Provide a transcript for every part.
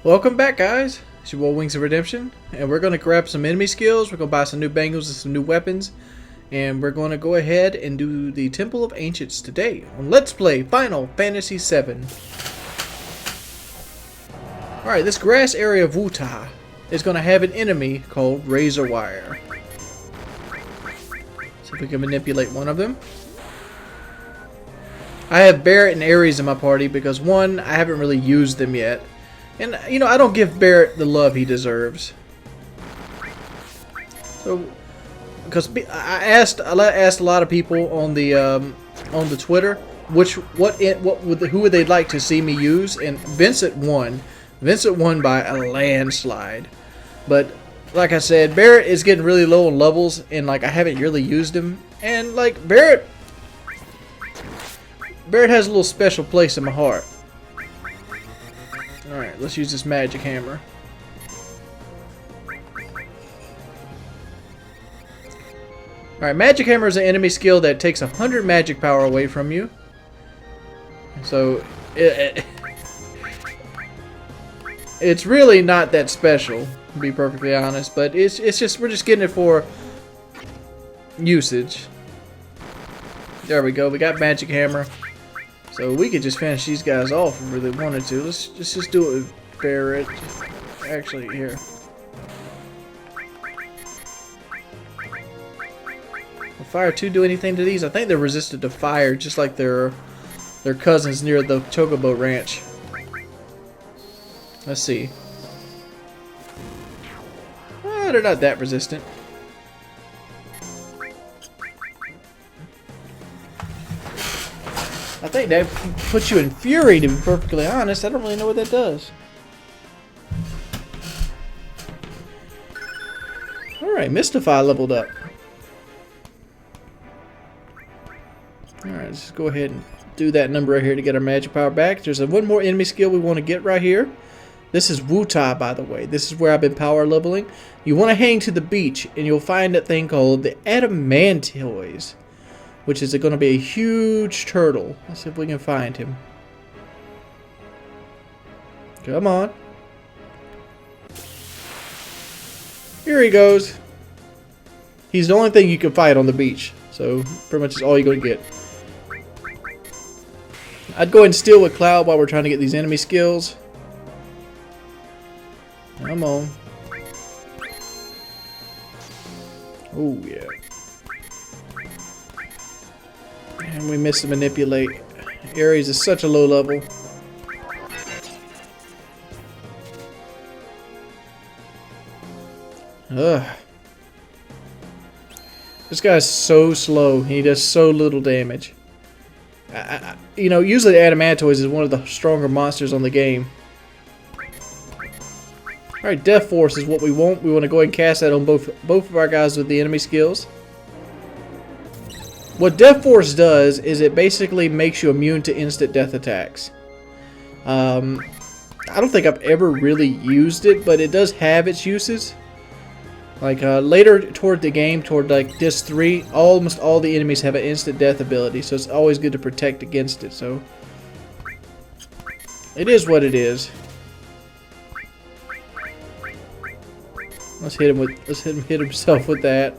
Welcome back, guys. It's your boy Wings of Redemption, and we're going to grab some enemy skills. We're going to buy some new bangles and some new weapons, and we're going to go ahead and do the Temple of Ancients today on Let's Play Final Fantasy VII. Alright, this grass area of Wuta is going to have an enemy called Razor Wire. See if we can manipulate one of them. I have Barrett and Ares in my party because, one, I haven't really used them yet. And, you know, I don't give Barrett the love he deserves. So, because I asked a lot of people on the Twitter who would they like to see me use, and Vincent won. Vincent won by a landslide. But like I said, Barrett is getting really low on levels, and like I haven't really used him. And like Barrett has a little special place in my heart. Alright, let's use this magic hammer. Alright, magic hammer is an enemy skill that takes 100 magic power away from you. So, it's really not that special, to be perfectly honest, but it's just, we're just getting it for usage. There we go, we got magic hammer. So we could just finish these guys off if we really wanted to. Let's just do it with Barrett. Actually, here. Will Fire 2 do anything to these? I think they're resistant to fire, just like their cousins near the Chocobo Ranch. Let's see. They're not that resistant. I think that puts you in fury, to be perfectly honest. I don't really know what that does. Alright, Mystify leveled up. Alright, let's just go ahead and do that number right here to get our magic power back. There's one more enemy skill we want to get right here. This is Wuta, by the way. This is where I've been power leveling. You want to hang to the beach, and you'll find that thing called the Adamantoise, which is going to be a huge turtle. Let's see if we can find him. Come on. Here he goes. He's the only thing you can fight on the beach. So, pretty much is all you're going to get. I'd go ahead and steal with Cloud while we're trying to get these enemy skills. Come on. Oh, yeah. And we missed to manipulate. Ares is such a low level. Ugh. This guy's so slow. He does so little damage. You know, usually the Adamantoise is one of the stronger monsters on the game. Alright, Death Force is what we want. We want to go ahead and cast that on both of our guys with the enemy skills. What Death Force does is it basically makes you immune to instant death attacks. I don't think I've ever really used it, but it does have its uses. Like later toward the game, toward like Disc 3, almost all the enemies have an instant death ability, so it's always good to protect against it. So it is what it is. Let's hit him hit himself with that.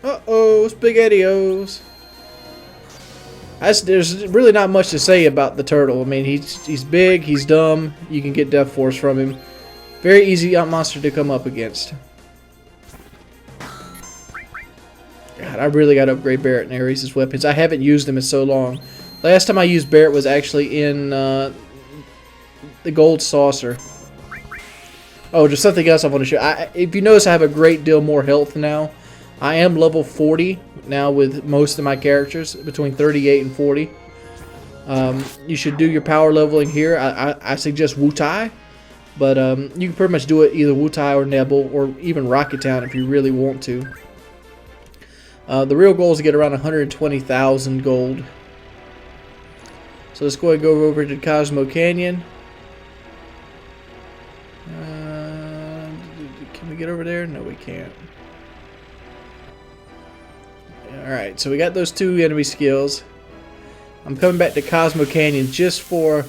Uh-oh, SpaghettiOs. There's really not much to say about the turtle. I mean, he's big, he's dumb. You can get Death Force from him. Very easy monster to come up against. God, I really got to upgrade Barrett and Ares' weapons. I haven't used them in so long. Last time I used Barrett was actually in the Gold Saucer. Oh, there's something else I want to show. If you notice, I have a great deal more health now. I am level 40 now with most of my characters, between 38 and 40. You should do your power leveling here. I suggest Wutai, but you can pretty much do it either Wutai or Nebel or even Rocket Town if you really want to. The real goal is to get around 120,000 gold. So let's go ahead and go over to Cosmo Canyon. Can we get over there? No, we can't. Alright, so we got those 2 enemy skills. I'm coming back to Cosmo Canyon just for...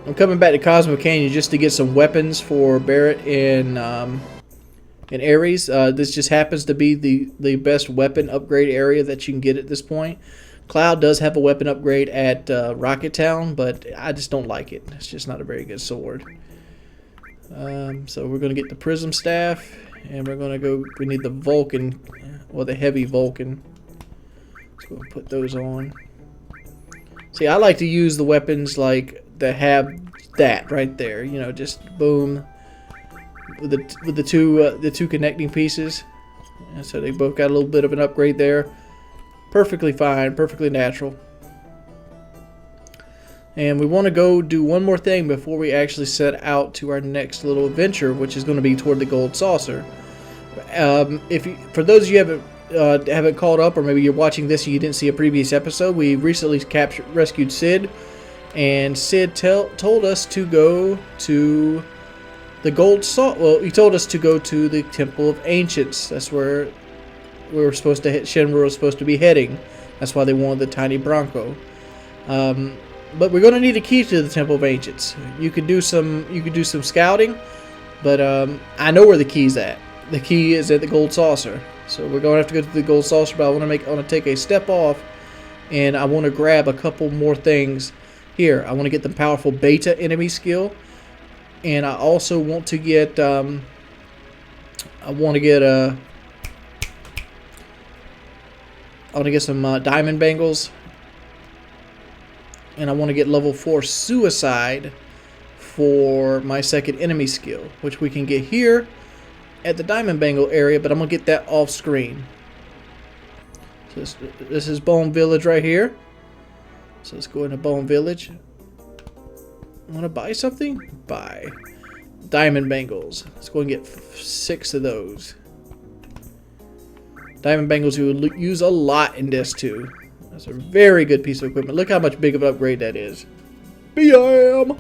I'm coming back to Cosmo Canyon just to get some weapons for Barrett and Ares. This just happens to be the best weapon upgrade area that you can get at this point. Cloud does have a weapon upgrade at Rocket Town, but I just don't like it. It's just not a very good sword. So we're going to get the Prism Staff, and we're going to go... We need the Vulcan, or the Heavy Vulcan. So we'll put those on. See, I like to use the weapons like that have that right there. You know, just boom with the two connecting pieces. And so they both got a little bit of an upgrade there. Perfectly fine, perfectly natural. And we want to go do one more thing before we actually set out to our next little adventure, which is going to be toward the Gold Saucer. For those of you who haven't caught up, or maybe you're watching this and you didn't see a previous episode, we recently rescued Sid, and Sid told us to go to the Gold Saucer. Well, he told us to go to the Temple of Ancients. That's where we were supposed to hit. Shenmue was supposed to be heading. That's why they wanted the tiny Bronco. But we're going to need a key to the Temple of Ancients. You could do some scouting, but I know where the key's at. The key is at the Gold Saucer. So we're going to have to go to the Gold Saucer, but I want to take a step off, and I want to grab a couple more things here. I want to get the powerful beta enemy skill, and I also want to get some diamond bangles, and I want to get level 4 suicide for my second enemy skill, which we can get here at the diamond bangle area, but I'm gonna get that off screen. So this is Bone Village right here. So let's go into Bone Village. Want to buy something? Buy diamond bangles. Let's go and get 6 of those. Diamond bangles you will use a lot in this too. That's a very good piece of equipment. Look how much big of an upgrade that is. BAM!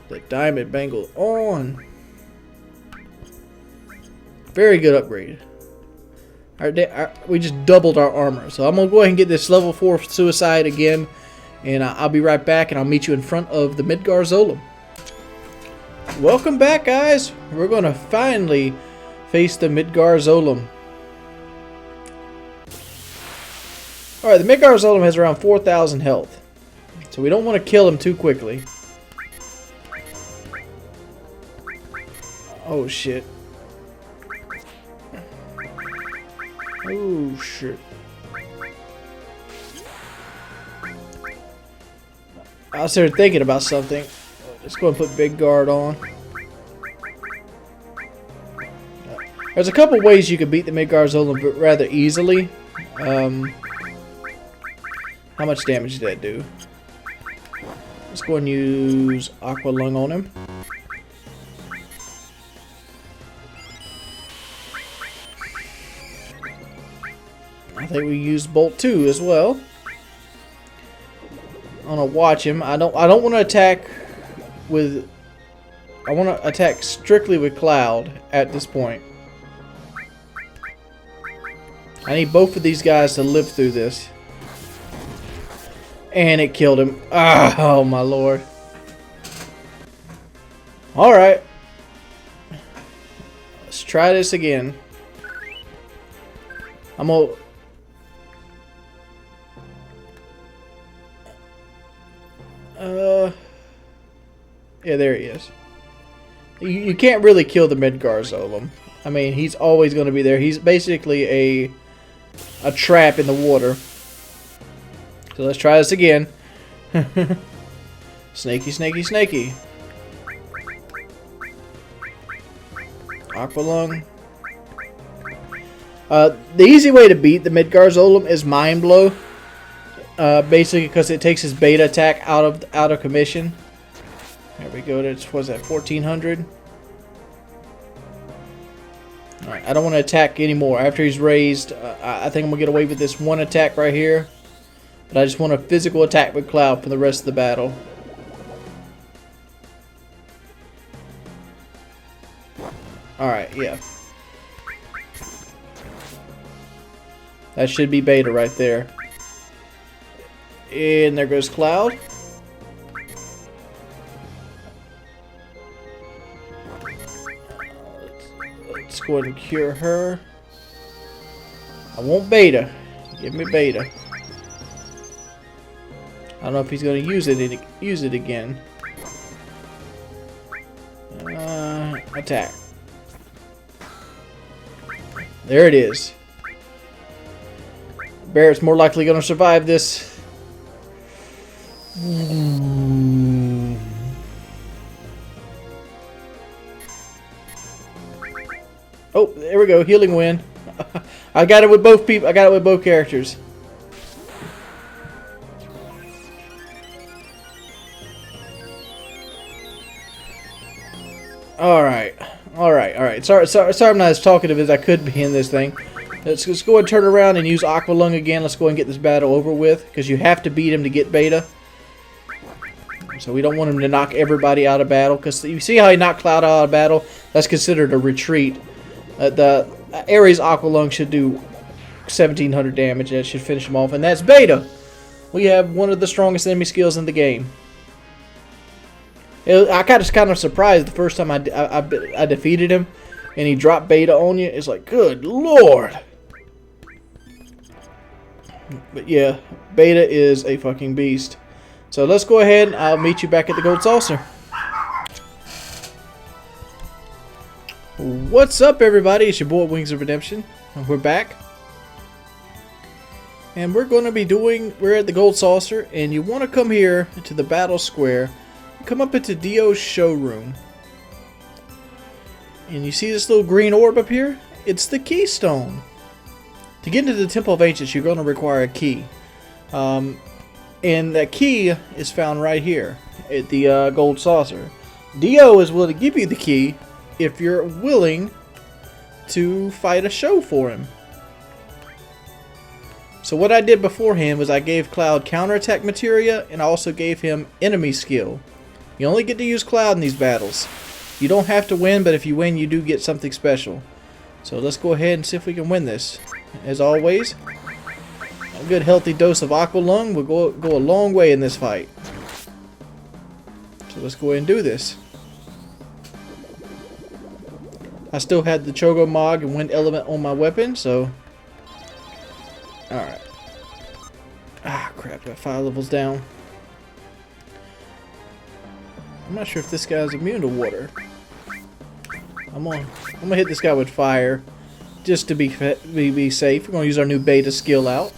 The diamond bangle on. Very good upgrade. We just doubled our armor. So I'm going to go ahead and get this level 4 suicide again. And I'll be right back, and I'll meet you in front of the Midgar Zolom. Welcome back, guys. We're going to finally face the Midgar Zolom. Alright, the Midgar Zolom has around 4,000 health. So we don't want to kill him too quickly. Oh, shit. Oh, shit. I was there thinking about something. Let's go and put Big Guard on. There's a couple ways you could beat the Midgar Zolom rather easily. How much damage did that do? Let's go and use Aqua Lung on him. I think we used Bolt 2 as well. I want to watch him. I don't want to attack with... I want to attack strictly with Cloud at this point. I need both of these guys to live through this. And it killed him. Oh my lord. Alright. Let's try this again. I'm gonna... Yeah, there he is. You can't really kill the Midgar Zolom. I mean, he's always going to be there. He's basically a trap in the water. So let's try this again. Snaky, snaky, snaky. Aqua Lung. The easy way to beat the Midgar Zolom is Mind Blow. Basically, because it takes his beta attack out of commission. There we go. That's, what's that, 1400? Alright, I don't want to attack anymore. After he's raised, I think I'm going to get away with this one attack right here. But I just want a physical attack with Cloud for the rest of the battle. Alright, yeah. That should be beta right there. And there goes Cloud. Let's go ahead and cure her. I want beta. Give me beta. I don't know if he's going to use it again. Attack. There it is. Barrett's more likely going to survive this. Oh, there we go. Healing win. I got it with both people. I got it with both characters. Alright. Sorry I'm not as talkative as I could be in this thing. Let's go ahead and turn around and use Aqua Lung again. Let's go ahead and get this battle over with, because you have to beat him to get beta. So we don't want him to knock everybody out of battle, because you see how he knocked Cloud out of battle? That's considered a retreat. The Ares Aqua Lung should do 1700 damage, and it should finish him off, and that's beta. We have one of the strongest enemy skills in the game. I got kind of surprised the first time I defeated him, and he dropped beta on you. It's like, good lord. But yeah, beta is a fucking beast. So let's go ahead and I'll meet you back at the Gold Saucer. What's up, everybody? It's your boy Wings of Redemption. We're back. And we're going to be we're at the Gold Saucer, and you want to come here to the Battle Square. Come up into Dio's showroom. And you see this little green orb up here? It's the keystone. To get into the Temple of Ancients, you're going to require a key. And that key is found right here at the Gold Saucer. Dio is willing to give you the key if you're willing to fight a show for him. So what I did beforehand was I gave Cloud counterattack materia, and I also gave him enemy skill. You only get to use Cloud in these battles. You don't have to win, but if you win, you do get something special. So let's go ahead and see if we can win this. As always, a good healthy dose of Aqua Lung will go a long way in this fight. So let's go ahead and do this. I still had the Chogo Mog and Wind Element on my weapon, so... Alright. Ah, crap, got 5 levels down. I'm not sure if this guy's immune to water. I'm gonna hit this guy with fire, just to be safe. We're gonna use our new beta skill out.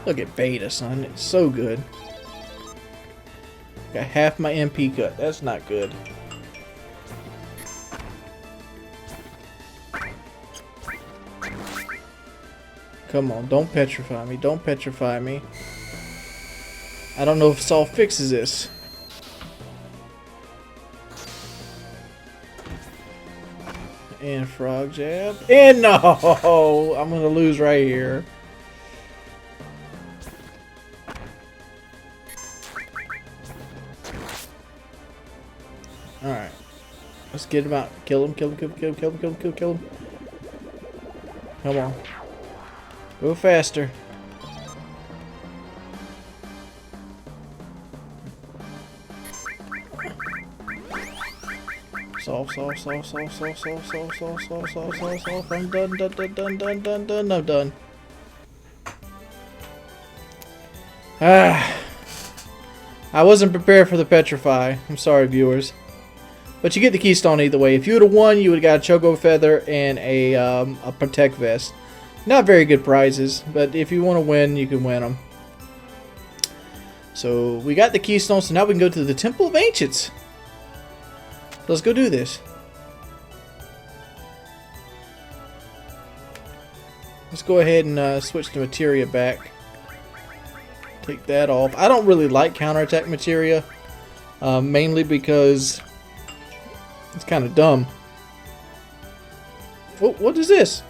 Look at beta, son. It's so good. Got half my MP cut. That's not good. Come on, don't petrify me. Don't petrify me. I don't know if Saul fixes this. And frog jab. And no! I'm gonna lose right here. Alright. Let's get him out. Kill him, kill him, kill him, kill him, kill him, kill him, kill him, kill him. Come on. Go faster. Solve. I'm done. I'm done. I wasn't prepared for the petrify. I'm sorry, viewers. But you get the keystone either way. If you would have won, you would have got a Chogo Feather and a Protect Vest. Not very good prizes, but if you want to win, you can win them. So we got the keystone, so now we can go to the Temple of Ancients. Let's go do this. Let's go ahead and switch the materia back. Take that off. I don't really like counterattack materia, mainly because it's kind of dumb. Oh, what is this?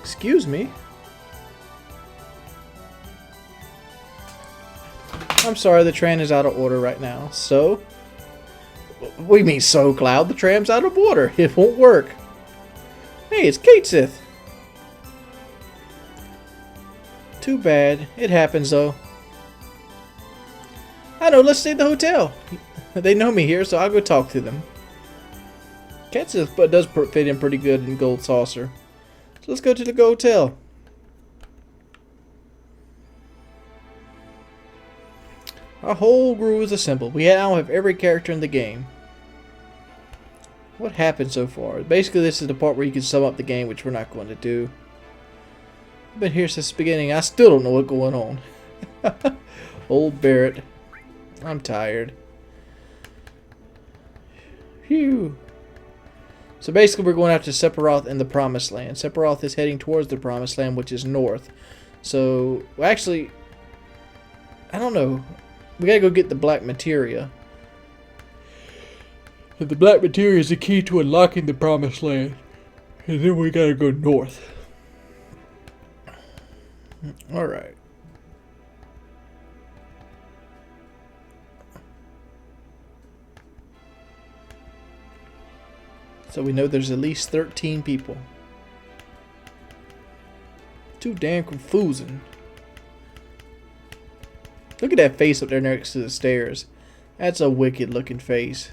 Excuse me. I'm sorry, the tram is out of order right now. So? What do you mean, so, Cloud? The tram's out of order. It won't work. Hey, it's Kate Sith. Too bad. It happens, though. I know, let's stay at the hotel. They know me here, so I'll go talk to them. Kate Sith does fit in pretty good in Gold Saucer. So let's go to the hotel. Our whole crew is assembled. We now have every character in the game. What happened so far? Basically, this is the part where you can sum up the game, which we're not going to do. I've been here since the beginning. I still don't know what's going on. Old Barrett. I'm tired. Phew. So basically, we're going after Sephiroth in the Promised Land. Sephiroth is heading towards the Promised Land, which is north. So, well, actually, I don't know. We gotta go get the black materia. And the black materia is the key to unlocking the Promised Land. And then we gotta go north. Alright. So we know there's at least 13 people. Too damn confusing. Look at that face up there next to the stairs. That's a wicked looking face.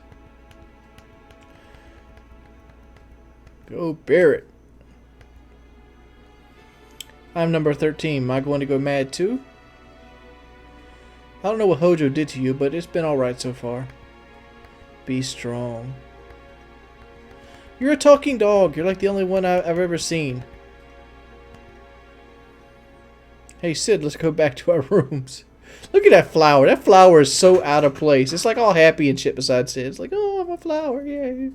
Go Barrett. I'm number 13. Am I going to go mad too? I don't know what Hojo did to you, but it's been alright so far. Be strong. You're a talking dog. You're like the only one I've ever seen. Hey Sid, let's go back to our rooms. Look at that flower. That flower is so out of place. It's like all happy and shit beside Sid. It's like, oh, I'm a flower. Yay.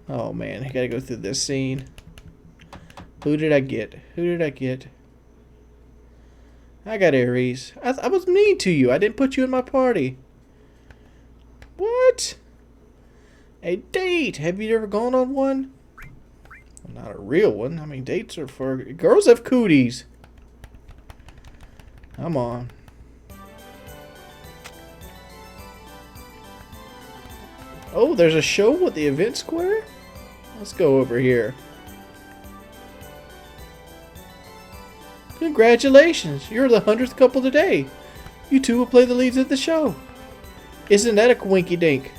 Oh, man. I gotta go through this scene. Who did I get? Who did I get? I got Ares. I was mean to you. I didn't put you in my party. What? A date. Have you ever gone on one? Well, not a real one. I mean, dates are for... Girls have cooties. Come on. Oh, there's a show at the event square? Let's go over here. Congratulations! You're the 100th couple today. You two will play the leads at the show. Isn't that a winky dink?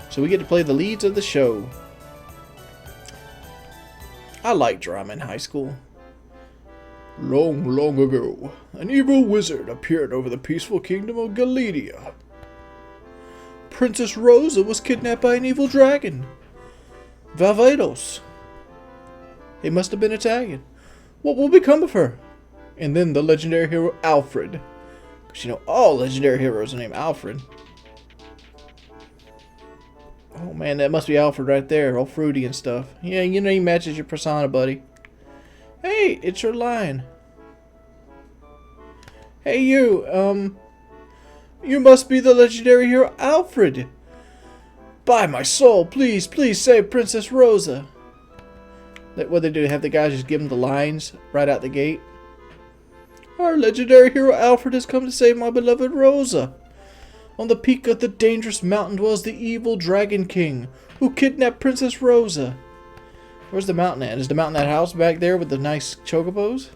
So we get to play the leads of the show. I liked drama in high school. Long, long ago, an evil wizard appeared over the peaceful kingdom of Galadia. Princess Rosa was kidnapped by an evil dragon, Valvados. He must have been Italian. What will become of her? And then the legendary hero Alfred. Because you know all legendary heroes are named Alfred. Oh man, that must be Alfred right there, all fruity and stuff. Yeah, you know he matches your persona, buddy. Hey, it's your line. Hey you, you must be the legendary hero Alfred. By my soul, please, please save Princess Rosa. What they do, have the guys just give them the lines right out the gate. Our legendary hero Alfred has come to save my beloved Rosa. On the peak of the dangerous mountain dwells the evil Dragon King, who kidnapped Princess Rosa. Where's the mountain at? Is the mountain that house back there with the nice chocobos?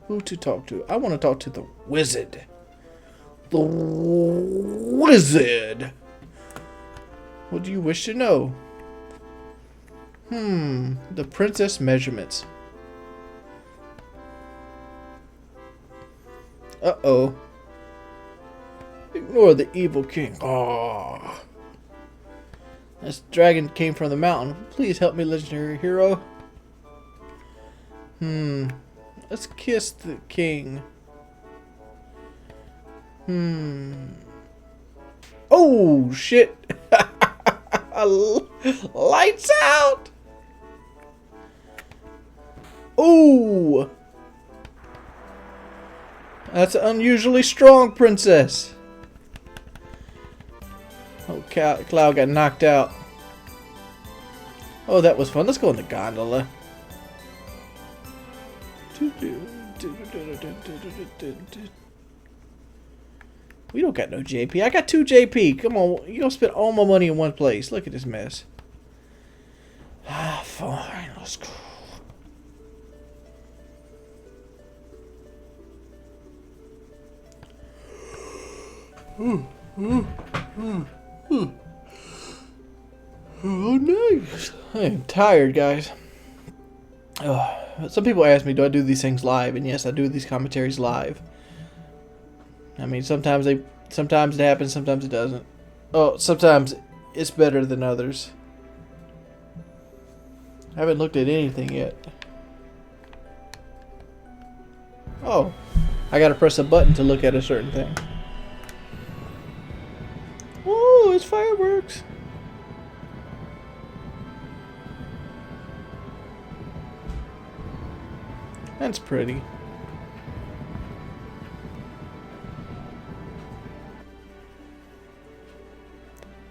Who to talk to? I want to talk to the wizard. The wizard! What do you wish to know? The princess measurements. Uh-oh. Ignore the evil king. Aww. This dragon came from the mountain. Please help me, legendary hero. Let's kiss the king. Oh, shit. Lights out. Ooh. That's an unusually strong princess. Oh, Cloud got knocked out. Oh, that was fun. Let's go in the gondola. We don't got no JP. I got 2 JP. Come on. You gonna spend all my money in one place. Look at this mess. Ah, fine. Let's go. Oh, nice. I am tired, guys. Some people ask me, do I do these things live? And yes, I do these commentaries live. I mean, sometimes it happens, sometimes it doesn't. Oh, sometimes it's better than others. I haven't looked at anything yet. Oh, I gotta press a button to look at a certain thing. Oh, it's fireworks. That's pretty.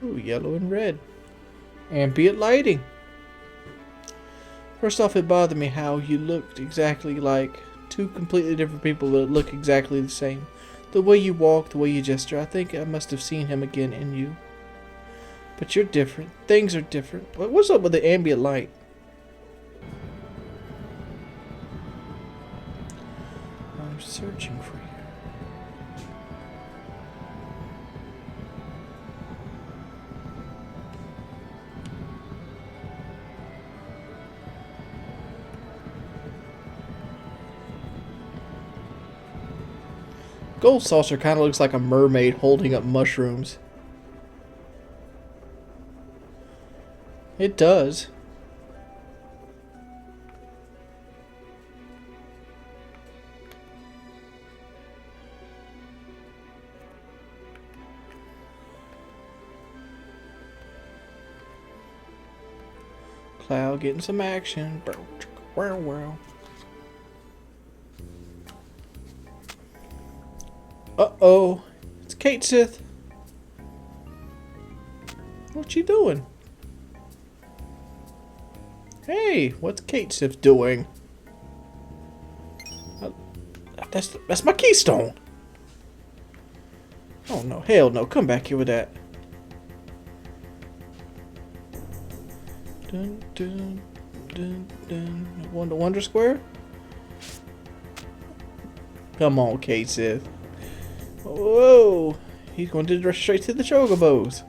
Ooh, yellow and red. Ambient lighting. First off, it bothered me how you looked exactly like 2 completely different people that look exactly the same. The way you walk, the way you gesture. I think I must have seen him again in you. But you're different. Things are different. What's up with the ambient light? I'm searching for you. Gold saucer kind of looks like a mermaid holding up mushrooms. It does. Cloud getting some action. Wow. Uh-oh. It's Kate Sith. What you doing? Hey, what's Kate Sith doing? That's my keystone. Oh no, hell no. Come back here with that. Dun, dun, dun, dun. Wonder Square? Come on, Kate Sith. Whoa! He's going to straight to the chocobos.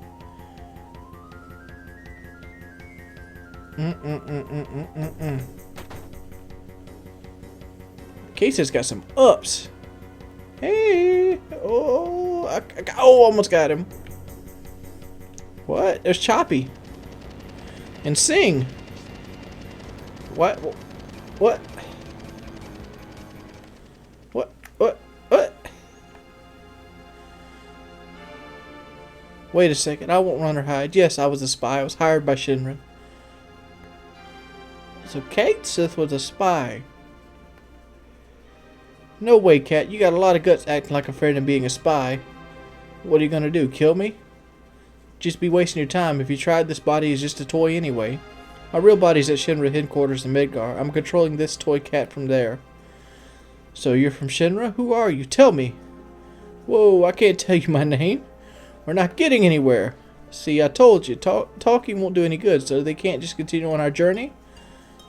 Casey's got some ups. Hey! Oh! Almost got him. What? There's Choppy. And Sing. What? What? What? What? What? Wait a second. I won't run or hide. Yes, I was a spy. I was hired by Shinra. So Kate Sith was a spy. No way, Cat. You got a lot of guts acting like a friend and being a spy. What are you gonna do? Kill me? Just be wasting your time. If you tried, this body is just a toy anyway. My real body's at Shinra headquarters in Midgar. I'm controlling this toy cat from there. So you're from Shinra? Who are you? Tell me. Whoa, I can't tell you my name. We're not getting anywhere. See, I told you. Talking won't do any good, so they can't just continue on our journey?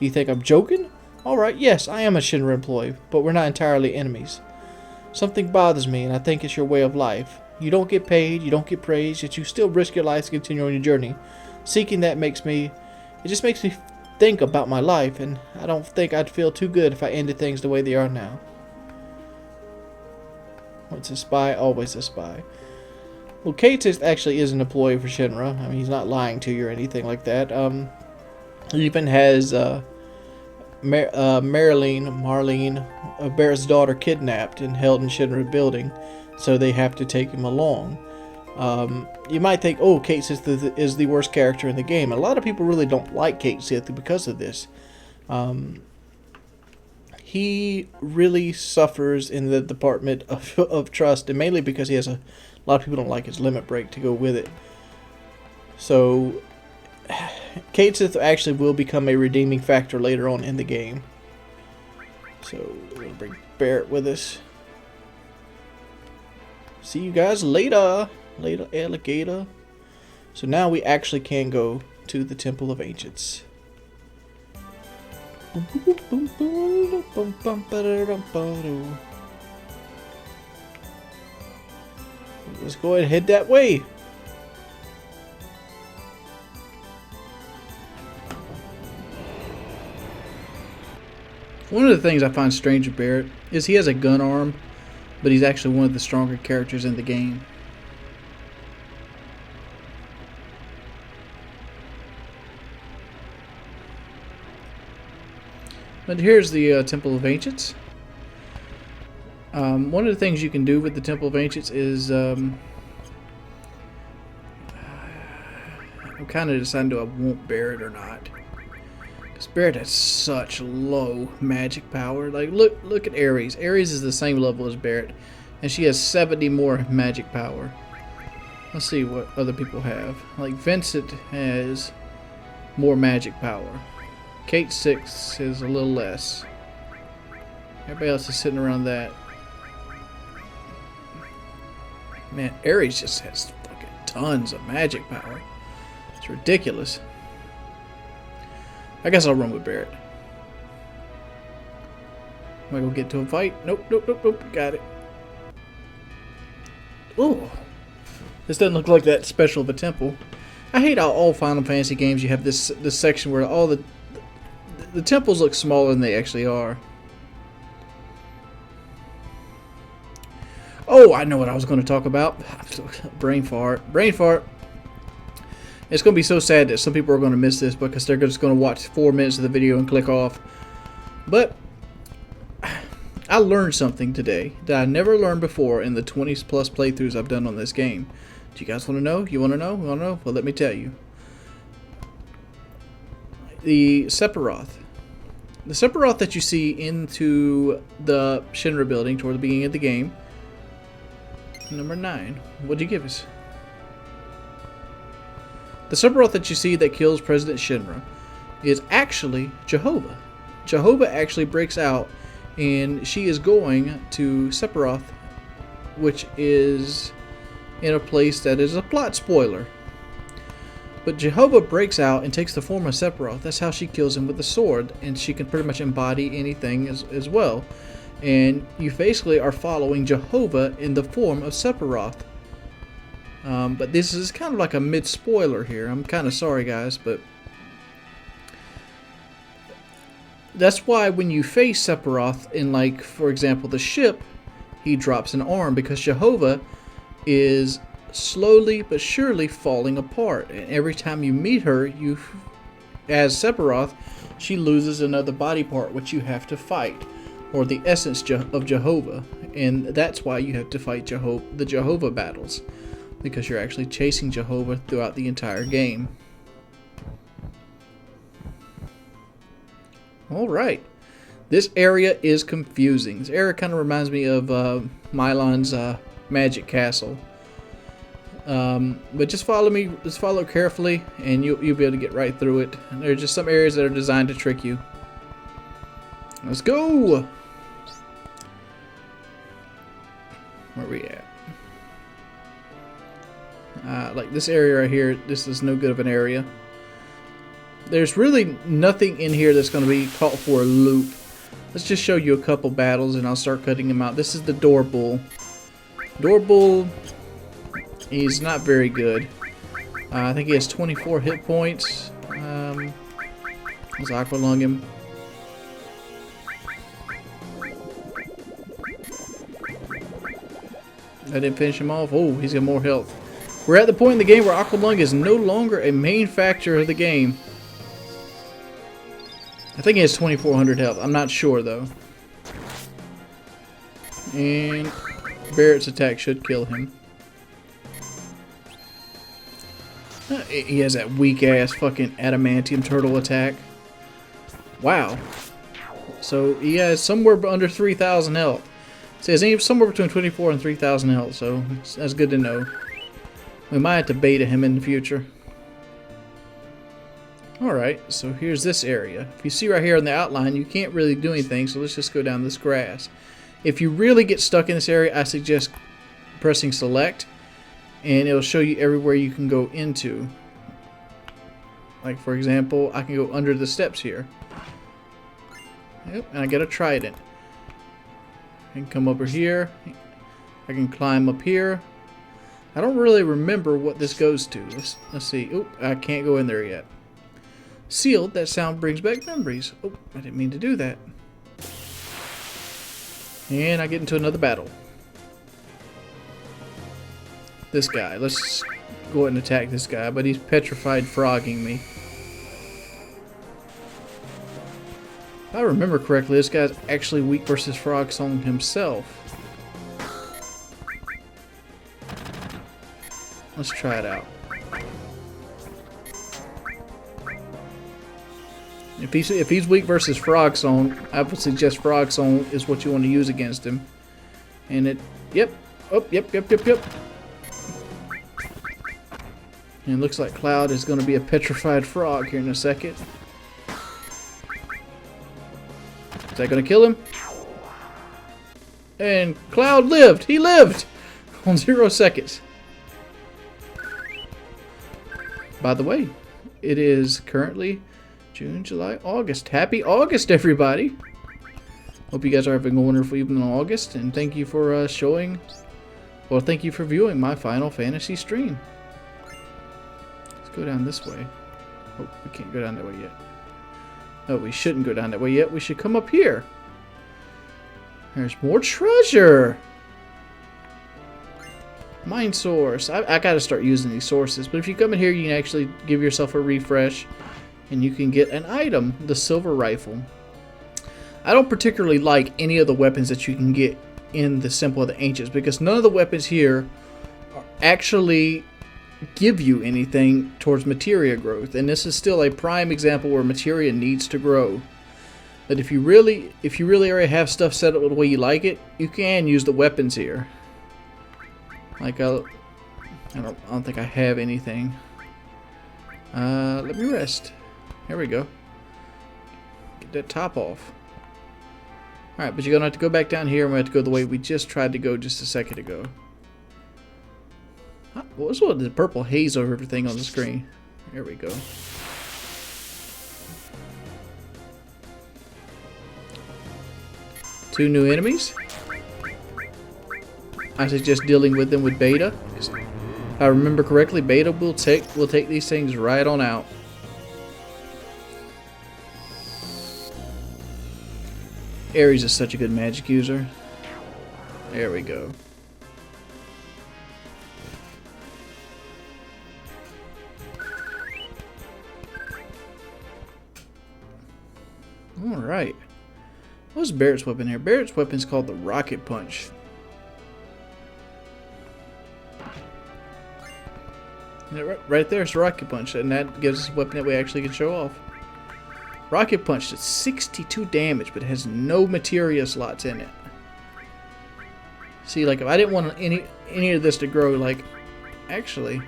You think I'm joking? Alright, yes, I am a Shinra employee, but we're not entirely enemies. Something bothers me, and I think it's your way of life. You don't get paid, you don't get praised, yet you still risk your life to continue on your journey. Seeking that it just makes me think about my life, and I don't think I'd feel too good if I ended things the way they are now. Once a spy, always a spy. Well, Katist actually is an employee for Shinra. I mean, he's not lying to you or anything like that. He even has Marlene, Barrett's daughter, kidnapped and held in Shinra building, so they have to take him along. You might think, oh, Kate Sith is the worst character in the game. A lot of people really don't like Kate Sith because of this. He really suffers in the department of trust, and mainly because he has a lot of people don't like his limit break to go with it. So Kate Sith actually will become a redeeming factor later on in the game. So we're going to bring Barrett with us. See you guys later. Later, alligator. So now we actually can go to the Temple of Ancients. Let's go ahead and head that way. One of the things I find strange with Barret is he has a gun arm, but he's actually one of the stronger characters in the game. But here's the Temple of Ancients. One of the things you can do with the Temple of Ancients is I'm kind of deciding do I want Barret or not. Because Barret has such low magic power. Like look at Ares. Ares is the same level as Barret, and she has 70 more magic power. Let's see what other people have. Like Vincent has more magic power. Kate 6 is a little less. Everybody else is sitting around that. Man, Ares just has fucking tons of magic power. It's ridiculous. I guess I'll run with Barret. Am I gonna get to a fight? Nope. Got it. Ooh. This doesn't look like that special of a temple. I hate how all Final Fantasy games you have this section where all the temples look smaller than they actually are. Oh, I know what I was going to talk about. Brain fart. It's going to be so sad that some people are going to miss this because they're just going to watch 4 minutes of the video and click off. But I learned something today that I never learned before in the 20 plus playthroughs I've done on this game. Do you guys want to know? You want to know? You want to know? Well, let me tell you. The Sephiroth. The Sephiroth that you see into the Shinra building toward the beginning of the game. Number 9. What'd you give us? The Sephiroth that you see that kills President Shinra is actually Jehovah. Jehovah actually breaks out, and she is going to Sephiroth, which is in a place that is a plot spoiler. But Jehovah breaks out and takes the form of Sephiroth. That's how she kills him with the sword, and she can pretty much embody anything as well. And you basically are following Jehovah in the form of Sephiroth. But this is kind of like a mid-spoiler here. I'm kind of sorry, guys, but that's why when you face Sephiroth in, like, for example, the ship, he drops an arm because Jehovah is slowly but surely falling apart, and every time you meet her, as Sephiroth, she loses another body part which you have to fight, or the essence of Jehovah, and that's why you have to fight the Jehovah battles, because you're actually chasing Jehovah throughout the entire game. Alright, this area is confusing. This area kind of reminds me of Milon's Magic Castle. But just follow me, just follow carefully, and you'll be able to get right through it. And there are just some areas that are designed to trick you. Let's go! Where are we at? Like this area right here, this is no good of an area. There's really nothing in here that's going to be caught for a loop. Let's just show you a couple battles, and I'll start cutting them out. This is the Door Bull. Door Bull... he's not very good. I think he has 24 hit points. Let's Aqua Lung him. I didn't finish him off. Oh, he's got more health. We're at the point in the game where Aqua Lung is no longer a main factor of the game. I think he has 2,400 health. I'm not sure, though. And Barret's attack should kill him. He has that weak-ass fucking adamantium turtle attack. Wow. So he has somewhere under 3,000 health. It says somewhere between 24 and 3,000 health, so that's good to know. We might have to beta him in the future. Alright, so here's this area. If you see right here on the outline, you can't really do anything, so let's just go down this grass. If you really get stuck in this area, I suggest pressing select, and it'll show you everywhere you can go into. Like for example, I can go under the steps here. Yep, and I got a trident. I can come over here. I can climb up here. I don't really remember what this goes to. Let's see. Oop, I can't go in there yet. Sealed. That sound brings back memories. Oh, I didn't mean to do that. And I get into another battle. This guy. Let's go ahead and attack this guy, but he's petrified frogging me. If I remember correctly, this guy's actually weak versus Frog Song himself. Let's try it out. If he's weak versus Frog Song, I would suggest Frog Song is what you want to use against him. And it, yep, oh, yep. And it looks like Cloud is going to be a petrified frog here in a second. Is that going to kill him? And Cloud lived! He lived! On 0 seconds. By the way, it is currently June, July, August. Happy August, everybody! Hope you guys are having a wonderful evening in August, and thank you for thank you for viewing my Final Fantasy stream. Let's go down this way. Oh, we can't go down that way yet. No, we shouldn't go down that way yet. We should come up here. There's more treasure! Mine source. I gotta start using these sources, but if you come in here, you can actually give yourself a refresh, and you can get an item, the silver rifle. I don't particularly like any of the weapons that you can get in the Temple of the Ancients, because none of the weapons here actually give you anything towards materia growth, and this is still a prime example where materia needs to grow. But if you really already have stuff set up the way you like it, you can use the weapons here. Like I don't think I have anything. Let me rest. There we go. Get that top off. Alright, but you're going to have to go back down here, and we have to go the way we just tried to go just a second ago. What's with the purple haze over everything on the screen? There we go. Two new enemies. I suggest dealing with them with Beta. If I remember correctly, Beta will take these things right on out. Ares is such a good magic user. There we go. Alright. What's Barrett's weapon here? Barrett's weapon is called the Rocket Punch. Right there's the Rocket Punch, and that gives us a weapon that we actually can show off. Rocket Punch does 62 damage, but it has no materia slots in it. See, like if I didn't want any of this to grow, like, actually,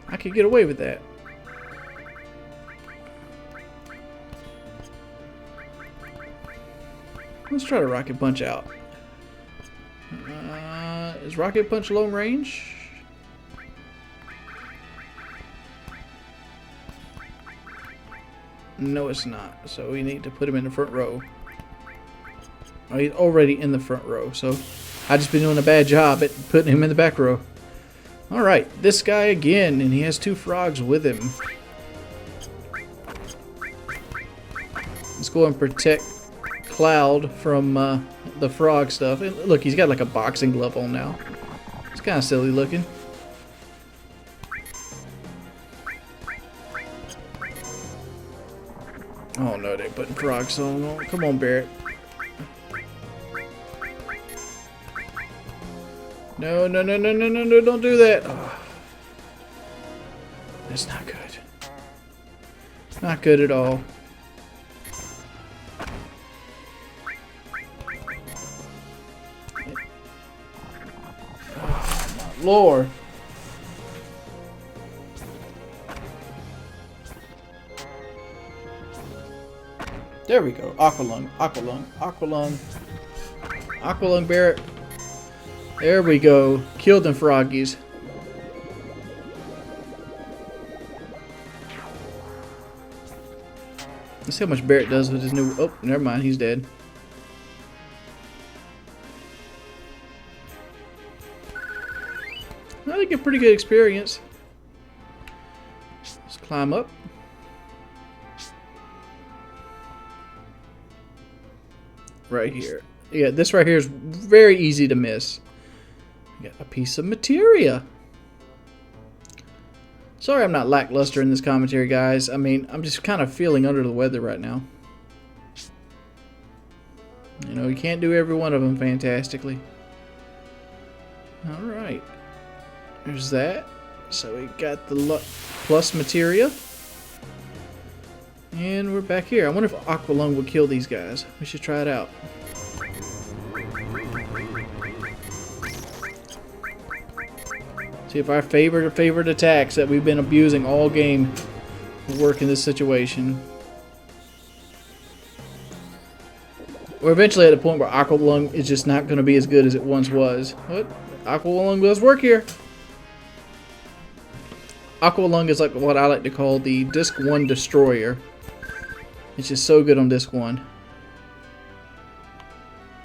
I could get away with that. Let's try to Rocket Punch out. Is Rocket Punch long range? No, it's not. So we need to put him in the front row. Oh, he's already in the front row. So I've just been doing a bad job at putting him in the back row. Alright, this guy again, and he has two frogs with him. Let's go and protect Cloud from the frog stuff. And look, he's got like a boxing glove on now. It's kind of silly looking. Oh no, they're putting frogs on. Come on, Barrett. No, no, no, no, no, no, no, don't do that. Oh. That's not good. Not good at all. Oh, my Lord. There we go. Aqualung, Aqualung, Aqualung. Aqualung Barret. There we go. Killed them froggies. Let's see how much Barret does with his new... Oh, never mind. He's dead. Well, they get pretty good experience. Let's climb up. Right here. Yeah, this right here is very easy to miss. Got a piece of materia. Sorry I'm not lackluster in this commentary, guys. I mean, I'm just kind of feeling under the weather right now. You know, you can't do every one of them fantastically. Alright. There's that. So we got the plus materia. And we're back here. I wonder if Aqualung would kill these guys. We should try it out. See if our favorite attacks that we've been abusing all game will work in this situation. We're eventually at a point where Aqualung is just not going to be as good as it once was. What? Aqualung does work here. Aqualung is like what I like to call the Disc 1 Destroyer. It's just so good on Disc 1.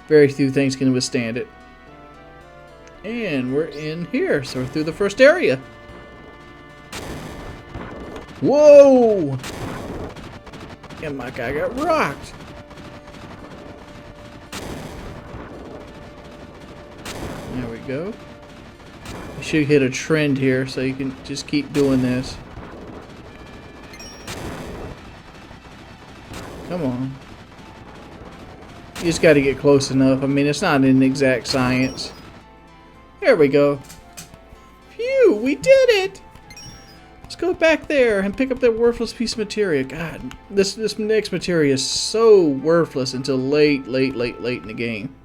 Very few things can withstand it. And we're in here, so we're through the first area. Whoa! And my guy got rocked. There we go. You should hit a trend here, so you can just keep doing this. Come on. You just got to get close enough. I mean, it's not an exact science. There we go. Phew, we did it! Let's go back there and pick up that worthless piece of materia. God, this next materia is so worthless until late in the game.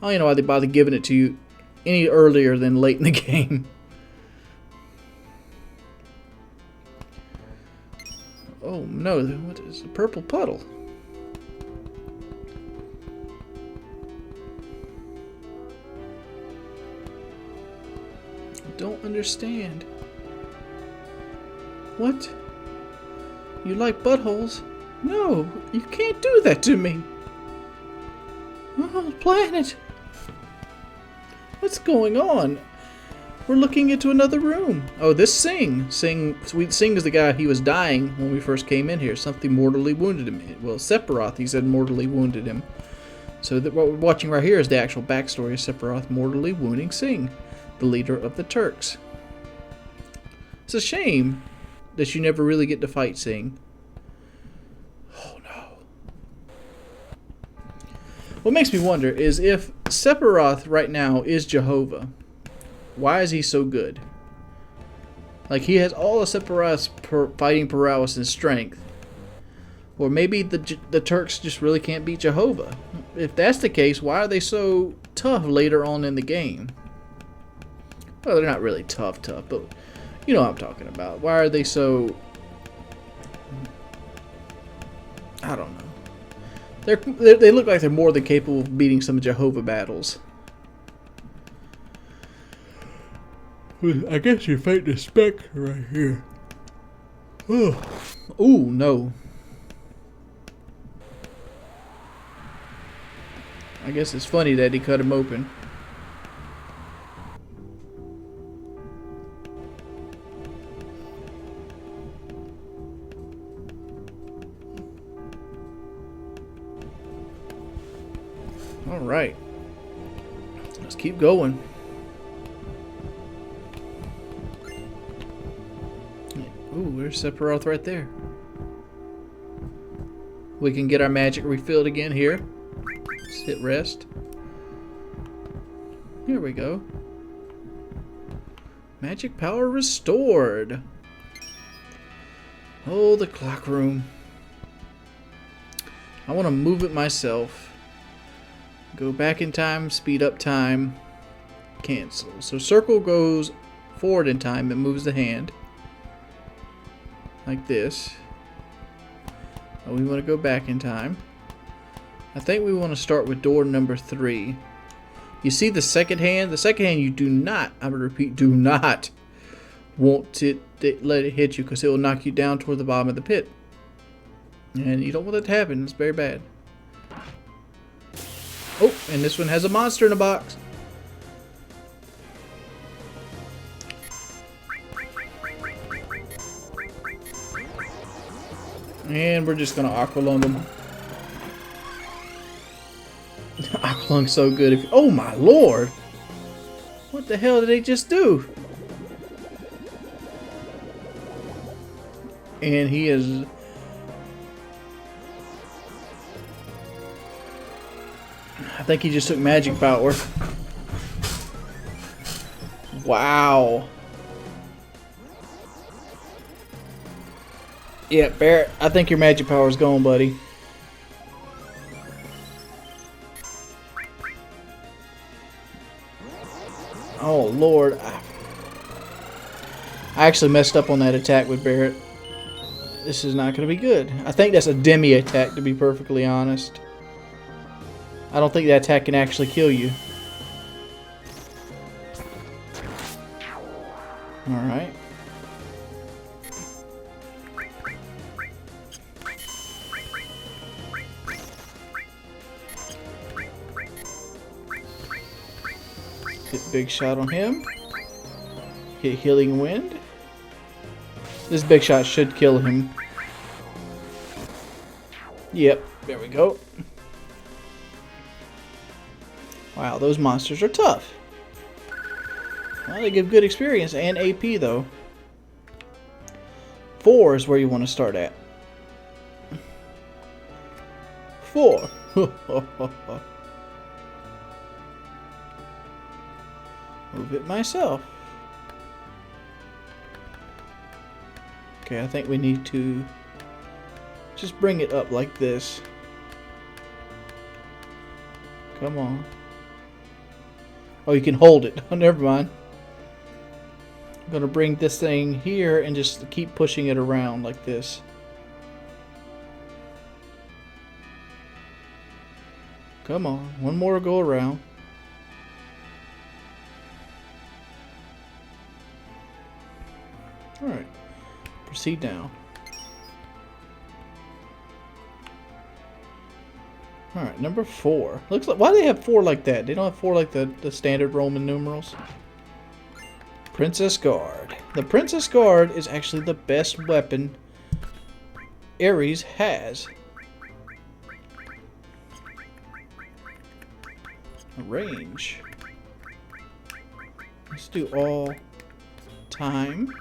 I don't even know why they bother giving it to you any earlier than late in the game. Oh no, what is a purple puddle? Don't understand. What? You like buttholes? No, you can't do that to me. Oh, planet. What's going on? We're looking into another room. Oh, this Sweet Sing is the guy. He was dying when we first came in here. Something mortally wounded him. Well, Sephiroth, he said, mortally wounded him. So what we're watching right here is the actual backstory of Sephiroth mortally wounding Sing, the leader of the Turks. It's a shame that you never really get to fight Sing. Oh no. What makes me wonder is if Sephiroth right now is Jehovah, why is he so good? Like, he has all of Sephiroth's fighting prowess and strength. Or maybe the Turks just really can't beat Jehovah. If that's the case, why are they so tough later on in the game? Well, they're not really tough, but you know what I'm talking about. Why are they so... I don't know. They look like they're more than capable of beating some Jehovah battles. I guess you're fighting a Spectre right here. Oh. Ooh, no. I guess it's funny that he cut him open. Alright. Let's keep going. Ooh, there's Sephiroth right there. We can get our magic refilled again here. Let's hit rest. Here we go. Magic power restored. Oh, the clock room. I want to move it myself. Go back in time, speed up time, cancel. So circle goes forward in time, it moves the hand. Like this. Oh, we want to go back in time. I think we want to start with door number 3. You see the second hand? The second hand you do not, I would repeat, do not want to let it hit you because it will knock you down toward the bottom of the pit. And you don't want that to happen. It's very bad. Oh, and this one has a monster in a box. And we're just going to Aqualung them. Aqualung's so good. Oh my lord! What the hell did they just do? And he is... I think he just took magic power. Wow. Yeah, Barrett, I think your magic power is gone, buddy. Oh, Lord. I actually messed up on that attack with Barrett. This is not going to be good. I think that's a demi attack, to be perfectly honest. I don't think that attack can actually kill you. Alright. Hit big shot on him. Hit healing wind. This big shot should kill him. Yep, there we go. Wow, those monsters are tough. Well, they give good experience and AP though. 4 is where you want to start at. 4. Move it myself. Okay, I think we need to just bring it up like this. Come on. Oh, you can hold it. Oh, never mind. I'm going to bring this thing here and just keep pushing it around like this. Come on. One more go around. Alright. Proceed now. Alright, number 4. Looks like, why do they have 4 like that? They don't have 4 like the standard Roman numerals. Princess Guard. The Princess Guard is actually the best weapon Ares has. Range. Let's do all time.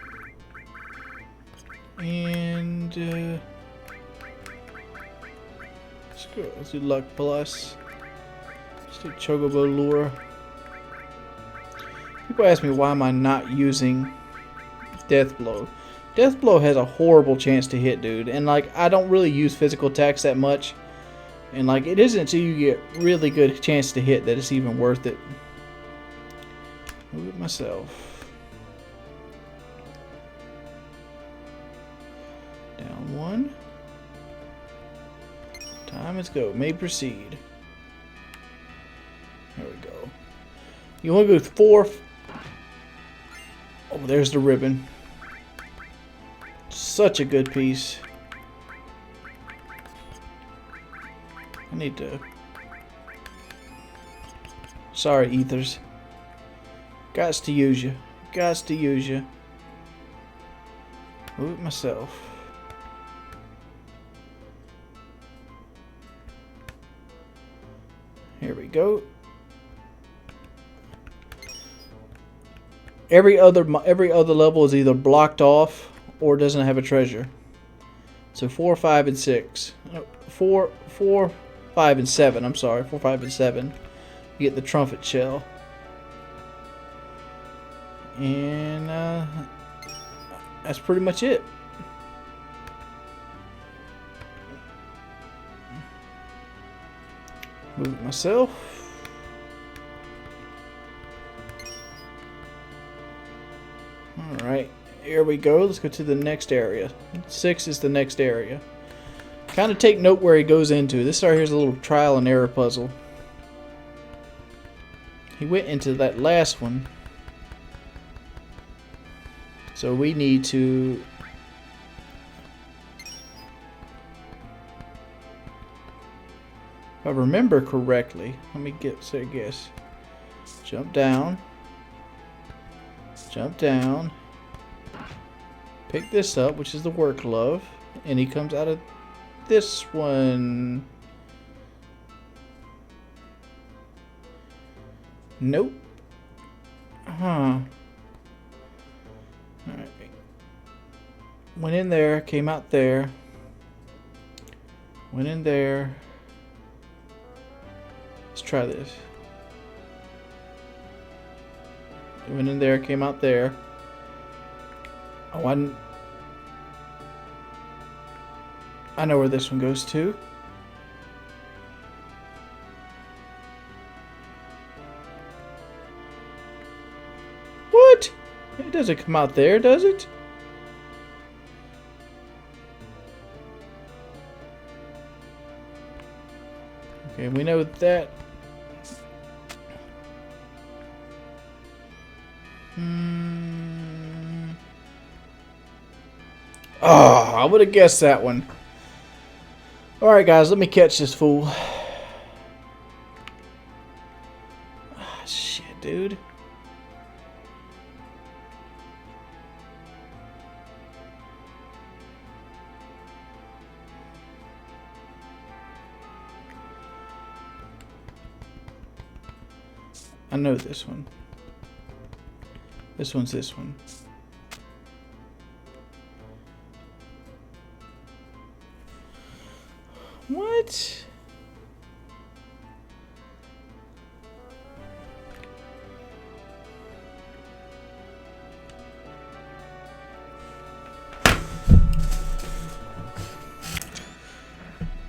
And let's go. Let's do luck plus. Let's do Chocobo Lure. People ask me why am I not using Death Blow. Death Blow has a horrible chance to hit, dude. And like I don't really use physical attacks that much. And like it isn't until you get really good chance to hit that it's even worth it. Move it myself. Down 1. Time, let's go. May proceed. There we go. You want to go with 4. Oh, there's the ribbon. Such a good piece. I need to... Sorry, Ethers. Gots to use you. Gots to use you. Move it myself. Here we go. Every other level is either blocked off or doesn't have a treasure. So 4, 5, and 6. 4, 5, and 7. I'm sorry, 4, 5, and 7. You get the trumpet shell. And that's pretty much it. Move it myself. Alright, here we go. Let's go to the next area. 6 is the next area. Kind of take note where he goes into. This right here is a little trial and error puzzle. He went into that last one. So we need to... If I remember correctly, let me say guess. Jump down. Jump down. Pick this up, which is the work glove. And he comes out of this one. Nope. Huh. Alright. Went in there, came out there. Went in there. Let's try this. Went in there, came out there. Oh, I know where this one goes to. What? It doesn't come out there, does it? Okay, we know that. Oh, I would have guessed that one. Alright guys, let me catch this fool. Ah, shit, dude. I know this one. This one's this one. What?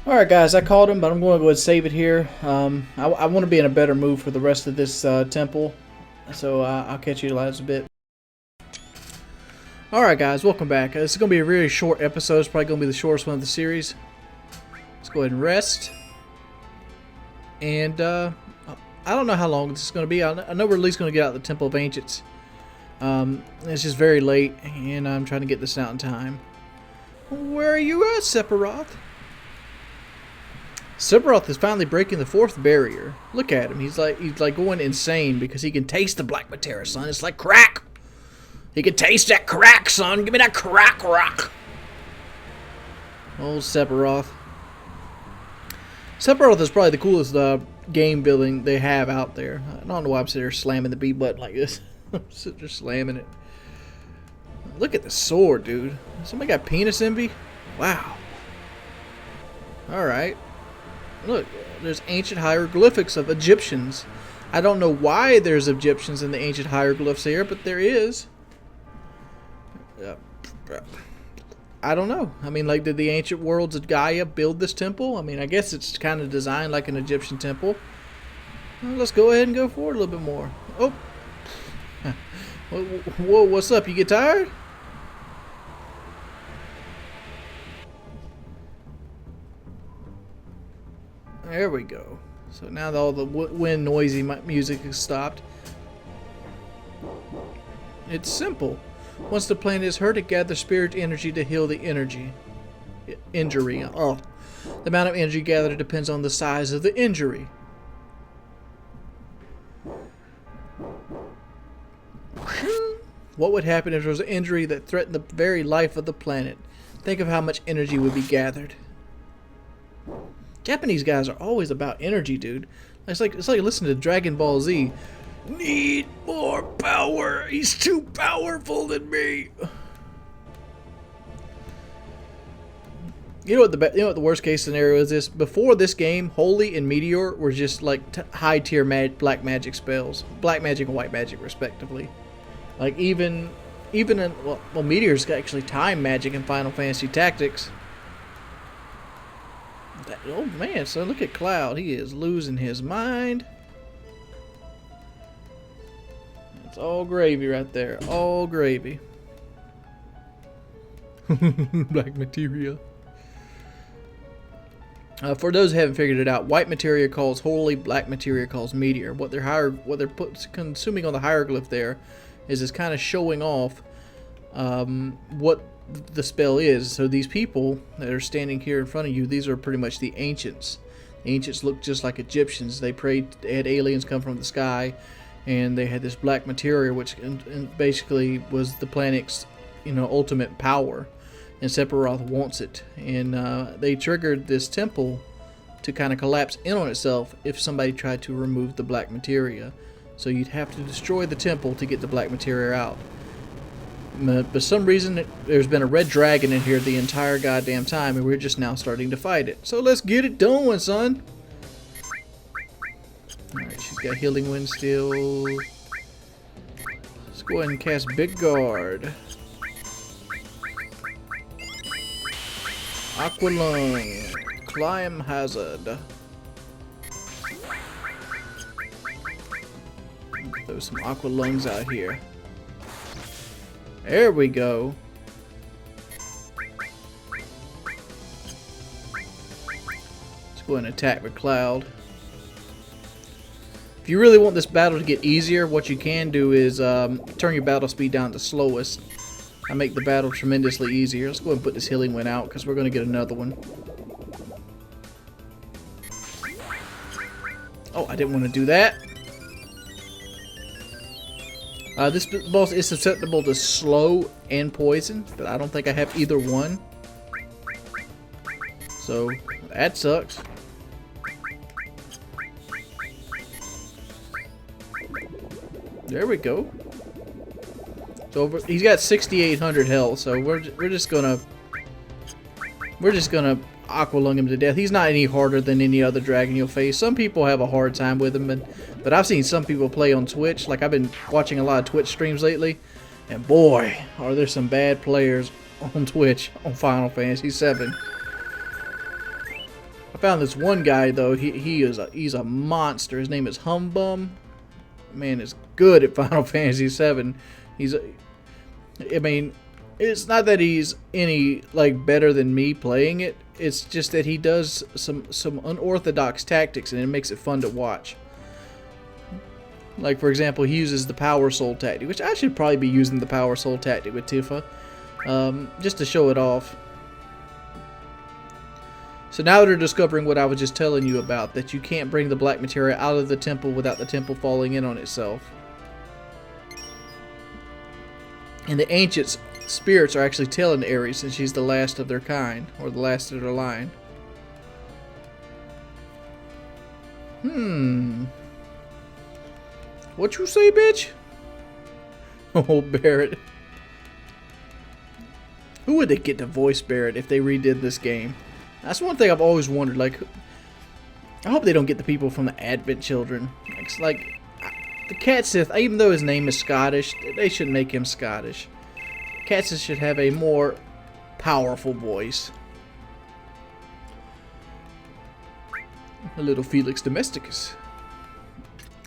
Alright guys, I called him, but I'm going to go ahead and save it here. I want to be in a better mood for the rest of this temple. So I'll catch you guys a bit. Alright guys, welcome back. This is going to be a really short episode. It's probably going to be the shortest one of the series. Let's go ahead and rest. And I don't know how long this is going to be. I know we're at least going to get out the Temple of Ancients. It's just very late, and I'm trying to get this out in time. Where are you at, Sephiroth? Sephiroth is finally breaking the fourth barrier. Look at him. He's like going insane because he can taste the black materia, son. It's like crack. He can taste that crack, son. Give me that crack rock. Old Sephiroth. Sephiroth is probably the coolest game building they have out there. I don't know why I'm sitting there slamming the B button like this. I'm sitting there slamming it. Look at the sword, dude. Somebody got penis envy? Wow. Alright. Look, there's ancient hieroglyphics of Egyptians. I don't know why there's Egyptians in the ancient hieroglyphs here, but there is. I don't know. I mean, like, did the ancient worlds of Gaia build this temple? I mean, I guess it's kind of designed like an Egyptian temple. Well, let's go ahead and go forward a little bit more. Oh. Whoa, what's up? You get tired? There we go. So now that all the wind noisy music has stopped. It's simple. Once the planet is hurt, it gathers spirit energy to heal the injury. Oh, the amount of energy gathered depends on the size of the injury. What would happen if there was an injury that threatened the very life of the planet? Think of how much energy would be gathered. Japanese guys are always about energy, dude. It's like listening to Dragon Ball Z. Need more power. He's too powerful than me. You know what the worst case scenario is? This before this game, Holy and Meteor were just like high tier black magic spells, black magic and white magic respectively. Like even in well Meteor's actually time magic in Final Fantasy Tactics. Oh man, so look at Cloud. He is losing his mind. It's all gravy right there. All gravy. Black materia. For those who haven't figured it out, white materia calls holy, black materia calls meteor. What they're consuming on the hieroglyph there is kind of showing off what the spell is. So these people that are standing here in front of you, these are pretty much the ancients. The ancients looked just like Egyptians. They prayed, they had aliens come from the sky, and they had this black materia, which basically was the planet's, ultimate power. And Sephiroth wants it, and they triggered this temple to kind of collapse in on itself if somebody tried to remove the black materia. So you'd have to destroy the temple to get the black materia out. But for some reason, there's been a red dragon in here the entire goddamn time, and we're just now starting to fight it. So let's get it done, son. Alright, she's got healing wind still. Let's go ahead and cast Big Guard. Aqualung, Climb Hazard. Throw some Aqualungs out here. There we go. Let's go ahead and attack with Cloud. If you really want this battle to get easier, what you can do is turn your battle speed down to slowest. I make the battle tremendously easier. Let's go ahead and put this healing one out because we're going to get another one. Oh, I didn't want to do that. This boss is susceptible to slow and poison, but I don't think I have either one. So, that sucks. There we go. So he's got 6,800 health, so we're just gonna Aqualung him to death. He's not any harder than any other dragon you'll face. Some people have a hard time with him, but I've seen some people play on Twitch. Like, I've been watching a lot of Twitch streams lately, and boy, are there some bad players on Twitch on Final Fantasy VII. I found this one guy though. He's a monster. His name is Humbum. Man is good at Final Fantasy VII. I mean, it's not that he's any better than me playing it. It's just that he does some unorthodox tactics, and it makes it fun to watch. Like, for example, he uses the Power Soul tactic, which I should probably be using the Power Soul tactic with Tifa, just to show it off. So now they're discovering what I was just telling you about, that you can't bring the black materia out of the temple without the temple falling in on itself. And the ancient spirits are actually telling Ares, since she's the last of their kind, or the last of their line. What you say, bitch? Oh, Barret. Who would they get to voice Barret if they redid this game? That's one thing I've always wondered. Like, I hope they don't get the people from the Advent Children. It's like the Cat Sith, even though his name is Scottish, they shouldn't make him Scottish. Cat Sith should have a more powerful voice. A little Felix Domesticus.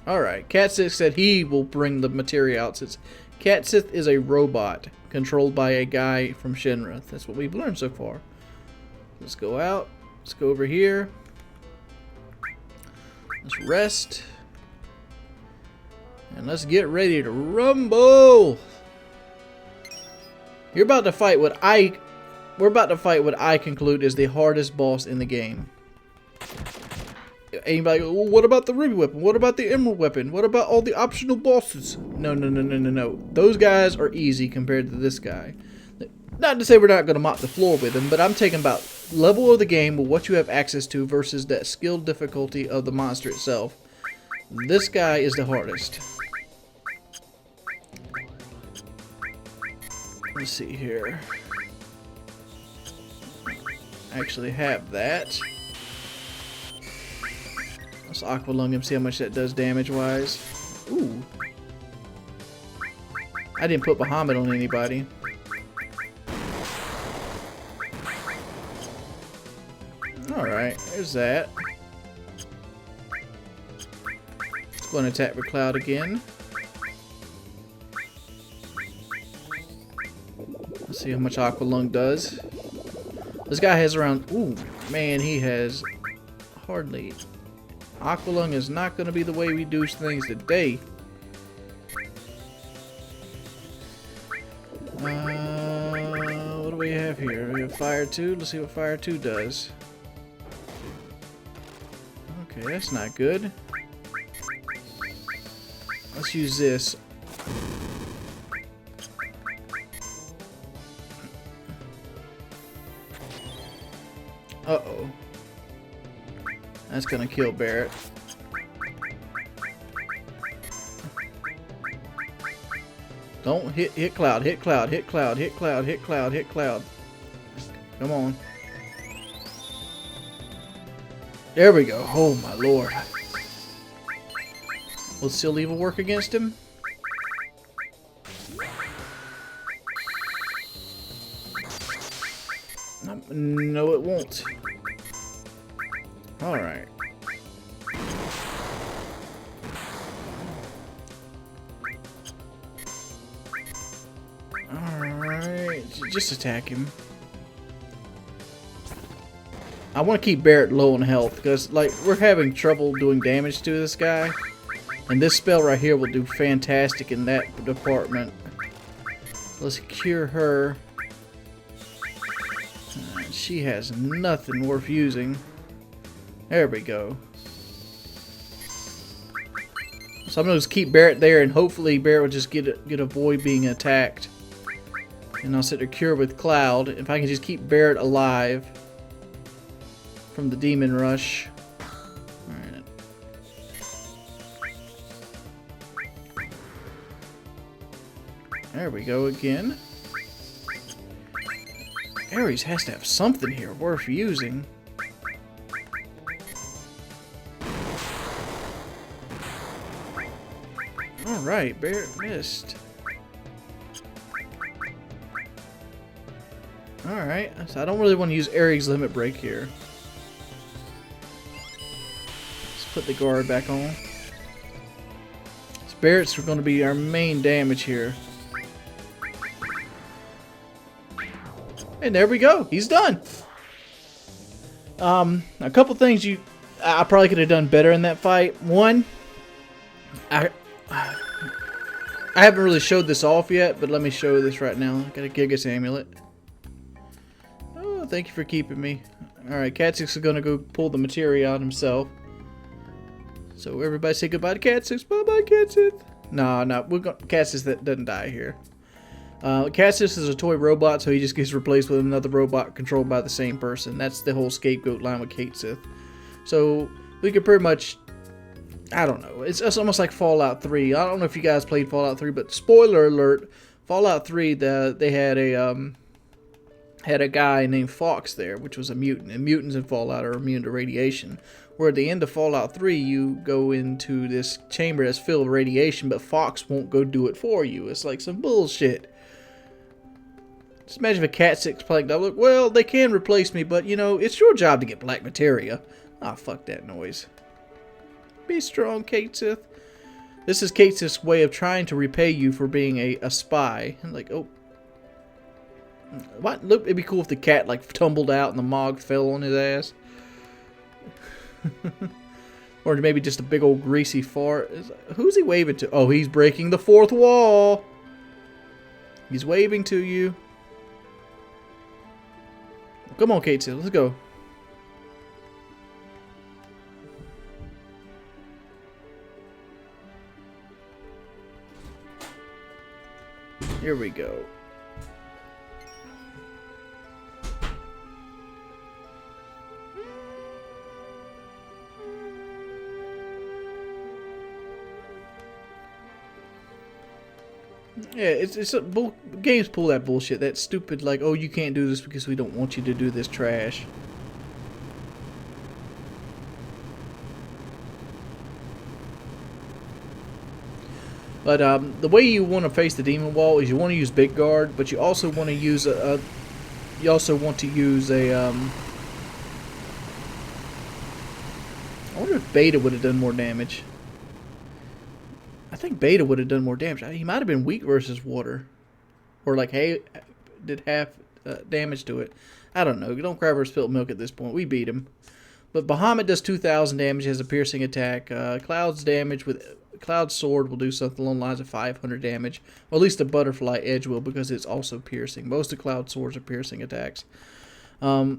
Alright, Cat Sith said he will bring the materia out, since Cat Sith is a robot controlled by a guy from Shinra. That's what we've learned so far. Let's go out. Let's go over here. Let's rest. And let's get ready to rumble. We're about to fight what I conclude is the hardest boss in the game. Anybody go, well, what about the ruby weapon? What about the emerald weapon? What about all the optional bosses? No. Those guys are easy compared to this guy. Not to say we're not going to mop the floor with him, but I'm taking about level of the game with what you have access to versus that skill difficulty of the monster itself. This guy is the hardest. Let's see here. I actually have that. Let's Aqualung him, see how much that does damage-wise. Ooh. I didn't put Bahamut on anybody. Alright, there's that. Let's go and attack with Cloud again. Let's see how much Aqualung does. This guy has around... Ooh, man, he has hardly. Aqualung is not going to be the way we do things today. What do we have here? We have Fire 2. Let's see what Fire 2 does. Okay, that's not good. Let's use this. Uh-oh. That's gonna kill Barret. Don't hit Cloud, hit Cloud, hit Cloud, hit Cloud, hit Cloud, hit Cloud. Come on. There we go. Oh my lord. Will Seal Evil work against him? No, it won't. Alright. Alright. Just attack him. I want to keep Barret low on health because, like, we're having trouble doing damage to this guy. And this spell right here will do fantastic in that department. Let's cure her. She has nothing worth using. There we go. So I'm going to just keep Barret there, and hopefully Barret will just get avoid being attacked. And I'll set her cure with Cloud. If I can just keep Barret alive from the Demon Rush. Alright. There we go again. Ares has to have something here worth using. Alright, Barret missed. Alright, so I don't really want to use Ares Limit Break here. Let's put the guard back on. Barret's going to be our main damage here. And there we go. He's done. A couple things I probably could have done better in that fight. One, I haven't really showed this off yet, but let me show this right now. I got a Gigas Amulet. Oh, thank you for keeping me. Alright, Cat6 is going to go pull the materia out himself. So everybody say goodbye to Cat6. Bye-bye, Cat6. No, Cat6 that doesn't die here. Cat6 is a toy robot, so he just gets replaced with another robot controlled by the same person. That's the whole scapegoat line with Cat6. So we could pretty much, I don't know. It's almost like Fallout 3. I don't know if you guys played Fallout 3, but spoiler alert: Fallout 3, they had a guy named Fox there, which was a mutant. And mutants in Fallout are immune to radiation. Where at the end of Fallout 3, you go into this chamber that's filled with radiation, but Fox won't go do it for you. It's like some bullshit. Just imagine if a Cat6 playing that. Look, well, they can replace me, but, you know, it's your job to get black materia. Ah, fuck that noise. Be strong, Cat6. This is Cat6's way of trying to repay you for being a spy. Like, oh. What? Look, it'd be cool if the cat, like, tumbled out and the Mog fell on his ass. Or maybe just a big old greasy fart. Who's he waving to? Oh, he's breaking the fourth wall. He's waving to you. Come on, Cat6, let's go. Here we go. Yeah, games pull that bullshit. That stupid, like, oh, you can't do this because we don't want you to do this trash. But the way you want to face the demon wall is you want to use Big Guard, but you also want to use a I wonder if Beta would have done more damage. I think Beta would have done more damage. He might have been weak versus water. Or like, hey, did half damage to it. I don't know. Don't cry over spilled milk at this point. We beat him. But Bahamut does 2,000 damage, has a piercing attack. Cloud's damage with Cloud's sword will do something along the lines of 500 damage. Well, at least the butterfly edge will, because it's also piercing. Most of Cloud's swords are piercing attacks. But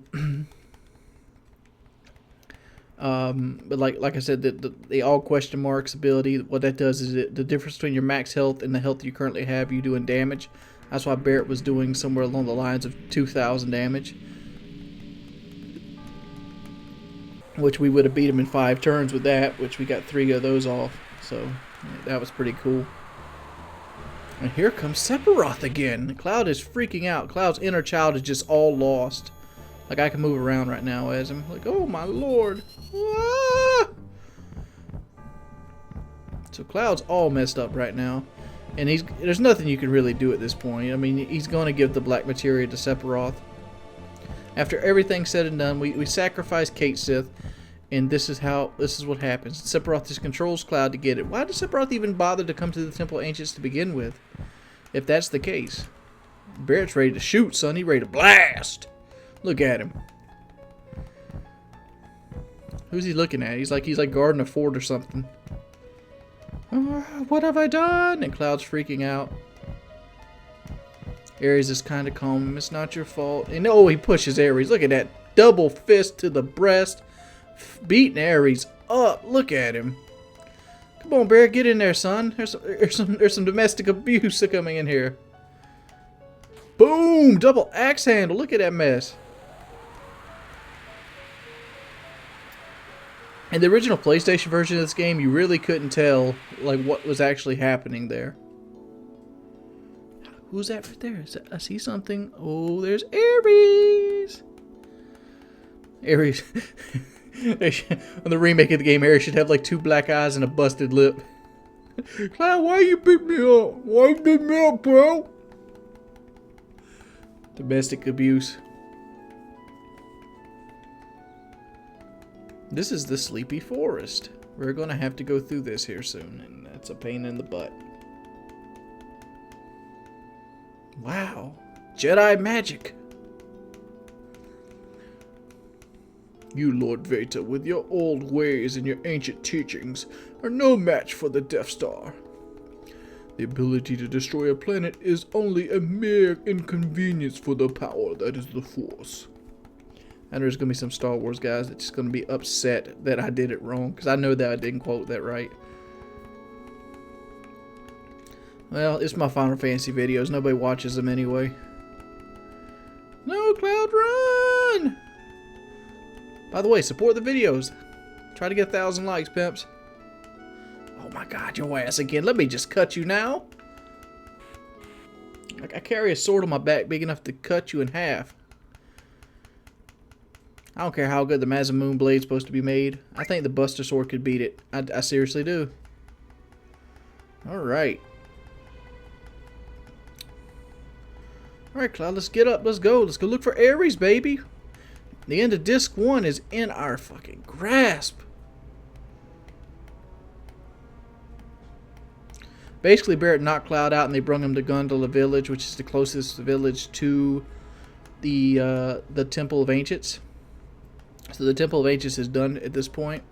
like I said, the all question marks ability, what that does is the difference between your max health and the health you currently have, you doing damage. That's why Barrett was doing somewhere along the lines of 2,000 damage. Which we would have beat him in 5 turns with that, which we got 3 of those off. So that was pretty cool. And here comes Sephiroth again. Cloud is freaking out. Cloud's inner child is just all lost. Like, I can move around right now as him. Like, oh my lord. Ah! So Cloud's all messed up right now. And there's nothing you can really do at this point. I mean, he's going to give the black materia to Sephiroth. After everything's said and done, we sacrifice Kate Sith. And this is what happens. Sephiroth just controls Cloud to get it. Why does Sephiroth even bother to come to the Temple of Ancients to begin with? If that's the case. Barrett's ready to shoot, son. He's ready to blast. Look at him. Who's he looking at? He's like guarding a fort or something. What have I done? And Cloud's freaking out. Ares is kind of calm him. It's not your fault. And oh, he pushes Ares. Look at that. Double fist to the breast. Beating Ares up. Look at him. Come on, Bear. Get in there, son. There's some domestic abuse coming in here. Boom! Double axe handle. Look at that mess. In the original PlayStation version of this game, you really couldn't tell like what was actually happening there. Who's that right there? I see something. Oh, there's Ares. Ares. On the remake of the game, Ares should have like 2 black eyes and a busted lip. Cloud, why you beat me up? Why you beat me up, bro? Domestic abuse. This is the Sleepy Forest. We're going to have to go through this here soon, and that's a pain in the butt. Wow. Jedi magic. You, Lord Vader, with your old ways and your ancient teachings, are no match for the Death Star. The ability to destroy a planet is only a mere inconvenience for the power that is the Force. And there's going to be some Star Wars guys that's just going to be upset that I did it wrong, because I know that I didn't quote that right. Well, it's my Final Fantasy videos. Nobody watches them anyway. No, Cloud, run! By the way, support the videos. Try to get 1,000 likes, pimps. Oh my god, your ass again. Let me just cut you now. Like, I carry a sword on my back big enough to cut you in half. I don't care how good the Masamune Blade's supposed to be made. I think the Buster Sword could beat it. I seriously do. Alright. Alright, Cloud, let's get up. Let's go. Let's go look for Ares, baby. The end of Disc 1 is in our fucking grasp. Basically, Barrett knocked Cloud out and they brought him to Gondola Village, which is the closest village to the Temple of Ancients. So the Temple of Ancients is done at this point.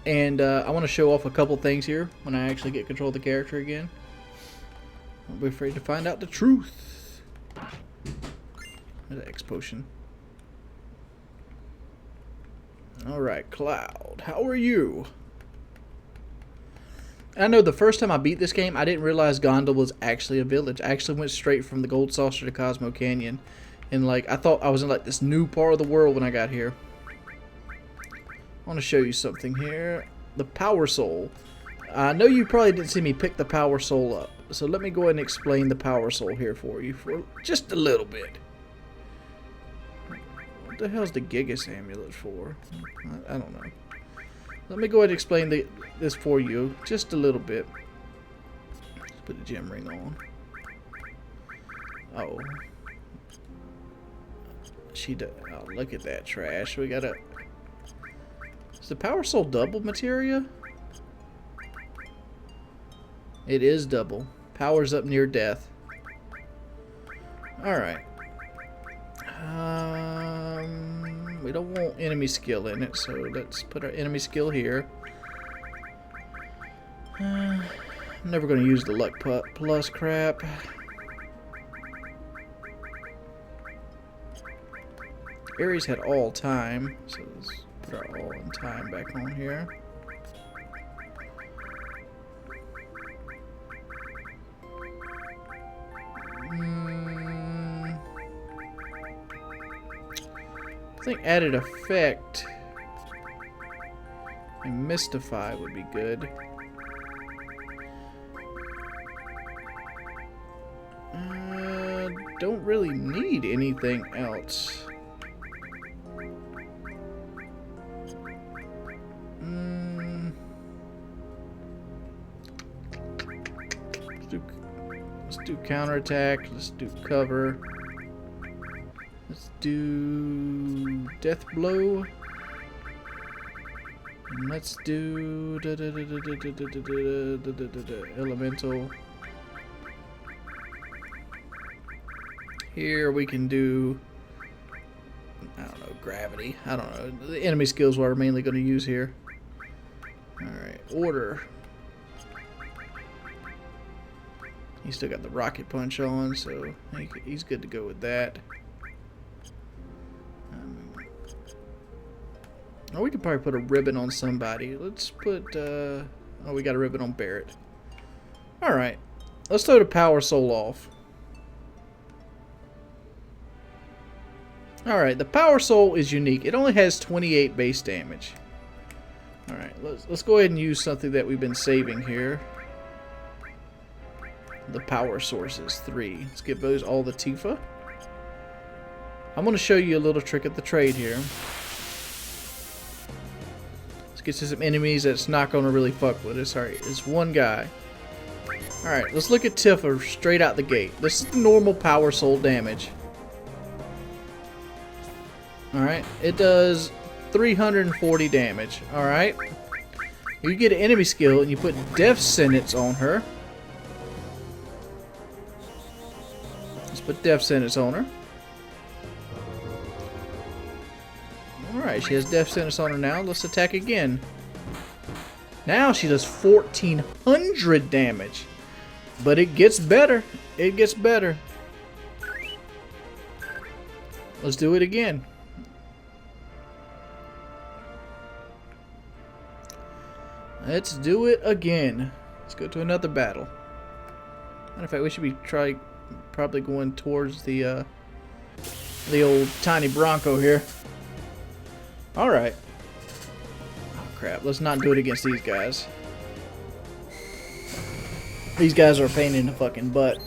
And I want to show off a couple things here when I actually get control of the character again. Don't be afraid to find out the truth. There's an X potion. Alright, Cloud, how are you? I know the first time I beat this game, I didn't realize Gondola was actually a village. I actually went straight from the Gold Saucer to Cosmo Canyon. And like, I thought I was in like this new part of the world when I got here. I want to show you something here. The Power Soul. I know you probably didn't see me pick the Power Soul up. So let me go ahead and explain the Power Soul here for you for just a little bit. What the hell's the Gigas Amulet for? I don't know. Let me go ahead and explain this for you just a little bit. Let's put the gem ring on. Oh. Oh, look at that trash. We gotta... Is the Power Soul double materia? It is double. Powers up near death. Alright. We don't want enemy skill in it, so let's put our enemy skill here. I'm never going to use the luck plus crap. Aries had all time, so let's put our all in time back on here. I think added effect and mystify would be good. Don't really need anything else. Let's do counterattack. Let's do cover. Let's do death blow. And let's do elemental. Here we can do, I don't know, gravity. I don't know. The enemy skills we're mainly going to use here. Alright, order. He's still got the rocket punch on, so he's good to go with that. Oh, we could probably put a ribbon on somebody. Let's put, oh, we got a ribbon on Barrett. Alright, let's throw the power soul off. Alright, the power soul is unique. It only has 28 base damage. Alright, let's go ahead and use something that we've been saving here. The power sources, 3. Let's give those all the Tifa. I'm going to show you a little trick of the trade here. Let's get to some enemies that's not going to really fuck with us. Alright, it's one guy. Alright, let's look at Tifa straight out the gate. This is the normal power soul damage. Alright, it does 340 damage. Alright. You get an enemy skill and you put Death Sentence on her. Let's put Death Sentence on her. Alright, she has Death Sentence on her now. Let's attack again. Now she does 1400 damage. But it gets better. It gets better. Let's do it again. Let's do it again. Let's go to another battle. Matter of fact, we should be probably going towards the old tiny Bronco here. Alright. Oh crap, let's not do it against these guys. These guys are a pain in the fucking butt.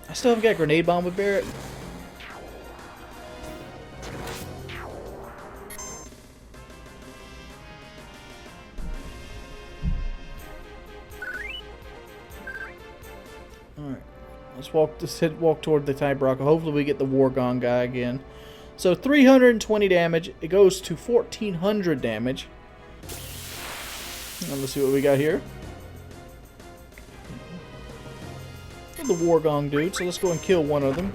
I still haven't got grenade bomb with Barrett. Let's walk toward the tiny Bronco. Hopefully we get the Wargong guy again. So 320 damage. It goes to 1400 damage. Now let's see what we got here. The Wargong dude. So let's go and kill one of them.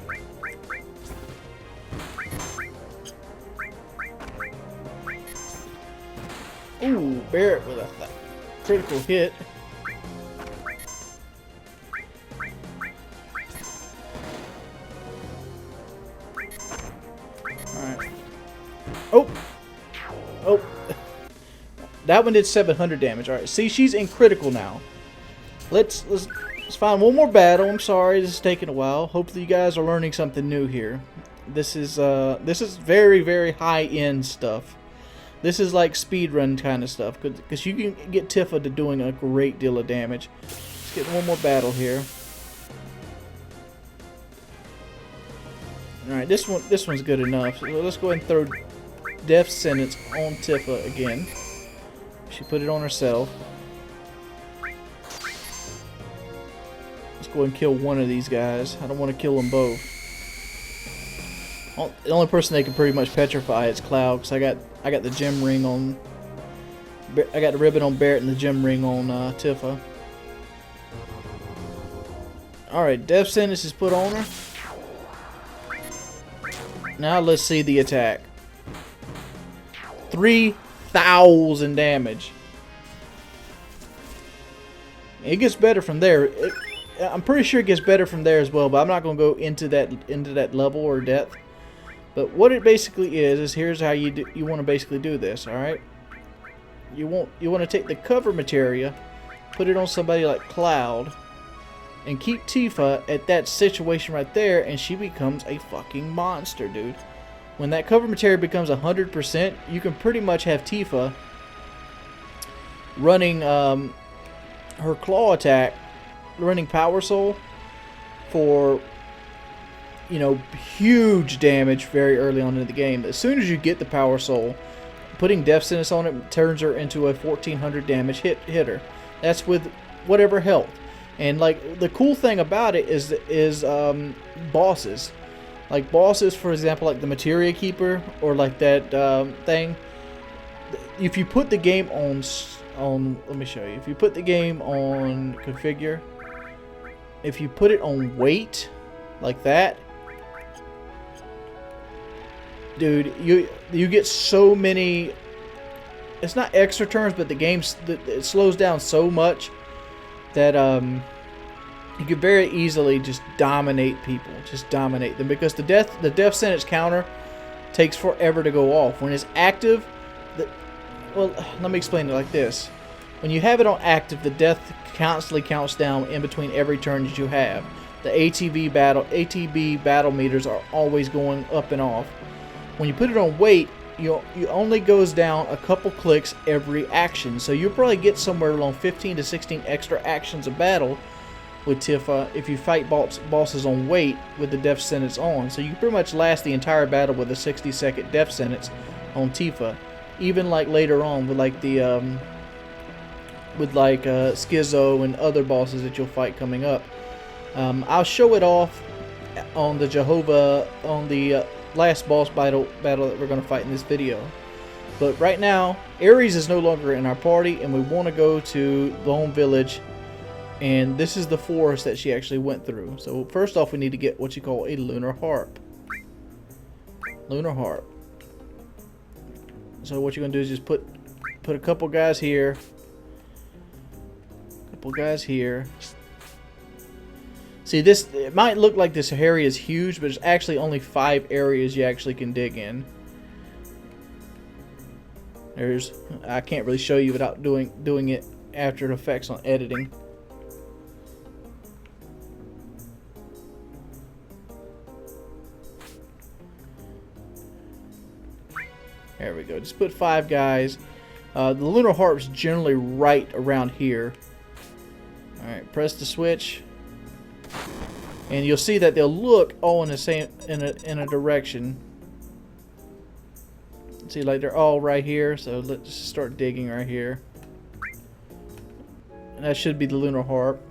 Ooh, Barrett with a critical hit. Oh, that one did 700 damage. All right, see, she's in critical now. Let's find one more battle. I'm sorry, this is taking a while. Hopefully, you guys are learning something new here. This is very, very high end stuff. This is like speedrun kind of stuff because you can get Tifa to doing a great deal of damage. Let's get one more battle here. All right, this one's good enough. So let's go ahead and throw Death Sentence on Tifa again. She put it on herself. Let's go ahead and kill one of these guys. I don't want to kill them both. The only person they can pretty much petrify is Cloud, because I got the gem ring on I got the ribbon on Barrett and the gem ring on Tifa. Alright, death sentence is put on her. Now let's see the attack. 3,000 damage. It gets better from there. I'm pretty sure it gets better from there as well, but I'm not going to go into that level or depth. But what it basically is here's how you want to basically do this. All right, you want to take the cover materia, put it on somebody like Cloud, and keep Tifa at that situation right there, and she becomes a fucking monster, dude. When that cover materia becomes 100%, you can pretty much have Tifa running her claw attack, running Power Soul for, you know, huge damage very early on in the game. As soon as you get the Power Soul, putting Death Sentence on it turns her into a 1400 damage hitter. That's with whatever health. And like the cool thing about it is bosses. Like bosses, for example, like the Materia Keeper or like that thing. If you put the game on, let me show you. If you put the game on configure, if you put it on wait, like that, dude, you get so many. It's not extra turns, but the game it slows down so much that you could very easily just dominate people, just dominate them, because the death sentence counter takes forever to go off. When it's active, well, let me explain it like this. When you have it on active, the death constantly counts down in between every turn that you have. The ATB battle meters are always going up and off. When you put it on wait, you only goes down a couple clicks every action. So you'll probably get somewhere along 15 to 16 extra actions of battle with Tifa if you fight bosses on wait with the death sentence on. So you pretty much last the entire battle with a 60-second death sentence on Tifa. Even like later on with like the Schizo and other bosses that you'll fight coming up. I'll show it off on the Jehovah, on the last boss battle that we're going to fight in this video. But right now, Ares is no longer in our party, and we want to go to Lone Village, and this is the forest that she actually went through. So first off, we need to get what you call a lunar harp. Lunar harp. So what you're going to do is just put a couple guys here. Couple guys here. See, this, it might look like this area is huge, but it's actually only 5 areas you actually can dig in. I can't really show you without doing it After Effects on editing. There we go. Just put 5 guys. The lunar harp's generally right around here. Alright, press the switch. And you'll see that they'll look all in the same in a direction. See, like they're all right here. So let's start digging right here. And that should be the lunar harp.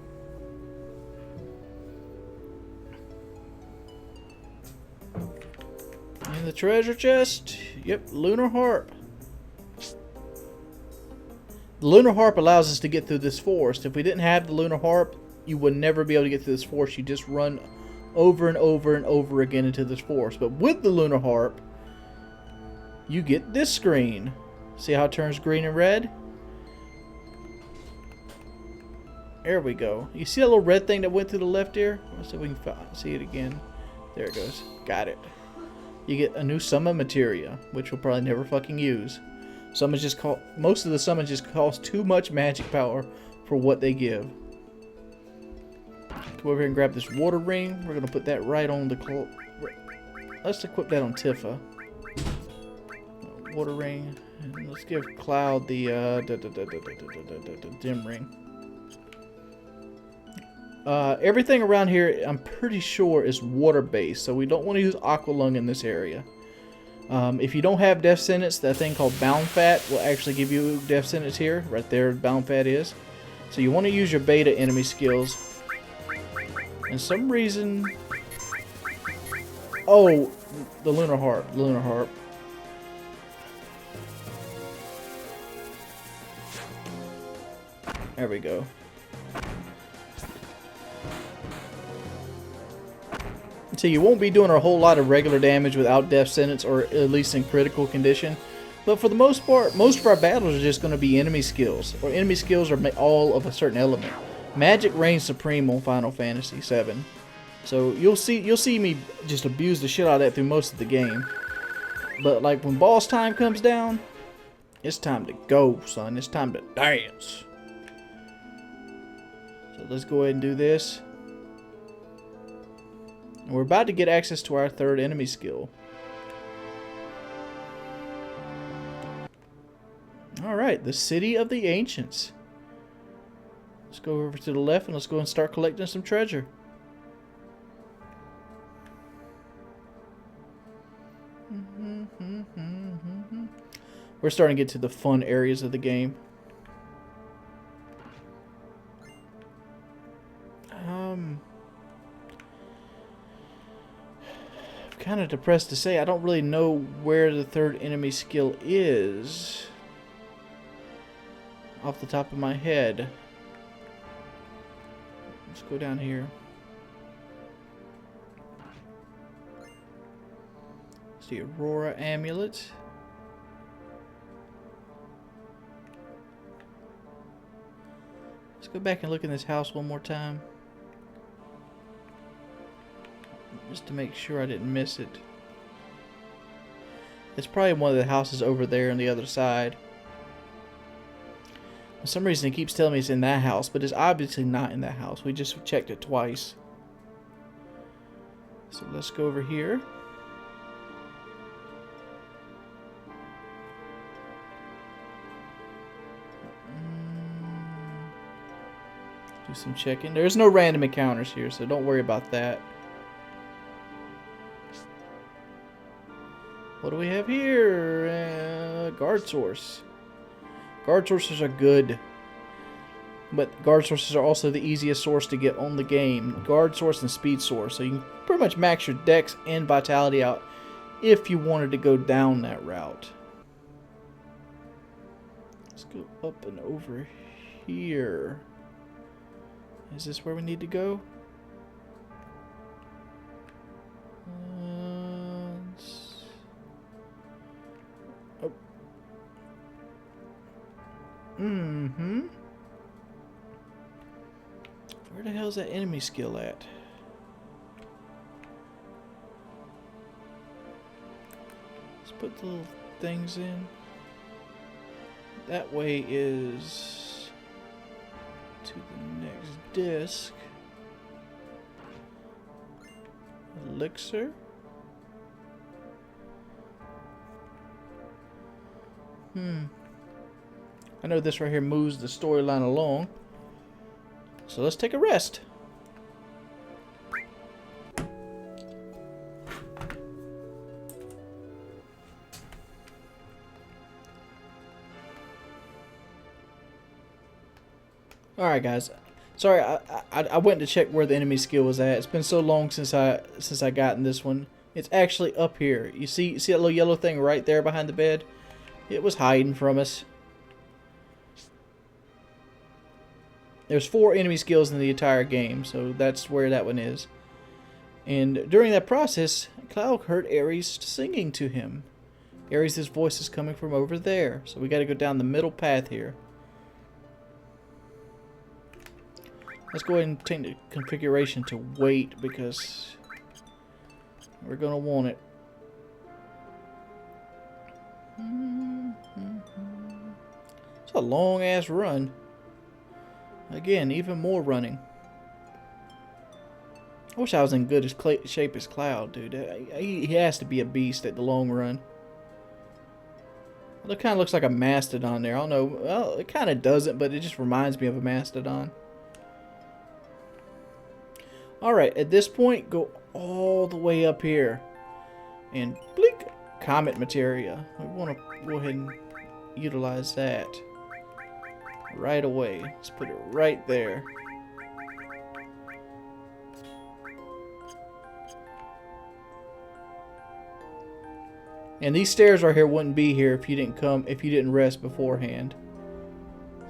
And the treasure chest. Yep, lunar harp. The lunar harp allows us to get through this forest. If we didn't have the lunar harp, you would never be able to get through this forest. You just run over and over and over again into this forest. But with the lunar harp, you get this screen. See how it turns green and red? There we go. You see that little red thing that went through the left here? Let's see if we can see it again. There it goes. Got it. You get a new summon materia, which we'll probably never fucking use. Most of the summons just cost too much magic power for what they give. Come over here and grab this water ring. We're gonna put that right on the let's equip that on Tifa. Water ring. And let's give Cloud the gem ring. Everything around here, I'm pretty sure, is water-based, so we don't want to use Aqua Lung in this area. If you don't have Death Sentence, that thing called Bound Fat will actually give you Death Sentence here. Right there, Bound Fat is. So you want to use your beta enemy skills. And some reason... Oh, the Lunar Harp. Lunar Harp. There we go. So you won't be doing a whole lot of regular damage without death sentence, or at least in critical condition. But for the most part, most of our battles are just going to be enemy skills, or enemy skills are all of a certain element. Magic reigns supreme on Final Fantasy VII, so you'll see me just abuse the shit out of that through most of the game. But like when boss time comes down, it's time to go, son. It's time to dance. So let's go ahead and do this. And we're about to get access to our third enemy skill. Alright, the City of the Ancients. Let's go over to the left and let's go and start collecting some treasure. We're starting to get to the fun areas of the game. Kind of depressed to say I don't really know where the third enemy skill is off the top of my head. Let's go down here. It's the Aurora Amulet. Let's go back and look in this house one more time, just to make sure I didn't miss it. It's probably one of the houses over there on the other side. For some reason it keeps telling me it's in that house, but it's obviously not in that house. We just checked it twice. So let's go over here. Do some checking. There's no random encounters here, so don't worry about that. What do we have here? Guard source. Guard sources are good, but guard sources are also the easiest source to get on the game. Guard source and speed source, so you can pretty much max your dex and vitality out if you wanted to go down that route. Let's go up and over here. Is this where we need to go? Where the hell's that enemy skill at? Let's put the little things in. That way is to the next disc. Elixir. I know this right here moves the storyline along. So let's take a rest. Alright guys. Sorry, I went to check where the enemy skill was at. It's been so long since I got in this one. It's actually up here. You see that little yellow thing right there behind the bed? It was hiding from us. There's 4 enemy skills in the entire game, so that's where that one is. And during that process, Cloud heard Ares singing to him. Ares' voice is coming from over there, so we got to go down the middle path here. Let's go ahead and change the configuration to wait, because we're going to want it. It's a long ass run. Again, even more running. I wish I was in good shape as Cloud, dude. He has to be a beast at the long run. Well, it kind of looks like a mastodon there. I don't know. Well, it kind of doesn't, but it just reminds me of a mastodon. Alright, at this point, go all the way up here. And blink, comet materia. We want to go ahead and utilize that right away. Let's put it right there. And these stairs right here wouldn't be here if you didn't rest beforehand.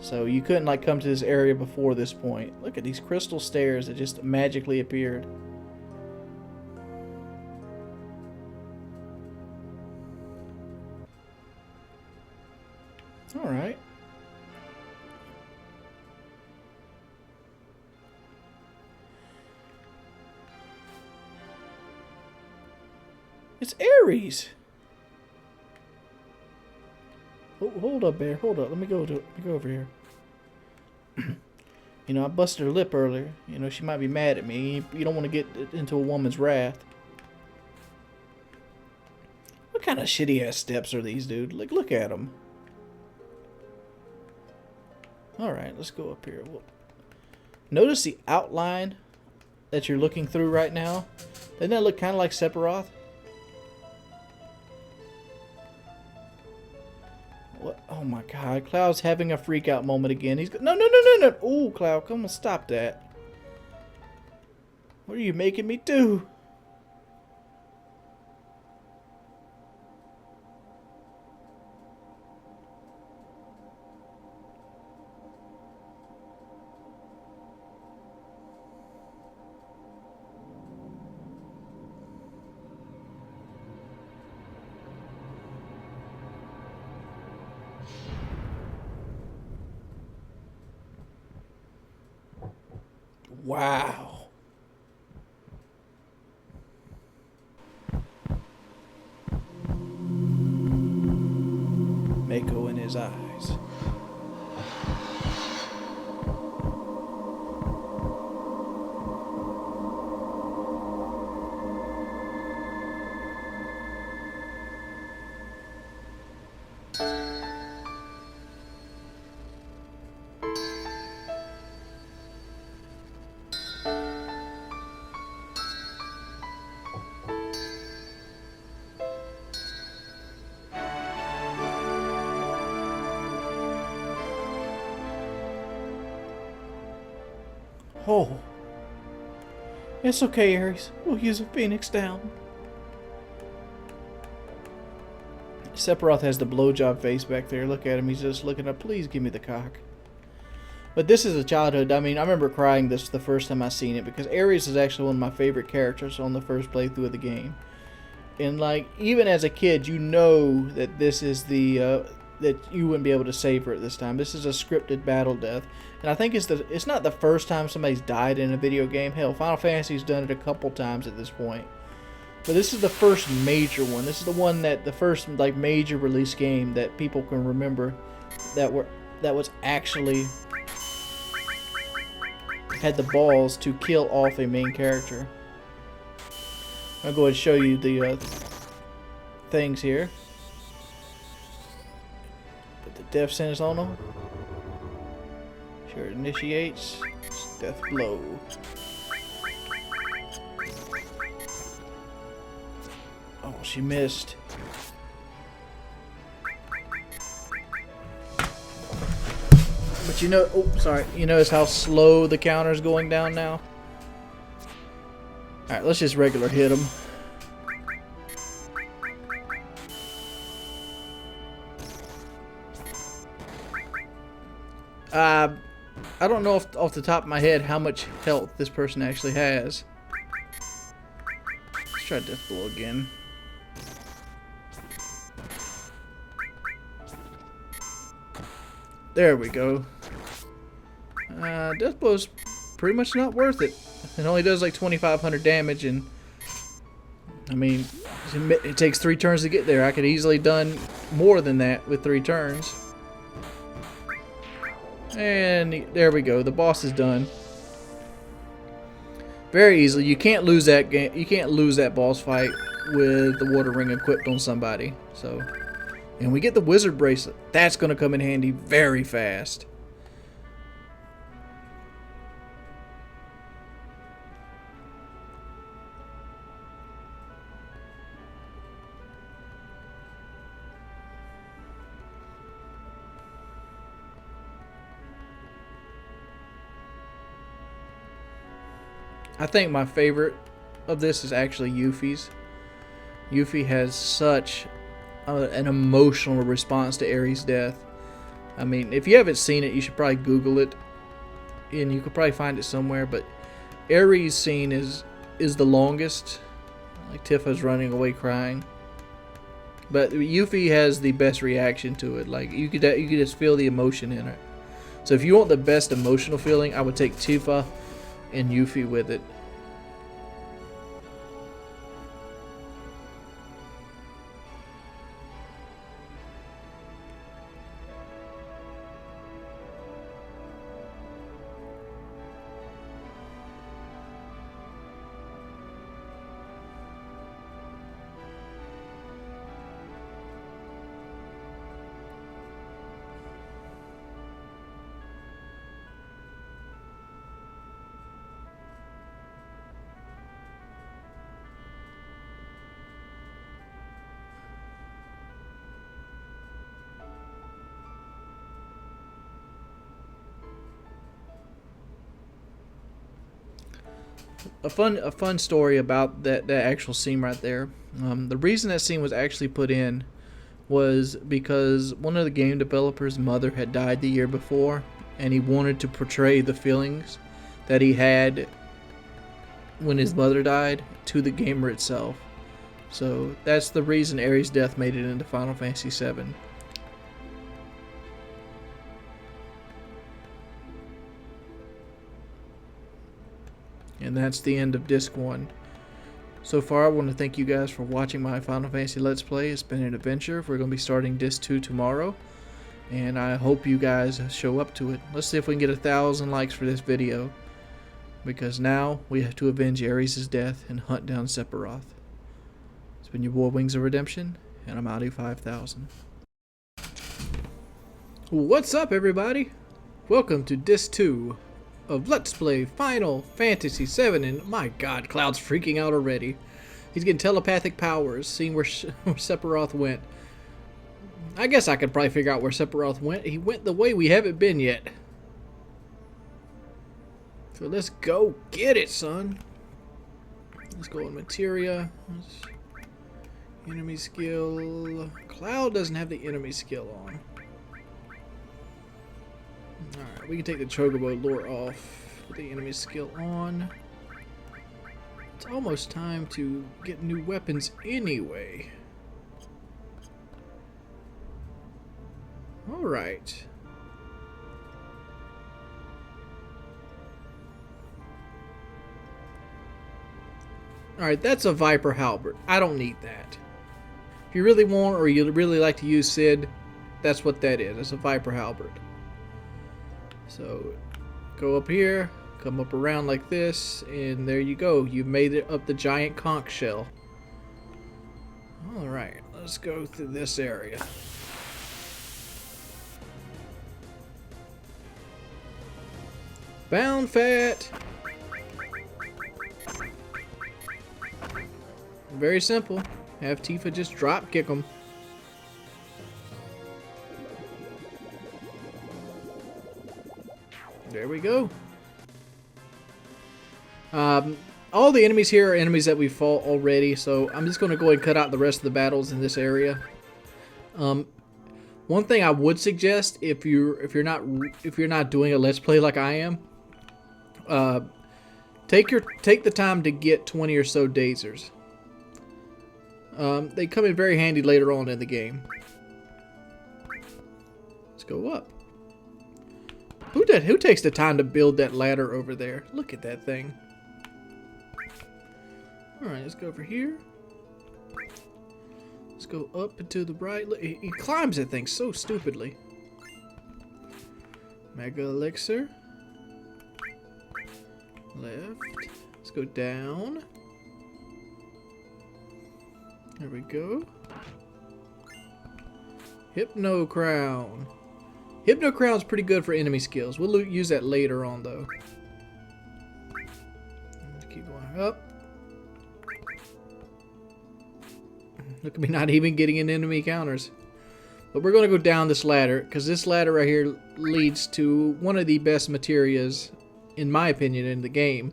So you couldn't like come to this area before this point. Look at these crystal stairs that just magically appeared. All right. It's Ares. Oh, hold up, Bear. Hold up. Let me go over here. You know, I busted her lip earlier. You know, she might be mad at me. You don't want to get into a woman's wrath. What kind of shitty ass steps are these, dude? Like, look at them. All right, let's go up here. Notice the outline that you're looking through right now. Doesn't that look kind of like Sephiroth? What? Oh my God, Cloud's having a freak out moment again. He's no. Oh, Cloud, come on, stop that. What are you making me do? Wow. Mako in his eyes. Oh. It's okay, Ares. We'll use a phoenix down. Sephiroth has the blowjob face back there. Look at him. He's just looking up. Please give me the cock. But this is a childhood. I mean, I remember crying this the first time I seen it because Ares is actually one of my favorite characters on the first playthrough of the game. And like, even as a kid, you know that this is the that you wouldn't be able to save her at this time. This is a scripted battle death. And I think it's not the first time somebody's died in a video game. Hell, Final Fantasy's done it a couple times at this point. But this is the first major one. This is the one that the first like major release game that people can remember that was actually had the balls to kill off a main character. I'll go ahead and show you the things here. Put the death sentence on them. Sure, it initiates. Death blow. Oh, she missed. But you know, oh, sorry. You notice how slow the counter's going down now? Alright, let's just regular hit him. I don't know off the top of my head how much health this person actually has. Let's try Death Blow again. There we go. Death Blow's pretty much not worth it. It only does like 2,500 damage, and I mean, it takes 3 turns to get there. I could easily done more than that with 3 turns. And there we go. The boss is done. Very easily. You can't lose that game. You can't lose that boss fight with the water ring equipped on somebody. So, and we get the wizard bracelet. That's going to come in handy very fast. I think my favorite of this is actually Yuffie's. Yuffie has such an emotional response to Ares' death. I mean, if you haven't seen it, you should probably Google it, and you could probably find it somewhere. But Ares' scene is the longest. Like Tifa's running away crying. But Yuffie has the best reaction to it. Like you could just feel the emotion in it. So if you want the best emotional feeling, I would take Tifa and Yuffie with it. A fun story about that actual scene right there. The reason that scene was actually put in was because one of the game developers' mother had died the year before, and he wanted to portray the feelings that he had when his mother died to the gamer itself. So that's the reason Ares' death made it into Final Fantasy VII. And that's the end of Disc 1. So far, I want to thank you guys for watching my Final Fantasy Let's Play. It's been an adventure. We're going to be starting Disc 2 tomorrow. And I hope you guys show up to it. Let's see if we can get 1,000 likes for this video. Because now we have to avenge Ares' death and hunt down Sephiroth. It's been your boy Wings of Redemption, and I'm Audi 5000. What's up, everybody? Welcome to Disc 2 of Let's Play Final Fantasy VII, and my god, Cloud's freaking out already. He's getting telepathic powers, seeing where Sephiroth went. I guess I could probably figure out where Sephiroth went. He went the way we haven't been yet. So let's go get it, son. Let's go in materia. Enemy skill. Cloud doesn't have the enemy skill on. Alright, we can take the Chocobo lure off with the enemy skill on. It's almost time to get new weapons anyway. Alright. Alright, that's a Viper Halberd. I don't need that. If you really want, or you really like to use Sid, that's what that is. It's a Viper Halberd. So, go up here, come up around like this, and there you go. You've made it up the giant conch shell. Alright, let's go through this area. Bound fat! Very simple. Have Tifa just drop kick them. There we go. All the enemies here are enemies that we fought already, so I'm just going to go ahead and cut out the rest of the battles in this area. One thing I would suggest, if you're not doing a Let's Play like I am, take the time to get 20 or so Dazers. They come in very handy later on in the game. Let's go up. Who takes the time to build that ladder over there? Look at that thing. Alright, let's go over here. Let's go up and to the right. Look, he climbs that thing so stupidly. Mega Elixir. Left. Let's go down. There we go. Hypno Crown. Hypno Crown's pretty good for enemy skills. We'll use that later on, though. Let's keep going up. Look at me not even getting in enemy counters. But we're going to go down this ladder, because this ladder right here leads to one of the best materias, in my opinion, in the game.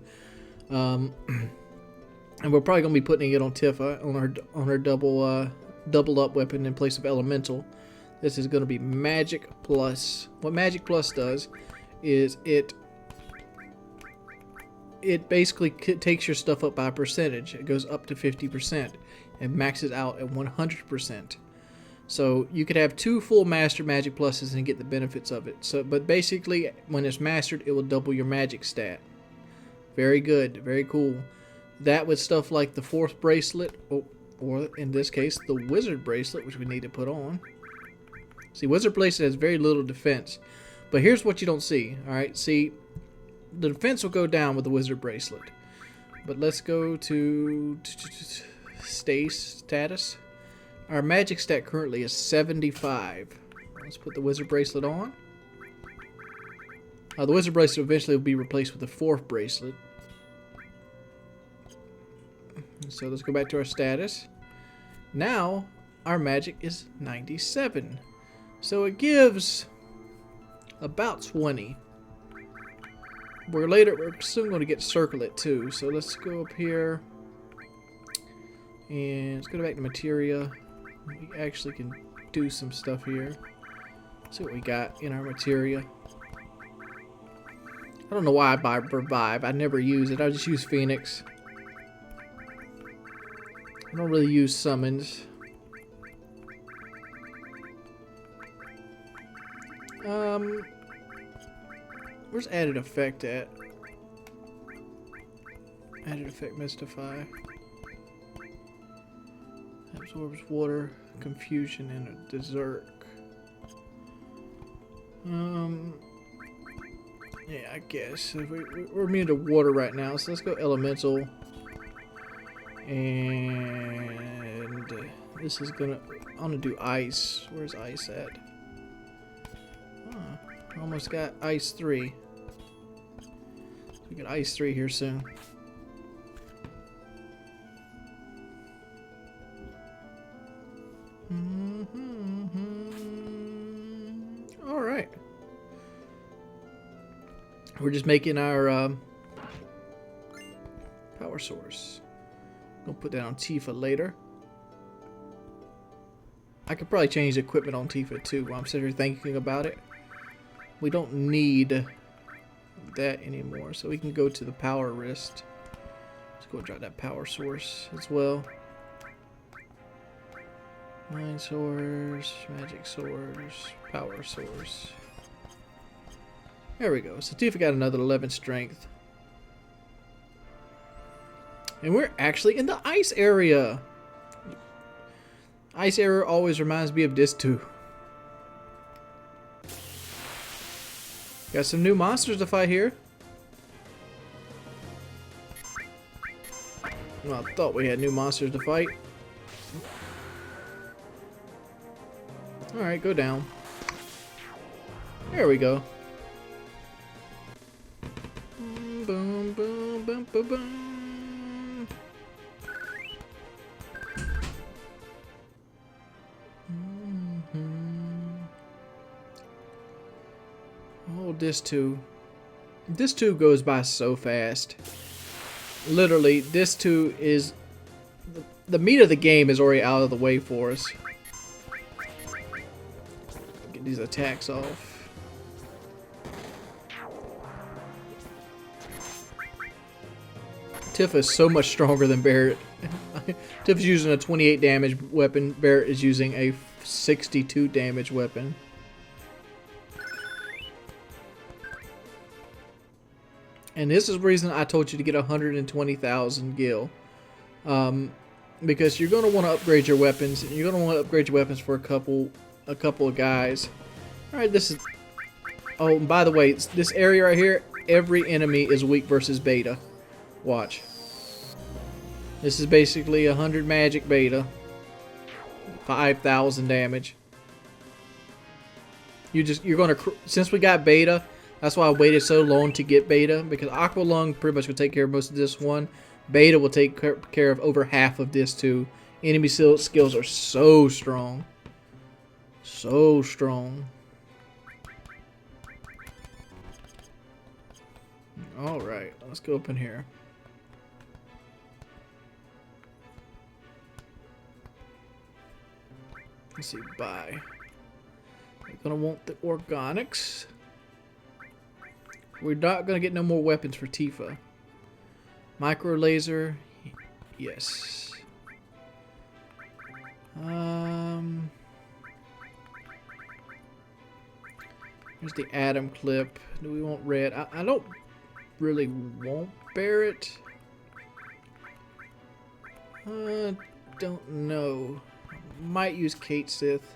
And we're probably going to be putting it on Tifa, on her double up weapon in place of Elemental. This is going to be Magic Plus. What Magic Plus does is it basically takes your stuff up by a percentage. It goes up to 50% and maxes out at 100%. So you could have 2 full master Magic Pluses and get the benefits of it. But basically, when it's mastered, it will double your magic stat. Very good, very cool. That with stuff like the 4th bracelet, or in this case, the Wizard bracelet, which we need to put on. See, Wizard bracelet has very little defense, but here's what you don't see. All right, see, the defense will go down with the Wizard bracelet. But let's go to stay status. Our magic stat currently is 75. Let's put the Wizard bracelet on. The Wizard bracelet eventually will be replaced with the 4th bracelet. So let's go back to our status. Now our magic is 97. So it gives about 20. We're soon going to get Circlet too. So let's go up here and let's go back to Materia. We actually can do some stuff here. See what we got in our Materia. I don't know why I buy Revive. I never use it. I just use Phoenix. I don't really use summons. Where's added effect at? Added effect Mystify. Absorbs water, confusion, and a desert. Yeah, I guess we're immune to water right now, so let's go elemental. And this is gonna. I'm gonna do ice. Where's ice at? Almost got ice 3. We got ice 3 here soon. All right. We're just making our power source. Gonna put that on Tifa later. I could probably change the equipment on Tifa too while I'm sitting here thinking about it. We don't need that anymore, so we can go to the power wrist. Let's go drop that power source as well. Mind source, magic source, power source. There we go. So Tifa got another 11 strength. And we're actually in the ice area. Ice area always reminds me of this too. Got some new monsters to fight here. Well, I thought we had new monsters to fight. Alright, go down. There we go. Boom, boom, boom, boom, boom. Oh, this too. This too goes by so fast. Literally, this too is... The meat of the game is already out of the way for us. Get these attacks off. Tifa is so much stronger than Barret. Tifa's using a 28 damage weapon. Barret is using a 62 damage weapon. And this is the reason I told you to get 120,000 gil. Because you're going to want to upgrade your weapons. You're going to want to upgrade your weapons for a couple of guys. Alright, this is... Oh, and by the way, this area right here, every enemy is weak versus beta. Watch. This is basically 100 magic beta. 5,000 damage. You're going to... Since we got beta... That's why I waited so long to get beta, because Aqua Lung pretty much will take care of most of this one. Beta will take care of over half of this too. Enemy skills are so strong. So strong. Alright, let's go up in here. Let's see, bye. We're gonna want the organics. We're not gonna get no more weapons for Tifa. Micro laser, yes. Here's the atom clip. Do we want red? I don't really want Barrett. Don't know. Might use Kate Sith.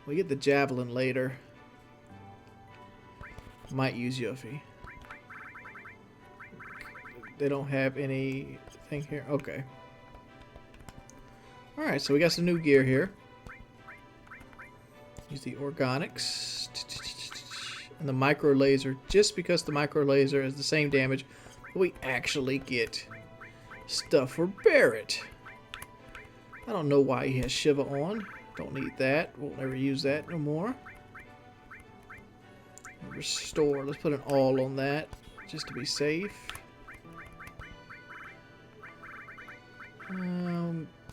We get the javelin later. Might use Yuffie. They don't have anything here. Okay. Alright, so we got some new gear here. Use the organics. And the micro laser. Just because the micro laser has the same damage, we actually get stuff for Barrett. I don't know why he has Shiva on. Don't need that. We'll never use that no more. Restore. Let's put an all on that just to be safe.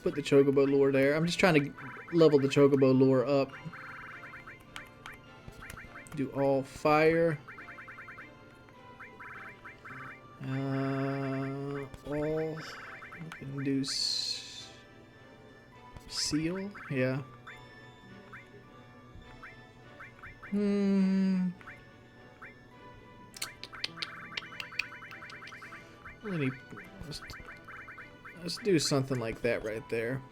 Put the Chocobo lure there. I'm just trying to level the Chocobo lure up. Do all fire. All. We can do seal. Yeah. Really, let's do something like that right there.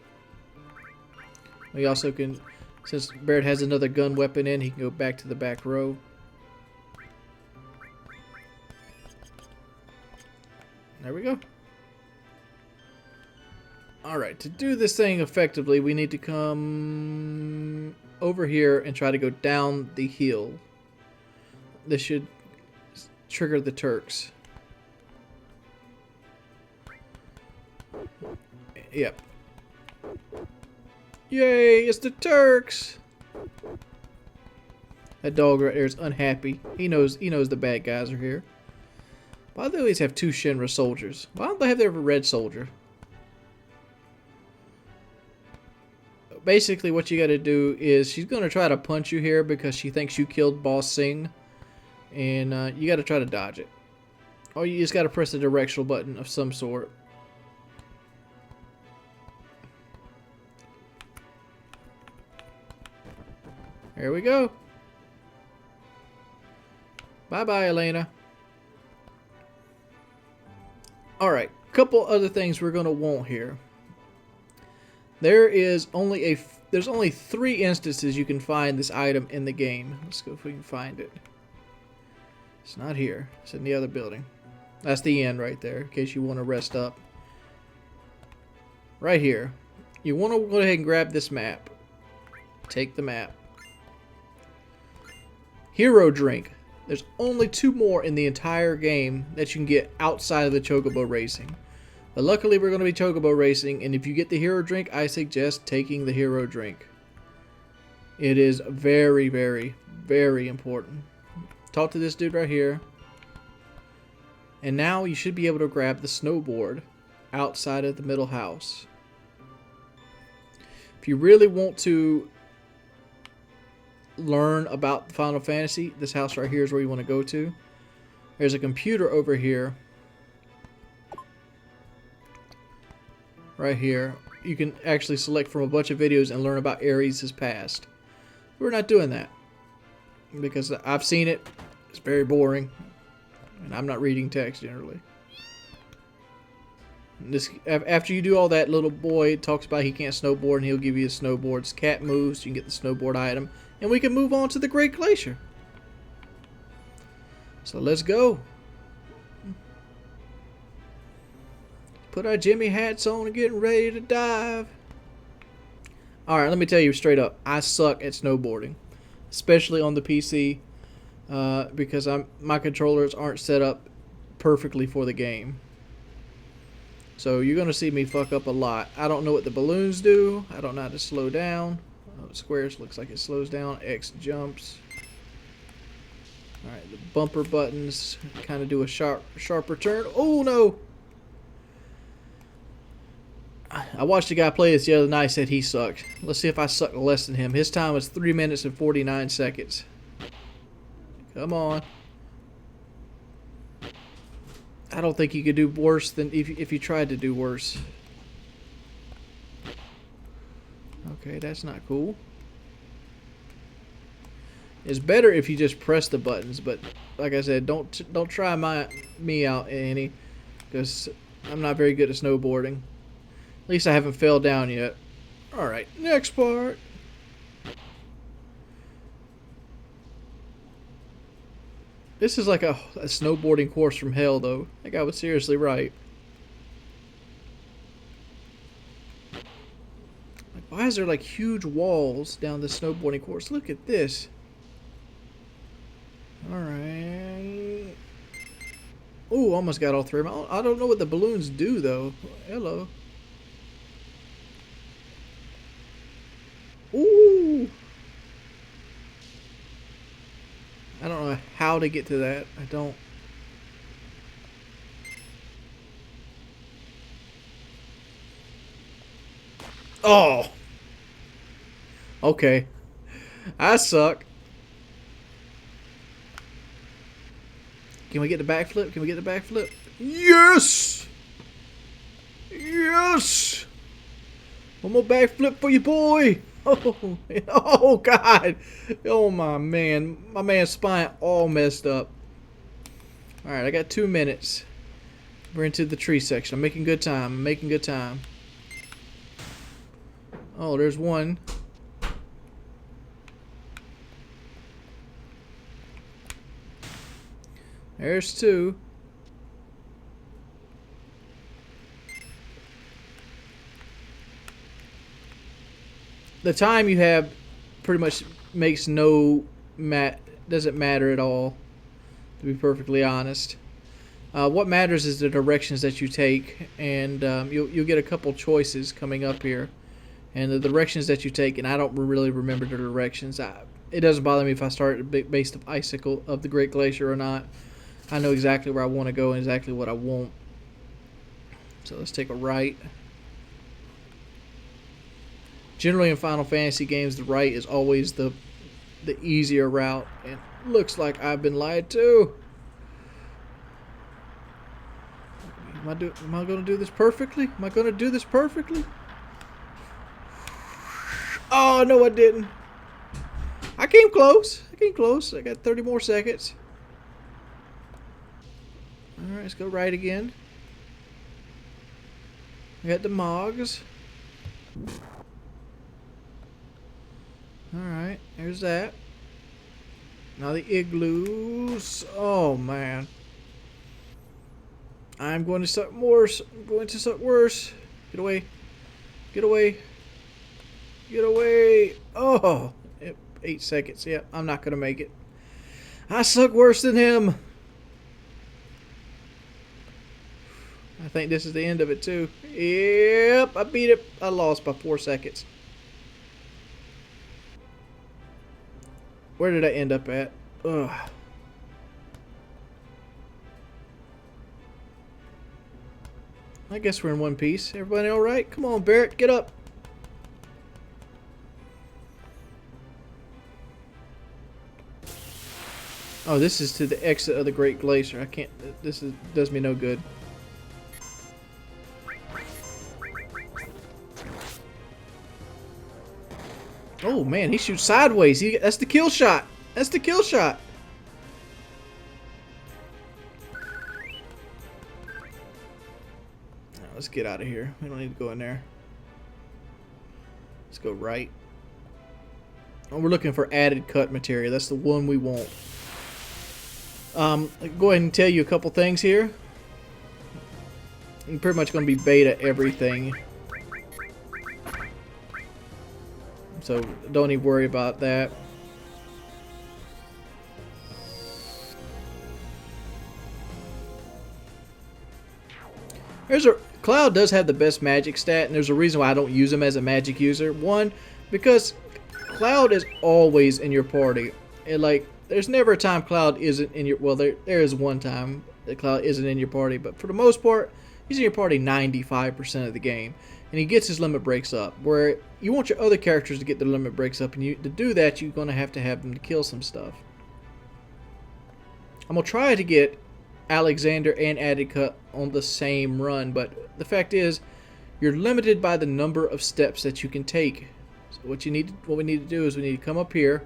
We also can, since Barrett has another gun weapon in, he can go back to the back row. There we go. Alright, to do this thing effectively, we need to come over here and try to go down the hill. This should trigger the Turks. Yep. Yay, it's the Turks! That dog right there is unhappy. He knows the bad guys are here. Why do they always have two Shinra soldiers? Why don't they have their red soldier? Basically, what you gotta do is she's gonna try to punch you here because she thinks you killed Boss Singh. And you gotta try to dodge it. Or you just gotta press a directional button of some sort. There we go. Bye-bye, Elena. Alright, couple other things we're going to want here. There's only 3 instances you can find this item in the game. Let's go if we can find it. It's not here. It's in the other building. That's the end right there, in case you want to rest up. Right here. You want to go ahead and grab this map. Take the map. Hero drink. There's only 2 more in the entire game that you can get outside of the Chocobo racing. But luckily we're going to be Chocobo racing, and if you get the hero drink, I suggest taking the hero drink. It is very, very, very important. Talk to this dude right here. And now you should be able to grab the snowboard outside of the middle house. If you really want to learn about Final Fantasy, this house right here is where you want to go to. There's a computer over here. Right here. You can actually select from a bunch of videos and learn about Ares' past. We're not doing that because I've seen it. It's very boring. And I'm not reading text generally. After you do all that, little boy talks about he can't snowboard and he'll give you a snowboard. His cat moves, you can get the snowboard item. And we can move on to the Great Glacier. So let's go. Put our Jimmy hats on and getting ready to dive. Alright, let me tell you straight up. I suck at snowboarding. Especially on the PC. Because my controllers aren't set up perfectly for the game. So you're going to see me fuck up a lot. I don't know what the balloons do. I don't know how to slow down. Squares looks like it slows down. X jumps. Alright, the bumper buttons kind of do a sharper turn. Oh no! I watched a guy play this the other night, said he sucked. Let's see if I suck less than him. His time was 3 minutes and 49 seconds. Come on. I don't think you could do worse than if you tried to do worse. Okay, that's not cool. It's better if you just press the buttons, but like I said, don't try me out any, because I'm not very good at snowboarding. At least I haven't fell down yet. All right, next part. This is like a snowboarding course from hell, though. That guy was seriously right. Like, why is there like huge walls down the snowboarding course? Look at this. Alright. Ooh, almost got all three of them. I don't know what the balloons do, though. Hello. Ooh. I don't know how to get to that. I don't. Oh. Okay. I suck. Can we get the backflip? Can we get the backflip? Yes! Yes! One more backflip for you, boy! Oh, oh God! Oh my man. My man's spine all messed up. Alright, I got 2 minutes. We're into the tree section. I'm making good time. I'm making good time. Oh, there's one. There's two. The time you have pretty much makes doesn't matter at all, to be perfectly honest. What matters is the directions that you take, and you'll get a couple choices coming up here, and the directions that you take. And I don't really remember the directions. It doesn't bother me if I start at the base of Icicle of the Great Glacier or not. I know exactly where I want to go and exactly what I want. So let's take a right. Generally in Final Fantasy games, the right is always the easier route. And looks like I've been lied to. Am I going to do this perfectly? Am I going to do this perfectly? Oh, no, I didn't. I came close. I came close. I got 30 more seconds. Alright, let's go right again. I got the Mogs. Alright, there's that. Now the igloos. Oh, man. I'm going to suck worse. I'm going to suck worse. Get away. Get away. Get away. Oh, 8 seconds. Yeah, I'm not going to make it. I suck worse than him. I think this is the end of it, too. Yep, I beat it. I lost by 4 seconds. Where did I end up at? Ugh. I guess we're in one piece. Everybody all right? Come on, Barrett, get up. Oh, this is to the exit of the Great Glacier. I can't. Does me no good. Oh man, he shoots sideways. That's the kill shot. That's the kill shot. Now, let's get out of here. We don't need to go in there. Let's go right. Oh, we're looking for added cut material. That's the one we want. I'll go ahead and tell you a couple things here. I'm pretty much going to be beta everything. So don't even worry about that. Cloud does have the best magic stat, and there's a reason why I don't use him as a magic user. One, because Cloud is always in your party. And like, there's never a time Cloud isn't in your. Well, there is one time that Cloud isn't in your party, but for the most part, he's in your party 95% of the game. and he gets his limit breaks up. Where you want your other characters to get their limit breaks up, and to do that, you're going to have them to kill some stuff. I'm going to try to get Alexander and Added Cut on the same run, but the fact is, you're limited by the number of steps that you can take. So what we need to do is we need to come up here.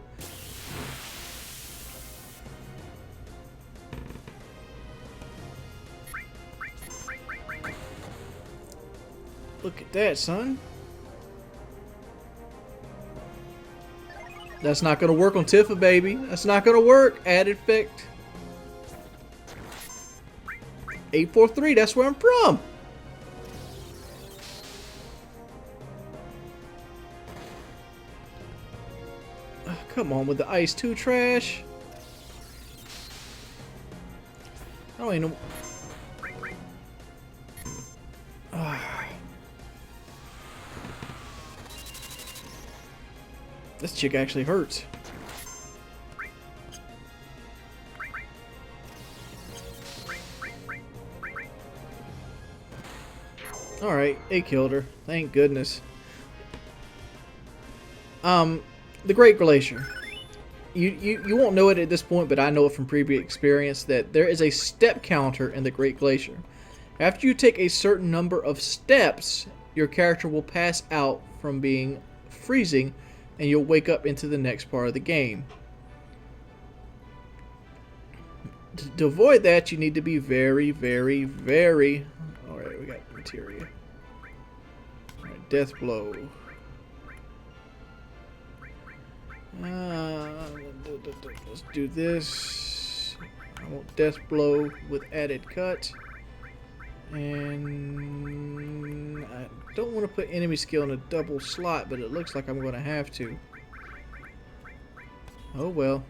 Look at that, son. That's not going to work on Tifa, baby. That's not going to work. Added effect. 843, that's where I'm from. Oh, come on with the ice 2 trash. I don't even know. This chick actually hurts. Alright, they killed her. Thank goodness. The Great Glacier. You won't know it at this point, but I know it from previous experience that there is a step counter in the Great Glacier. After you take a certain number of steps, your character will pass out from being freezing, and you'll wake up into the next part of the game. To avoid that, you need to be very, very, very... Alright, we got materia. Alright, Death Blow. Let's do this. I want Death Blow with Added Cut. And I don't want to put enemy skill in a double slot, but it looks like I'm going to have to. Oh well.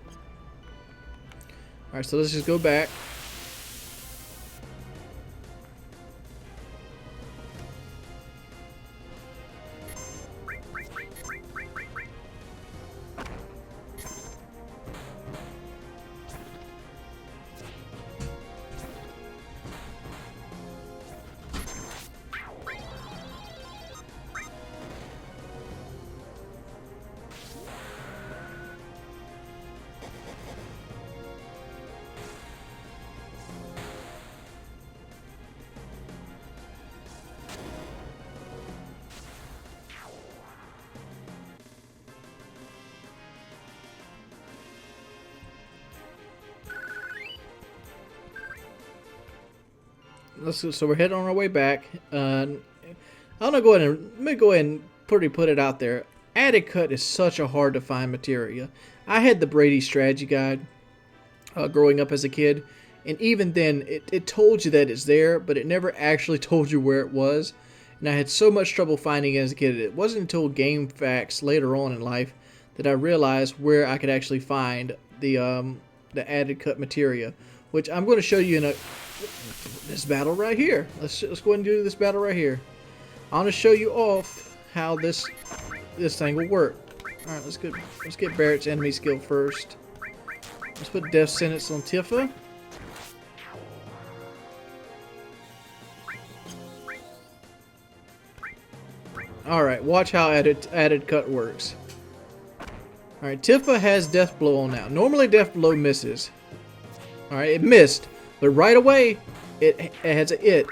Alright, so let's just go back. So we're heading on our way back. I'm gonna go ahead and put it out there. Added Cut is such a hard to find materia. I had the Brady strategy guide growing up as a kid, and even then it told you that it's there, but it never actually told you where it was. And I had so much trouble finding it as a kid. It wasn't until Game Facts later on in life that I realized where I could actually find the Added Cut materia, which I'm going to show you in this battle right here. Let's go ahead and do this battle right here. I want to show you off how this thing will work. All right, let's get Barrett's enemy skill first. Let's put Death Sentence on Tifa. All right, watch how added cut works. All right, Tifa has Death Blow on now. Normally, Death Blow misses. All right, it missed. But right away, it has a hit.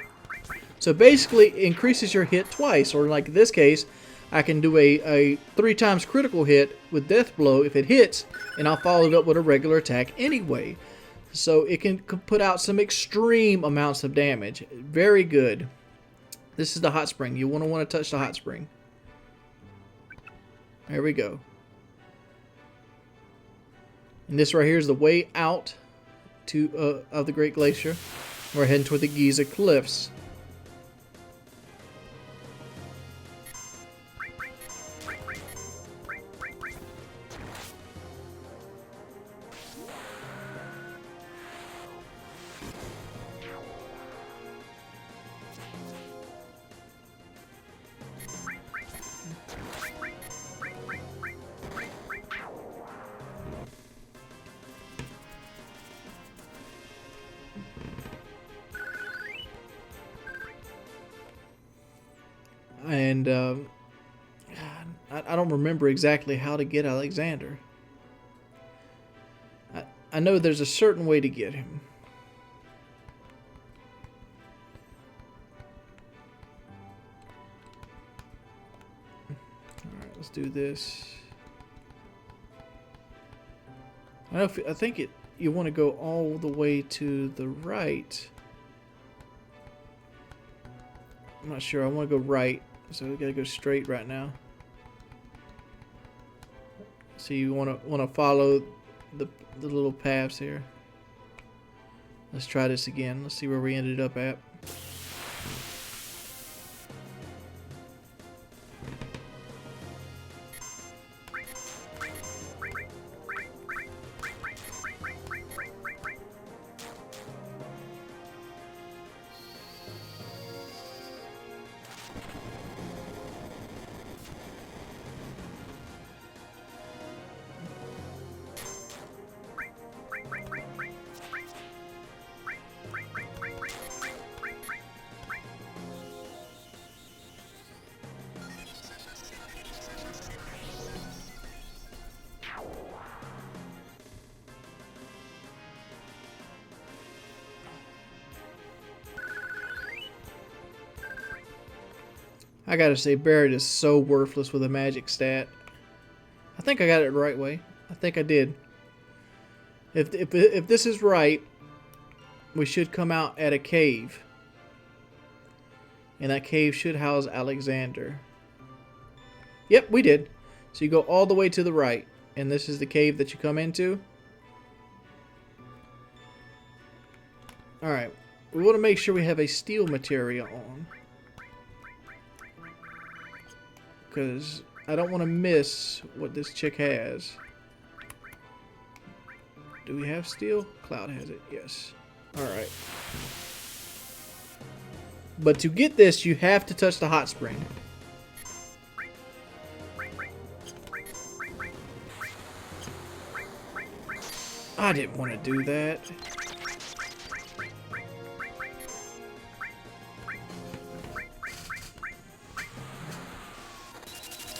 So basically, it increases your hit twice. Or like in this case, I can do a 3 times critical hit with Death Blow if it hits, and I'll follow it up with a regular attack anyway. So it can put out some extreme amounts of damage. Very good. This is the hot spring. You want to touch the hot spring. There we go. And this right here is the way out of the Great Glacier. We're heading toward the Giza Cliffs. And I don't remember exactly how to get Alexander. I know there's a certain way to get him. Alright, let's do this. I think you want to go all the way to the right. I'm not sure. I want to go right, so we gotta go straight right now. So you want to follow the little paths here. Let's try this again. Let's see where we ended up at. I gotta say, Barret is so worthless with a magic stat. I think I got it the right way. I think I did. If this is right, we should come out at a cave. And that cave should house Alexander. Yep, we did. So you go all the way to the right. And this is the cave that you come into. Alright. We want to make sure we have a steel materia on. Because I don't want to miss what this chick has. Do we have steel? Cloud has it, yes. Alright. But to get this, you have to touch the hot spring. I didn't want to do that.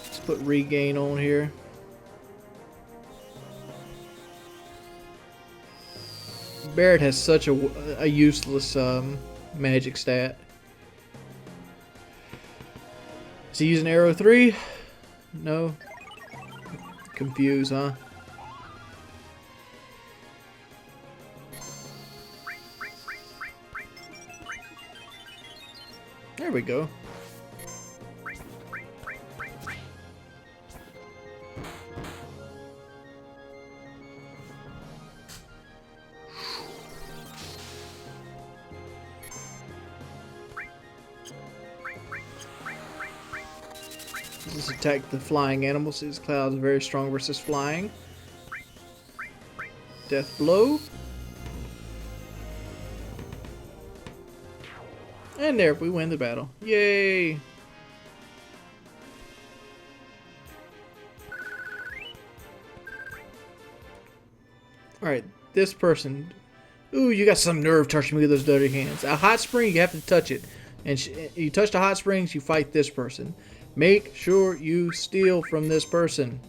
Let's put regain on here. Barret has such a useless magic stat. Is he using arrow 3? No. Confused, huh? There we go. Let's attack the flying animals. These clouds are very strong versus flying. Death blow. And there, we win the battle. Yay! Alright, this person. Ooh, you got some nerve touching me with those dirty hands. A hot spring, you have to touch it. And you touch the hot springs, you fight this person. Make sure you steal from this person.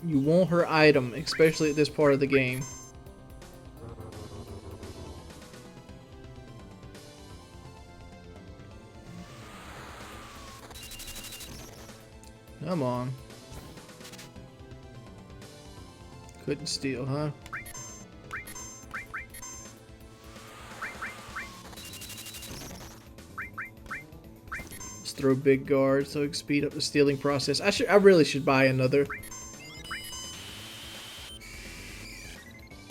You want her item, especially at this part of the game. Come on. Couldn't steal, huh? Let's throw big guards so we can speed up the stealing process. I really should buy another.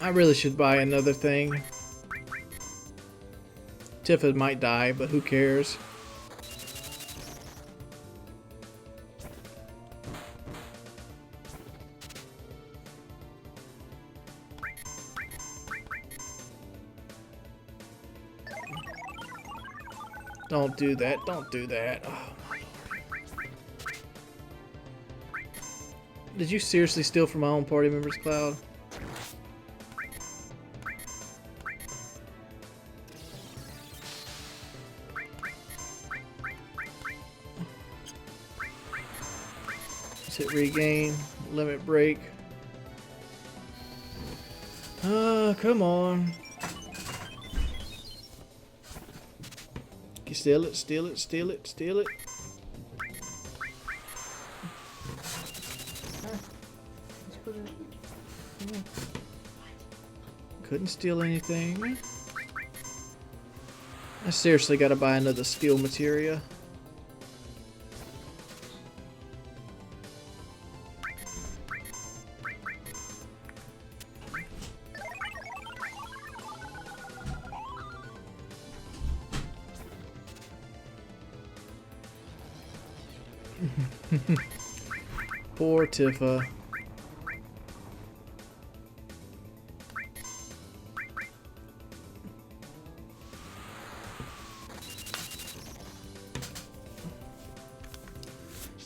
I really should buy another thing. Tifa might die, but who cares? Don't do that. Don't do that. Oh, my Lord. Did you seriously steal from my own party members, Cloud? Hit regain. Limit break. Come on. Steal it, steal it, steal it, steal it. Couldn't steal anything. I seriously gotta buy another steel materia. Poor Tifa.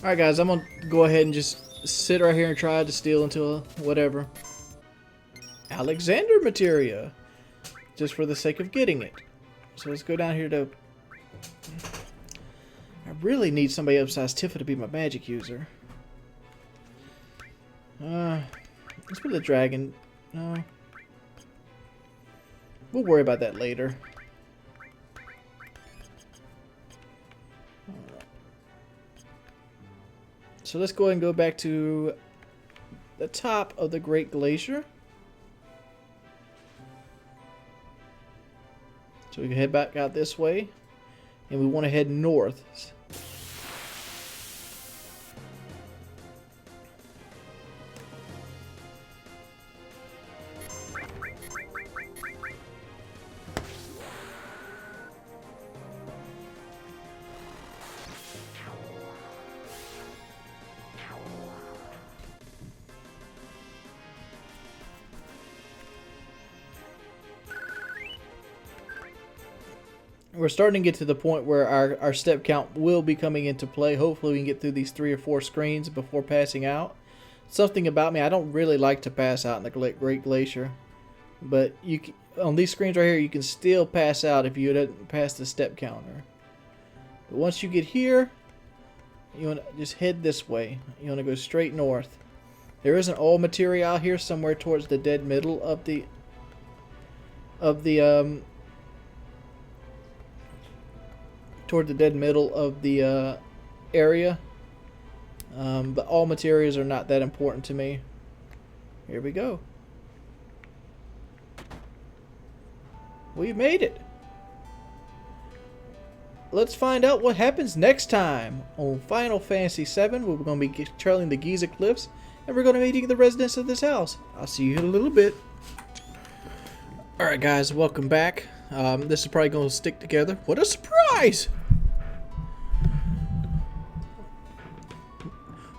Alright guys, I'm gonna go ahead and just sit right here and try to steal until whatever. Alexander materia. Just for the sake of getting it. So let's go down here to... I really need somebody besides Tifa to be my magic user. Let's put the dragon. No. We'll worry about that later. So let's go ahead and go back to the top of the Great Glacier. So we can head back out this way. And we want to head north. We're starting to get to the point where our step count will be coming into play. Hopefully we can get through these 3 or 4 screens before passing out. Something about me, I don't really like to pass out in the Great Glacier. But you can, on these screens right here, you can still pass out if you didn't pass the step counter. But once you get here, you want to just head this way. You want to go straight north. There is an all materia out here somewhere towards the dead middle of the toward the dead middle of the area. But all materials are not that important to me. Here we go. We made it. Let's find out what happens next time on Final Fantasy VII. We're going to be trailing the Giza Cliffs, and we're going to be meeting the residents of this house. I'll see you in a little bit. Alright guys, welcome back. This is probably going to stick together. What a surprise!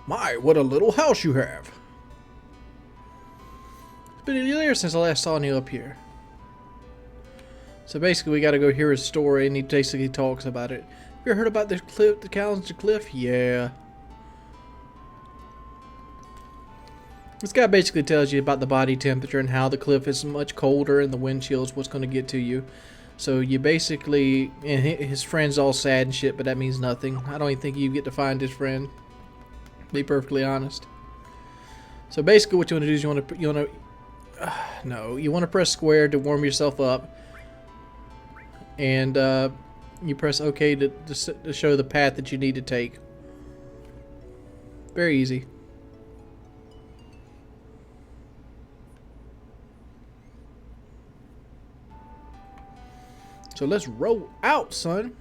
My, what a little house you have. It's been a year since I last saw you up here. So basically we gotta go hear his story, and he basically talks about it. Have you ever heard about the cliff, the Calendar Cliff? Yeah. This guy basically tells you about the body temperature and how the cliff is much colder and the wind chill is what's going to get to you. So you basically, and his friend's all sad and shit, but that means nothing. I don't even think you get to find his friend. To be perfectly honest. So basically what you want to do is you want to press square to warm yourself up. And you press OK to show the path that you need to take. Very easy. So let's roll out, son.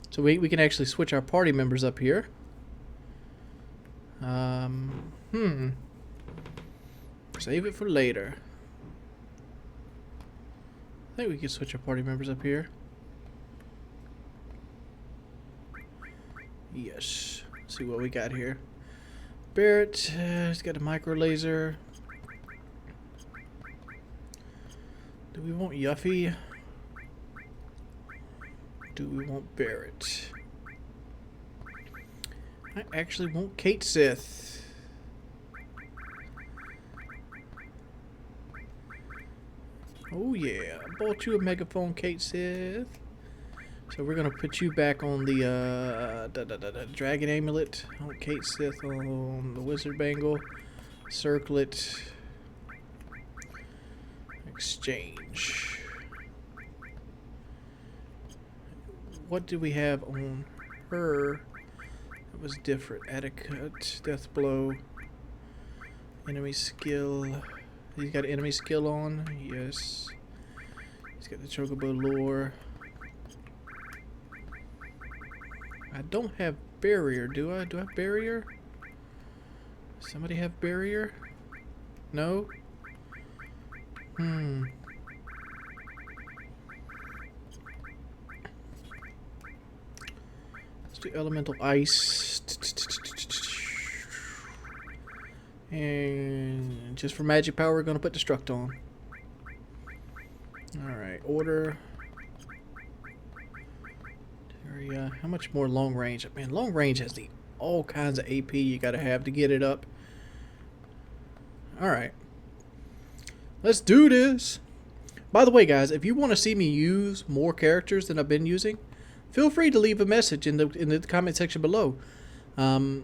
So we can actually switch our party members up here. Save it for later. I think we can switch our party members up here. Yes. Let's see what we got here. Barrett, he's got a micro laser. Do we want Yuffie? Do we want Barrett? I actually want Kate Sith. Oh yeah, I bought you a megaphone, Kate Sith. So we're gonna put you back on the dragon amulet. On Kate Sith on the wizard bangle. Circlet. Exchange. What do we have on her? That was different. Etiquette, death blow, enemy skill. He's got enemy skill on. Yes. He's got the chocobo lore. I don't have barrier, do I? Do I have barrier? Somebody have barrier? No? Let's do elemental ice. And just for magic power, we're going to put destruct on. Alright, order. Area. How much more long range? Man, long range has the all kinds of AP you got to have to get it up. Alright. Let's do this. By the way, guys, if you want to see me use more characters than I've been using, feel free to leave a message in the comment section below. I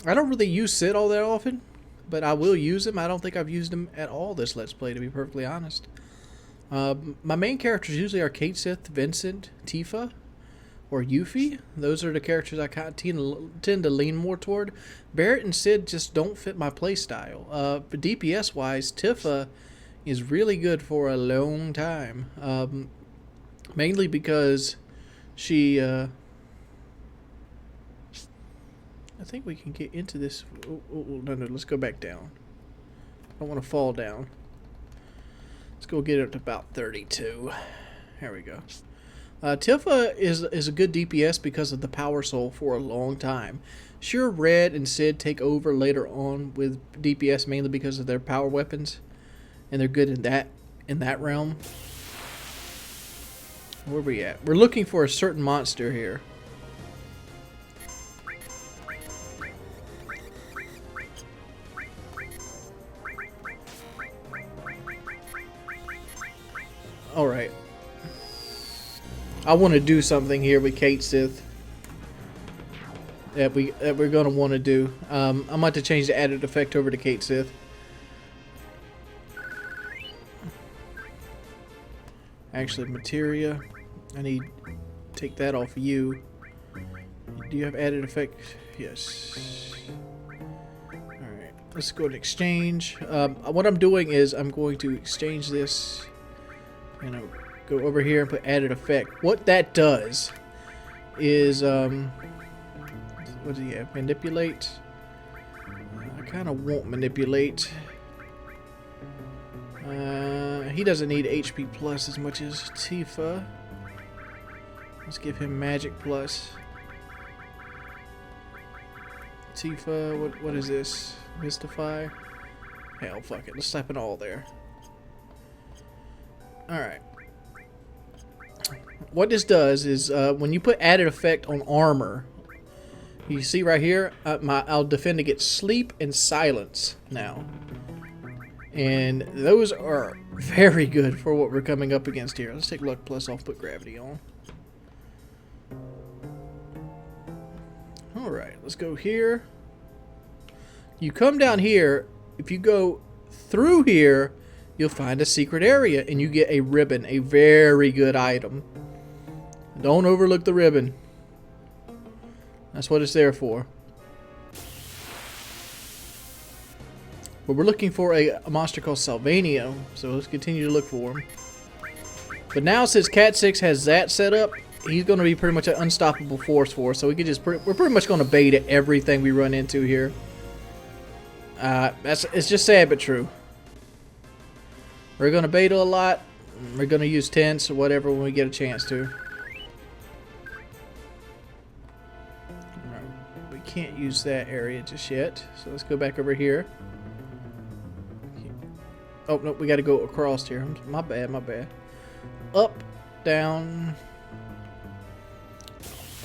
don't really use Sid all that often, but I will use him. I don't think I've used him at all this Let's Play, to be perfectly honest. My main characters usually are Kate Sith, Vincent, Tifa, or Yuffie. Those are the characters I kind of tend to lean more toward. Barrett and Sid just don't fit my playstyle. But DPS-wise, Tifa is really good for a long time. Mainly because she... I think we can get into this... no, let's go back down. I don't want to fall down. Let's go get it to about 32. There we go. Tifa is a good DPS because of the Power Soul for a long time. Sure, Red and Sid take over later on with DPS mainly because of their power weapons, and they're good in that realm. Where are we at? We're looking for a certain monster here. All right. I want to do something here with Kate Sith that we're gonna want to do. I'm about to change the added effect over to Kate Sith. Actually, materia. I need to take that off of you. Do you have added effect? Yes. Alright, let's go to exchange. What I'm doing is I'm going to exchange this and I'll go over here and put added effect. What that does is, what do you have? Manipulate. I kind of won't manipulate. He doesn't need HP plus as much as Tifa. Let's give him magic plus. Tifa, what is this? Mystify? Hell, fuck it. Let's slap it all there. Alright. What this does is, when you put added effect on armor, you see right here, I'll defend against sleep and silence now. And those are very good for what we're coming up against here. Let's take luck plus off, put gravity on. Alright, let's go here. You come down here, if you go through here, you'll find a secret area and you get a ribbon, a very good item. Don't overlook the ribbon. That's what it's there for. But we're looking for a monster called Sylvanio, so let's continue to look for him. But now since Cat 6 has that set up, he's going to be pretty much an unstoppable force for us. So we can just we're pretty much going to bait at everything we run into here. It's just sad but true. We're going to bait a lot. We're going to use tents or whatever when we get a chance to. Alright, we can't use that area just yet, so let's go back over here. Oh, no, we got to go across here. My bad, my bad. Up, down,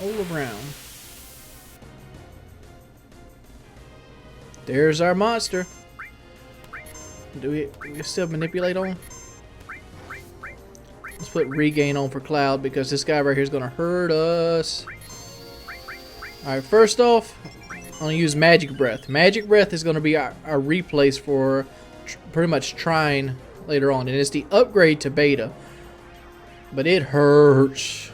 all around. There's our monster. Do we still manipulate on? Let's put regain on for Cloud because this guy right here is going to hurt us. Alright, first off, I'm going to use Magic Breath. Magic Breath is going to be our replace for pretty much Trine later on. And it's the upgrade to Beta. But it hurts.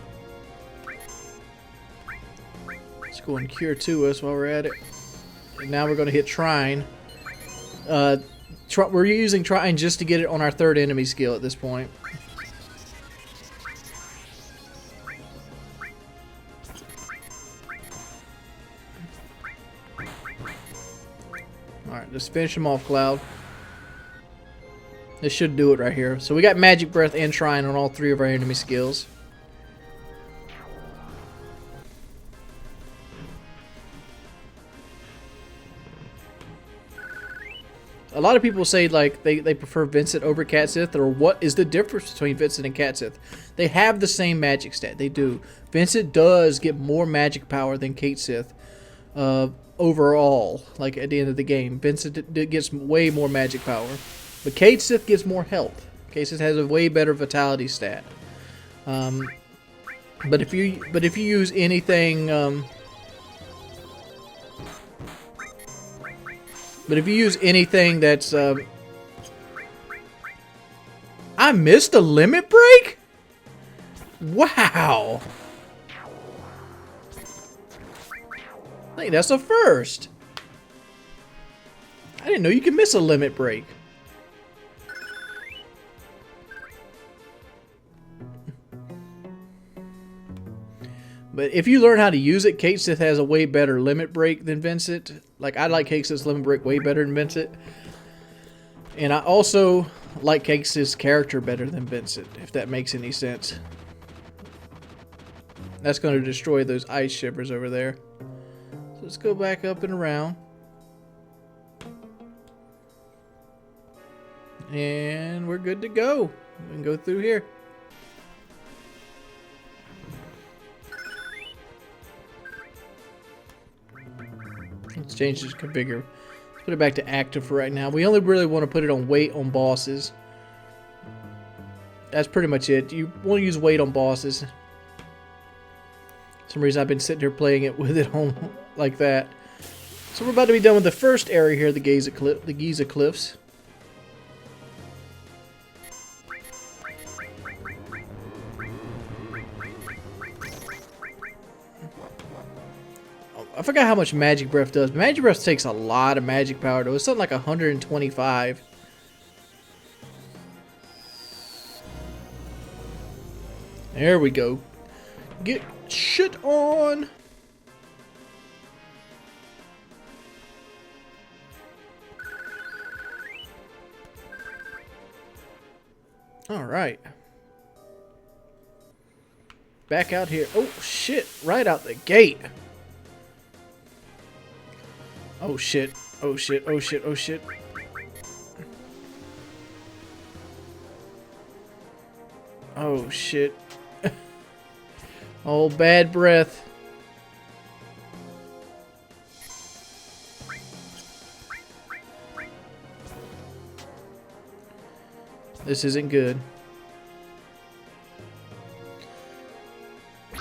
Let's go and Cure 2 us while we're at it. And now we're going to hit Trine. We're using Trine just to get it on our third enemy skill at this point. Alright, just finish him off, Cloud. This should do it right here. So we got Magic Breath and Trine on all three of our enemy skills. A lot of people say like they prefer Vincent over Cat Sith, or what is the difference between Vincent and Cat Sith? They have the same magic stat. They do. Vincent does get more magic power than Kate Sith overall, like at the end of the game. Vincent gets way more magic power. But Kate Sith gets more health. Kate Sith has a way better vitality stat. But if you use anything that's I missed a limit break? Wow. I think that's a first. I didn't know you could miss a limit break. But if you learn how to use it, Kate Sith has a way better limit break than Vincent. Like, I like Kate Sith's limit break way better than Vincent. And I also like Kate Sith's character better than Vincent, if that makes any sense. That's going to destroy those ice shivers over there. So let's go back up and around. And we're good to go. We can go through here. Let's change this configure. Let's put it back to active for right now. We only really want to put it on wait on bosses. That's pretty much it. You want to use wait on bosses. For some reason I've been sitting here playing it with it on like that. So we're about to be done with the first area here, the Giza Cliffs. I forgot how much Magic Breath does. Magic Breath takes a lot of magic power though. It's something like 125. There we go. Get shit on. Alright. Back out here. Oh shit, right out the gate. Oh shit, oh shit, oh shit, oh shit. Oh shit. Oh, bad breath. This isn't good. I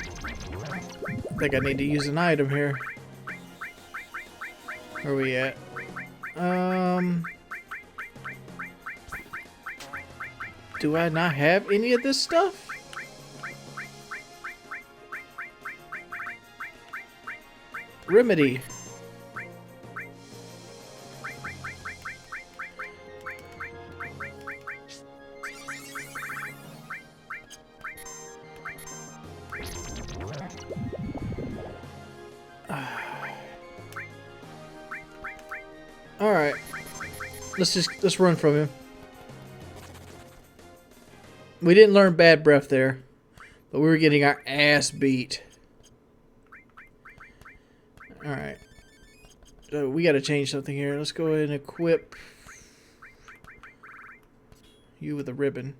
think I need to use an item here. Where are we at? Do I not have any of this stuff? Remedy. Alright. Let's run from him. We didn't learn bad breath there, but we were getting our ass beat. Alright. So we gotta change something here. Let's go ahead and equip you with a ribbon.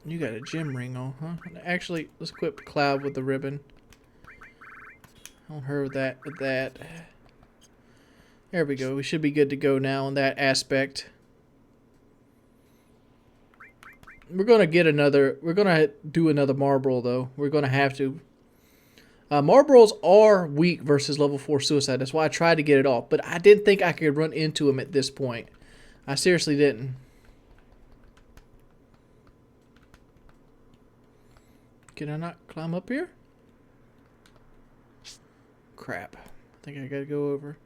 You got a gem ring on, huh? Actually, let's equip Cloud with the ribbon. On her with that. There we go. We should be good to go now on that aspect. We're gonna get another. We're gonna do another Marlboro though. We're gonna have to. Marlboros are weak versus level 4 suicide. That's why I tried to get it off. But I didn't think I could run into him at this point. I seriously didn't. Can I not climb up here? Crap. I think I gotta go over.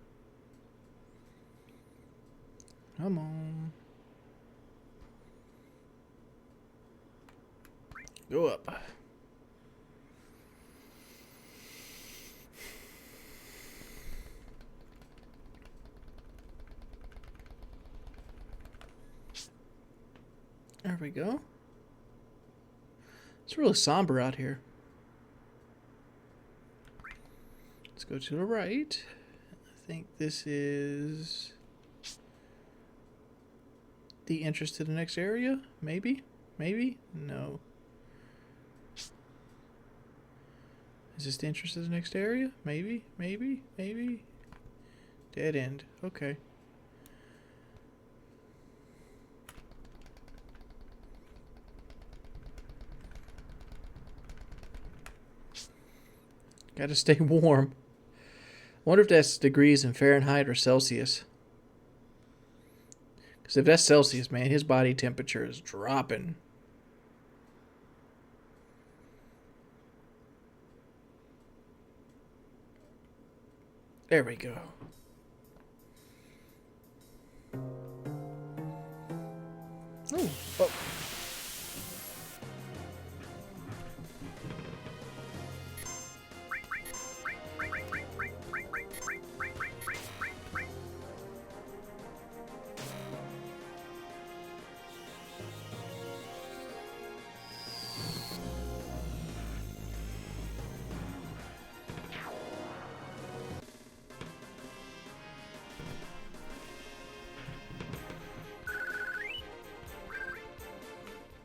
Come on. Go up. There we go. It's really somber out here. Let's go to the right. I think this is the entrance to the next area. Maybe? Maybe? No. Is this the entrance to the next area? Maybe? Maybe? Maybe? Dead end. Okay. Gotta stay warm. Wonder if that's degrees in Fahrenheit or Celsius. Because if that's Celsius, man, his body temperature is dropping. There we go. Oh, oh.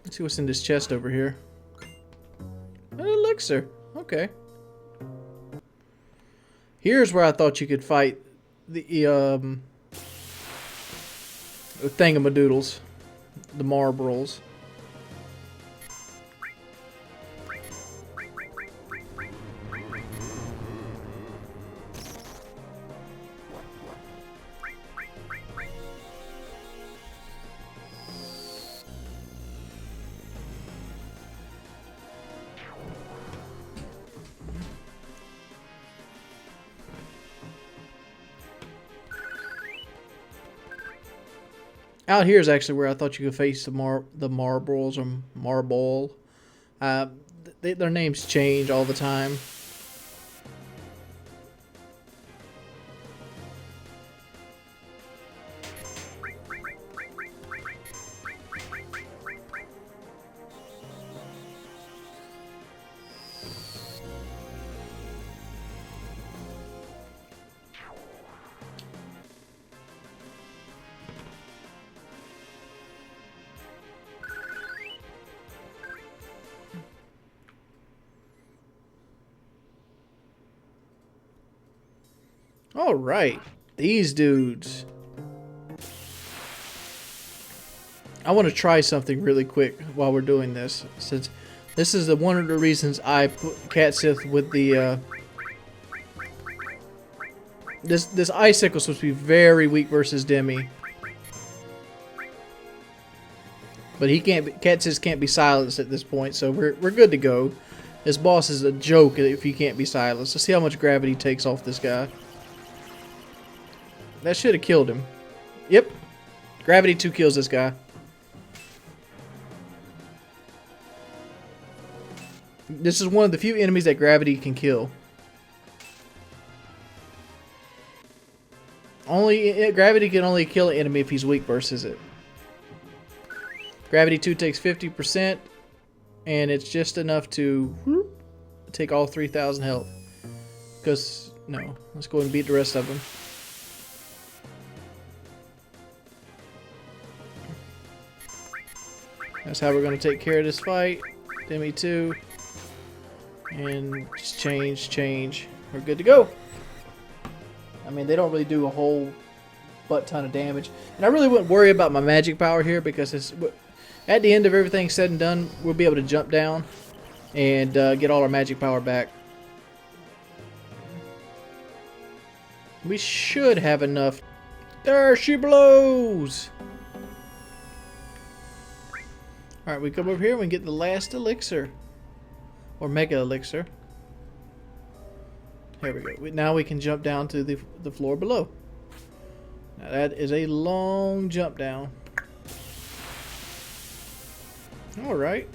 Let's see what's in this chest over here. An elixir. Okay. Here's where I thought you could fight the thingamadoodles, the Marlboros. Out here is actually where I thought you could face the Marlboros or Marbol. Their names change all the time. All right, these dudes. I want to try something really quick while we're doing this, since this is one of the reasons I put Cat Sith with the this icicle is supposed to be very weak versus Demi, but he can't. Cat Sith can't be silenced at this point, so we're good to go. This boss is a joke if he can't be silenced. Let's see how much gravity takes off this guy. That should have killed him. Yep. Gravity 2 kills this guy. This is one of the few enemies that gravity can kill. Gravity can only kill an enemy if he's weak versus it. Gravity 2 takes 50%, and it's just enough to take all 3,000 health. Because, no. Let's go and beat the rest of them. That's how we're going to take care of this fight. Demi 2. And just change. We're good to go. I mean, they don't really do a whole butt ton of damage. And I really wouldn't worry about my magic power here because At the end of everything said and done, we'll be able to jump down and get all our magic power back. We should have enough. There she blows! Alright, we come over here and we get the last elixir. Or mega elixir. Here we go. Now we can jump down to the floor below. Now that is a long jump down. Alright.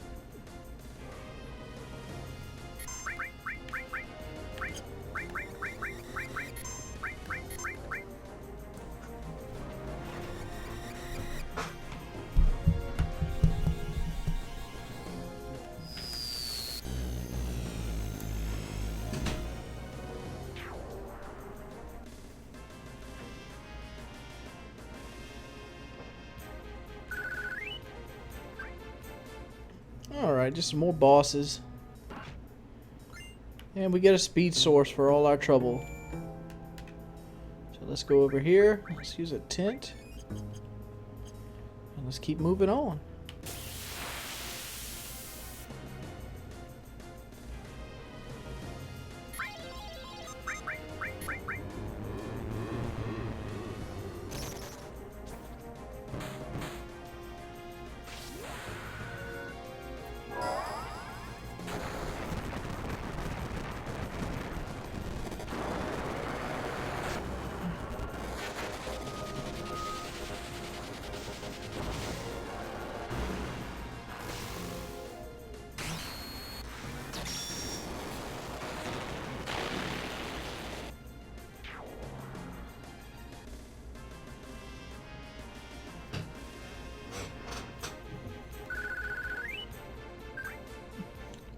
Alright, just some more bosses. And we get a speed source for all our trouble. So let's go over here. Let's use a tent. And let's keep moving on.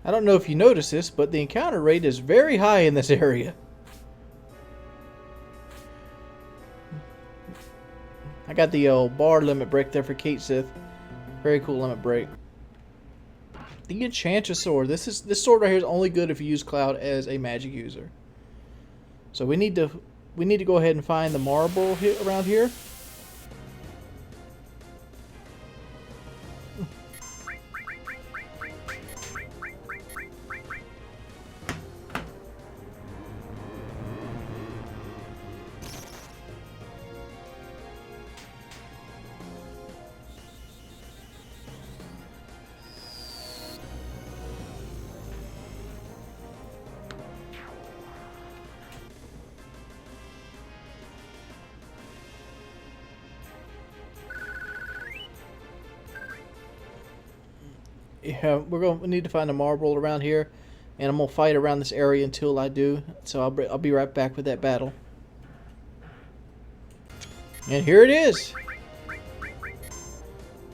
I don't know if you noticed this, but the encounter rate is very high in this area. I got the bar limit break there for Kate Sith. Very cool limit break. The Enchantress sword. This sword right here is only good if you use Cloud as a magic user. So we need to go ahead and find the marble around here. Yeah, we need to find a marble around here, and I'm gonna fight around this area until I do. So I'll be right back with that battle. And here it is.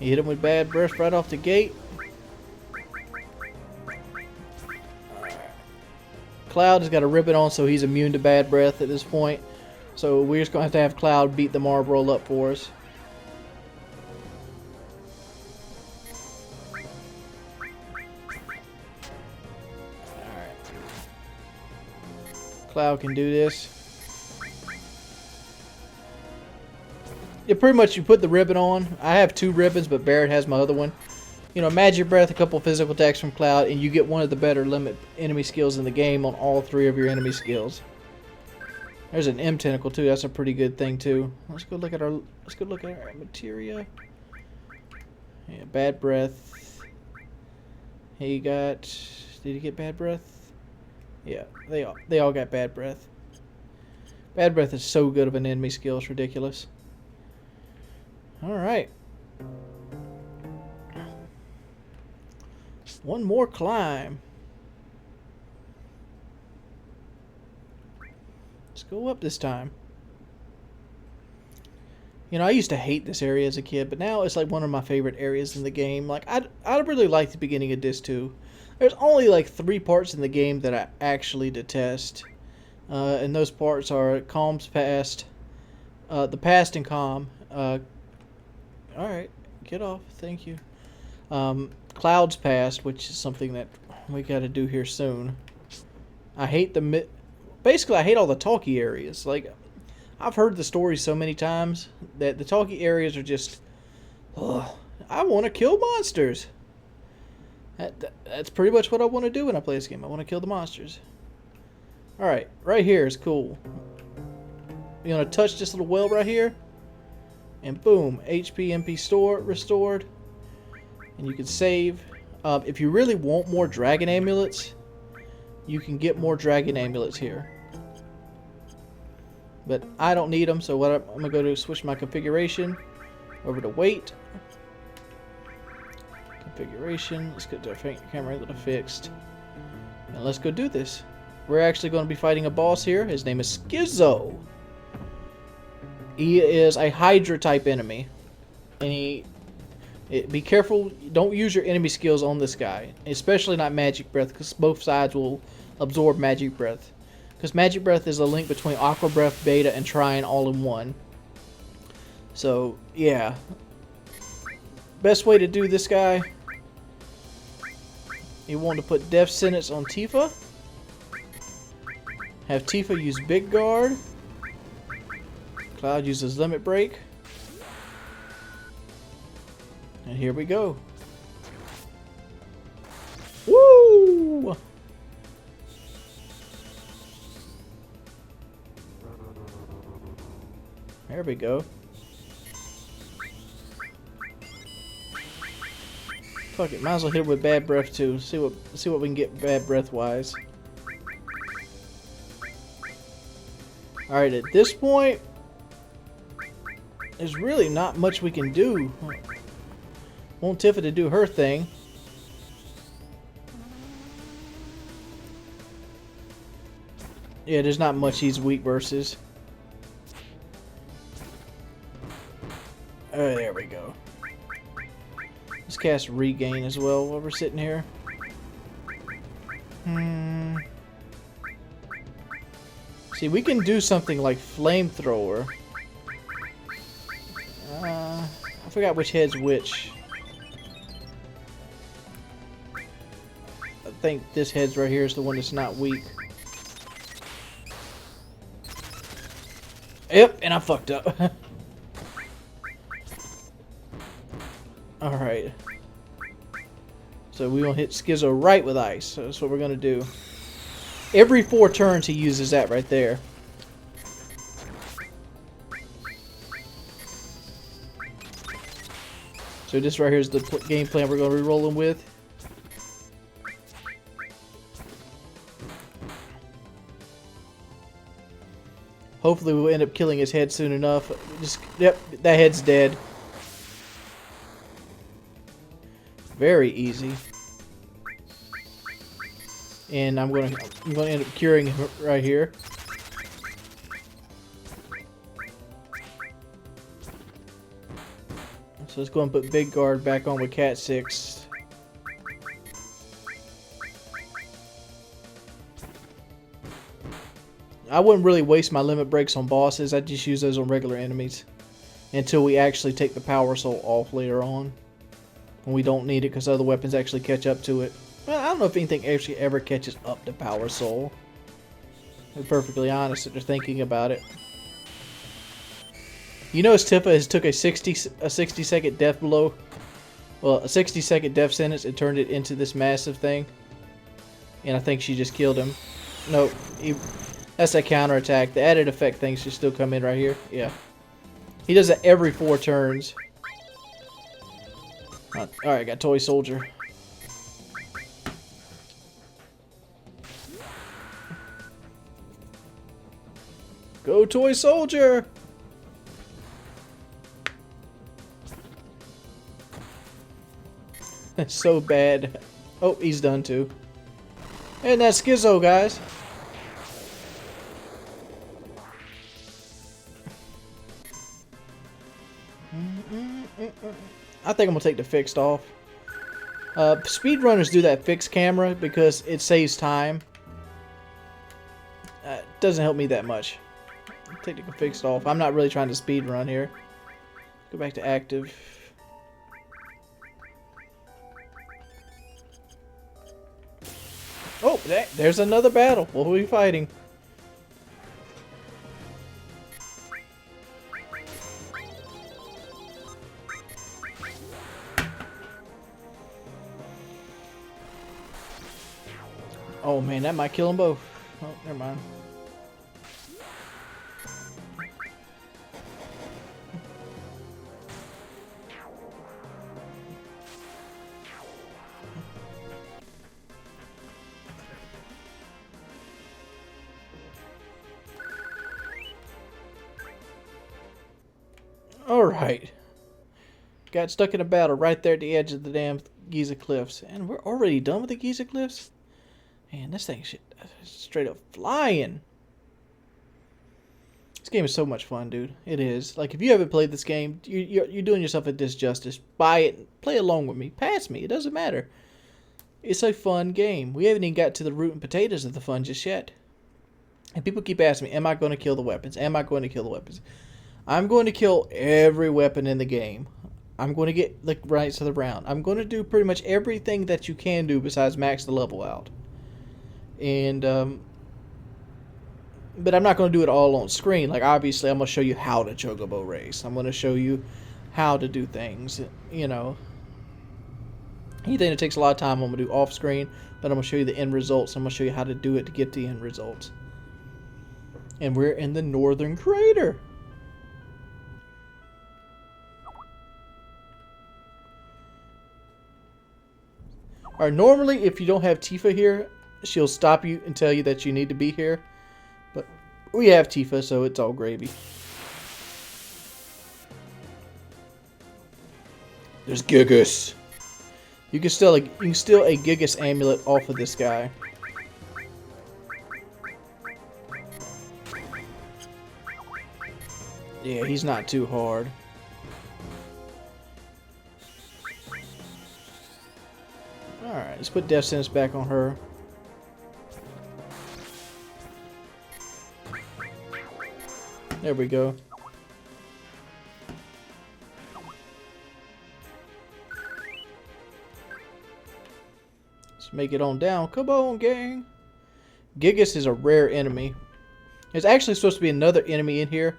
You hit him with bad breath right off the gate. Cloud has got a ribbon on, so he's immune to bad breath at this point. So we're just gonna have Cloud beat the marble up for us. Cloud can do this. Yeah, pretty much you put the ribbon on. I have 2 ribbons, but Barrett has my other one. You know, Magic Breath, a couple physical attacks from Cloud, and you get one of the better limit enemy skills in the game on all 3 of your enemy skills. There's an M tentacle too. That's a pretty good thing too. Let's go look at our materia. Yeah, bad breath. He got. Did he get bad breath? Yeah, they all got bad breath. Bad breath is so good of an enemy skill, it's ridiculous. Alright. One more climb. Let's go up this time. You know, I used to hate this area as a kid, but now it's like one of my favorite areas in the game. Like, I really like the beginning of Disc 2. There's only like 3 parts in the game that I actually detest. And those parts are Calm's Past, the Past and Calm. Alright, get off, thank you. Cloud's Past, which is something that we gotta do here soon. I hate basically I hate all the talkie areas. Like, I've heard the story so many times that the talkie areas are just, ugh. I want to kill monsters. That's pretty much what I want to do when I play this game. I want to kill the monsters. Alright, right here is cool. You're going to touch this little well right here. And boom, HP MP store restored. And you can save. If you really want more dragon amulets, you can get more dragon amulets here. But I don't need them, so what I'm going to go to switch my configuration over to weight. Configuration. Let's get the camera angle fixed. And let's go do this. We're actually going to be fighting a boss here. His name is Schizo. He is a Hydra type enemy. And be careful. Don't use your enemy skills on this guy. Especially not Magic Breath, because both sides will absorb Magic Breath. Because Magic Breath is a link between Aqua Breath, Beta, and Trine all in one. So, yeah. Best way to do this guy. You want to put Death Sentence on Tifa. Have Tifa use Big Guard. Cloud uses Limit Break. And here we go. Woo! There we go. Fuck it, might as well hit it with Bad Breath too. See what we can get Bad Breath wise. Alright, at this point, there's really not much we can do. Want Tifa to do her thing. Yeah, there's not much he's weak versus. Oh, there we go. Let's cast Regain as well while we're sitting here. See, we can do something like Flamethrower. I forgot which head's which. I think this head's right here is the one that's not weak. Yep, and I fucked up. Alright. So we gonna hit Schizo right with ice. So that's what we're gonna do. Every 4 turns he uses that right there. So this right here is the game plan we're gonna be rolling with. Hopefully we'll end up killing his head soon enough. Yep, that head's dead. Very easy. And I'm gonna end up curing him right here. So let's go and put Big Guard back on with Cat 6. I wouldn't really waste my limit breaks on bosses. I just use those on regular enemies until we actually take the Power Soul off later on. When we don't need it because other weapons actually catch up to it. Well, I don't know if anything actually ever catches up to Power Soul. To be perfectly honest, if you're thinking about it. You notice Tifa has took a 60-second death blow. Well, a 60-second death sentence and turned it into this massive thing. And I think she just killed him. Nope. That's that counterattack. The added effect thing should still come in right here. Yeah. He does it every 4 turns. Alright, got Toy Soldier. Go Toy Soldier! That's so bad. Oh, he's done too. And that's Schizo, guys. I think I'm gonna take the fixed off. Speedrunners do that fixed camera because it saves time. It doesn't help me that much. I'll take the fixed off. I'm not really trying to speedrun here. Go back to active. Oh, there's another battle. What are we fighting? Oh man, that might kill them both. Oh, never mind. Alright. Got stuck in a battle right there at the edge of the damn Giza Cliffs. And we're already done with the Giza Cliffs? Man, this thing is straight up flying. This game is so much fun, dude. It is. Like, if you haven't played this game, you're doing yourself a disjustice. Buy it. Play along with me. Pass me. It doesn't matter. It's a fun game. We haven't even got to the root and potatoes of the fun just yet. And people keep asking me, am I going to kill the weapons? Am I going to kill the weapons? I'm going to kill every weapon in the game. I'm going to get the rights of the round. I'm going to do pretty much everything that you can do besides max the level out. And, but I'm not going to do it all on screen. Like, obviously, I'm going to show you how to chocobo race. I'm going to show you how to do things, you know. Anything that takes a lot of time, I'm going to do off screen. But I'm going to show you the end results. I'm going to show you how to do it to get the end results. And we're in the northern crater. Alright, normally if you don't have Tifa here, she'll stop you and tell you that you need to be here. But we have Tifa, so it's all gravy. There's Gigas. You can steal a Gigas amulet off of this guy. Yeah, he's not too hard. Alright, let's put Death Sentence back on her. There we go. Let's make it on down. Come on, gang. Gigas is a rare enemy. There's actually supposed to be another enemy in here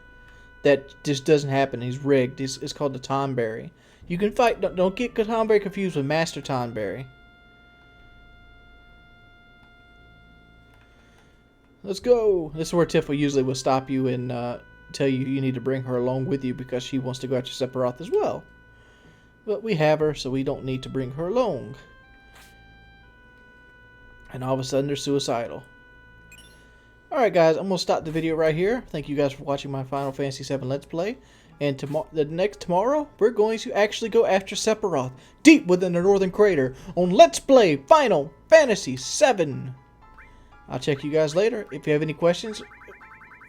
that just doesn't happen. He's rigged. It's called the Tonberry. You can fight. Don't get Tonberry confused with Master Tonberry. Let's go. This is where Tifa usually will stop you and tell you need to bring her along with you because she wants to go after Sephiroth as well. But we have her, so we don't need to bring her along. And all of a sudden, they're suicidal. Alright guys, I'm going to stop the video right here. Thank you guys for watching my Final Fantasy VII Let's Play. And tomorrow, we're going to actually go after Sephiroth deep within the Northern Crater on Let's Play Final Fantasy VII. I'll check you guys later. If you have any questions,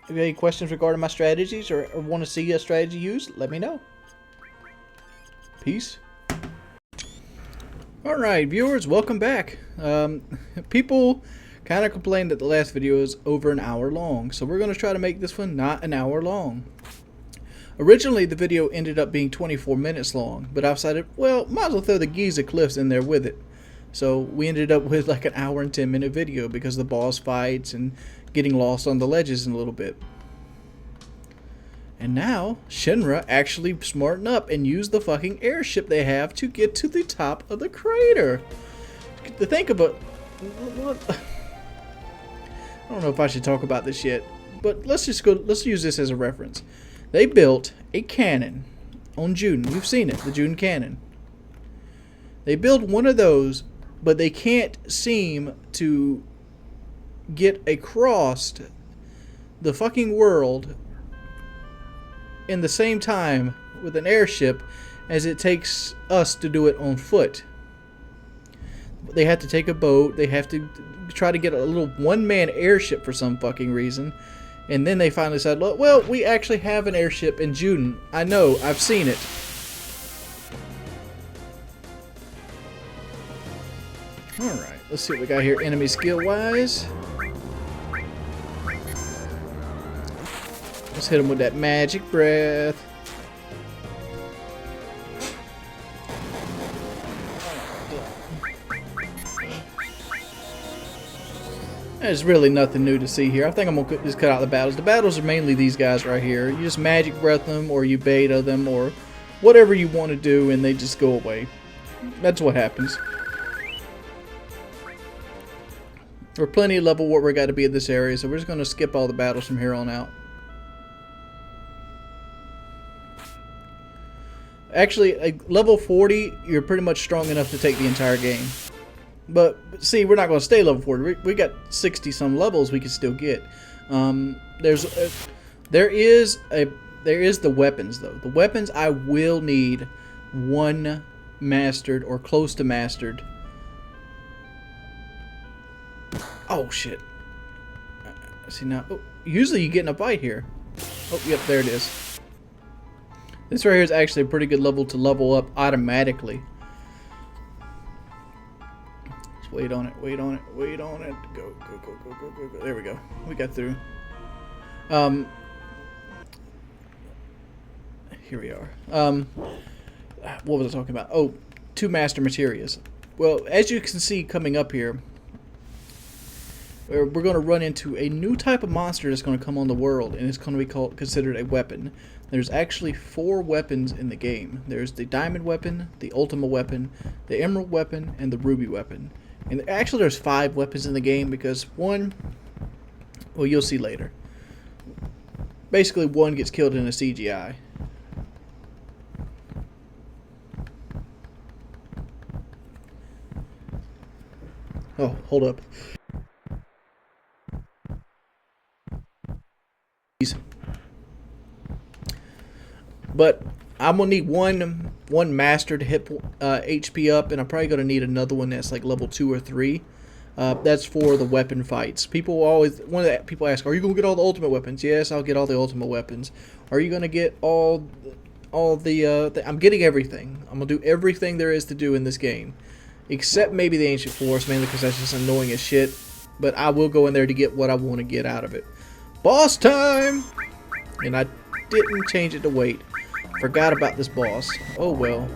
regarding my strategies or want to see a strategy used, let me know. Peace. Alright, viewers, welcome back. People kind of complained that the last video is over an hour long, so we're going to try to make this one not an hour long. Originally, the video ended up being 24 minutes long, but I decided, well, might as well throw the Giza Cliffs in there with it. So we ended up with like an hour and 10-minute video because of the boss fights and getting lost on the ledges in a little bit. And now, Shinra actually smarten up and use the fucking airship they have to get to the top of the crater. To think about... I don't know if I should talk about this yet, but let's use this as a reference. They built a cannon on Juden. You've seen it, the Juden cannon. They built one of those, but they can't seem to get across the fucking world in the same time with an airship as it takes us to do it on foot. They have to take a boat. They have to try to get a little one-man airship for some fucking reason. And then they finally said, well, we actually have an airship in Juden. I know, I've seen it. Alright, let's see what we got here enemy skill-wise. Let's hit him with that magic breath. There's really nothing new to see here. I think I'm going to just cut out the battles. The battles are mainly these guys right here. You just magic breath them, or you beta them, or whatever you want to do, and they just go away. That's what happens. We're plenty level what we're got to be in this area, so we're just going to skip all the battles from here on out. Actually, at level 40, you're pretty much strong enough to take the entire game. But see, we're not going to stay level 40. We got 60 some levels we can still get. There is the weapons though. The weapons I will need one mastered or close to mastered. Oh shit! See now. Oh, usually you get in a fight here. Oh yep, there it is. This right here is actually a pretty good level to level up automatically. Just wait on it, wait on it, wait on it. Go, go, go, go, go, go, go. There we go. We got through. Here we are. What was I talking about? Oh, 2 master materias. Well, as you can see coming up here, we're going to run into a new type of monster that's going to come on the world, and it's going to be considered a weapon. There's actually 4 weapons in the game. There's the diamond weapon, the ultima weapon, the emerald weapon, and the ruby weapon. And actually there's 5 weapons in the game because one, well, you'll see later. Basically one gets killed in a CGI. Oh, hold up. But I'm gonna need one mastered hit HP up, and I'm probably gonna need another one that's like level 2 or 3. That's for the weapon fights. People ask, "Are you gonna get all the ultimate weapons?" Yes, I'll get all the ultimate weapons. Are you gonna get all the? I'm getting everything. I'm gonna do everything there is to do in this game, except maybe the ancient forest, mainly because that's just annoying as shit. But I will go in there to get what I want to get out of it. Boss time! And I didn't change it to wait. Forgot about this boss. Oh well.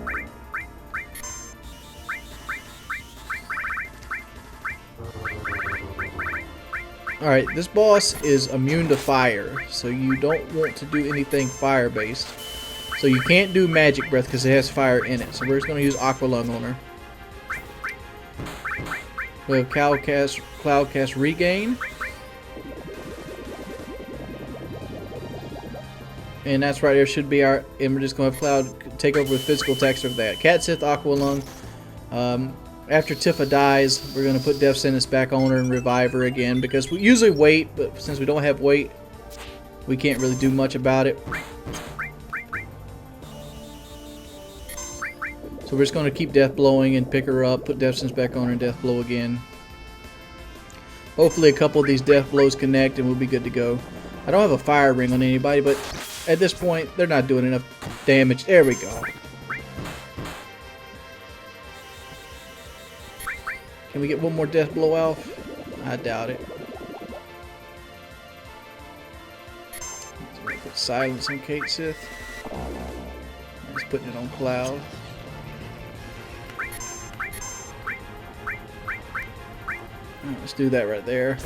Alright, this boss is immune to fire, so you don't want to do anything fire-based. So you can't do magic breath because it has fire in it. So we're just going to use Aqua Lung on her. We have Cloudcast Regain. And that's right there, should be our, and we're just going to have Cloud take over with physical attacks of that. Cat Sith, Aqua Lung. After Tifa dies, we're going to put Death Sentence back on her and revive her again, because we usually wait, but since we don't have weight, we can't really do much about it. So we're just going to keep Death Blowing and pick her up, put Death Sentence back on her and Death Blow again. Hopefully a couple of these Death Blows connect and we'll be good to go. I don't have a fire ring on anybody, but at this point, they're not doing enough damage. There we go. Can we get one more Death Blow off? I doubt it. Put Silence on Kate Sith. Just putting it on Cloud. Let's do that right there.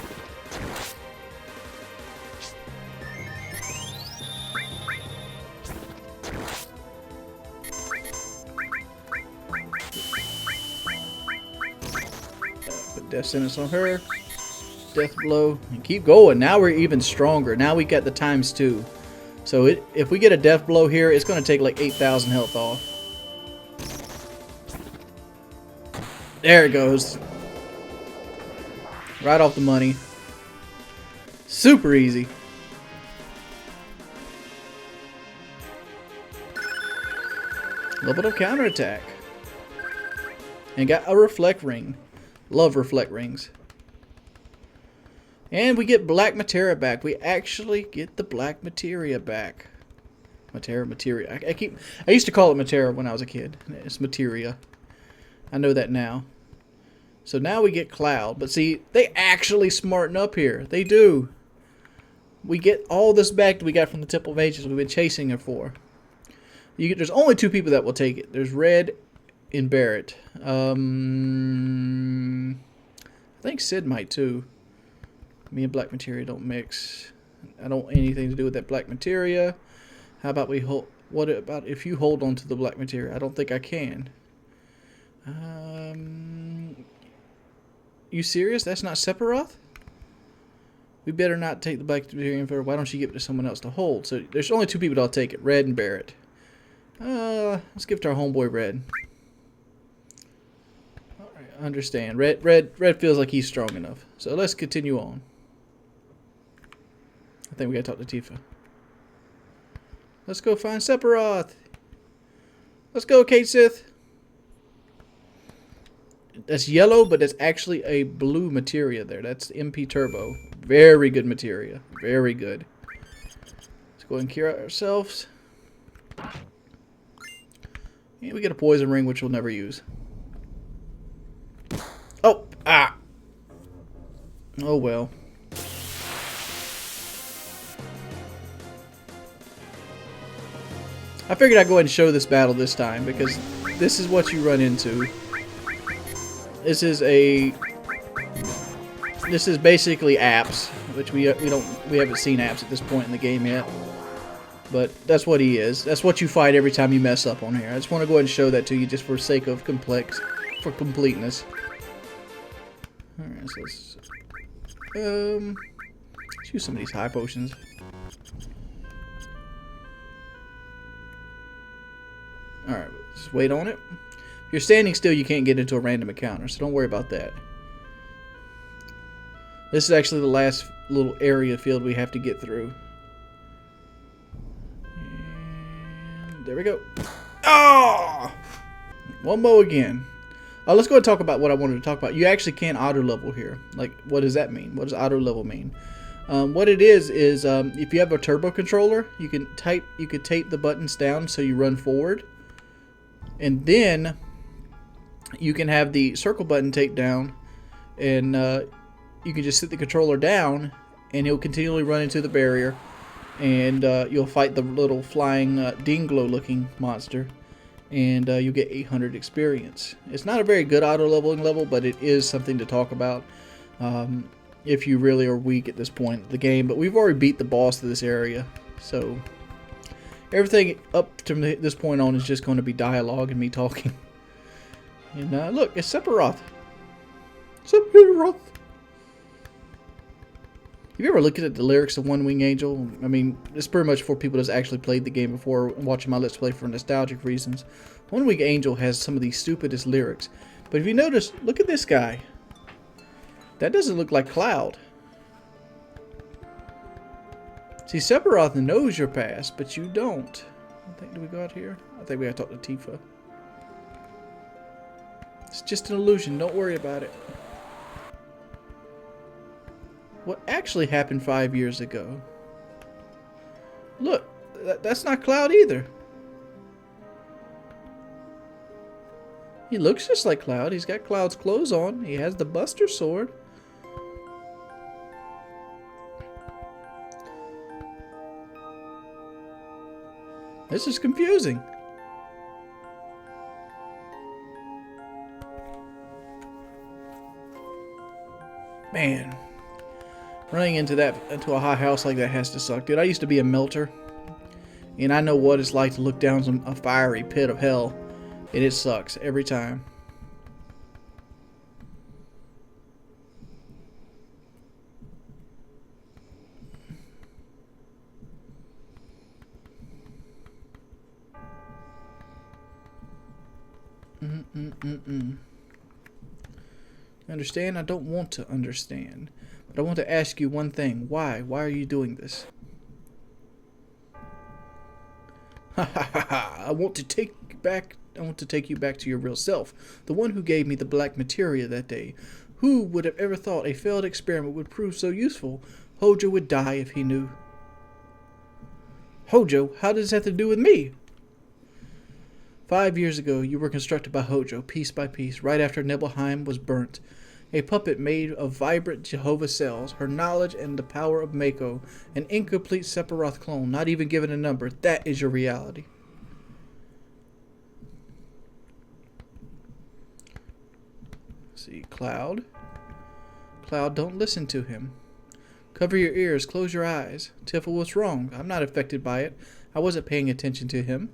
Put Death Sentence on her. Death Blow. And keep going. Now we're even stronger. Now we got the ×2. So if we get a Death Blow here, it's going to take like 8,000 health off. There it goes. Right off the money. Super easy. Leveled up counterattack. And got a Reflect Ring. Love Reflect Rings. And we get Black Materia back. We actually get the Black Materia back. Materia. I used to call it Materia when I was a kid. It's Materia. I know that now. So now we get Cloud. But see, they actually smarten up here. They do. We get all this back that we got from the Temple of Ages we've been chasing her for. There's only 2 people that will take it. There's Red and Barrett. I think Sid might too. Me and Black Materia don't mix. I don't want anything to do with that Black Materia. How about we hold? What about if you hold on to the Black Materia? I don't think I can. You serious? That's not Sephiroth? We better not take the black material. Why don't you give it to someone else to hold? So there's only 2 people that'll take it. Red and Barrett. Let's give it to our homeboy Red. Alright, I understand. Red feels like he's strong enough. So let's continue on. I think we gotta talk to Tifa. Let's go find Sephiroth. Let's go, Kate Sith. That's yellow, but it's actually a blue materia there. That's MP Turbo. Very good materia. Very good. Let's go ahead and cure ourselves. And we get a poison ring, which we'll never use. Oh! Ah! Oh well. I figured I'd go ahead and show this battle this time, because this is what you run into. This is basically apps, which we haven't seen apps at this point in the game yet. But that's what he is. That's what you fight every time you mess up on here. I just want to go ahead and show that to you just for sake of completeness. Alright, so let's use some of these high potions. Alright, just wait on it. If you're standing still, you can't get into a random encounter, so don't worry about that. This is actually the last little area field we have to get through. And there we go. Oh! One more again. Let's go and talk about what I wanted to talk about. You actually can auto level here. Like, what does that mean? What does auto level mean? What it is if you have a turbo controller, you can tape the buttons down so you run forward, and then you can have the circle button taped down, and you can just sit the controller down, and he'll continually run into the barrier, and you'll fight the little flying Dinglo looking monster, and you'll get 800 experience. It's not a very good auto leveling level, but it is something to talk about if you really are weak at this point in the game. But we've already beat the boss of this area, so everything up to this point on is just going to be dialogue and me talking. And look, it's Sephiroth. Sephiroth. Have you ever looked at the lyrics of One Wing Angel? I mean, it's pretty much for people that's actually played the game before, watching my Let's Play for nostalgic reasons. One Wing Angel has some of the stupidest lyrics. But if you notice, look at this guy. That doesn't look like Cloud. See, Sephiroth knows your past, but you don't. I think, do we go out here? I think we gotta talk to Tifa. It's just an illusion. Don't worry about it. What actually happened 5 years ago? Look, that's not Cloud either. He looks just like Cloud. He's got Cloud's clothes on. He has the Buster Sword. This is confusing. Man, running into a high house like that has to suck. Dude, I used to be a melter, and I know what it's like to look down a fiery pit of hell, and it sucks every time. Understand? I don't want to understand. But I want to ask you one thing. Why? Why are you doing this? Ha ha ha ha! I want to take you back to your real self. The one who gave me the black materia that day. Who would have ever thought a failed experiment would prove so useful? Hojo would die if he knew. Hojo? How does this have to do with me? 5 years ago, you were constructed by Hojo, piece by piece, right after Nibelheim was burnt. A puppet made of vibrant Jehovah cells, her knowledge and the power of Mako, an incomplete Sephiroth clone, not even given a number. That is your reality. See, Cloud. Cloud, don't listen to him. Cover your ears, close your eyes. Tifa was wrong. I'm not affected by it. I wasn't paying attention to him.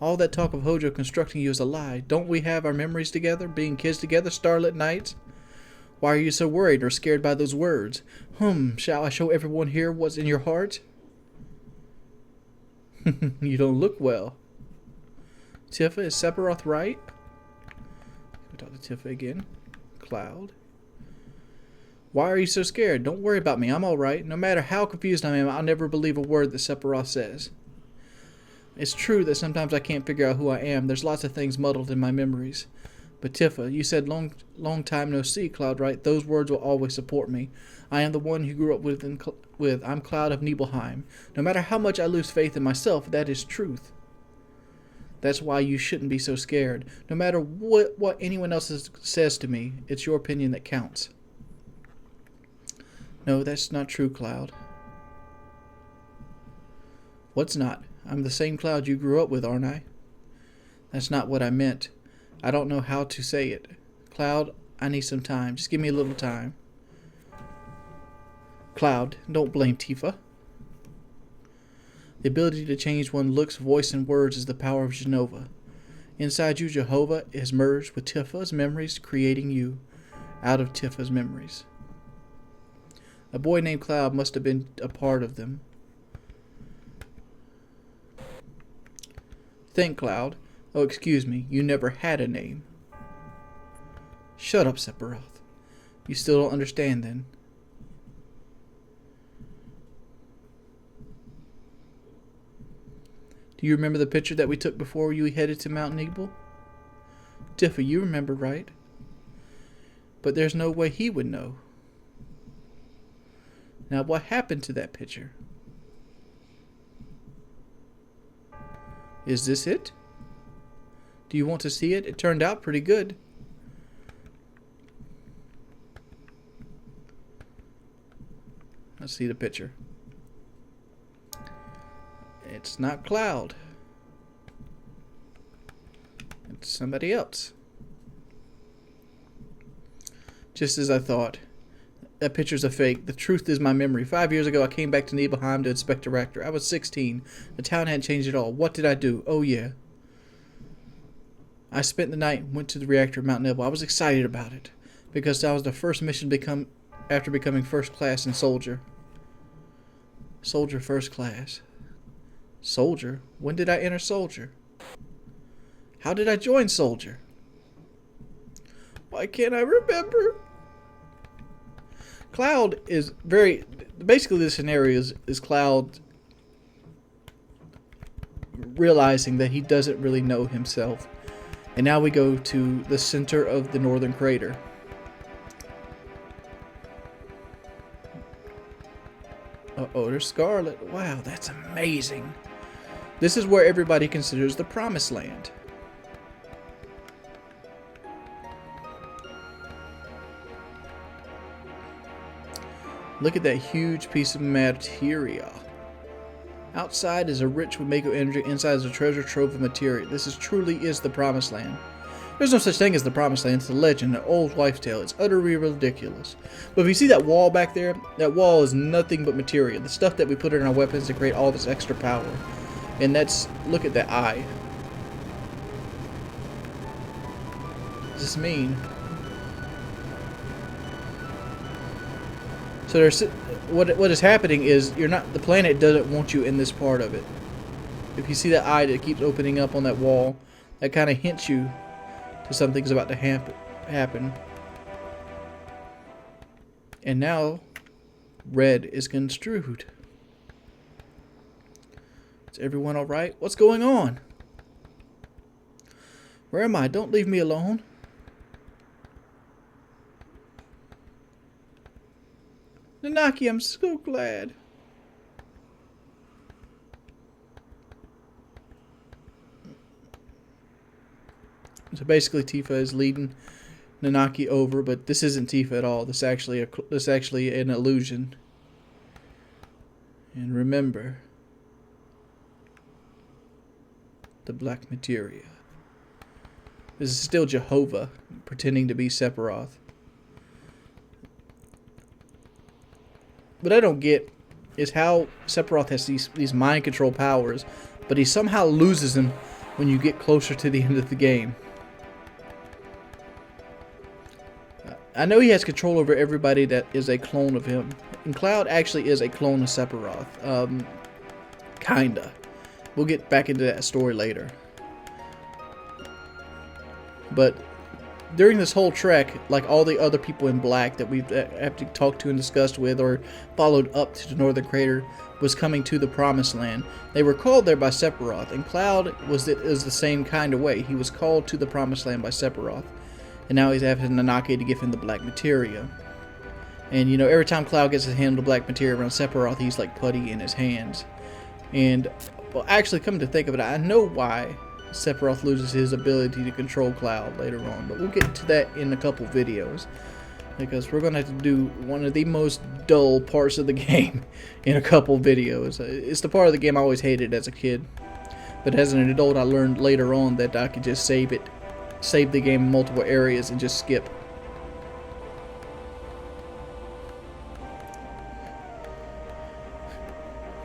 All that talk of Hojo constructing you is a lie. Don't we have our memories together, being kids together, starlit nights? Why are you so worried or scared by those words? Shall I show everyone here what's in your heart? You don't look well. Tifa, is Sephiroth right? We talk to Tifa again. Cloud. Why are you so scared? Don't worry about me. I'm alright. No matter how confused I am, I'll never believe a word that Sephiroth says. It's true that sometimes I can't figure out who I am. There's lots of things muddled in my memories. But Tifa, you said long time no see, Cloud, right? Those words will always support me. I am the one you grew up with. I'm Cloud of Nibelheim. No matter how much I lose faith in myself, that is truth. That's why you shouldn't be so scared. No matter what anyone else says to me, it's your opinion that counts. No, that's not true, Cloud. What's not? I'm the same Cloud you grew up with, aren't I? That's not what I meant. I don't know how to say it. Cloud, I need some time. Just give me a little time. Cloud, don't blame Tifa. The ability to change one's looks, voice, and words is the power of Jenova. Inside you, Jehovah is merged with Tifa's memories, creating you out of Tifa's memories. A boy named Cloud must have been a part of them. Think, Cloud. Oh, excuse me. You never had a name. Shut up, Sephiroth. You still don't understand, then. Do you remember the picture that we took before you headed to Mount Nebel? Tifa, you remember, right? But there's no way he would know. Now, what happened to that picture? Is this it? Do you want to see it? It turned out pretty good. Let's see the picture. It's not Cloud. It's somebody else. Just as I thought. That picture's a fake. The truth is my memory. 5 years ago, I came back to Nibelheim to inspect the reactor. I was 16. The town hadn't changed at all. What did I do? Oh, yeah. I spent the night and went to the reactor at Mount Nebel. I was excited about it because that was the first mission after becoming first class in Soldier. Soldier first class. Soldier? When did I enter Soldier? How did I join Soldier? Why can't I remember? Cloud is very... Basically, the scenario is Cloud realizing that he doesn't really know himself. And now we go to the center of the northern crater. Uh-oh, there's Scarlet. Wow, that's amazing. This is where everybody considers the Promised Land. Look at that huge piece of materia. Outside is a rich Wamego energy, inside is a treasure trove of materia. This truly is the Promised Land. There's no such thing as the Promised Land. It's a legend, an old wives' tale. It's utterly ridiculous. But if you see that wall back there, that wall is nothing but materia. The stuff that we put in our weapons to create all this extra power. And that's, look at that eye. What does this mean? So there's what is happening is the planet doesn't want you in this part of it. If you see that eye that keeps opening up on that wall, that kind of hints you to something's about to happen. And now red is construed. Is everyone all right? What's going on? Where am I? Don't leave me alone. Nanaki, I'm so glad. So basically, Tifa is leading Nanaki over, but this isn't Tifa at all. This is actually an illusion. And remember, the black materia. This is still Jehovah pretending to be Sephiroth. What I don't get is how Sephiroth has these mind control powers, but he somehow loses them when you get closer to the end of the game. I know he has control over everybody that is a clone of him. And Cloud actually is a clone of Sephiroth. Kinda. We'll get back into that story later. But during this whole trek, like all the other people in black that we've talked to and discussed with or followed up to the Northern Crater was coming to the Promised Land. They were called there by Sephiroth, and Cloud is the same kind of way. He was called to the Promised Land by Sephiroth, and now he's having Nanake to give him the black materia. And you know, every time Cloud gets his hand on the black materia around Sephiroth, he's like putty in his hands. And well, actually, come to think of it, I know why Sephiroth loses his ability to control Cloud later on, but we'll get to that in a couple videos, because we're going to have to do one of the most dull parts of the game in a couple videos. It's the part of the game I always hated as a kid, but as an adult I learned later on that I could just save the game in multiple areas and just skip.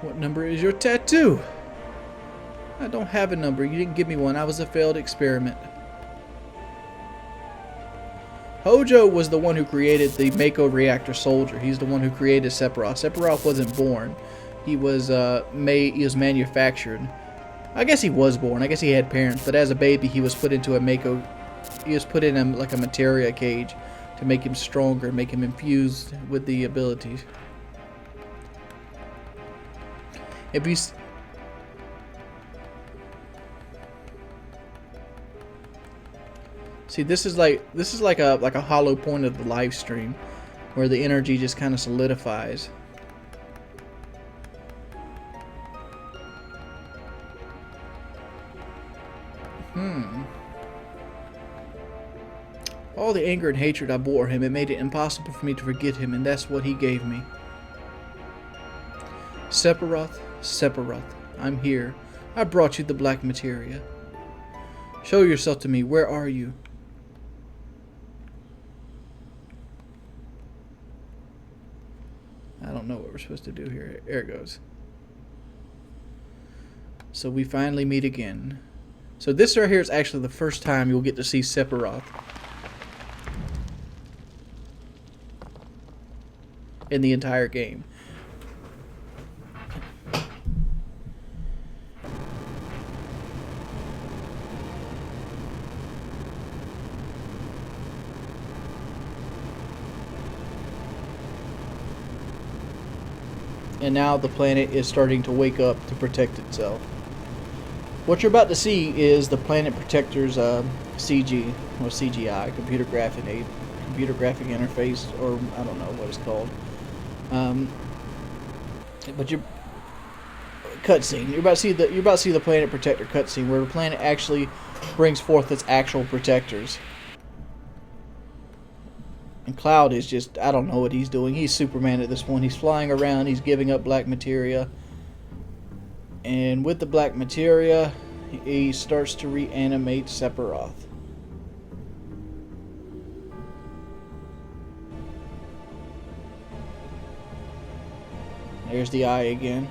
What number is your tattoo? I don't have a number. You didn't give me one. I was a failed experiment. Hojo was the one who created the Mako reactor soldier. He's the one who created Sephiroth. Sephiroth wasn't born. He was manufactured. I guess he was born. I guess he had parents, but as a baby he was put into a Mako. He was put in like a materia cage to make him stronger, make him infused with the abilities. If you see, this is like a hollow point of the live stream, where the energy just kind of solidifies. All the anger and hatred I bore him, it made it impossible for me to forget him, and that's what he gave me. Sephiroth, Sephiroth, I'm here. I brought you the black materia. Show yourself to me. Where are you? I don't know what we're supposed to do here. There it goes. So we finally meet again. So this right here is actually the first time you'll get to see Sephiroth in the entire game. And now the planet is starting to wake up to protect itself. What you're about to see is the Planet Protector's CG, or CGI, computer graphic interface, or I don't know what it's called. But you're cutscene. You're about to see the Planet Protector cutscene, where the planet actually brings forth its actual protectors. And Cloud is just, I don't know what he's doing. He's Superman at this point. He's flying around. He's giving up black materia. And with the black materia, he starts to reanimate Sephiroth. There's the eye again.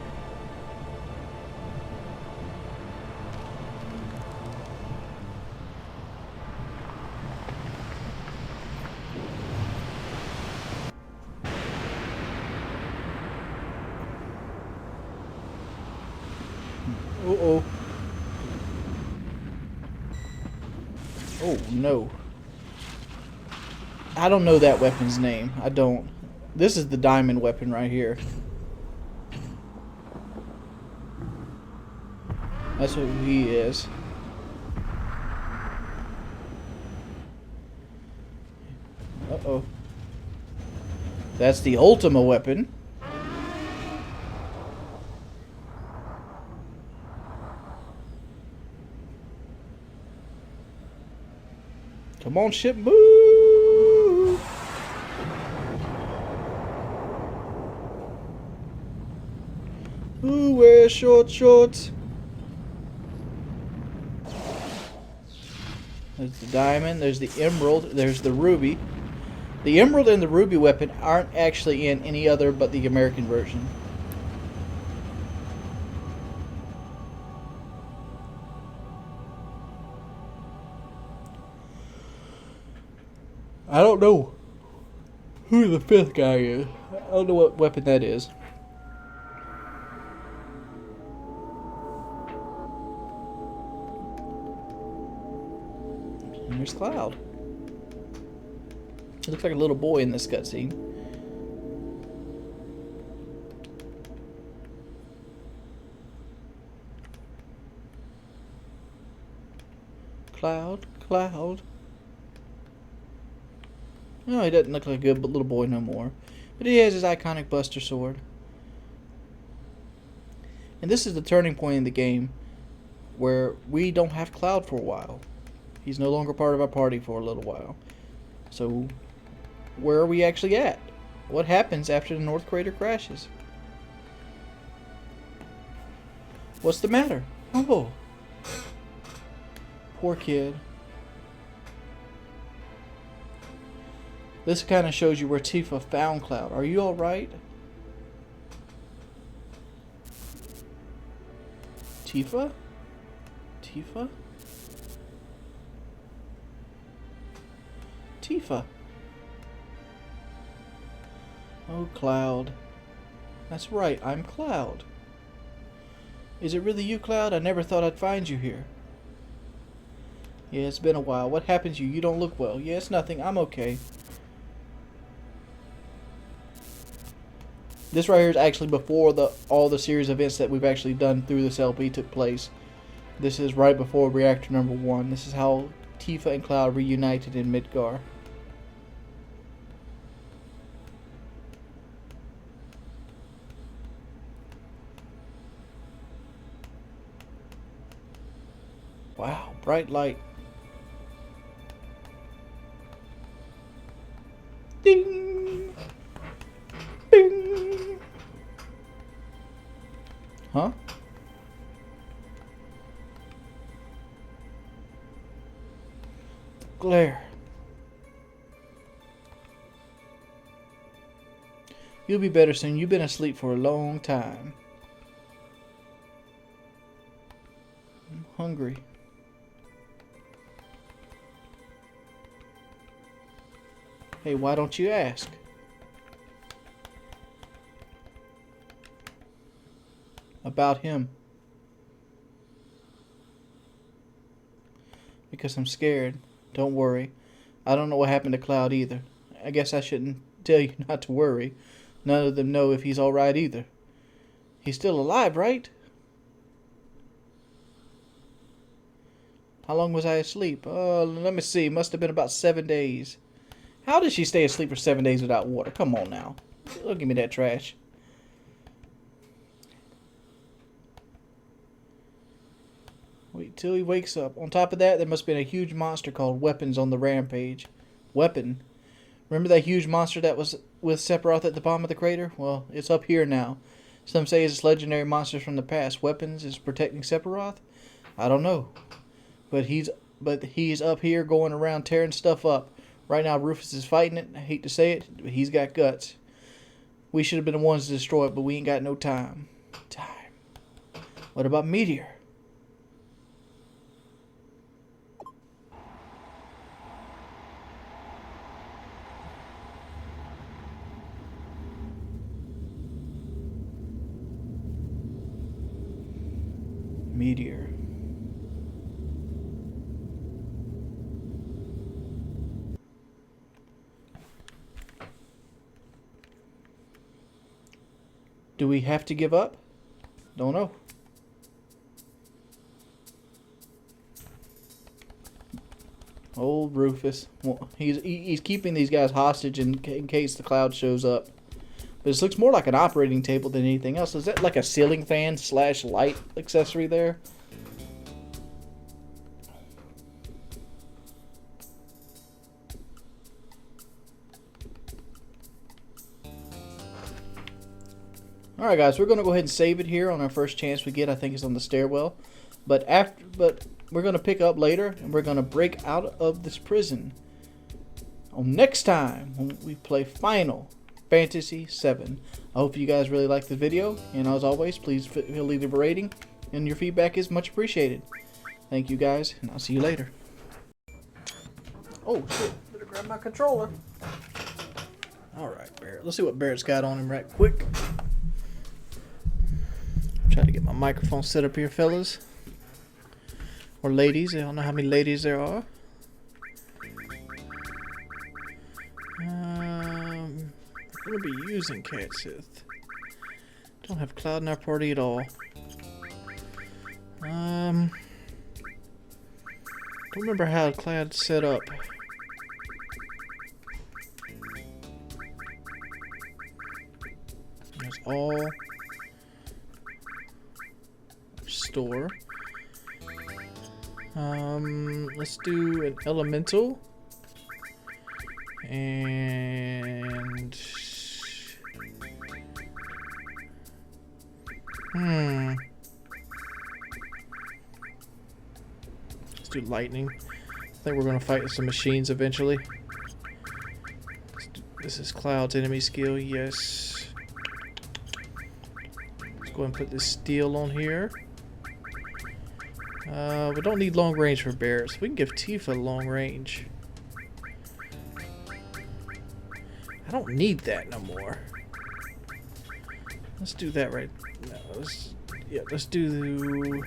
Uh-oh. Oh, no. I don't know that weapon's name. I don't. This is the diamond weapon right here. That's what he is. Uh-oh. That's the Ultima weapon. Come on, ship, move! Ooh, wear short shorts. There's the diamond, there's the emerald, there's the ruby. The emerald and the ruby weapon aren't actually in any other but the American version. I don't know who the fifth guy is. I don't know what weapon that is. And there's Cloud. He looks like a little boy in this cutscene. Cloud, Cloud. No, he doesn't look like a good little boy no more. But he has his iconic Buster Sword. And this is the turning point in the game where we don't have Cloud for a while. He's no longer part of our party for a little while. So, where are we actually at? What happens after the North Crater crashes? What's the matter? Oh. Poor kid. This kind of shows you where Tifa found Cloud. Are you alright? Tifa? Tifa? Tifa. Oh, Cloud. That's right, I'm Cloud. Is it really you, Cloud? I never thought I'd find you here. Yeah, it's been a while. What happened to you? You don't look well. Yeah, it's nothing. I'm okay. This right here is actually before all the series events that we've actually done through this LP took place. This is right before Reactor number 1. This is how Tifa and Cloud reunited in Midgar. Wow, bright light. Ding! Bing! Huh? Glare. You'll be better soon. You've been asleep for a long time. I'm hungry. Hey, why don't you ask? About him. Because I'm scared. Don't worry. I don't know what happened to Cloud either. I guess I shouldn't tell you not to worry. None of them know if he's alright either. He's still alive, right? How long was I asleep? Let me see. Must have been about 7 days. How did she stay asleep for 7 days without water? Come on now. Don't give me that trash. Wait till he wakes up. On top of that, there must have been a huge monster called Weapons on the rampage. Weapon? Remember that huge monster that was with Sephiroth at the bottom of the crater? Well, it's up here now. Some say it's legendary monsters from the past. Weapons is protecting Sephiroth? I don't know. But he's up here going around tearing stuff up. Right now, Rufus is fighting it. I hate to say it, but he's got guts. We should have been the ones to destroy it, but we ain't got no time. What about Meteor? Meteor. Do we have to give up? Don't know. Old Rufus. Well, he's keeping these guys hostage in case the Cloud shows up. But this looks more like an operating table than anything else. Is that like a ceiling fan / light accessory there? Alright guys, we're going to go ahead and save it here on our first chance we get. I think it's on the stairwell. But we're going to pick up later and we're going to break out of this prison. Next time when we play Final Fantasy VII. I hope you guys really liked the video, and as always, please leave a rating, and your feedback is much appreciated. Thank you guys, and I'll see you later. Oh shit, better grab my controller. Alright, Barrett. Let's see what Barrett's got on him right quick. Try to get my microphone set up here, fellas. Or ladies. I don't know how many ladies there are. I'm going to be using Cat Sith. Don't have Cloud in our party at all. Don't remember how Cloud's set up. There's all store. Let's do an elemental and let's do lightning. I think we're gonna fight some machines eventually. This is Cloud's enemy skill, yes. Let's go ahead and put this steel on here. We don't need long range for Barrett, so we can give Tifa long range. I don't need that no more. Let's do that right now. Let's do...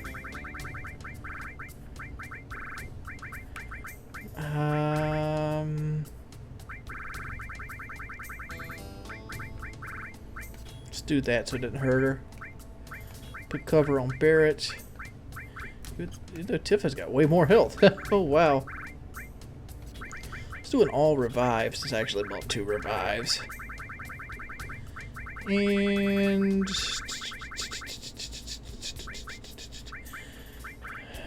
Let's do that so it doesn't hurt her. Put cover on Barrett. Tifa's got way more health. Oh, wow. Let's do an all revives. It's actually about 2 revives. And...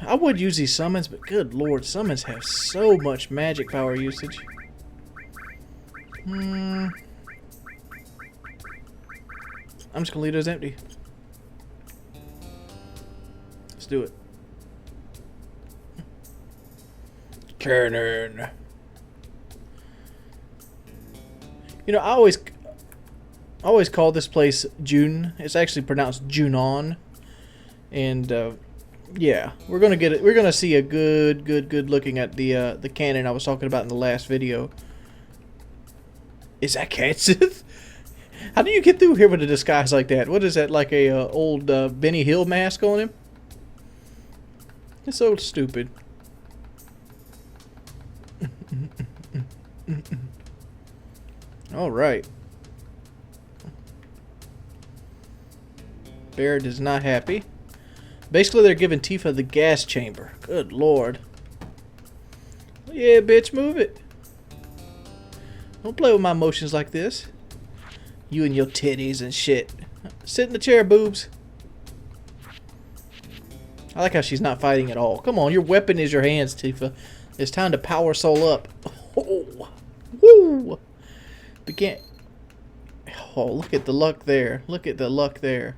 I would use these summons, but good lord, summons have so much magic power usage. I'm just gonna leave those empty. Let's do it. Cannon. You know, I always call this place June. It's actually pronounced Junon. And yeah, we're gonna get it. We're gonna see a good looking at the cannon I was talking about in the last video. Is that Cat Sith? How do you get through here with a disguise like that? What is that, like a old Benny Hill mask on him? It's so stupid. All right. Barrett is not happy. Basically, they're giving Tifa the gas chamber. Good lord. Yeah, bitch, move it. Don't play with my emotions like this. You and your titties and shit. Sit in the chair, boobs. I like how she's not fighting at all. Come on, your weapon is your hands, Tifa. It's time to power soul up. Oh, woo! Begin. Oh, look at the luck there. Look at the luck there.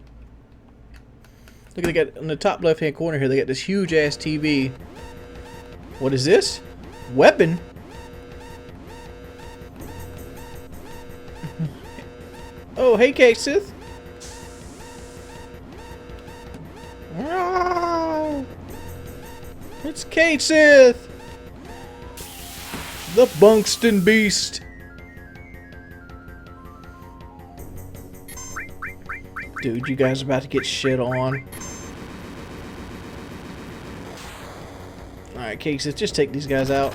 Look, they got in the top left-hand corner here. They got this huge-ass TV. What is this? Weapon? Oh, hey, Cat Sith. Oh, it's Cat Sith. The Bunkston Beast. Dude, you guys are about to get shit on. Alright, Cat Sith, just take these guys out.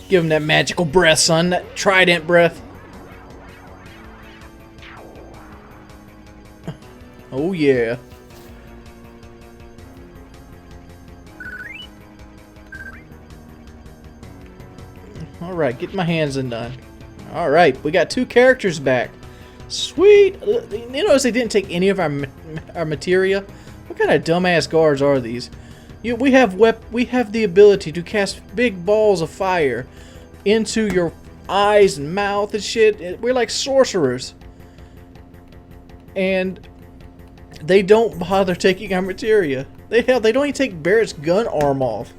Give them that magical breath, son. That trident breath. Oh, yeah. Alright, get my hands undone. Alright, we got 2 characters back. Sweet. You notice they didn't take any of our materia? What kind of dumbass guards are these? We have the ability to cast big balls of fire into your eyes and mouth and shit. We're like sorcerers. And they don't bother taking our materia. They don't even take Barrett's gun arm off.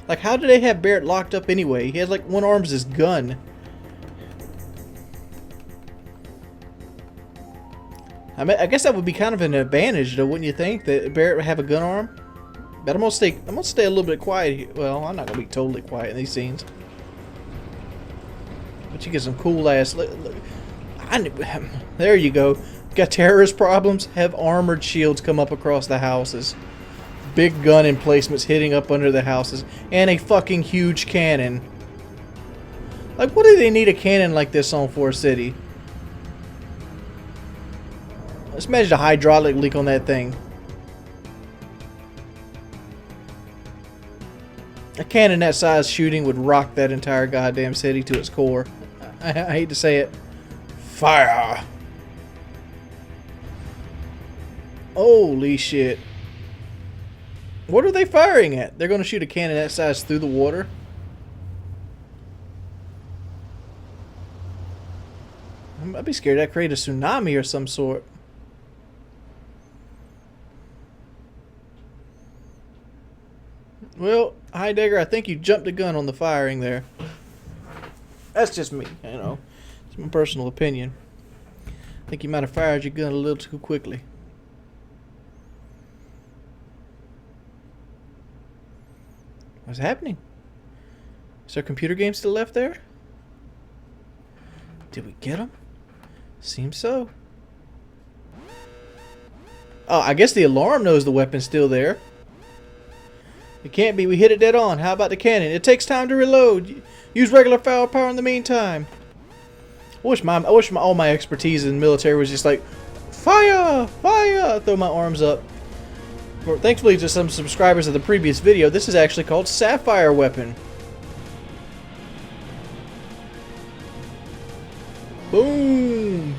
Like, how do they have Barrett locked up anyway? He has like one arm's his gun. I guess that would be kind of an advantage, though, wouldn't you think, that Barrett would have a gun arm? But I'm gonna stay a little bit quiet here. Well, I'm not gonna be totally quiet in these scenes. She gets some cool ass. Look, there you go. Got terrorist problems? Have armored shields come up across the houses. Big gun emplacements hitting up under the houses. And a fucking huge cannon. Like, what do they need a cannon like this on for a city? Let's imagine a hydraulic leak on that thing. A cannon that size shooting would rock that entire goddamn city to its core. I hate to say it. Fire! Holy shit. What are they firing at? They're going to shoot a cannon that size through the water? I'd be scared that create a tsunami or some sort. Well, Heidegger, I think you jumped the gun on the firing there. That's just me, you know. It's my personal opinion. I think you might have fired your gun a little too quickly. What's happening? Is there a computer game still left there? Did we get him? Seems so. Oh, I guess the alarm knows the weapon's still there. It can't be. We hit it dead on. How about the cannon? It takes time to reload. Use regular firepower in the meantime. I wish all my expertise in the military was just like, fire, fire. Throw my arms up. Thankfully, to some subscribers of the previous video, this is actually called Sapphire Weapon. Boom.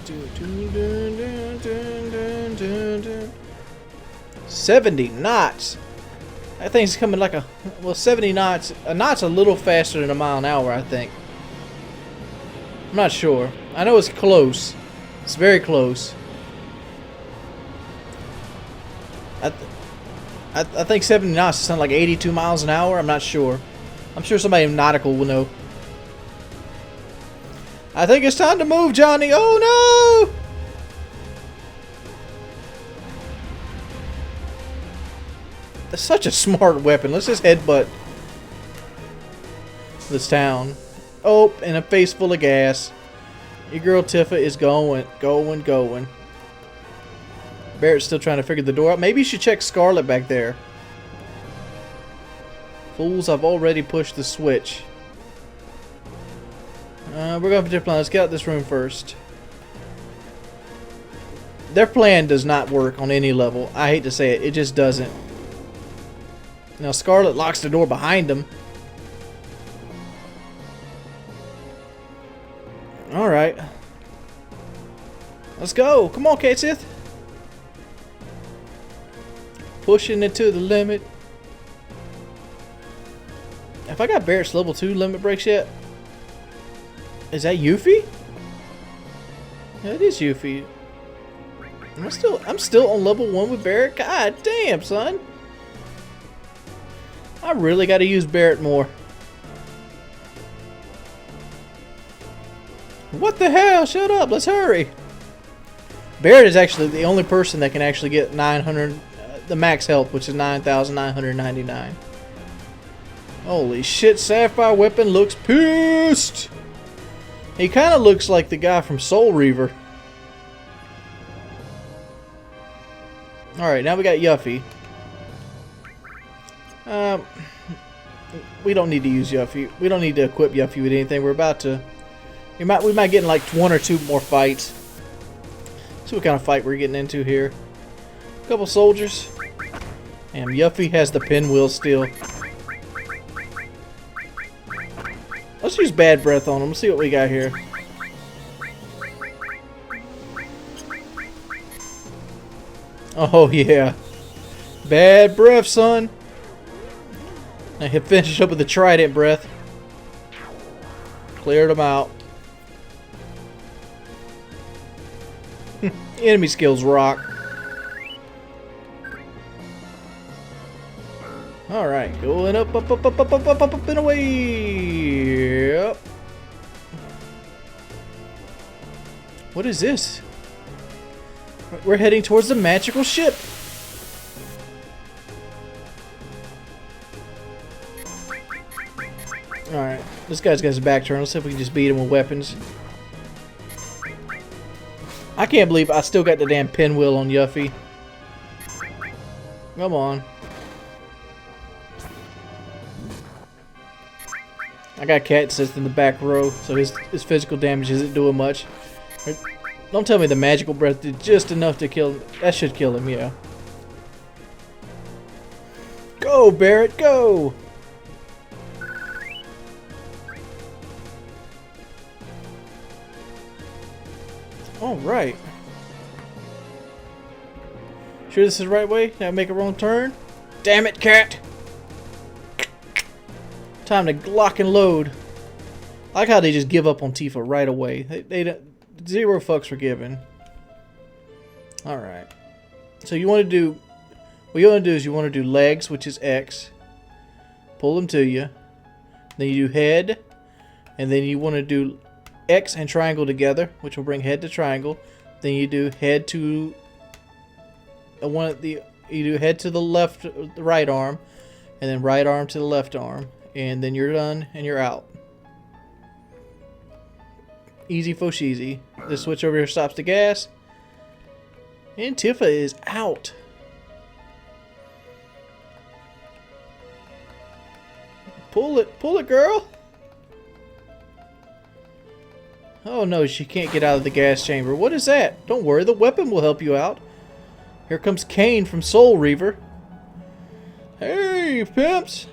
Dun. 70 knots. That thing's coming like a... Well, 70 knots. A knot's a little faster than a mile an hour, I think. I'm not sure. I know it's close. It's very close. I think 70 knots sound like 82 miles an hour. I'm not sure. I'm sure somebody nautical will know. I think it's time to move, Johnny. Oh no! That's such a smart weapon. Let's just headbutt this town. Oh, and a face full of gas. Your girl Tifa is going. Barrett's still trying to figure the door out. Maybe you should check Scarlet back there. Fools, I've already pushed the switch. We're going for different plan. Let's get out this room first. Their plan does not work on any level. I hate to say it. It just doesn't. Now Scarlet locks the door behind him. Alright. Let's go. Come on, Kate Sith. Pushing it to the limit. Have I got Barrett's level 2 limit breaks yet? Is that Yuffie? Yeah, it is Yuffie. I'm still on level 1 with Barrett. God damn, son. I really got to use Barrett more. What the hell? Shut up. Let's hurry. Barrett is actually the only person that can actually get 900, the max health, which is 9,999. Holy shit, Sapphire Weapon looks pissed. He kind of looks like the guy from Soul Reaver. Alright, now we got Yuffie. We don't need to use Yuffie. We don't need to equip Yuffie with anything. We're about to... We might get in like 1 or 2 more fights. See what kind of fight we're getting into here. A couple soldiers. And Yuffie has the pinwheel still. Let's use Bad Breath on him. Let's see what we got here. Oh yeah. Bad breath, son. Now he'll finish up with the Trident breath. Cleared him out. Enemy skills rock. Alright, going up and away. Yep. What is this? We're heading towards the magical ship. This guy's got his back turned. Let's see if we can just beat him with weapons. I can't believe I still got the damn pinwheel on Yuffie. Come on. I got Cat sits in the back row, so his physical damage isn't doing much. Don't tell me the magical breath did just enough to kill him. That should kill him, yeah. Go, Barret, go! Alright. Sure this is the right way? Did I make a wrong turn? Damn it, Cat! Time to lock and load. I like how they just give up on Tifa right away. They don't, zero fucks were given. Alright. So you want to do... What you want to do is you want to do legs, which is X. Pull them to you. Then you do head. And then you want to do X and triangle together, which will bring head to triangle. Then you do head to... you do head to the left, the right arm. And then right arm to the left arm. And then you're done and you're out. Easy fo sheezy. This switch over here stops the gas. And Tifa is out. Pull it, girl. Oh no, she can't get out of the gas chamber. What is that? Don't worry, the weapon will help you out. Here comes Kane from Soul Reaver. Hey, pimps.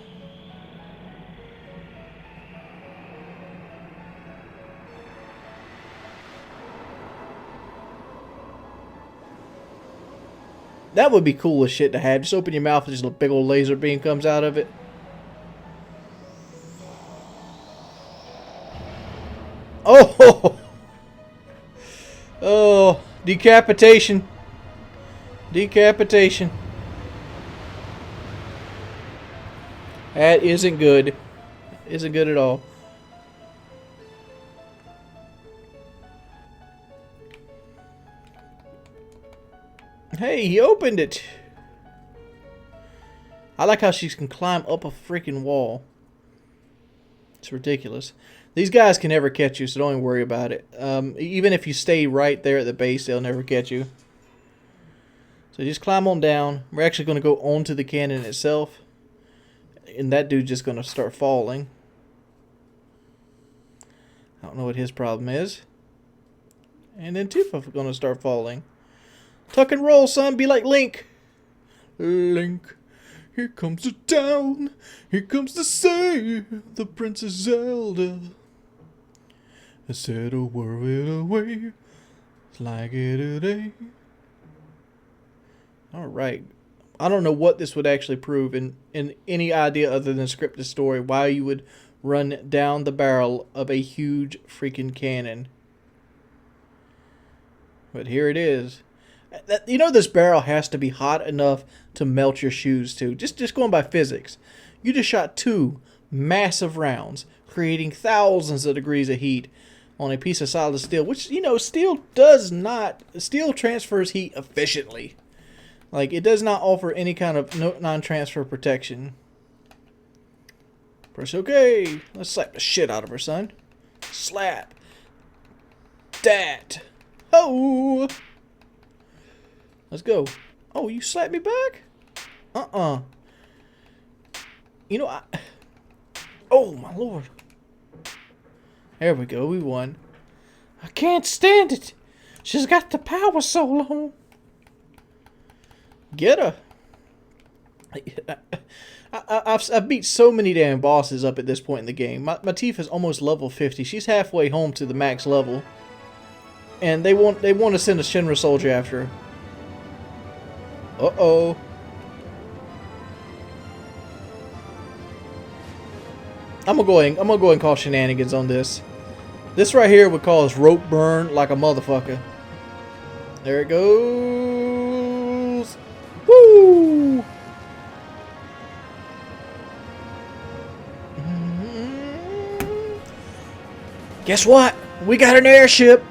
That would be cool as shit to have. Just open your mouth and just a big old laser beam comes out of it. Oh! Oh, decapitation. Decapitation. That isn't good. Isn't good at all. Hey, he opened it. I like how she can climb up a freaking wall. It's ridiculous. These guys can never catch you, so don't even worry about it. Even if you stay right there at the base, they'll never catch you. So just climb on down. We're actually going to go onto the cannon itself. And that dude's just going to start falling. I don't know what his problem is. And then Tifa's going to start falling. Tuck and roll, son. Be like Link. Link. Here comes the town. Here comes to save the Princess Zelda. I said a word away. It's like it today. Alright. I don't know what this would actually prove in any idea other than scripted story. Why you would run down the barrel of a huge freaking cannon. But here it is. You know this barrel has to be hot enough to melt your shoes too. Just going by physics. You just shot 2 massive rounds, creating thousands of degrees of heat on a piece of solid steel, which, you know, steel transfers heat efficiently. Like, it does not offer any kind of non-transfer protection. Press OK. Let's slap the shit out of her, son. Slap. Dat. Oh. Let's go. Oh, you slapped me back? You know, oh, my lord. There we go. We won. I can't stand it. She's got the power so long. Get her. I've beat so many damn bosses up at this point in the game. My Tifa's almost level 50. She's halfway home to the max level. And they want to send a Shinra soldier after her. Uh-oh. I'm gonna go ahead and call shenanigans on this. This right here would cause rope burn like a motherfucker. There it goes. Woo! Guess what? We got an airship.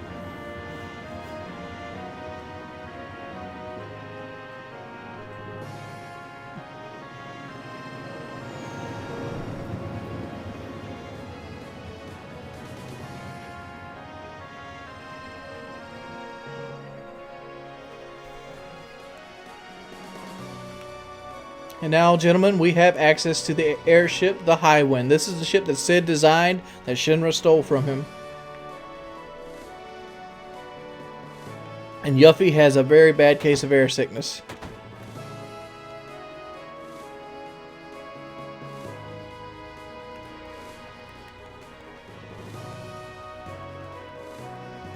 And now, gentlemen, we have access to the airship, the Highwind. This is the ship that Sid designed, that Shinra stole from him. And Yuffie has a very bad case of air sickness.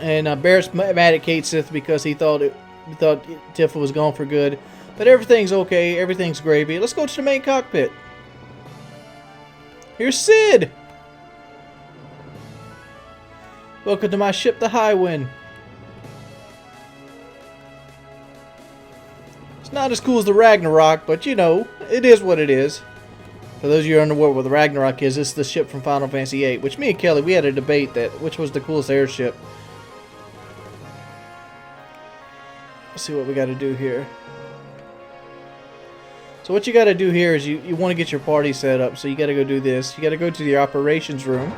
And Barrett's mad at Kate Sith because he thought Tifa was gone for good. But everything's okay. Everything's gravy. Let's go to the main cockpit. Here's Sid. Welcome to my ship, the Highwind. It's not as cool as the Ragnarok, but you know, it is what it is. For those of you who are unaware what the Ragnarok is, it's the ship from Final Fantasy VIII, which me and Kelly, we had a debate that which was the coolest airship. Let's see what we got to do here. So what you got to do here is you want to get your party set up. So you got to go do this. You got to go to the operations room.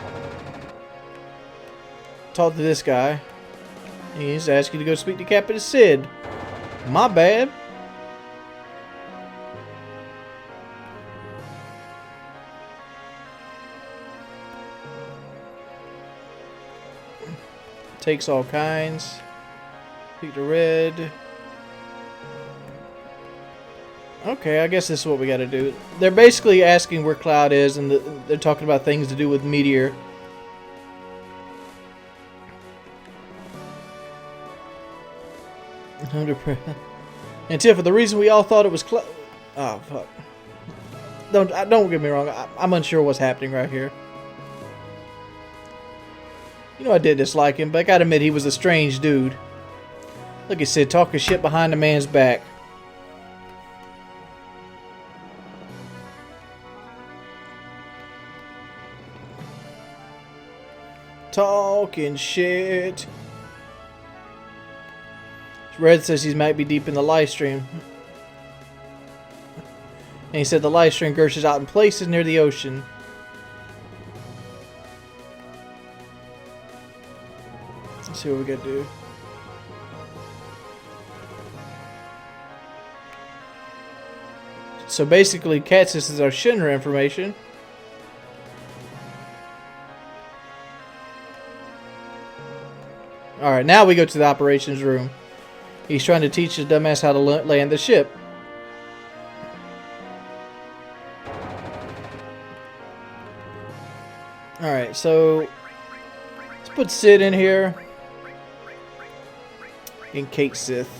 Talk to this guy. He's asking you to go speak to Captain Sid. My bad. Takes all kinds. Speak to Red. Okay, I guess this is what we gotta do. They're basically asking where Cloud is, and they're talking about things to do with Meteor. And Tifa, the reason we all thought it was Cloud... Oh, fuck. Don't get me wrong. I'm unsure what's happening right here. You know I did dislike him, but I gotta admit he was a strange dude. Look at Sid talking shit behind a man's back. Talking shit. Red says he might be deep in the live stream. And he said the live stream gushes out in places near the ocean. Let's see what we gotta do. So basically, Catsis is our Shinra information. Alright, now we go to the operations room. He's trying to teach his dumbass how to land the ship. Alright, so let's put Sid in here. And Kate Sith.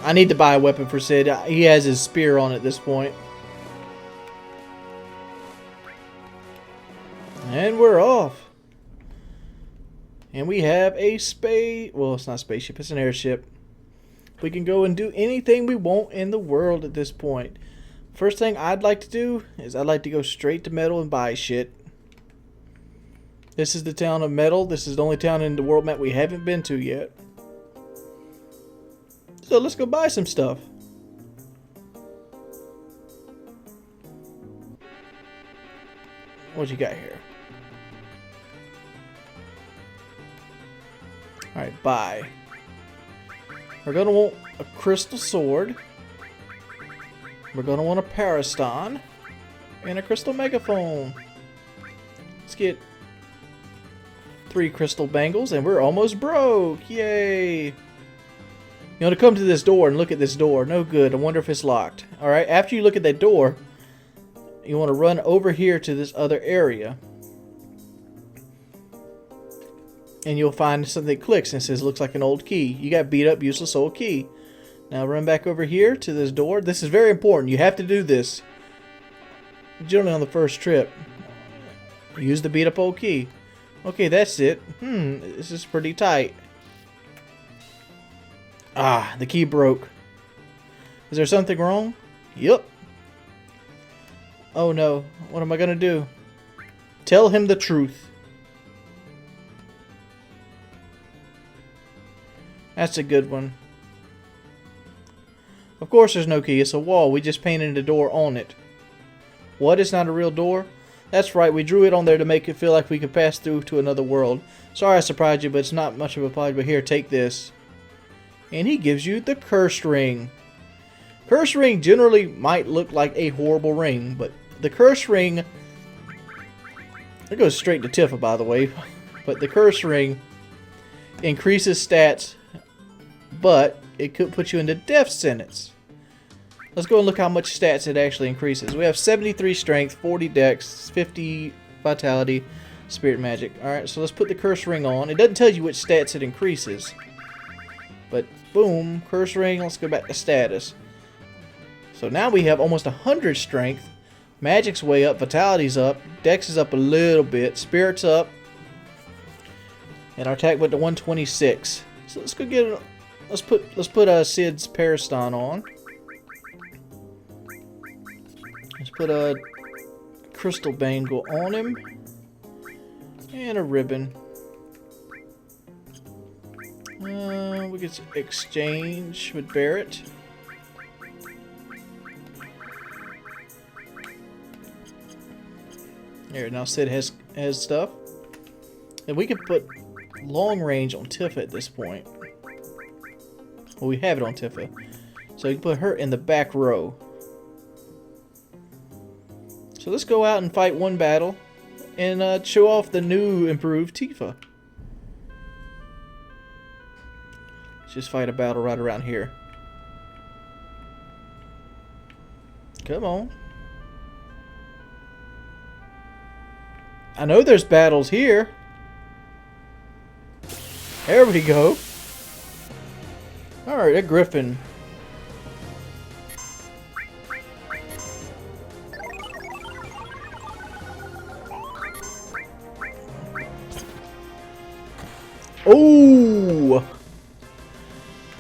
I need to buy a weapon for Sid. He has his spear on at this point. And we're off. And we have a well, it's not a spaceship, it's an airship. We can go and do anything we want in the world at this point. First thing I'd like to do is I'd like to go straight to Metal and buy shit. This is the town of Metal. This is the only town in the world map we haven't been to yet. So let's go buy some stuff. What you got here? Alright, buy. We're going to want a crystal sword. We're going to want a Pariston. And a crystal megaphone. Let's get 3 crystal bangles and we're almost broke. Yay! You know, to come to this door and look at this door. No good. I wonder if it's locked. Alright, after you look at that door, you want to run over here to this other area. And you'll find something that clicks and it says, looks like an old key. You got beat up, useless old key. Now run back over here to this door. This is very important. You have to do this. Generally on the first trip. Use the beat up old key. Okay, that's it. This is pretty tight. Ah, the key broke. Is there something wrong? Yup. Oh no. What am I gonna do? Tell him the truth. That's a good one. Of course there's no key. It's a wall. We just painted a door on it. What? It's not a real door? That's right, we drew it on there to make it feel like we could pass through to another world. Sorry I surprised you, but it's not much of a surprise. But here, take this. And he gives you the cursed ring. Cursed ring generally might look like a horrible ring, but the cursed ring... It goes straight to Tifa, by the way. But the cursed ring increases stats, but it could put you into death sentence. Let's go and look how much stats it actually increases. We have 73 strength, 40 dex, 50 vitality, spirit magic. Alright, so let's put the curse ring on. It doesn't tell you which stats it increases. But boom, curse ring, let's go back to status. So now we have almost 100 strength. Magic's way up, vitality's up, dex is up a little bit, spirit's up. And our attack went to 126. So let's go get let's put Sid's Periston on. Let's put a crystal bangle on him. And a ribbon. We can exchange with Barret. There, now Sid has stuff. And we can put long range on Tifa at this point. Well, we have it on Tifa. So you can put her in the back row. So let's go out and fight one battle and show off the new improved Tifa. Let's just fight a battle right around here. Come on. I know there's battles here. There we go. Alright, a griffin. Oh!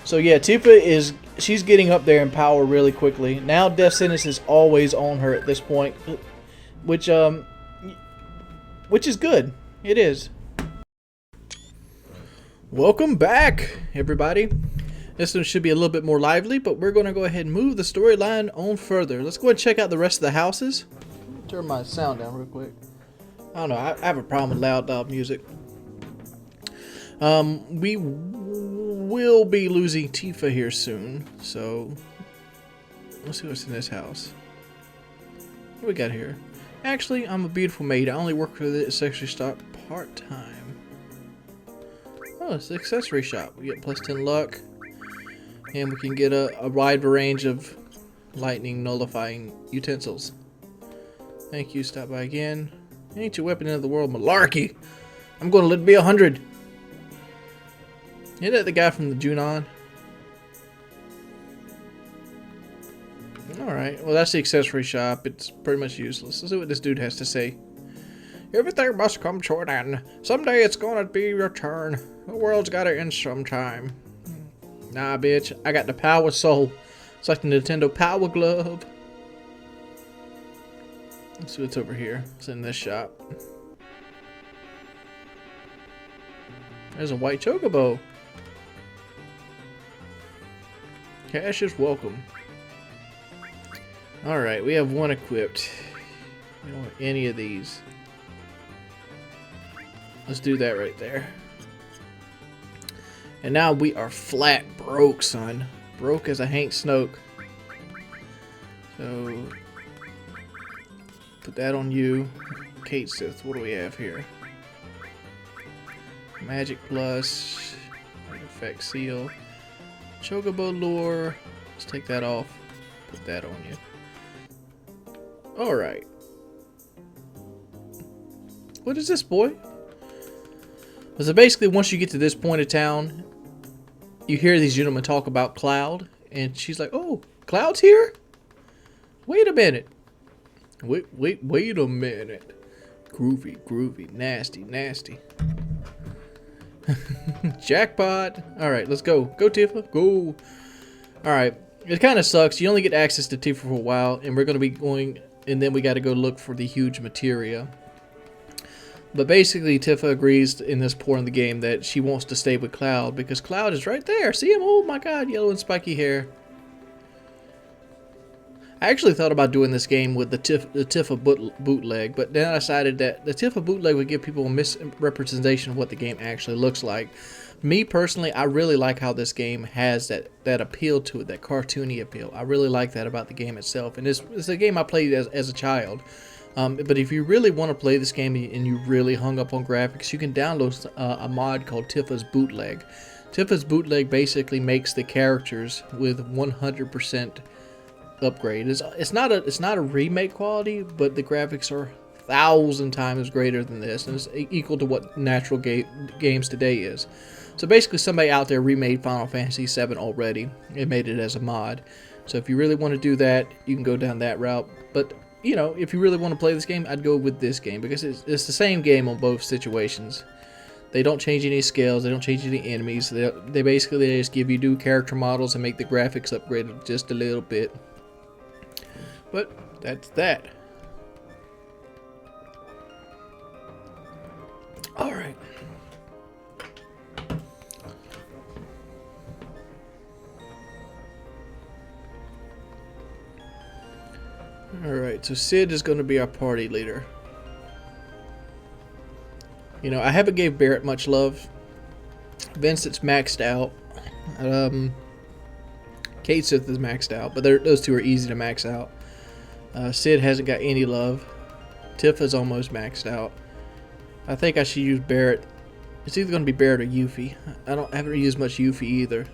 So yeah, Tifa she's getting up there in power really quickly. Now death sentence is always on her at this point, which is good. It is. Welcome back, everybody. This one should be a little bit more lively, but we're going to go ahead and move the storyline on further. Let's go ahead and check out the rest of the houses. Turn my sound down real quick. I don't know. I have a problem with loud music. We will be losing Tifa here soon, so let's see what's in this house. What we got here? Actually, I'm a beautiful maid. I only work for this accessory shop part-time. Oh, it's the accessory shop. We get plus 10 luck, and we can get a wide range of lightning nullifying utensils. Thank you. Stop by again. Ancient weapon of the world. Malarkey. I'm going to let it be 100. Isn't that the guy from the Junon? Alright, well that's the accessory shop. It's pretty much useless. Let's see what this dude has to say. Everything must come to an end. Someday it's gonna be your turn. The world's gotta end sometime. Nah, bitch. I got the Power Soul. It's like the Nintendo Power Glove. Let's see what's over here. It's in this shop. There's a white chocobo. Cash is welcome. Alright, we have one equipped. We don't have any of these. Let's do that right there. And now we are flat broke, son. Broke as a Hank Snoke. So, put that on you. Kate Sith, what do we have here? Magic Plus. Artifact Seal. Chocobo Lure. Let's take that off. Put that on you. Alright. What is this, boy? So basically, once you get to this point of town, you hear these gentlemen talk about Cloud, and she's like, "Oh, Cloud's here? Wait a minute. Wait a minute. Groovy, groovy, nasty, nasty." Jackpot. Alright, let's go. Go, Tifa. Go. Alright. It kind of sucks. You only get access to Tifa for a while, and we're going to be going, and then we got to go look for the huge materia. But basically, Tifa agrees in this point in the game that she wants to stay with Cloud because Cloud is right there. See him? Oh my god, yellow and spiky hair. I actually thought about doing this game with the Tifa bootleg, but then I decided that the Tifa bootleg would give people a misrepresentation of what the game actually looks like. Me personally, I really like how this game has that appeal to it, that cartoony appeal. I really like that about the game itself, and it's a game I played as a child. But if you really want to play this game and you really hung up on graphics, you can download a mod called Tifa's Bootleg. Tifa's Bootleg basically makes the characters with 100% upgrade. It's not a remake quality, but the graphics are 1,000 times greater than this, and it's equal to what natural games today is. So basically, somebody out there remade Final Fantasy VII already and made it as a mod. So if you really want to do that, you can go down that route. But you know, if you really want to play this game, I'd go with this game because it's the same game on both situations. They don't change any scales, they don't change any enemies. They basically just give you new character models and make the graphics upgraded just a little bit. But that's that. Alright. Alright, so Sid is going to be our party leader. You know, I haven't gave Barrett much love. Vincent's maxed out. Kate Sith is maxed out, but those two are easy to max out. Sid hasn't got any love. Tifa's almost maxed out. I think I should use Barrett. It's either going to be Barrett or Yuffie. I haven't used much Yuffie either.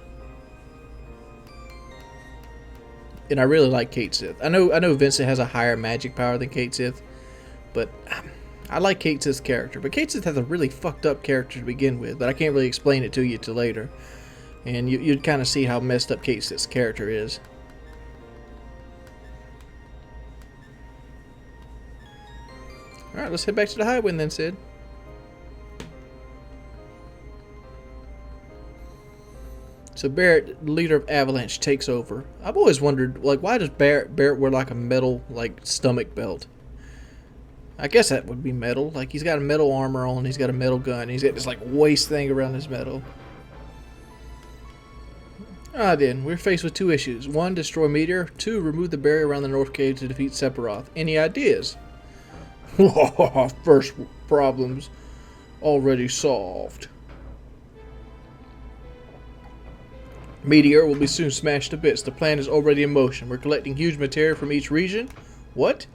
And I really like Kate Sith. I know Vincent has a higher magic power than Kate Sith, but I like Kate Sith's character. But Kate Sith has a really fucked up character to begin with, but I can't really explain it to you till later. And you'd kind of see how messed up Kate Sith's character is. Alright, let's head back to the Highwind then, Sid. So Barrett, the leader of Avalanche, takes over. I've always wondered, like, why does Barrett wear like a metal, like, stomach belt? I guess that would be metal. Like, he's got a metal armor on, he's got a metal gun, he's got this, like, waist thing around his metal. Then, we're faced with two issues. One, destroy Meteor. Two, remove the barrier around the North Cave to defeat Sephiroth. Any ideas? First problems already solved. Meteor will be soon smashed to bits. The plan is already in motion. We're collecting huge materia from each region. What?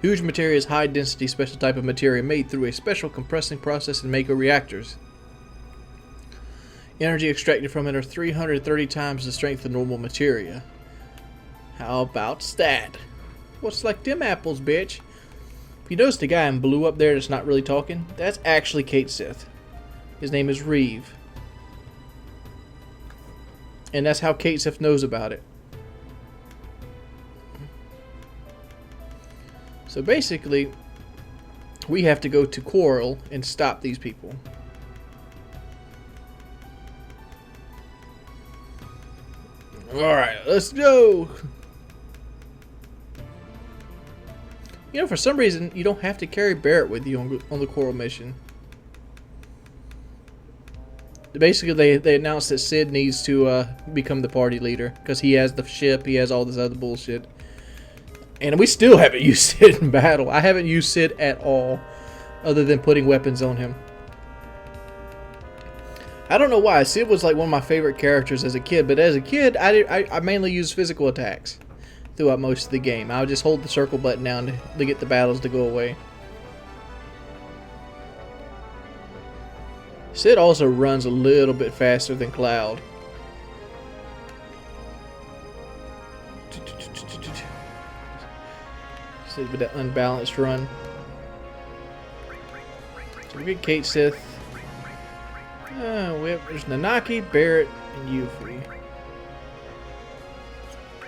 Huge materia is high density special type of materia made through a special compressing process in Mako reactors. Energy extracted from it are 330 times the strength of normal materia. How about that? What's like them apples, bitch? If you notice the guy in blue up there that's not really talking, that's actually Kate Sith. His name is Reeve. And that's how Kate Sith knows about it. So basically, we have to go to Quarrel and stop these people. Alright, let's go! You know, for some reason, you don't have to carry Barrett with you on the Quarrel mission. Basically, they announced that Sid needs to become the party leader because he has the ship, he has all this other bullshit. And we still haven't used Sid in battle. I haven't used Sid at all, other than putting weapons on him. I don't know why. Sid was like one of my favorite characters as a kid, but as a kid, I mainly used physical attacks throughout most of the game. I would just hold the circle button down to get the battles to go away. Sid also runs a little bit faster than Cloud. Sid with that unbalanced run. So we get Kate Sith. There's Nanaki, Barrett, and Yuffie.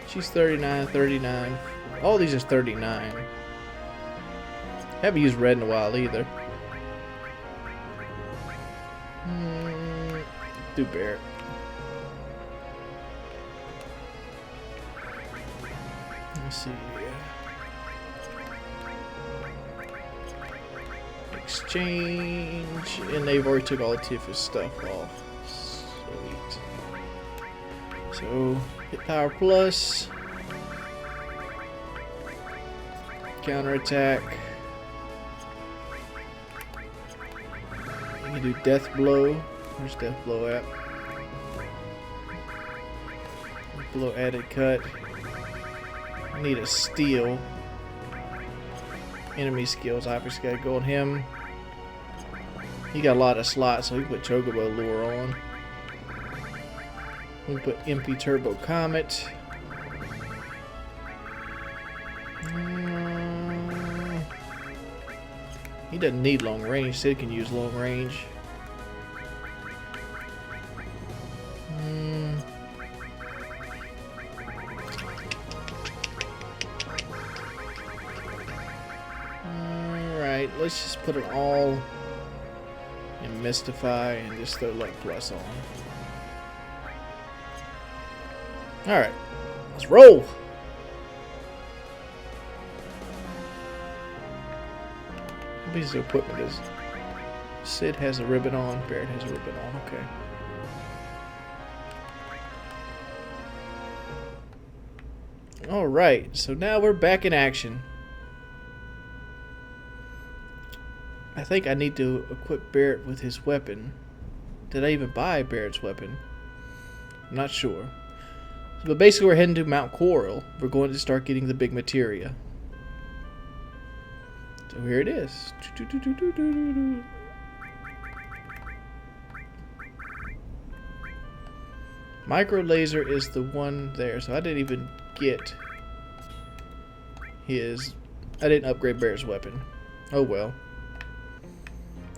She's 39, 39. All these is 39. Haven't used red in a while either. Do Barrett. Let's see. Exchange, and they've already took all of Tifa's stuff off. Sweet. So hit power plus. counterattack. You can do death blow. Where's death blow at? Blow added cut. I need a steal. Enemy skills, obviously gotta go on him. He got a lot of slots, so we can put Chocobo Lure on. We can put MP Turbo Comet. He doesn't need long range. Sid can use long range. Alright, let's just put it all in Mystify and just throw Luck Plus on. Alright, let's roll! What piece of equipment is Sid has a ribbon on, Barrett has a ribbon on, okay. Alright, so now we're back in action. I think I need to equip Barrett with his weapon. Did I even buy Barrett's weapon? I'm not sure. But basically we're heading to Mount Coral. We're going to start getting the big materia. So here it is. Micro laser is the one there, so I didn't even get his... I didn't upgrade Barrett's weapon. Oh well.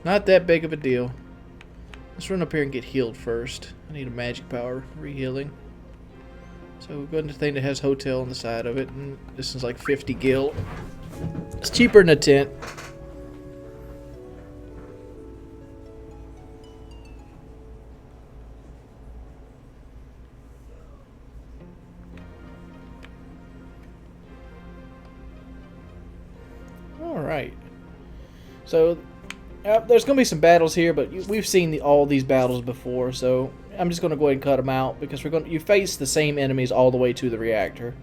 Not that big of a deal. Let's run up here and get healed first. I need a magic power re-healing. So we'll go into the thing that has hotel on the side of it, and this is like 50 gil. It's cheaper than a tent. Alright. So there's going to be some battles here, but we've seen all these battles before, so I'm just going to go ahead and cut them out, because you face the same enemies all the way to the reactor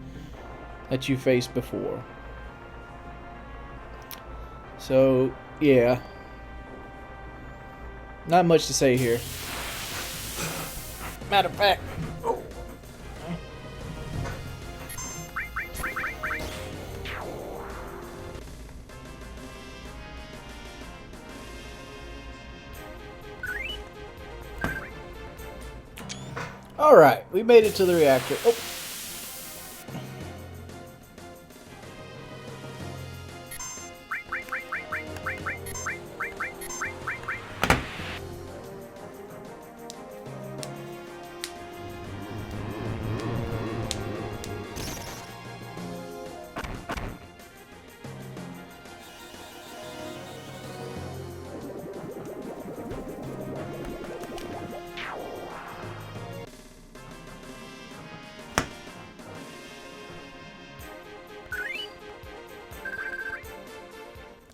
that you faced before. So, yeah. Not much to say here. Matter of fact... Oh. Alright, we made it to the reactor. Oh.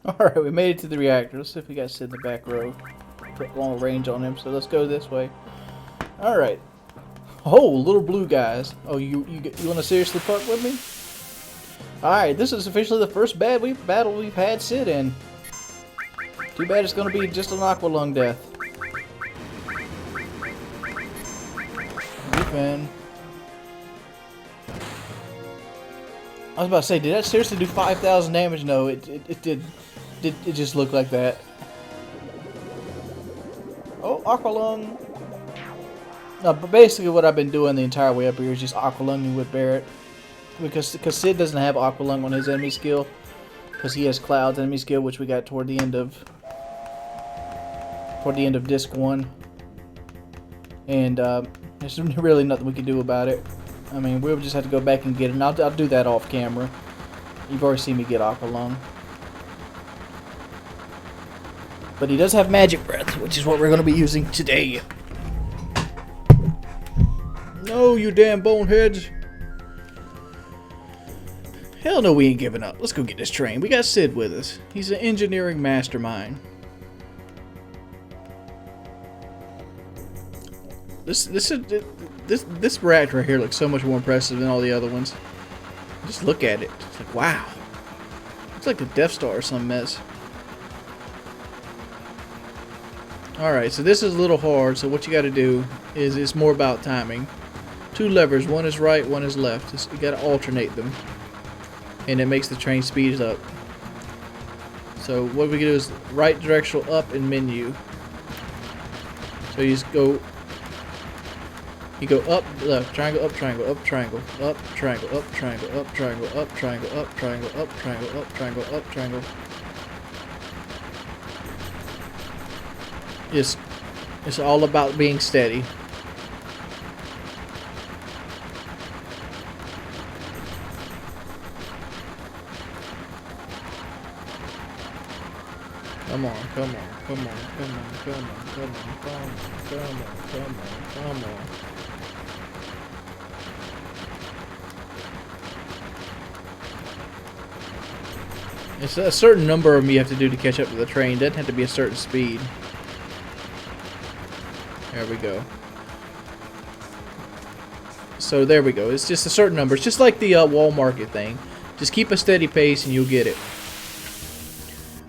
Alright, we made it to the reactor. Let's see if we got Sid in the back row. Put long range on him, so let's go this way. Alright. Oh, little blue guys. Oh, you want to seriously fuck with me? Alright, this is officially the first battle we've had Sid in. Too bad it's going to be just an aqua lung death. Man. I was about to say, did that seriously do 5,000 damage? No, it did. It just looked like that. Oh, aqua lung. No, but basically what I've been doing the entire way up here is just aqua lunging with Barrett, because Sid doesn't have aqua lung on his enemy skill, because he has Cloud's enemy skill, which we got toward the end of disc 1, and there's really nothing we can do about it. I mean, we'll just have to go back and get it, and I'll do that off camera. You've already seen me get aqua lung. But he does have magic breath, which is what we're going to be using today. No, you damn boneheads. Hell no, we ain't giving up. Let's go get this train. We got Sid with us. He's an engineering mastermind. This reactor right here looks so much more impressive than all the other ones. Just look at it. It's like, wow. Looks like a Death Star or some mess. Alright, so this is a little hard, so what you gotta do is it's more about timing. 2 levers, one is right, one is left. You gotta alternate them. And it makes the train speed up. So what we can do is right directional up and menu. So you just go up, left, triangle, up, triangle, up, triangle, up, triangle, up, triangle, up, triangle, up, triangle, up, triangle, up, triangle, up, triangle, up, triangle. It's all about being steady. Come on, come on, come on, come on, come on, come on, come on, come on, come on. It's a certain number of them you have to do to catch up to the train. It doesn't have to be a certain speed. There we go. So there we go. It's just a certain number. It's just like the wall market thing. Just keep a steady pace and you'll get it.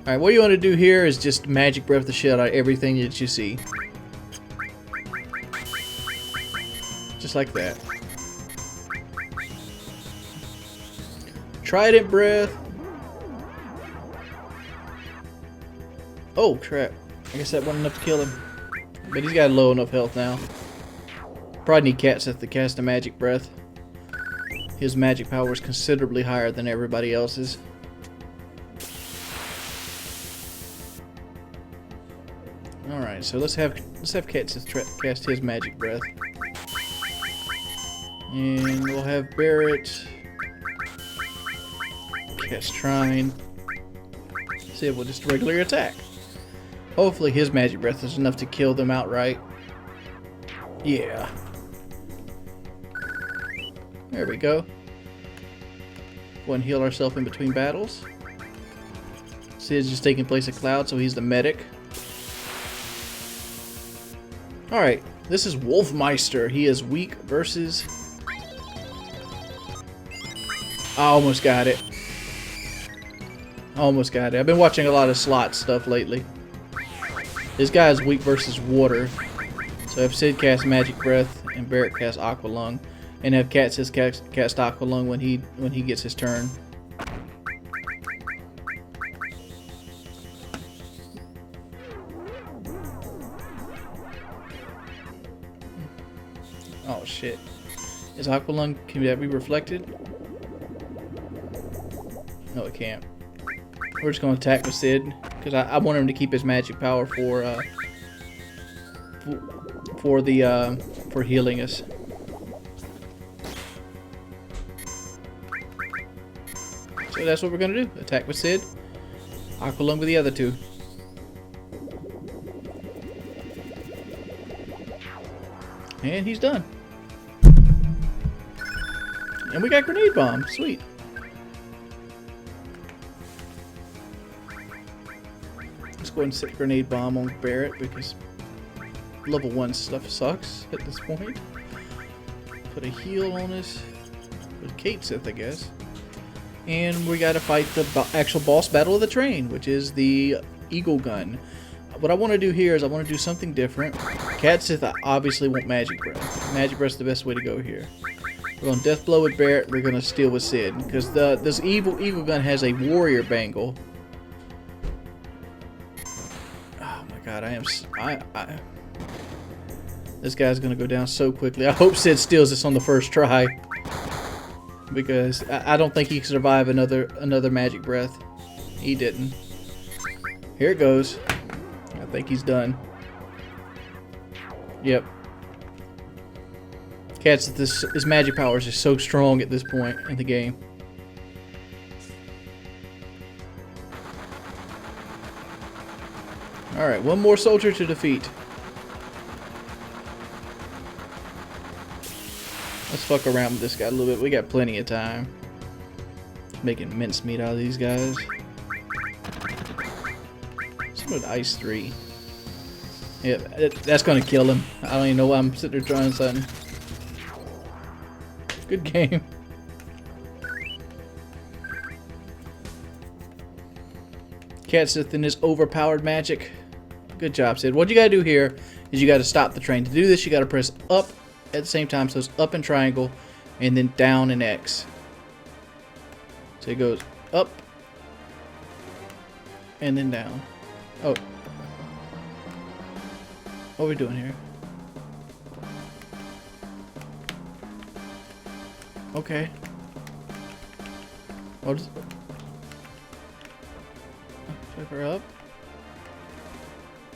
Alright, what you want to do here is just magic breath the shit out of everything that you see. Just like that. Trident breath. Oh crap. I guess that wasn't enough to kill him. But he's got low enough health now. Probably need Catseth to cast a magic breath. His magic power is considerably higher than everybody else's. Alright, so let's have Catseth cast his magic breath. And we'll have Barrett cast Trine. See if we'll just regularly attack. Hopefully his magic breath is enough to kill them outright. Yeah. There we go. Go and heal ourselves in between battles. Sid's just taking place of Cloud, so he's the medic. Alright, this is Wolfmeister. He is weak versus... I almost got it. Almost got it. I've been watching a lot of slot stuff lately. This guy is weak versus water. So if Sid casts Magic Breath and Barrett casts Aqua Lung, and have Catseth cast Aqua Lung when he gets his turn. Oh shit. Is Aqua Lung, can that be reflected? No, it can't. We're just going to attack with Sid because I want him to keep his magic power for healing us. So that's what we're going to do. Attack with Sid. Aqua Lung with the other two. And he's done. And we got Grenade Bomb. Sweet. Let's go ahead and set Grenade Bomb on Barrett because level 1 stuff sucks at this point. Put a heal on us. With Catseth, I guess. And we gotta fight the actual boss battle of the train, which is the Eagle Gun. What I want to do here is I want to do something different. Catseth obviously want Magic Breath. Magic Breath's the best way to go here. We're going to Death Blow with Barrett. We're going to steal with Sid. Because this Eagle Gun has a Warrior Bangle. Oh my god, this guy's going to go down so quickly. I hope Sid steals this on the first try. Because I don't think he can survive another Magic Breath. He didn't. Here it goes. I think he's done. Yep. His magic power is just so strong at this point in the game. Alright, one more soldier to defeat. Let's fuck around with this guy a little bit. We got plenty of time. Making mincemeat out of these guys. Let's go to Ice 3. Yeah, that's gonna kill him. I don't even know why I'm sitting there trying something. Good game. Cat Sith and his overpowered magic. Good job, Sid. What you gotta do here is you gotta stop the train. To do this, you gotta press up at the same time. So it's up and triangle, and then down and X. So it goes up and then down. Oh. What are we doing here? Okay. What is... Check her up.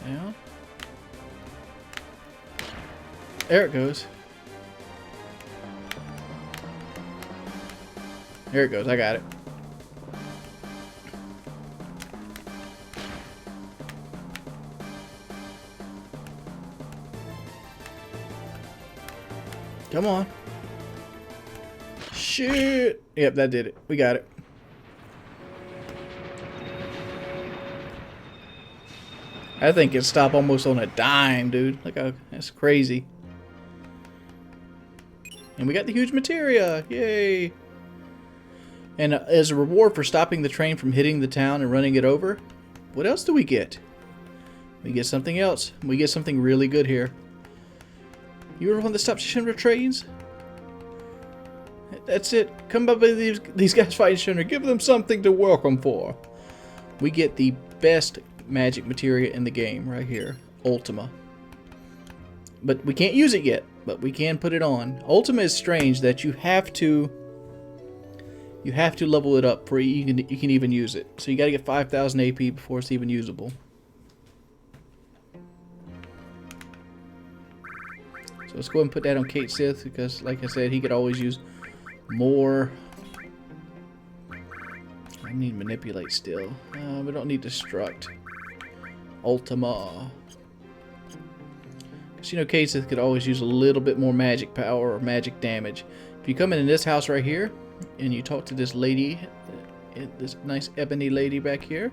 Down. There it goes. There it goes. I got it. Come on. Shit. Yep, that did it. We got it. That thing can stop almost on a dime, dude. Look how that's crazy. And we got the huge materia. Yay. And as a reward for stopping the train from hitting the town and running it over, what else do we get? We get something else. We get something really good here. You were one that stops Shinra trains? That's it. Come up with these guys fighting Shinra. Give them something to welcome for. We get the best magic materia in the game right here. Ultima. But we can't use it yet. But we can put it on. Ultima is strange that you have to level it up for you can even use it. So you gotta get 5,000 AP before it's even usable. So let's go ahead and put that on Kate Sith because, like I said, he could always use more. I need manipulate still. We don't need destruct. Ultima. Because you know, Kate Sith could always use a little bit more magic power or magic damage. If you come in this house right here and you talk to this lady, this nice ebony lady back here,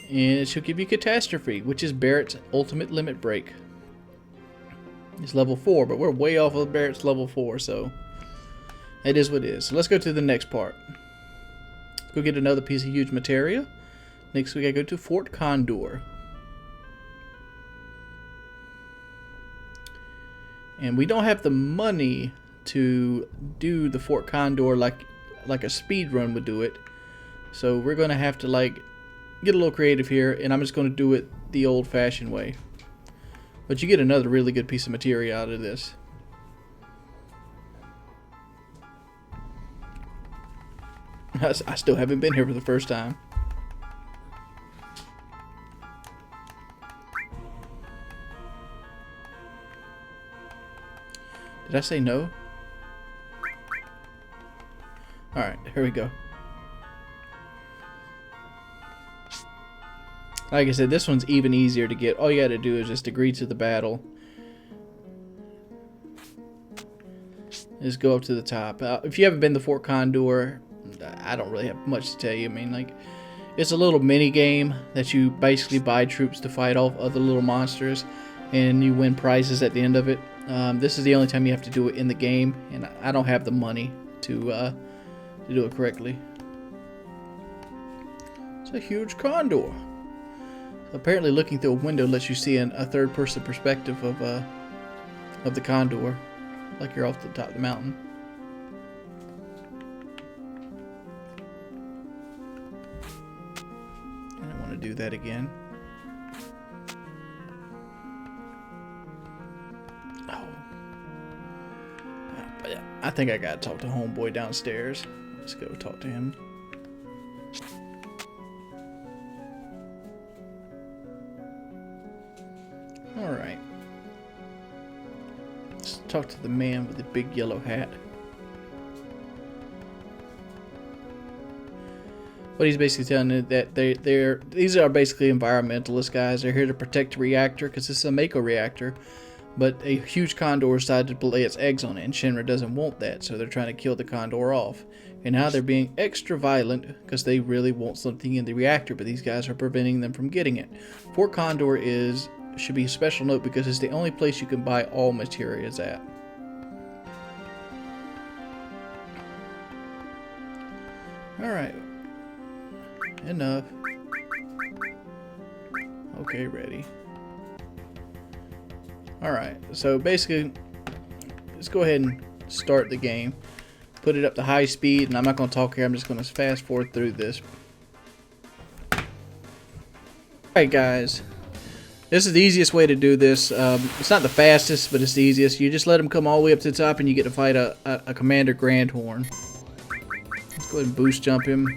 and she'll give you Catastrophe, which is Barrett's ultimate limit break. It's level 4, but we're way off of Barrett's level 4, so it is what it is. So let's go to the next part. Let's go get another piece of huge materia. Next we gotta go to Fort Condor. And we don't have the money to do the Fort Condor like a speed run would do it. So we're gonna have to like get a little creative here, and I'm just gonna do it the old-fashioned way. But you get another really good piece of materia out of this. I still haven't been here for the first time. Did I say no? Alright, here we go. Like I said, this one's even easier to get. All you gotta do is just agree to the battle. Just go up to the top. If you haven't been to Fort Condor, I don't really have much to tell you. I mean, like, it's a little mini game that you basically buy troops to fight off other little monsters, and you win prizes at the end of it. This is the only time you have to do it in the game, and I don't have the money to do it correctly. It's a huge condor. Apparently looking through a window lets you see a third-person perspective of the condor, like you're off the top of the mountain. I don't want to do that again. Oh. But I think I gotta talk to homeboy downstairs. Let's go talk to him. Alright. Let's talk to the man with the big yellow hat. What he's basically telling you that these are basically environmentalist guys. They're here to protect the reactor because it's a Mako reactor. But a huge condor decided to lay its eggs on it, and Shinra doesn't want that, so they're trying to kill the condor off. And now they're being extra violent because they really want something in the reactor, but these guys are preventing them from getting it. Fort Condor should be a special note because it's the only place you can buy all materials at. Alright. Enough. Okay, ready. Alright, so basically, let's go ahead and start the game. Put it up to high speed, and I'm not going to talk here, I'm just going to fast forward through this. Alright guys, this is the easiest way to do this. It's not the fastest, but it's the easiest. You just let them come all the way up to the top, and you get to fight a Commander Grandhorn. Let's go ahead and boost jump him.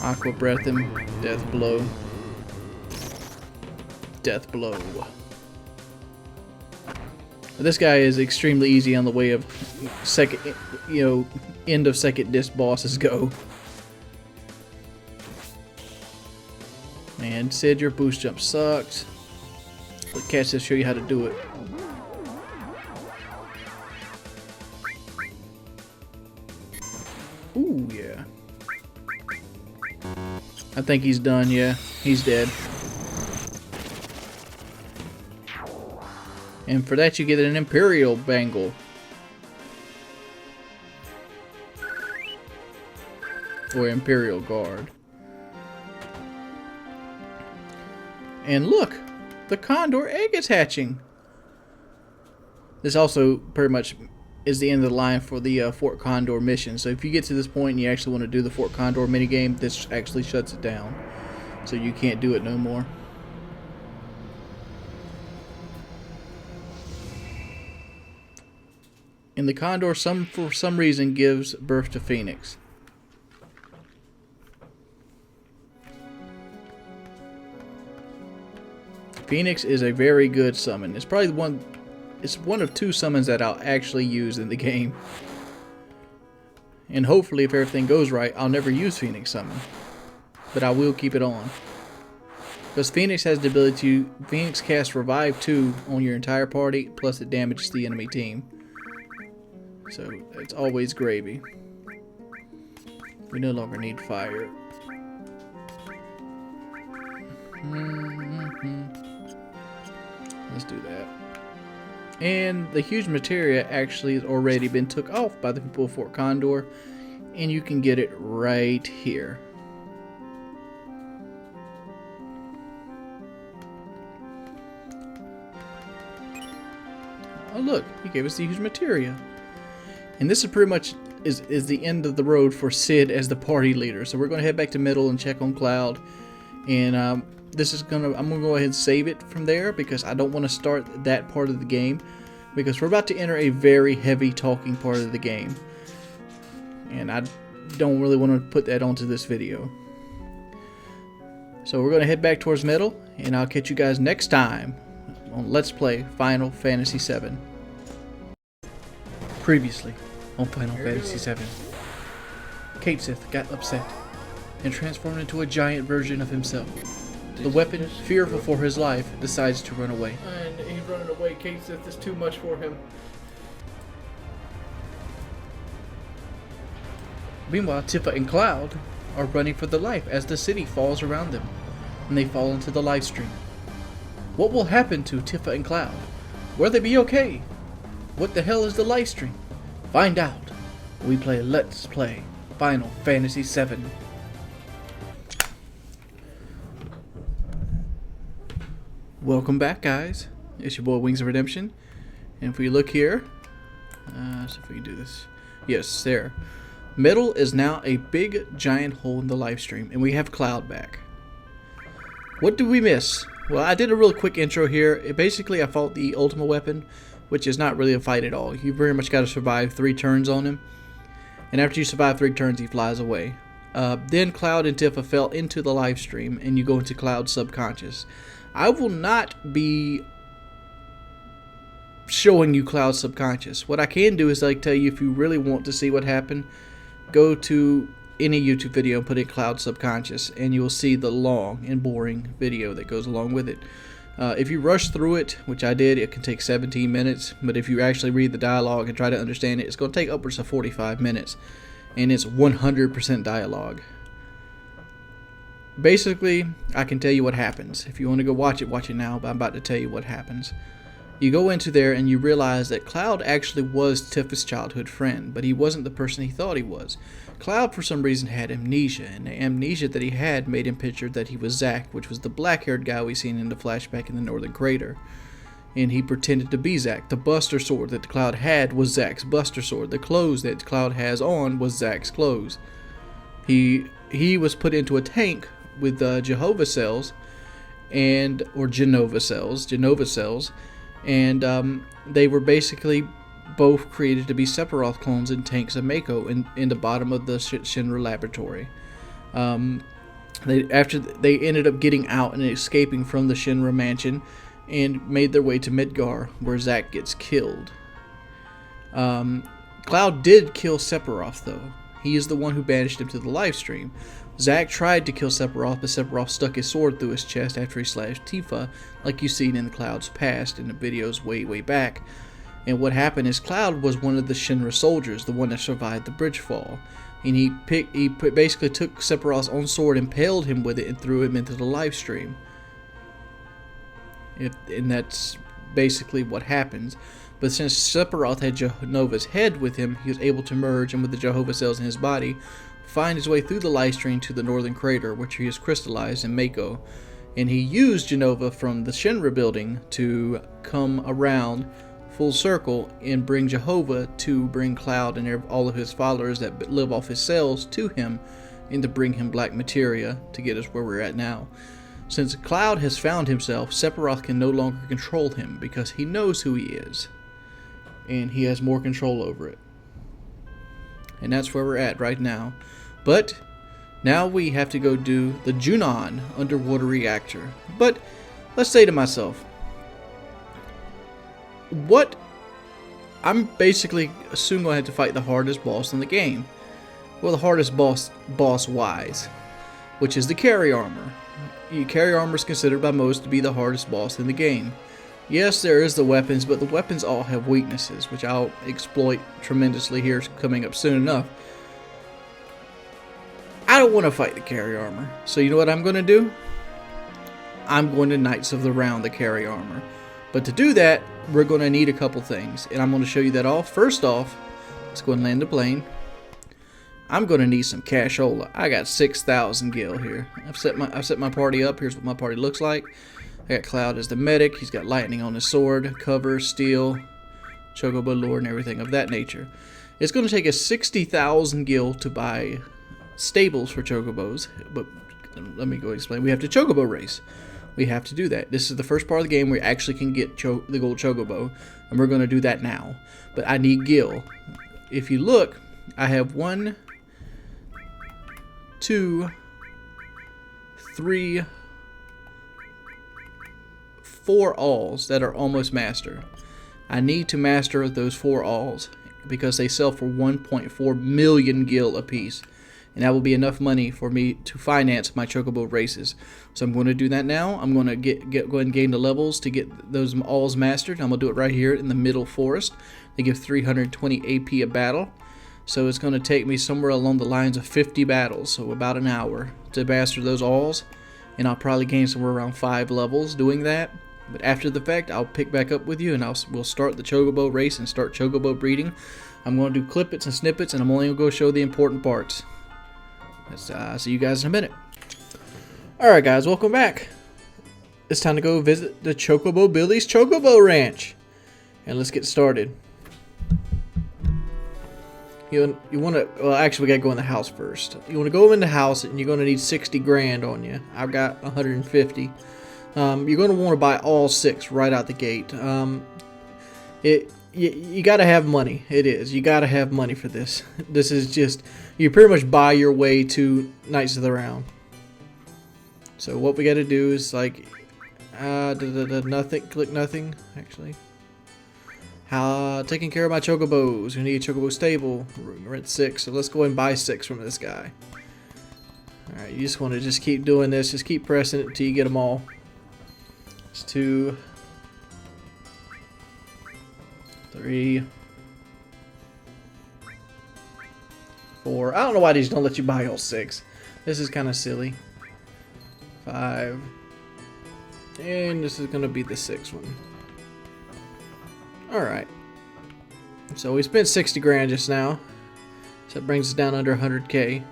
Aqua breath him. Death blow. Death blow. This guy is extremely easy on the way of second, end of second disc bosses go. Man, Sid, your boost jump sucks. But catch this, show you how to do it. Ooh, yeah. I think he's done, yeah. He's dead. And for that you get an Imperial Bangle. Or Imperial Guard. And look! The Condor egg is hatching! This also pretty much is the end of the line for the Fort Condor mission. So if you get to this point and you actually want to do the Fort Condor minigame, this actually shuts it down. So you can't do it no more. And the Condor, for some reason, gives birth to Phoenix. Phoenix is a very good summon. It's probably one of two summons that I'll actually use in the game. And hopefully, if everything goes right, I'll never use Phoenix summon. But I will keep it on. Because Phoenix has the ability to Phoenix cast Revive 2 on your entire party, plus it damages the enemy team. So it's always gravy. We no longer need fire. Let's do that. And the huge materia actually has already been took off by the people of Fort Condor, and you can get it right here. Oh look, he gave us the huge materia. And this is pretty much is the end of the road for Sid as the party leader. So we're going to head back to middle and check on Cloud. And I'm gonna go ahead and save it from there because I don't want to start that part of the game, because we're about to enter a very heavy talking part of the game, and I don't really want to put that onto this video. So we're going to head back towards middle, and I'll catch you guys next time on Let's Play Final Fantasy VII. Previously on Final Fantasy VII, Cait Sith got upset and transformed into a giant version of himself. The weapon, fearful for his life, decides to run away. And he's running away. Cait Sith is too much for him. Meanwhile, Tifa and Cloud are running for their life as the city falls around them, and they fall into the live stream. What will happen to Tifa and Cloud? Will they be okay? What the hell is the live stream? Find out when we play Let's Play Final Fantasy VII. Welcome back, guys. It's your boy Wings of Redemption, and if we look here, see if we can do this. Yes, there. Middle is now a big giant hole in the live stream, and we have Cloud back. What did we miss? Well, I did a real quick intro here. Basically, I fought the ultimate weapon, which is not really a fight at all. You very much got to survive 3 turns on him, and after you survive 3 turns, he flies away. Then Cloud and Tifa fell into the live stream, and you go into Cloud's subconscious. I will not be showing you Cloud's subconscious. What I can do is tell you, if you really want to see what happened, go to any YouTube video and put in Cloud subconscious, and you'll see the long and boring video that goes along with it. If you rush through it, which I did, it can take 17 minutes, but if you actually read the dialogue and try to understand it, it's going to take upwards of 45 minutes, and it's 100% dialogue. Basically, I can tell you what happens. If you want to go watch it now, but I'm about to tell you what happens. You go into there and you realize that Cloud actually was Tifa's childhood friend, but he wasn't the person he thought he was. Cloud, for some reason, had amnesia, and the amnesia that he had made him picture that he was Zack, which was the black-haired guy we seen in the flashback in the Northern Crater. And he pretended to be Zack. The Buster Sword that Cloud had was Zack's Buster Sword. The clothes that Cloud has on was Zack's clothes. He was put into a tank with Genova cells, and they were basically both created to be Sephiroth clones in tanks of Mako in the bottom of the Shinra laboratory. After they ended up getting out and escaping from the Shinra mansion and made their way to Midgar, where Zack gets killed. Cloud did kill Sephiroth, though. He is the one who banished him to the live stream. Zack tried to kill Sephiroth, but Sephiroth stuck his sword through his chest after he slashed Tifa, like you've seen in Cloud's past in the videos way back. And what happened is Cloud was one of the Shinra soldiers, the one that survived the bridge fall. And he basically took Sephiroth's own sword, impaled him with it, and threw him into the live stream. And that's basically what happens. But since Sephiroth had Jenova's head with him, he was able to merge, and with the Jehovah cells in his body, find his way through the live stream to the Northern Crater, which he has crystallized in Mako. And he used Jenova from the Shinra building to come around full circle and bring Jehovah to bring Cloud and all of his followers that live off his cells to him, and to bring him black materia to get us where we're at now. Since Cloud has found himself, Sephiroth can no longer control him because he knows who he is, and he has more control over it. And that's where we're at right now. But now we have to go do the Junon underwater reactor. But let's say to myself, I'm basically soon going to have to fight the hardest boss in the game. Well, the hardest boss-wise, which is the carry armor. Carry armor is considered by most to be the hardest boss in the game. Yes, there is the weapons, but the weapons all have weaknesses, which I'll exploit tremendously here coming up soon enough. I don't want to fight the carry armor, so you know what I'm going to do? I'm going to Knights of the Round the carry armor. But to do that, we're going to need a couple things, and I'm going to show you that all. First off, let's go and land the plane. I'm going to need some cashola. I got 6,000 gil here. I've set my party up. Here's what my party looks like. I got Cloud as the medic. He's got lightning on his sword, cover, steel, chocobo lore, and everything of that nature. It's going to take us 60,000 gil to buy stables for chocobos, but let me go explain. We have to chocobo race. We have to do that. This is the first part of the game where we actually can get the gold chocobo, and we're going to do that now. But I need gil. If you look, I have 1, 2, 3, 4 alls that are almost master. I need to master those 4 alls because they sell for 1.4 million gil apiece. And that will be enough money for me to finance my chocobo races. So I'm going to do that now. I'm going to go ahead and gain the levels to get those alls mastered. I'm going to do it right here in the middle forest. They give 320 AP a battle. So it's going to take me somewhere along the lines of 50 battles, so about an hour, to master those alls. And I'll probably gain somewhere around 5 levels doing that. But after the fact, I'll pick back up with you, and we'll start the chocobo race and start chocobo breeding. I'm going to do clippets and snippets, and I'm only going to go show the important parts. See you guys in a minute. Alright guys, welcome back. It's time to go visit the Chocobo Billy's Chocobo Ranch. And let's get started. You want to, well actually we got to go in the house first. You want to go in the house and you're going to need 60 grand on you. I've got 150. You're going to want to buy all 6 right out the gate. You gotta have money. It is. You gotta have money for this. This is just, you pretty much buy your way to Knights of the Round. So what we gotta do is like, nothing, click nothing, actually. Taking care of my chocobos. We need a chocobo stable. We're at 6, so let's go and buy 6 from this guy. Alright, you just want to just keep doing this. Just keep pressing it until you get them all. It's 2, 3, 4. I don't know why these don't let you buy all 6. This is kind of silly. 5. And this is going to be the 6th one. Alright. So we spent 60 grand just now. So that brings us down under 100k.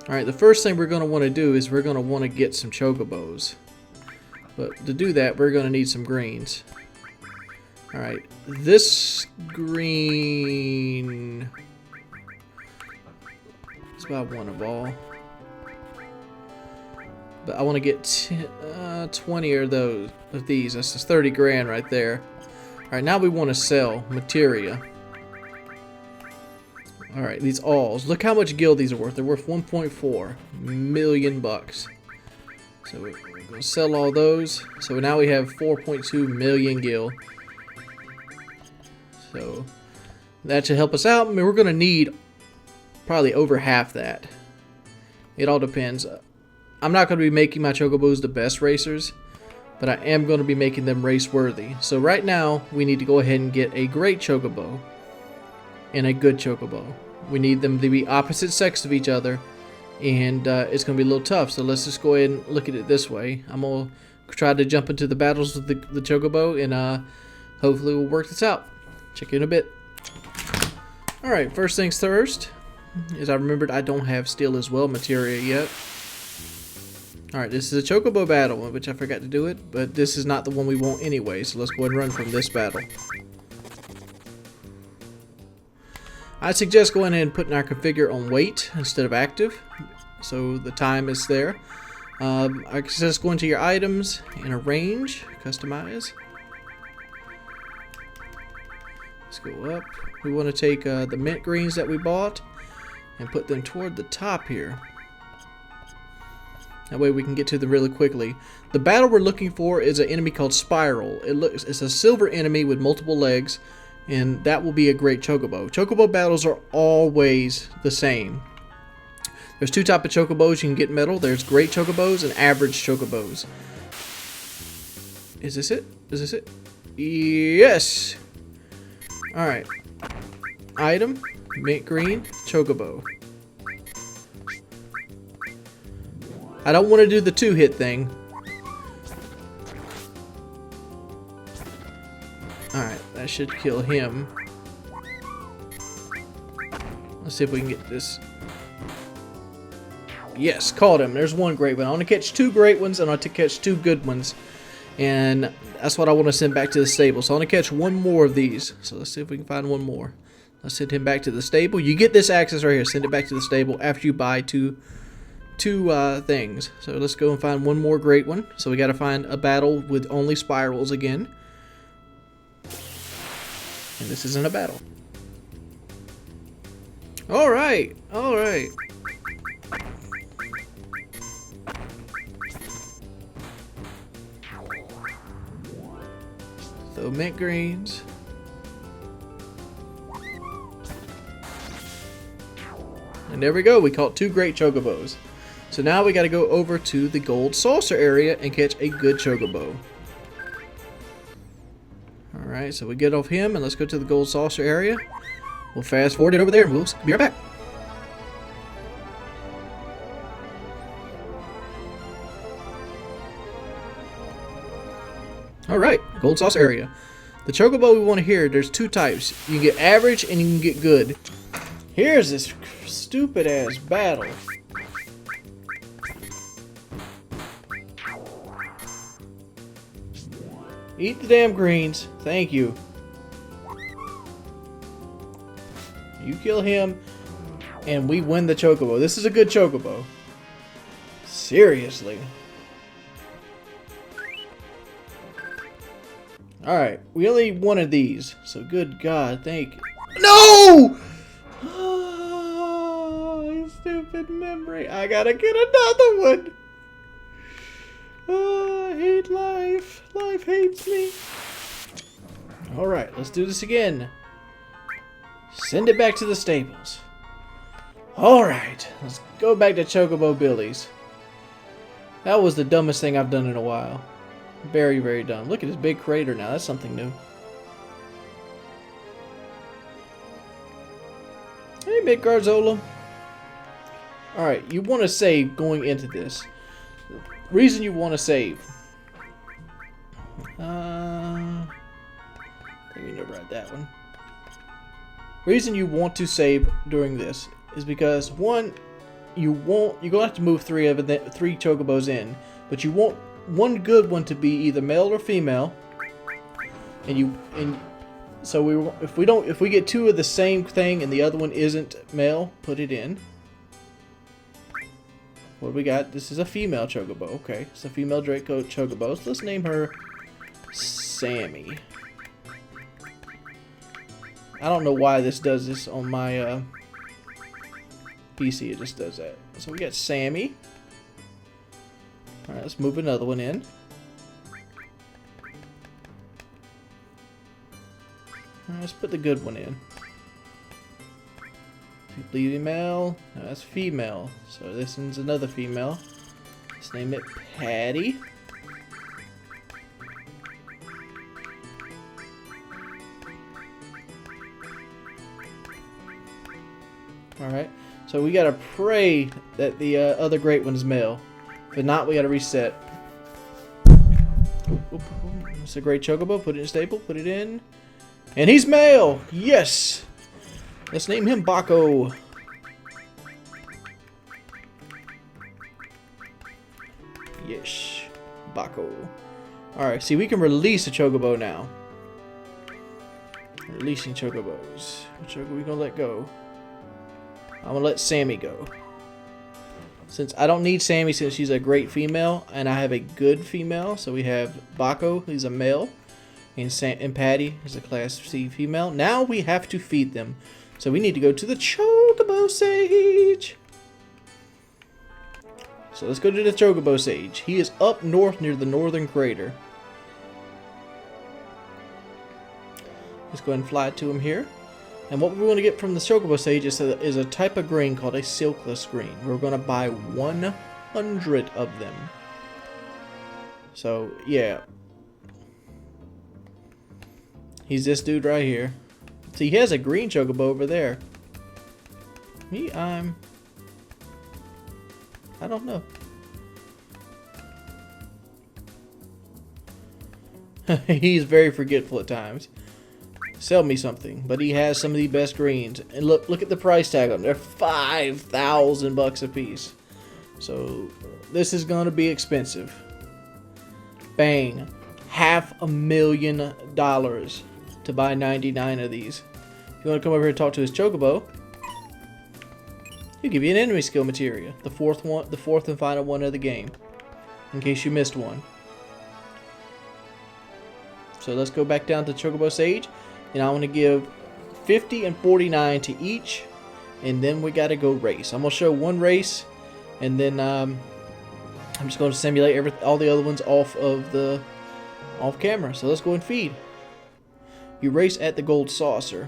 Alright, the first thing we're going to want to do is we're going to want to get some chocobos. But to do that, we're going to need some greens. Alright, this green... it's about one of all. But I want to get 20 of these. That's just 30 grand right there. Alright, now we want to sell materia. Alright, these alls. Look how much gil these are worth. They're worth 1.4 million bucks. So we're going to sell all those. So now we have 4.2 million gil. So that should help us out. I mean, we're going to need probably over half that. It all depends. I'm not going to be making my chocobos the best racers, but I am going to be making them race worthy. So right now, we need to go ahead and get a great chocobo and a good chocobo. We need them to be opposite sex of each other, and it's going to be a little tough. So let's just go ahead and look at it this way. I'm going to try to jump into the battles with the chocobo, and hopefully we'll work this out. Check you in a bit. Alright, first things first, is I remembered I don't have steel as well materia yet. Alright, this is a chocobo battle, which I forgot to do it, but this is not the one we want anyway, so let's go ahead and run from this battle. I suggest going ahead and putting our configure on wait instead of active, so the time is there. I suggest going to your items and arrange, customize. Let's go up. We want to take the mint greens that we bought and put them toward the top here. That way we can get to them really quickly. The battle we're looking for is an enemy called Spiral. It's a silver enemy with multiple legs, and that will be a great chocobo. Chocobo battles are always the same. There's two types of chocobos you can get metal. There's great chocobos and average chocobos. Is this it? Is this it? Yes! Alright. Item, mint green, chocobo. I don't want to do the two-hit thing. Alright, that should kill him. Let's see if we can get this. Yes, caught him. There's one great one. I want to catch two great ones, and I want to catch two good ones. And that's what I want to send back to the stable. So I want to catch one more of these. So let's see if we can find one more. Let's send him back to the stable. You get this access right here. Send it back to the stable after you buy two things. So let's go and find one more great one. So we got to find a battle with only spirals again. And this isn't a battle. Alright, alright. So mint greens. And there we go. We caught two great chocobos. So now we got to go over to the gold saucer area and catch a good chocobo. Alright, so we get off him and let's go to the gold saucer area. We'll fast forward it over there and we'll be right back. Alright, gold saucer area. The chocobo we want to hear, there's two types. You can get average and you can get good. Here's this stupid ass battle. Eat the damn greens. Thank you. You kill him, and we win the chocobo. This is a good chocobo. Seriously. Alright, we only wanted these. So good God, thank you. No! Oh, stupid memory. I gotta get another one. Oh, I hate life. Life hates me. Alright, let's do this again. Send it back to the stables. Alright, let's go back to Chocobo Billy's. That was the dumbest thing I've done in a while. Very, very dumb. Look at his big crater now. That's something new. Hey, Big Garzola. Alright, you want to save going into this. Reason you want to save. ride that one. Reason you want to save during this is because one, you're gonna have to move three chocobos in, but you want one good one to be either male or female, so if we get two of the same thing and the other one isn't male, put it in. What do we got? This is a female chocobo. Okay, it's a female Draco chocobo. So let's name her Sammy. I don't know why this does this on my PC. It just does that. So we got Sammy. Alright, let's move another one in. Alright, let's put the good one in. Female. No, that's female. So this one's another female. Let's name it Patty. Alright, so we gotta pray that the other great one is male. If not, we gotta reset. It's a great chocobo. Put it in stable. Put it in. And he's male! Yes! Let's name him Baco. Yes. Baco. Alright, see, we can release a chocobo now. Releasing chocobos. Which chocobo are we gonna let go? I'm gonna let Sammy go. Since I don't need Sammy since she's a great female, and I have a good female, so we have Baco, he's a male, and Patty is a class C female. Now we have to feed them. So we need to go to the Chocobo Sage. So let's go to the Chocobo Sage. He is up north near the northern crater. Let's go ahead and fly to him here. And what we're going to get from the Chocobo Sage is a type of green called a silkless green. We're going to buy 100 of them. So, yeah. He's this dude right here. See, he has a green chocobo over there. Me, I don't know. He's very forgetful at times. Sell me something, but he has some of the best greens. And look at the price tag on them. They're 5,000 bucks a piece. So this is gonna be expensive. Bang, $500,000 to buy 99 of these. If you want to come over here and talk to his chocobo, he'll give you an enemy skill materia, the fourth and final one of the game, in case you missed one. So let's go back down to Chocobo Sage, and I want to give 50 and 49 to each, and then we got to go race. I'm gonna show one race, and then I'm just going to simulate all the other ones off camera. So let's go and feed. You race at the gold saucer,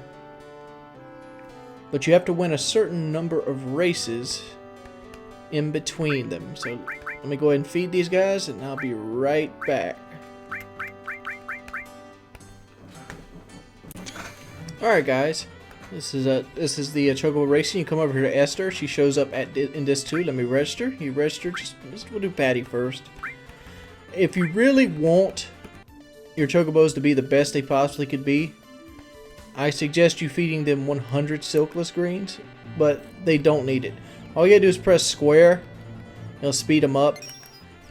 but you have to win a certain number of races in between them. So let me go ahead and feed these guys, and I'll be right back. Alright guys, this is the Chocobo racing. You come over here to Esther. She shows up in this too. Let me register. You register. We'll do Patty first. If you really want your chocobos to be the best they possibly could be, I suggest you feeding them 100 silkless greens, but they don't need it. All you gotta do is press square. It'll speed them up,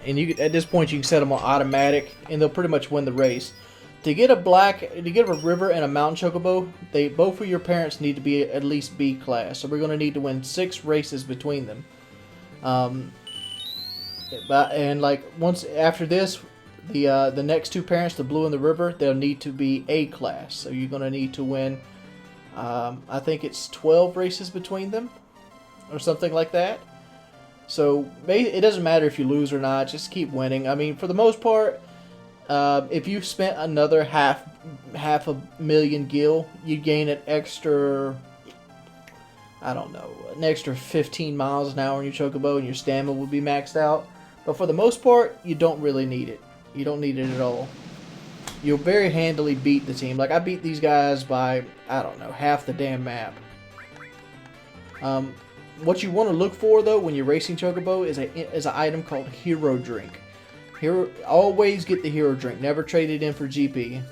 and at this point you can set them on automatic, and they'll pretty much win the race. To get a river and a mountain chocobo, both of your parents need to be at least B class. So we're gonna need to win 6 races between them. And like once after this, the next 2 parents, the blue and the river, they'll need to be A class. So you're gonna need to win, I think it's 12 races between them, or something like that. So it doesn't matter if you lose or not. Just keep winning. I mean, for the most part, if you spent another half a million gil, you gain an extra, I don't know, an extra 15 miles an hour in your chocobo, and your stamina will be maxed out. But for the most part, you don't really need it. You don't need it at all. You'll very handily beat the team. Like, I beat these guys by, I don't know, half the damn map. What you want to look for, though, when you're racing chocobo is an item called Hero Drink. Always get the Hero Drink. Never trade it in for GP.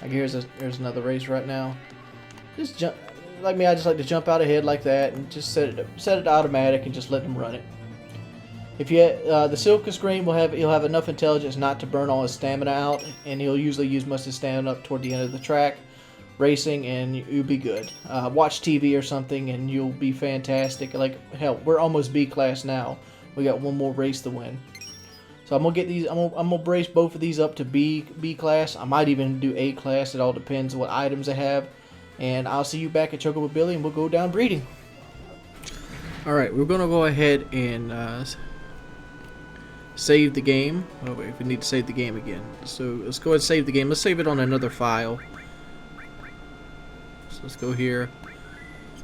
Like here's another race right now. Just jump. Like me, I just like to jump out ahead like that and just set it to automatic and just let them run it. If you the Silkus Green he'll have enough intelligence not to burn all his stamina out, and he'll usually use most of his stamina up toward the end of the track, racing, and you'll be good. Watch TV or something, and you'll be fantastic. Like hell, we're almost B class now. We got one more race to win. So I'm gonna get these. I'm gonna brace both of these up to B class. I might even do A class. It all depends on what items they have. And I'll see you back at Chocobo Billy, and we'll go down breeding. All right, we're gonna go ahead and save the game. Oh wait, we need to save the game again. So let's go ahead and save the game. Let's save it on another file. So let's go here.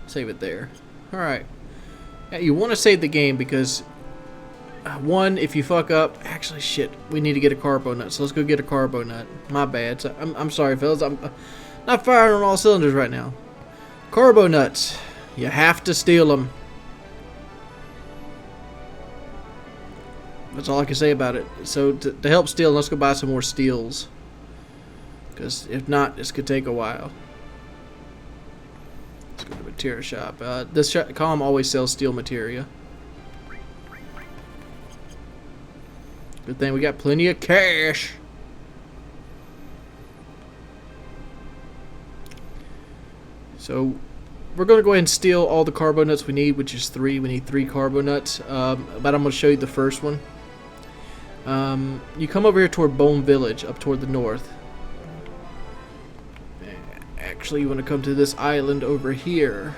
Save it there. All right. Yeah, you want to save the game because one, if you fuck up, actually shit, we need to get a carbo nut. So let's go get a carbo nut. My bad. So I'm sorry, fellas. I'm not firing on all cylinders right now. Carbo nuts. You have to steal them. That's all I can say about it. So to help steal, let's go buy some more steels. Because if not, this could take a while. Let's go to the material shop. This column always sells steel materia. Good thing we got plenty of cash. So we're going to go ahead and steal all the carbo nuts we need, which is 3. We need 3 carbo nuts. But I'm going to show you the first one. You come over here toward Bone Village, up toward the north. Actually, you want to come to this island over here.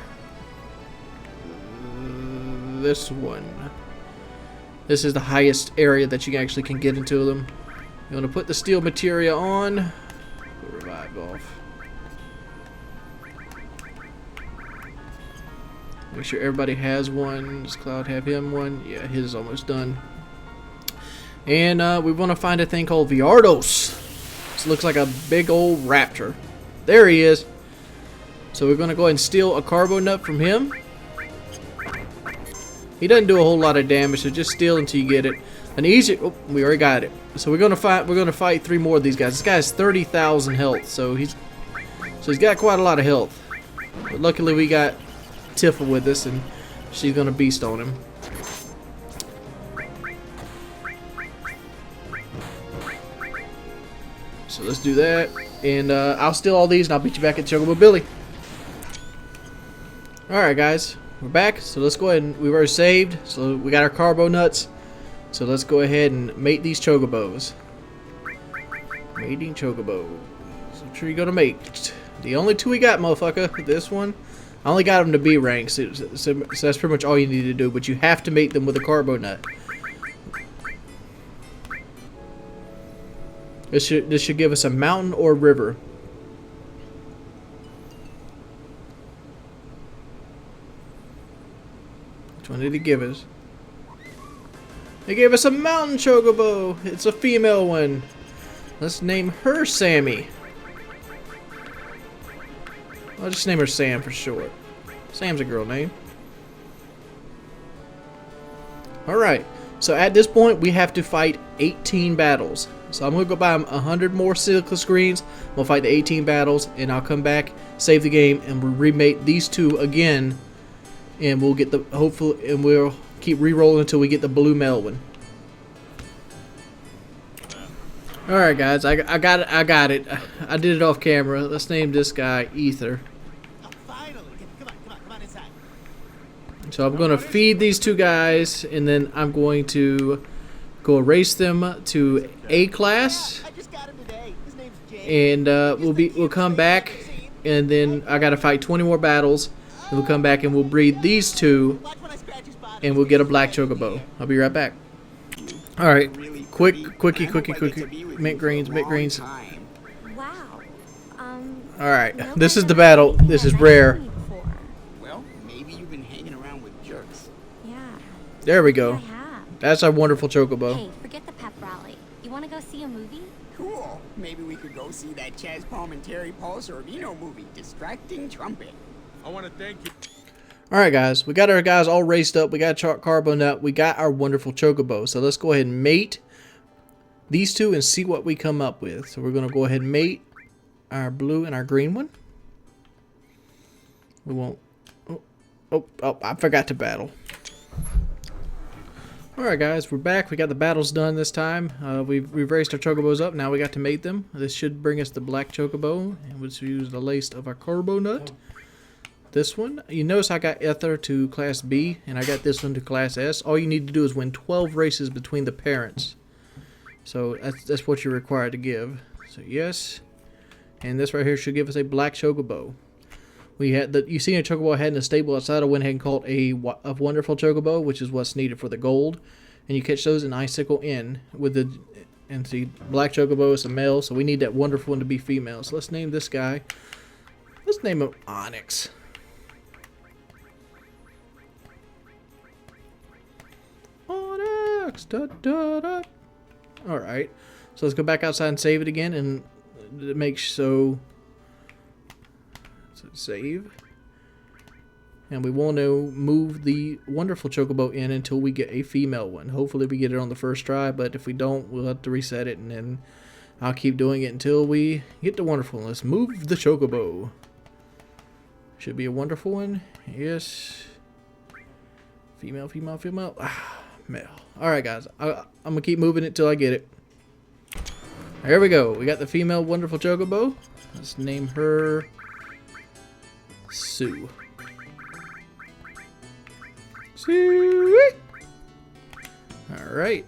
This one. This is the highest area that you actually can get into them. You want to put the steel materia on. Go revive off. Make sure everybody has one. Does Cloud have him one? Yeah, his is almost done. And we want to find a thing called Viardos. This looks like a big old raptor. There he is. So we're going to go ahead and steal a carbo nut from him. He doesn't do a whole lot of damage, so just steal until you get it. An easy. Oh, we already got it. So we're going to fight. We're going to fight 3 more of these guys. This guy has 30,000 health, so he's got quite a lot of health. But luckily we got Tifa with us, and she's going to beast on him. So let's do that, and I'll steal all these, and I'll beat you back at Chocobo Billy. Alright guys, we're back, so let's go ahead and we've already saved, so we got our carbo nuts. So let's go ahead and mate these chocobos. Mating chocobos. What are you gonna mate? The only 2 we got, motherfucker. This one. I only got them to B rank, so that's pretty much all you need to do, but you have to mate them with a carbo nut. This should give us a mountain or river. Which one did he give us? He gave us a mountain chocobo. It's a female one. Let's name her Sammy. I'll just name her Sam for short. Sam's a girl name. Alright, so at this point we have to fight 18 battles. So I'm going to go buy 100 more silica screens. We'll fight the 18 battles, and I'll come back, save the game, and we'll remate these 2 again. And we'll get the, hopefully, and we'll keep re-rolling until we get the blue Melvin. Alright guys, I got it. I did it off camera. Let's name this guy Ether. So I'm going to feed these 2 guys, and then I'm going to go race them to A class, and we'll come back, and then I gotta fight 20 more battles, and we'll come back and we'll breed these 2, and we'll get a black chocobo. I'll be right back. All right, quickie, mint greens. Wow. All right, this is the battle. This is rare. Well, maybe you've been hanging around with jerks. Yeah. There we go. I have. That's our wonderful chocobo. Hey, forget the pep rally. You want to go see a movie? Cool. Maybe we could go see that Chaz Palminteri Paul Sorvino movie, Distracting Trumpet. I want to thank you. Alright guys, we got our guys all raced up. We got a carbo nut. We got our wonderful chocobo. So let's go ahead and mate these 2 and see what we come up with. So we're going to go ahead and mate. our blue and our green one. We won't. Oh, I forgot to battle. Alright guys, we're back. We got the battles done this time. We've raised our chocobos up. Now we got to mate them. This should bring us the black chocobo, and we'll use the lace of our carbo nut. This one, you notice I got Ether to class B, and I got this one to class S. All you need to do is win 12 races between the parents. So that's what you're required to give. So yes, and this right here should give us a black chocobo. We had you see a chocobo I had in the stable outside. I went ahead and caught a wonderful chocobo, which is what's needed for the gold. And you catch those in Icicle Inn with the see black chocobo is a male, so we need that wonderful one to be female. So let's name this guy. Let's name him Onyx. Onyx. Da, da, da. All right. So let's go back outside and save it again, and make so. Save, and we want to move the wonderful chocobo in until we get a female one. Hopefully we get it on the first try, but if we don't, we'll have to reset it, and then I'll keep doing it until we get the wonderful one. Let's move the chocobo. Should be a wonderful one. Yes. Female, female, female. Ah, male. Alright guys, I'm gonna keep moving it till I get it. There we go. We got the female wonderful chocobo. Let's name her Sue. Sue. Alright.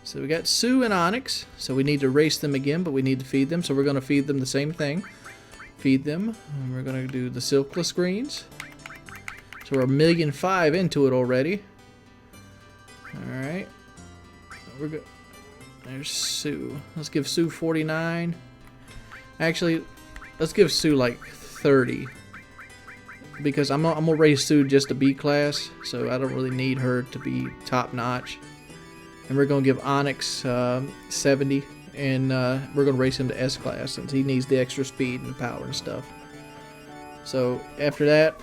So we got Sue and Onyx. So we need to race them again, but we need to feed them. So we're going to feed them the same thing. Feed them. And we're going to do the silkless greens. So we're 1,000,005 into it already. Alright. We're good. There's Sue. Let's give Sue 49. Actually, let's give Sue like 30. Because I'm gonna raise Sue just to B class, so I don't really need her to be top notch. And we're gonna give Onyx 70, and we're gonna raise him to S class since he needs the extra speed and power and stuff. So after that,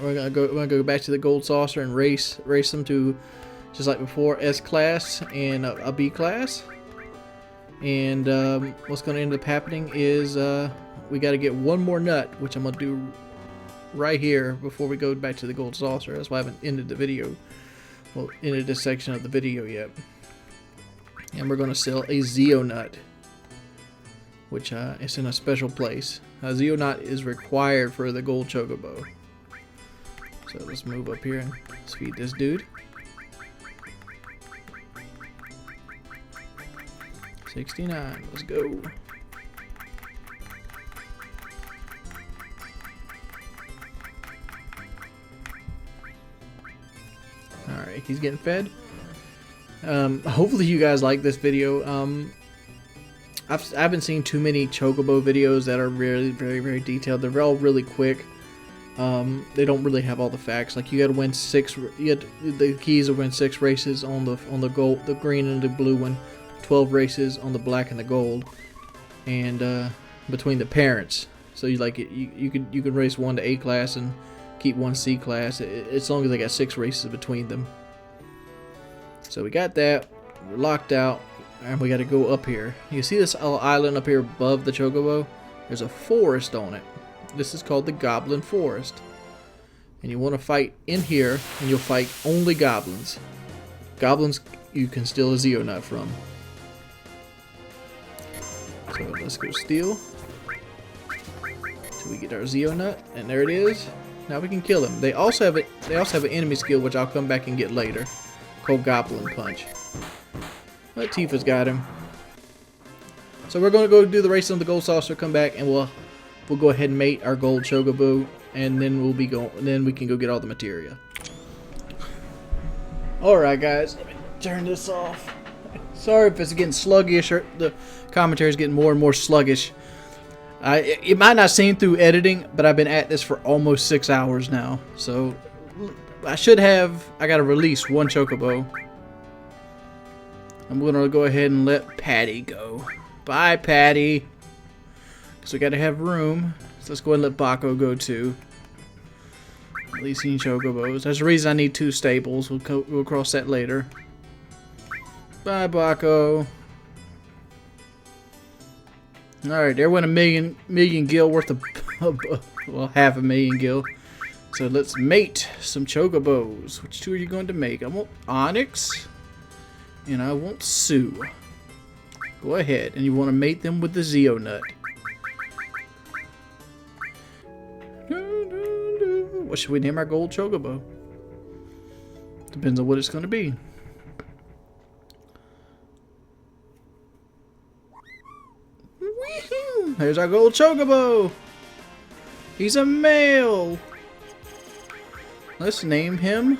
we're gonna go back to the gold saucer and race them to, just like before, S class and a B class. And what's gonna end up happening is we got to get one more nut, which I'm going to do right here before we go back to the gold saucer. That's why I haven't ended the video. Well, ended this section of the video yet. And we're going to sell a Zeo nut, which is in a special place. A Zeo nut is required for the gold chocobo. So let's move up here and let's feed this dude. 69. Let's go. Alright, he's getting fed. Hopefully you guys like this video. I haven't seen too many chocobo videos that are really very detailed. They're all really quick. They don't really have all the facts. Like you got to win 6. The keys to win 6 races on the gold, the green and the blue one. 12 races on the black and the gold, and between the parents. So you can race one to A class and keep one C class, as long as they got 6 races between them. So we got that. We're locked out, and we got to go up here. You see this island up here above the chocobo? There's a forest on it. This is called the Goblin Forest, and you want to fight in here, and you'll fight only goblins. Goblins you can steal a Zeo nut from. So let's go steal till we get our Zeo nut, and there it is. Now we can kill him. They also have an enemy skill which I'll come back and get later, called Goblin Punch. But Tifa's got him. So we're gonna go do the race on the gold saucer, come back, and we'll go ahead and mate our gold chocobo, and then then we can go get all the materia. All right, guys, let me turn this off. Sorry if it's getting sluggish, or the commentary is getting more and more sluggish. It might not seem through editing, but I've been at this for almost 6 hours now. So I got to release one chocobo. I'm going to go ahead and let Patty go. Bye, Patty. Because we got to have room. So let's go ahead and let Baco go too. Releasing chocobos. There's a reason I need 2 stables. We'll cross that later. Bye, Baco. Alright, there went a million gil worth of, well, half a million gil. So let's mate some chocobos. Which two are you going to make? I want Onyx, and I want Sue. Go ahead, and you want to mate them with the Zeo Nut. What should we name our gold chocobo? Depends on what it's going to be. There's our gold chocobo. He's a male. Let's name him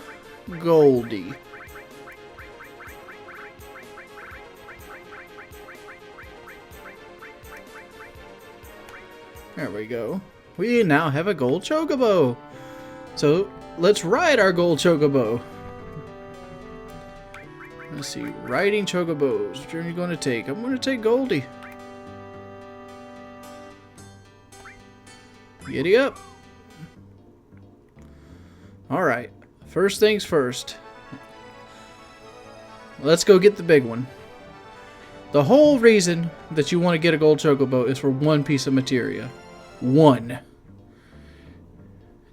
Goldie. There we go. We now have a gold chocobo. So let's ride our gold chocobo. Let's see, riding chocobos. Which journey are you going to take? I'm going to take Goldie. Giddy up. Alright, first things first. Let's go get the big one. The whole reason that you want to get a gold chocobo is for one piece of materia. One.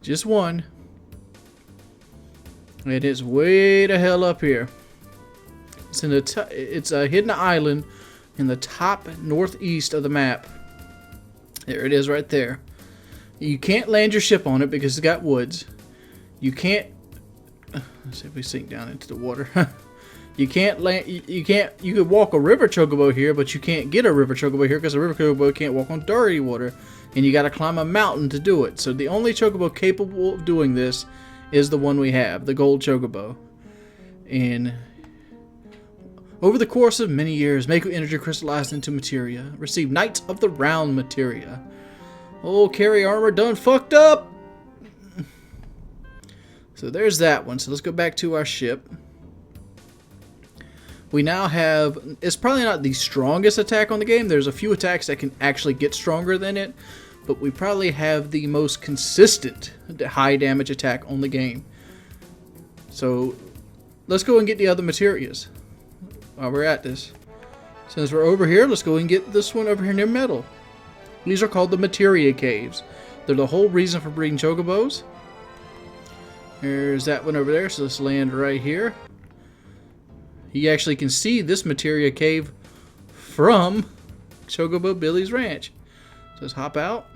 Just one. It is way the hell up here. It's in the it's a hidden island in the top northeast of the map. There it is right there. You can't land your ship on it because it's got woods. You can't. Let's see if we sink down into the water. You can't land. You can't. You could walk a river chocobo here, but you can't get a river chocobo here because a river chocobo can't walk on dirty water, and you got to climb a mountain to do it. So the only chocobo capable of doing this is the one we have, the gold chocobo. And over the course of many years, Mako energy crystallized into materia. Received Knights of the Round materia. Oh, carry armor done fucked up. So there's that one. So let's go back to our ship. We now have, it's probably not the strongest attack on the game. There's a few attacks that can actually get stronger than it, but we probably have the most consistent high damage attack on the game. So let's go and get the other materias while we're at this. Since we're over here, let's go and get this one over here near metal. These are called the materia caves. They're the whole reason for breeding chocobos. There's that one over there, so let's land right here. You actually can see this materia cave from Chocobo Billy's ranch. So let's hop out.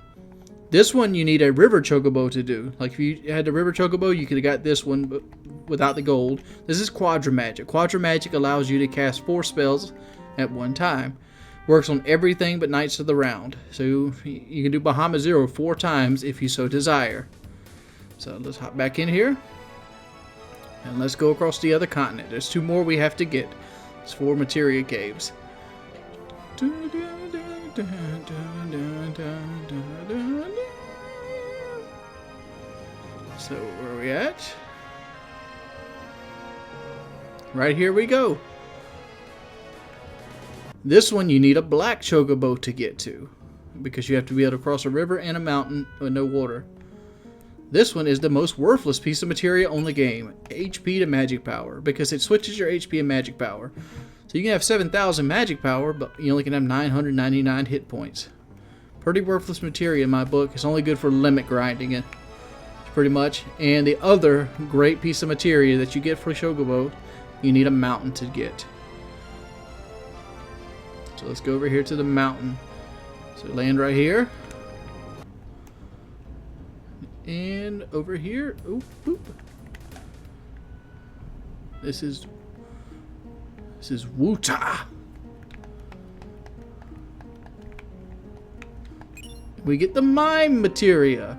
This one you need a river chocobo to do. Like if you had the river chocobo, you could have got this one but without the gold. This is Quadra Magic. Quadra Magic allows you to cast 4 spells at one time. Works on everything but Knights of the Round. So you can do Bahama Zero 4 times if you so desire. So let's hop back in here. And let's go across the other continent. There's 2 more we have to get. It's 4 materia caves. So where are we at? Right here we go. This one you need a black chocobo to get to, because you have to be able to cross a river and a mountain with no water. This one is the most worthless piece of materia on the game, HP to magic power, because it switches your HP and magic power. So you can have 7,000 magic power, but you only can have 999 hit points. Pretty worthless materia in my book. It's only good for limit grinding it, pretty much. And the other great piece of materia that you get for chocobo, you need a mountain to get. So let's go over here to the mountain. So land right here. And over here. Oop, oop. This is Wuta. We get the mime materia.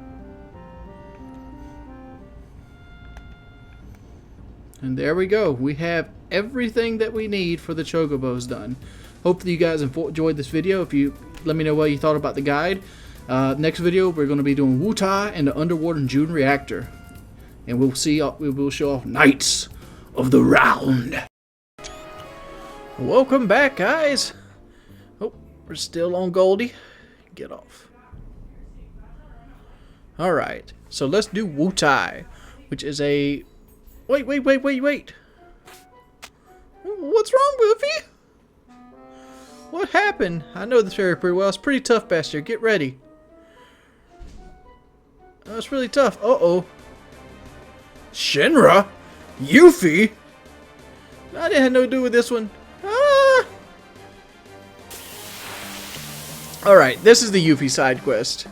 And there we go. We have everything that we need for the chocobos done. Hope that you guys enjoyed this video. If you let me know what you thought about the guide. Next video we're going to be doing Wuta and the underwater June reactor, and we will show off Knights of the Round. Welcome back, guys. Oh, we're still on Goldie. Get off. All right, so let's do Wutai, which is a wait. What's wrong, Wolfie? What happened? I know this area pretty well. It's pretty tough past here. Get ready. Oh, it's really tough. Uh-oh. Shinra? Yuffie? I didn't have no to do with this one. Ah! Alright, this is the Yuffie side quest.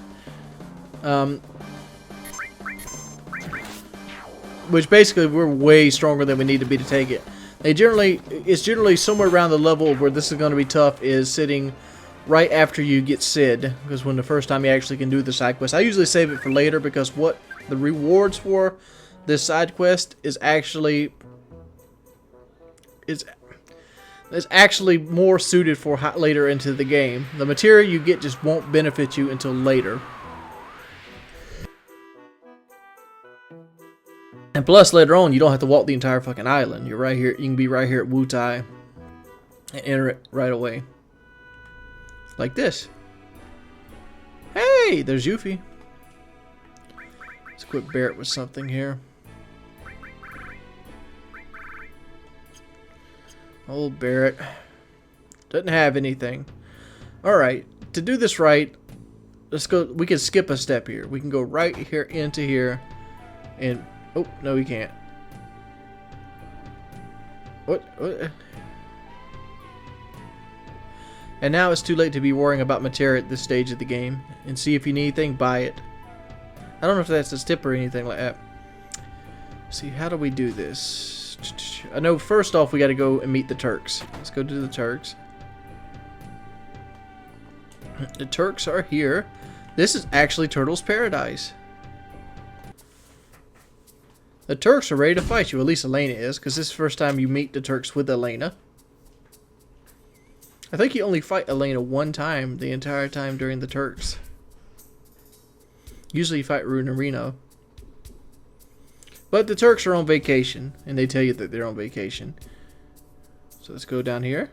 Which basically we're way stronger than we need to be to take it. It's generally somewhere around the level where this is going to be tough is sitting right after you get Sid, because when the first time you actually can do the side quest. I usually save it for later because what the rewards for this side quest is actually more suited for later into the game. The material you get just won't benefit you until later. And plus, later on, you don't have to walk the entire fucking island. You're right here. You can be right here at Wutai and enter it right away. Like this. Hey, there's Yuffie. Let's equip Barrett with something here. Old Barrett. Doesn't have anything. Alright, to do this right, let's go. We can skip a step here. We can go right here into here and... Oh, no, we can't. What? And now it's too late to be worrying about materia at this stage of the game. And see if you need anything, buy it. I don't know if that's a tip or anything like that. See, how do we do this? I know first off we got to go and meet the Turks. Let's go to the Turks. The Turks are here. This is actually Turtle's Paradise. The Turks are ready to fight you. At least Elena is, because this is the first time you meet the Turks with Elena. I think you only fight Elena one time the entire time during the Turks. Usually you fight Rune and Reno. But the Turks are on vacation, and they tell you that they're on vacation. So let's go down here.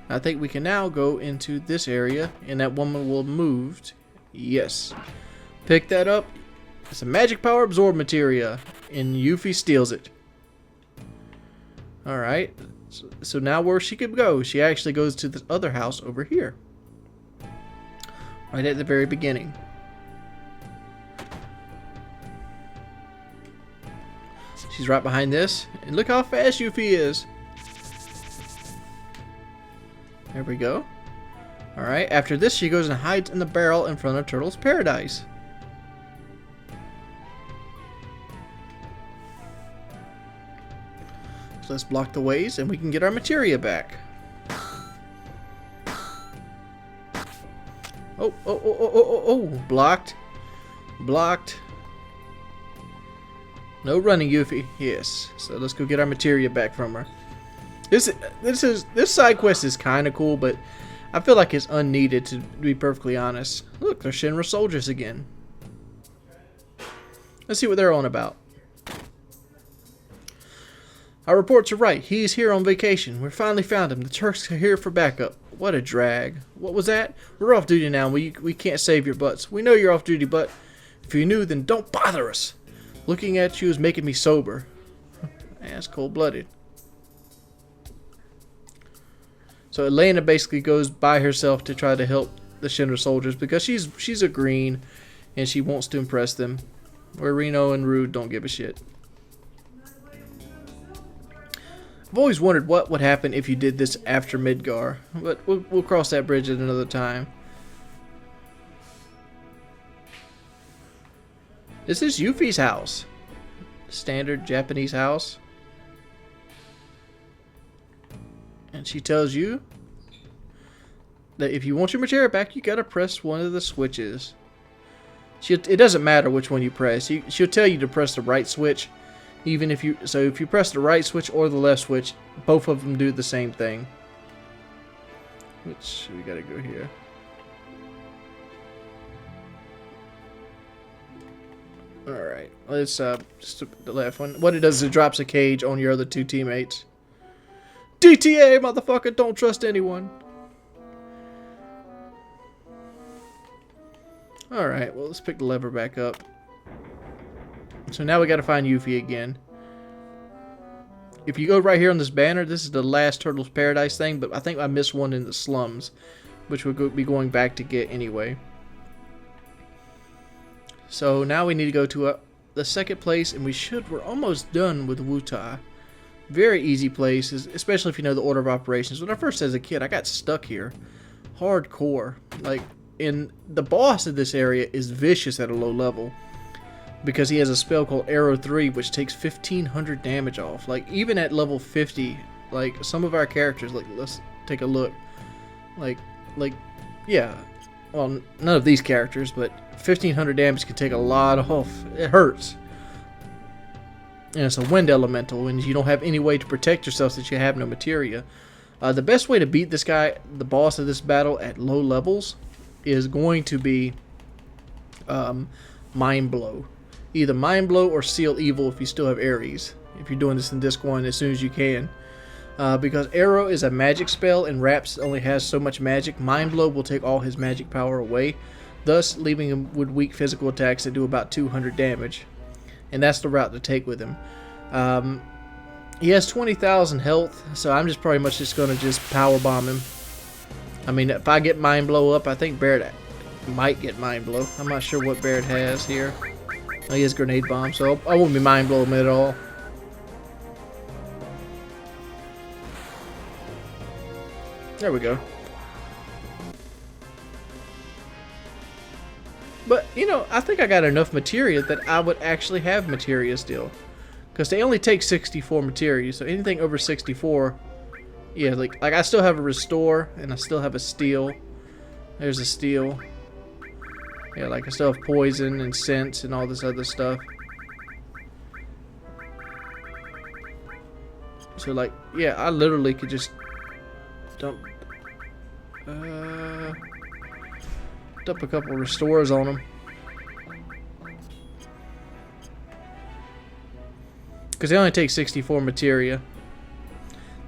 I think we can now go into this area, and that woman will have moved. Yes. Pick that up. It's a magic power absorb materia, and Yuffie steals it. Alright, so now where she could go, she actually goes to this other house over here. Right at the very beginning. She's right behind this, and look how fast Yuffie is. There we go. Alright, after this she goes and hides in the barrel in front of Turtle's Paradise. Let's block the ways and we can get our materia back. Oh, blocked. Blocked. No running, Yuffie. Yes. So let's go get our materia back from her. This side quest is kind of cool, but I feel like it's unneeded, to be perfectly honest. Look, there's Shinra soldiers again. Let's see what they're on about. Our reports are right. He's here on vacation. We finally found him. The Turks are here for backup. What a drag. What was that? We're off duty now. We can't save your butts. We know you're off duty, but if you knew, then don't bother us. Looking at you is making me sober. That's cold-blooded. So Elena basically goes by herself to try to help the Shinra soldiers because she's a green and she wants to impress them. Where Reno and Rude don't give a shit. I've always wondered what would happen if you did this after Midgar, but we'll cross that bridge at another time. This is Yuffie's house. Standard Japanese house. And she tells you that if you want your materia back, you gotta press one of the switches. It doesn't matter which one you press. She'll tell you to press the right switch. Even if you press the right switch or the left switch, both of them do the same thing. Which we gotta go here. Alright, let's just the left one. What it does is it drops a cage on your other two teammates. DTA, motherfucker, don't trust anyone. Alright, well, let's pick the lever back up. So now we gotta find Yuffie again. If you go right here on this banner, this is the last Turtles Paradise thing, but I think I missed one in the slums, which we'll be going back to get anyway. So now we need to go to the second place, and we're almost done with Wutai. Very easy place, especially if you know the order of operations. When I first as a kid, I got stuck here. Hardcore. Like, the boss of this area is vicious at a low level, because he has a spell called Arrow 3, which takes 1500 damage off. Like, even at level 50, like, some of our characters, like, let's take a look. Like, yeah. Well, none of these characters, but 1500 damage can take a lot off. It hurts. And it's a wind elemental, and you don't have any way to protect yourself since you have no materia. The best way to beat this guy, the boss of this battle, at low levels, is going to be Mind Blow. Either Mind Blow or Seal Evil if you still have Ares. If you're doing this in Disc 1 as soon as you can. Because Arrow is a magic spell and Raps only has so much magic, Mind Blow will take all his magic power away, thus leaving him with weak physical attacks that do about 200 damage. And that's the route to take with him. He has 20,000 health, so I'm just pretty much just going to just power bomb him. I mean, if I get Mind Blow up, I think Barrett might get Mind Blow. I'm not sure what Barrett has here. Oh, he has Grenade Bomb, so I won't be Mind Blow him at all. There we go. But, you know, I think I got enough materia that I would actually have materia still. Because they only take 64 materia, so anything over 64... Yeah, like I still have a Restore, and I still have a Steal. There's a Steal. Yeah, like I still have Poison and Sense and all this other stuff. So, like, yeah, I literally could just dump a couple Restores on them. Because they only take 64 materia.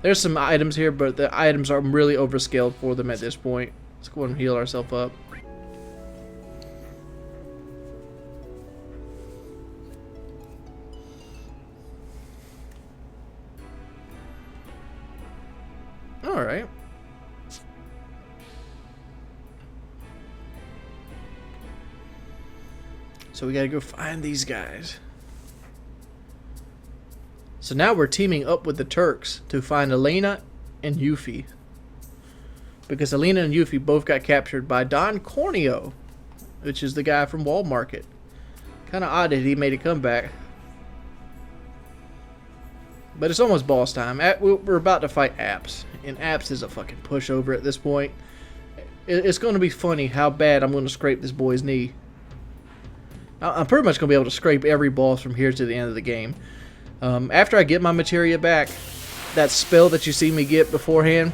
There's some items here, but the items are really overscaled for them at this point. Let's go ahead and heal ourselves up. Alright. So we gotta go find these guys. So now we're teaming up with the Turks to find Elena and Yuffie. Because Elena and Yuffie both got captured by Don Corneo, which is the guy from Wall Market. Kind of odd that he made a comeback. But it's almost boss time. We're about to fight Apps. And Apps is a fucking pushover at this point. It's going to be funny how bad I'm going to scrape this boy's knee. I'm pretty much going to be able to scrape every boss from here to the end of the game. After I get my materia back, that spell that you see me get beforehand,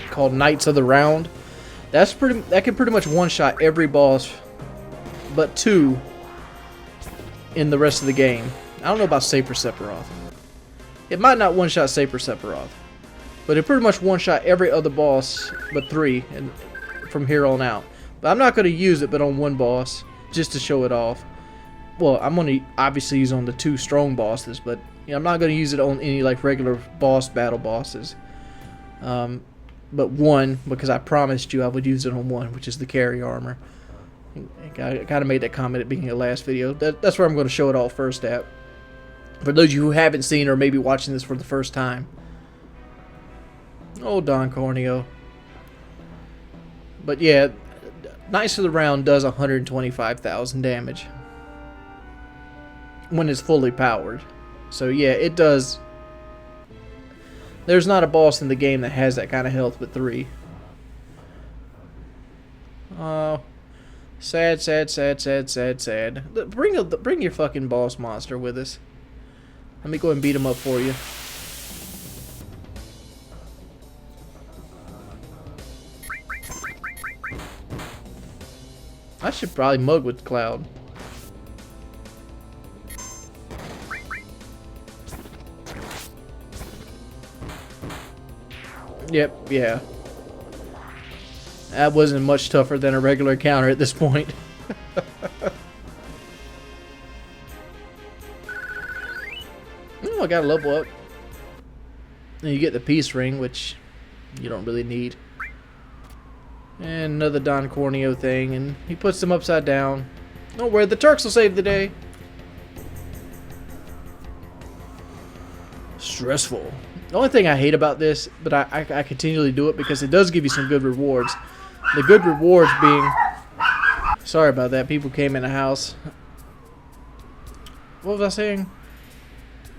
called Knights of the Round, that can pretty much one-shot every boss but 2 in the rest of the game. I don't know about Saper Sephiroth. It might not one-shot Saper Sephiroth, but it pretty much one-shot every other boss but 3 and from here on out. But I'm not going to use it but on one boss, just to show it off. Well, I'm going to obviously use it on the 2 strong bosses, but you know, I'm not going to use it on any like regular battle bosses. But 1, because I promised you I would use it on 1, which is the carry armor. I kind of made that comment at the beginning of the last video. That's where I'm going to show it all first at. For those of you who haven't seen or maybe watching this for the first time. Oh, Don Corneo. But yeah, Knights of the Round does 125,000 damage when it's fully powered. So yeah, it does. There's not a boss in the game that has that kind of health but 3. Oh, sad, sad, sad, sad, sad, sad. Bring your fucking boss monster with us. Let me go and beat him up for you. I should probably mug with Cloud. Yep, yeah. That wasn't much tougher than a regular encounter at this point. Oh, I got a level up. And you get the peace ring, which you don't really need. And another Don Corneo thing, and he puts them upside down. Don't worry, the Turks will save the day. Stressful. The only thing I hate about this, but I continually do it because it does give you some good rewards. The good rewards being... Sorry about that, people came in the house. What was I saying?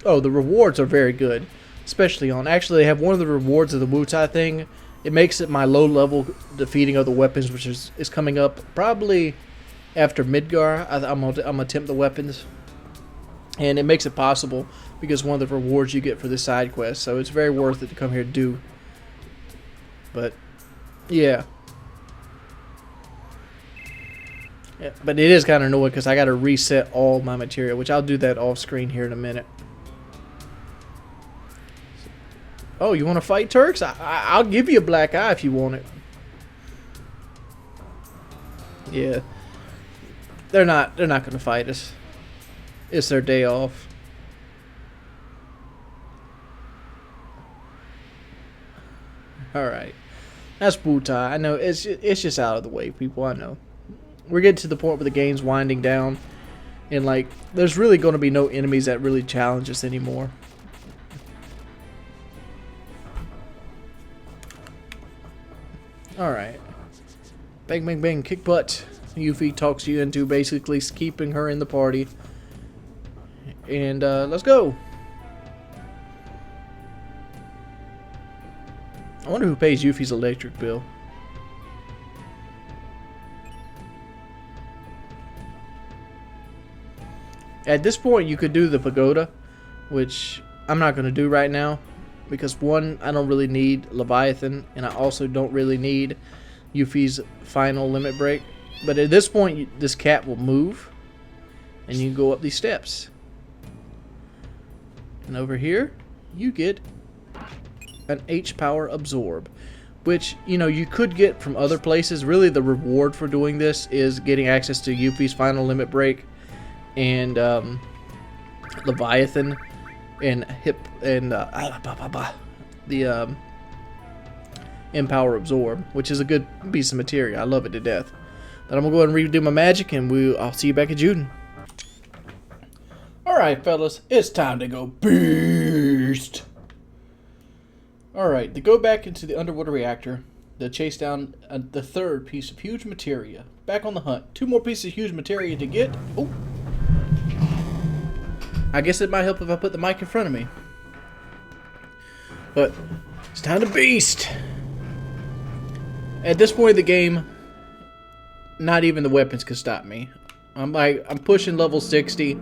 Oh, the rewards are very good. Especially on... Actually, they have one of the rewards of the Wu Tai thing. It makes it my low level defeating of the weapons, which is coming up probably after Midgar. I'm gonna attempt the weapons. And it makes it possible because one of the rewards you get for this side quest. So it's very worth it to come here to do. But, yeah. But it is kind of annoying because I got to reset all my material, which I'll do that off screen here in a minute. Oh, you want to fight Turks? I'll give you a black eye if you want it. Yeah. They're not going to fight us. It's their day off. Alright. That's Butai. I know, it's just out of the way, people. I know. We're getting to the point where the game's winding down. And, like, there's really going to be no enemies that really challenge us anymore. Alright. Bang, bang, bang. Kick butt. Yuffie talks you into basically keeping her in the party. And, let's go. I wonder who pays Yuffie's electric bill. At this point, you could do the pagoda, which I'm not going to do right now. Because, one, I don't really need Leviathan, and I also don't really need Yuffie's final limit break. But at this point, this cat will move, and you go up these steps. And over here, you get an H-Power Absorb, which, you know, you could get from other places. Really, the reward for doing this is getting access to Yuffie's final limit break and Leviathan and the Empower Absorb, which is a good piece of material. I love it to death. But I'm gonna go ahead and redo my magic, and I'll see you back at Juden. Alright, fellas, it's time to go beast. Alright, to go back into the underwater reactor to chase down the third piece of huge materia. Back on the hunt. 2 more pieces of huge materia to get. Oh. I guess it might help if I put the mic in front of me. But it's time to beast. At this point in the game, not even the weapons can stop me. I'm pushing level 60.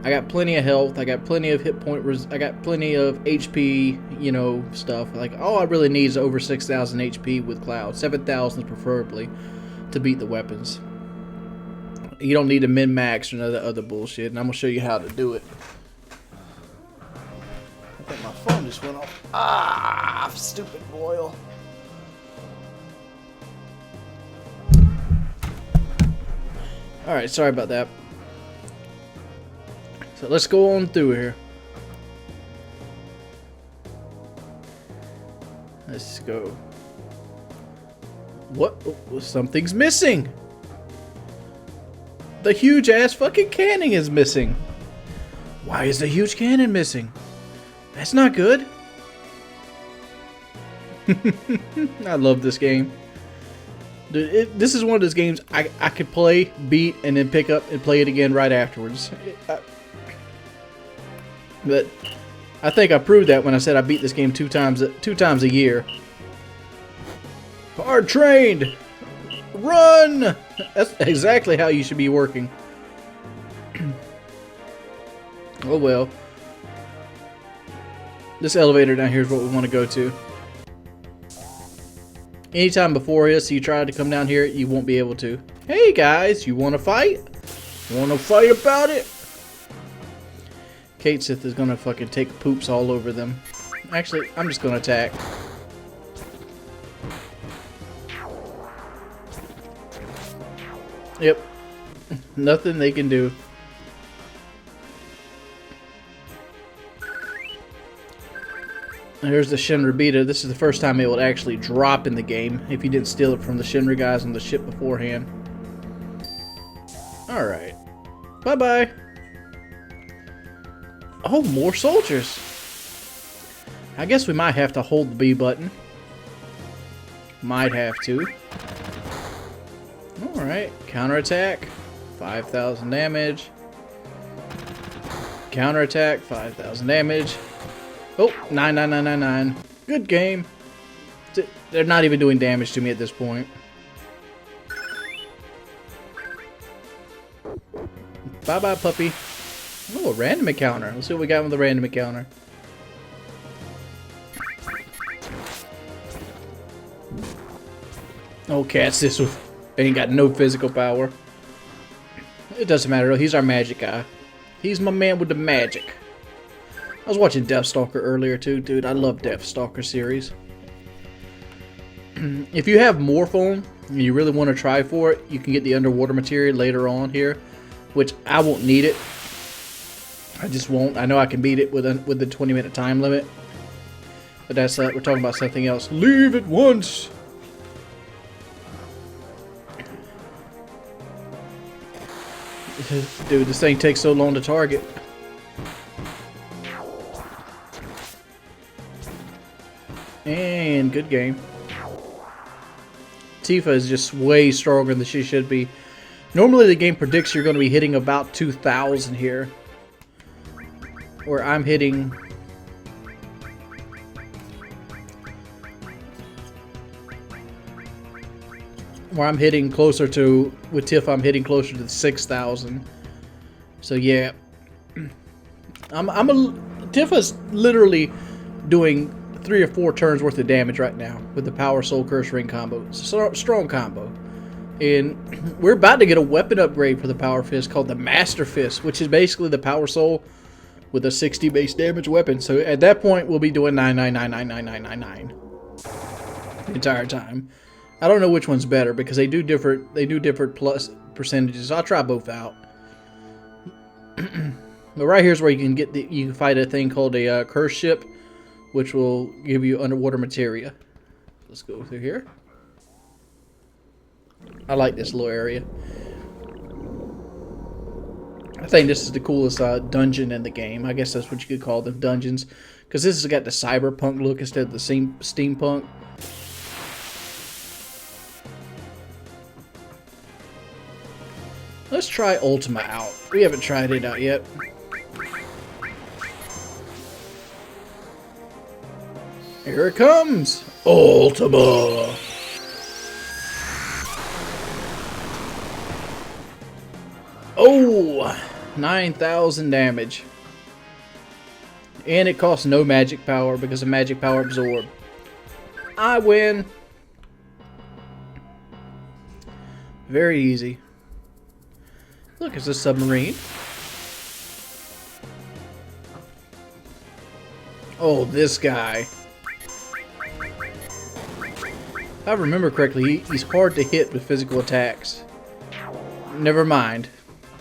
I got plenty of health. I got plenty of hit point. I got plenty of HP. You know, stuff. Like, all I really need is over 6,000 HP with Cloud. 7,000 preferably to beat the weapons. You don't need a min-max or none of that other bullshit, and I'm going to show you how to do it. I think my phone just went off. Ah, stupid boil. Alright, sorry about that. So let's go on through here. Let's go. What? Oh, something's missing. The huge ass fucking cannon is missing. Why is the huge cannon missing? That's not good. I love this game. Dude, this is one of those games I could play, beat, and then pick up and play it again right afterwards. But I think I proved that when I said I beat this game two times a year. Hard trained! Run! That's exactly how you should be working. Oh well. This elevator down here is what we want to go to. Anytime before this you try to come down here, you won't be able to. Hey guys, you want to fight? Want to fight about it? Kate Sith is going to fucking take poops all over them. Actually, I'm just going to attack. Yep. Nothing they can do. Here's the Shinra Beta. This is the first time it would actually drop in the game if you didn't steal it from the Shinra guys on the ship beforehand. Alright. Bye-bye. Oh, more soldiers. I guess we might have to hold the B button. Might have to. Alright. Counterattack. 5,000 damage. Counterattack. 5,000 damage. Oh, 99999. Good game. They're not even doing damage to me at this point. Bye-bye, puppy. Oh, a random encounter. Let's see what we got with the random encounter. Oh, cats, this one ain't got no physical power. It doesn't matter, though. He's our magic guy. He's my man with the magic. I was watching Deathstalker earlier, too. Dude, I love Deathstalker series. If you have Morphone and you really want to try for it, you can get the underwater materia later on here, which I won't need it. I just won't. I know I can beat it with the 20-minute time limit. But that's we're talking about something else. Leave it once! Dude, this thing takes so long to target. And good game. Tifa is just way stronger than she should be. Normally the game predicts you're going to be hitting about 2,000 here. Where I'm hitting... closer to... With Tifa, I'm hitting closer to 6,000. So yeah. Tifa's literally doing 3 or 4 turns worth of damage right now with the Power Soul Curse Ring combo. It's a strong combo. And we're about to get a weapon upgrade for the Power Fist called the Master Fist, which is basically the Power Soul with a 60 base damage weapon. So at that point, we'll be doing 9999999 the entire time. I don't know which one's better because they do different plus percentages. I'll try both out. But right here's where you can fight a thing called a curse ship, which will give you underwater materia. Let's go through here. I like this little area. I think this is the coolest dungeon in the game. I guess that's what you could call them, dungeons. Because this has got the cyberpunk look instead of the steampunk. Let's try Ultima out. We haven't tried it out yet. Here it comes! Ultima! Oh! 9,000 damage. And it costs no magic power because of magic power absorb. I win! Very easy. Look, it's a submarine. Oh, this guy. If I remember correctly, he's hard to hit with physical attacks. Never mind.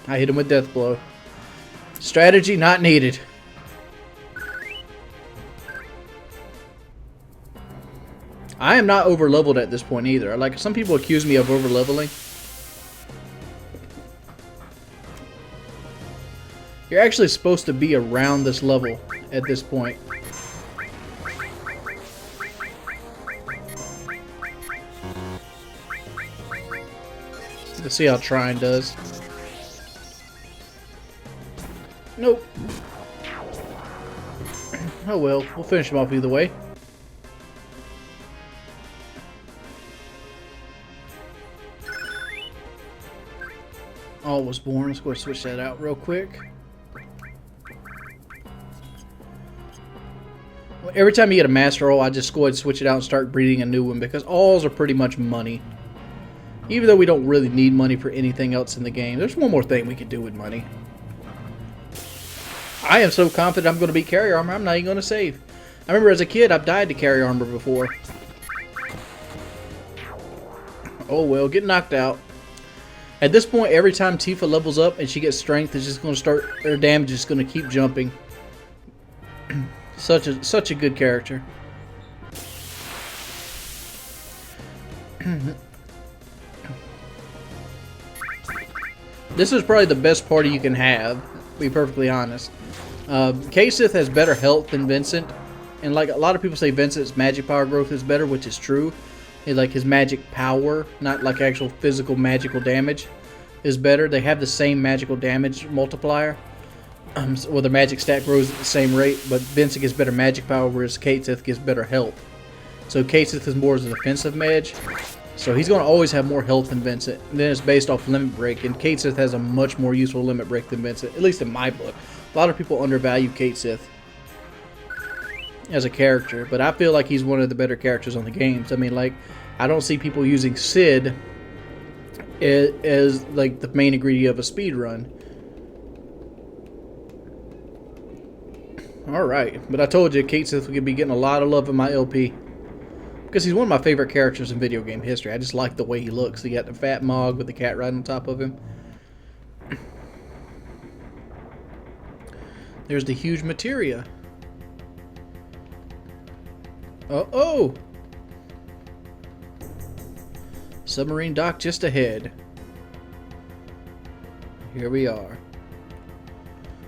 I hit him with Death Blow. Strategy not needed. I am not over leveled at this point either. Like, some people accuse me of over leveling. You're actually supposed to be around this level at this point. Let's see how Trine does. Nope. Oh well, we'll finish him off either way. All was born. Let's go switch that out real quick. Every time you get a master all, I just go ahead and switch it out and start breeding a new one because alls are pretty much money. Even though we don't really need money for anything else in the game, there's one more thing we could do with money. I am so confident I'm going to beat carry armor, I'm not even going to save. I remember as a kid, I've died to carry armor before. Oh well, get knocked out. At this point, every time Tifa levels up and she gets strength, it's just going to start, her damage is going to keep jumping. Such a good character. This is probably the best party you can have, to be perfectly honest. Kasith has better health than Vincent, and like a lot of people say Vincent's magic power growth is better, which is true. Like his magic power, not like actual physical magical damage, is better. They have the same magical damage multiplier. Well, the magic stat grows at the same rate, but Vincent gets better magic power, whereas Kasith gets better health. So Kasith is more as a defensive mage. So he's going to always have more health than Vincent. And then it's based off limit break, and Kasith has a much more useful limit break than Vincent, at least in my book. A lot of people undervalue Kasith as a character, but I feel like he's one of the better characters on the games. I mean, like, I don't see people using Sid as like the main ingredient of a speed run. Alright, but I told you Kasith could be getting a lot of love in my LP. Because he's one of my favorite characters in video game history. I just like the way he looks. He got the fat Mog with the cat right on top of him. There's the huge materia. Oh! Submarine dock just ahead. Here we are.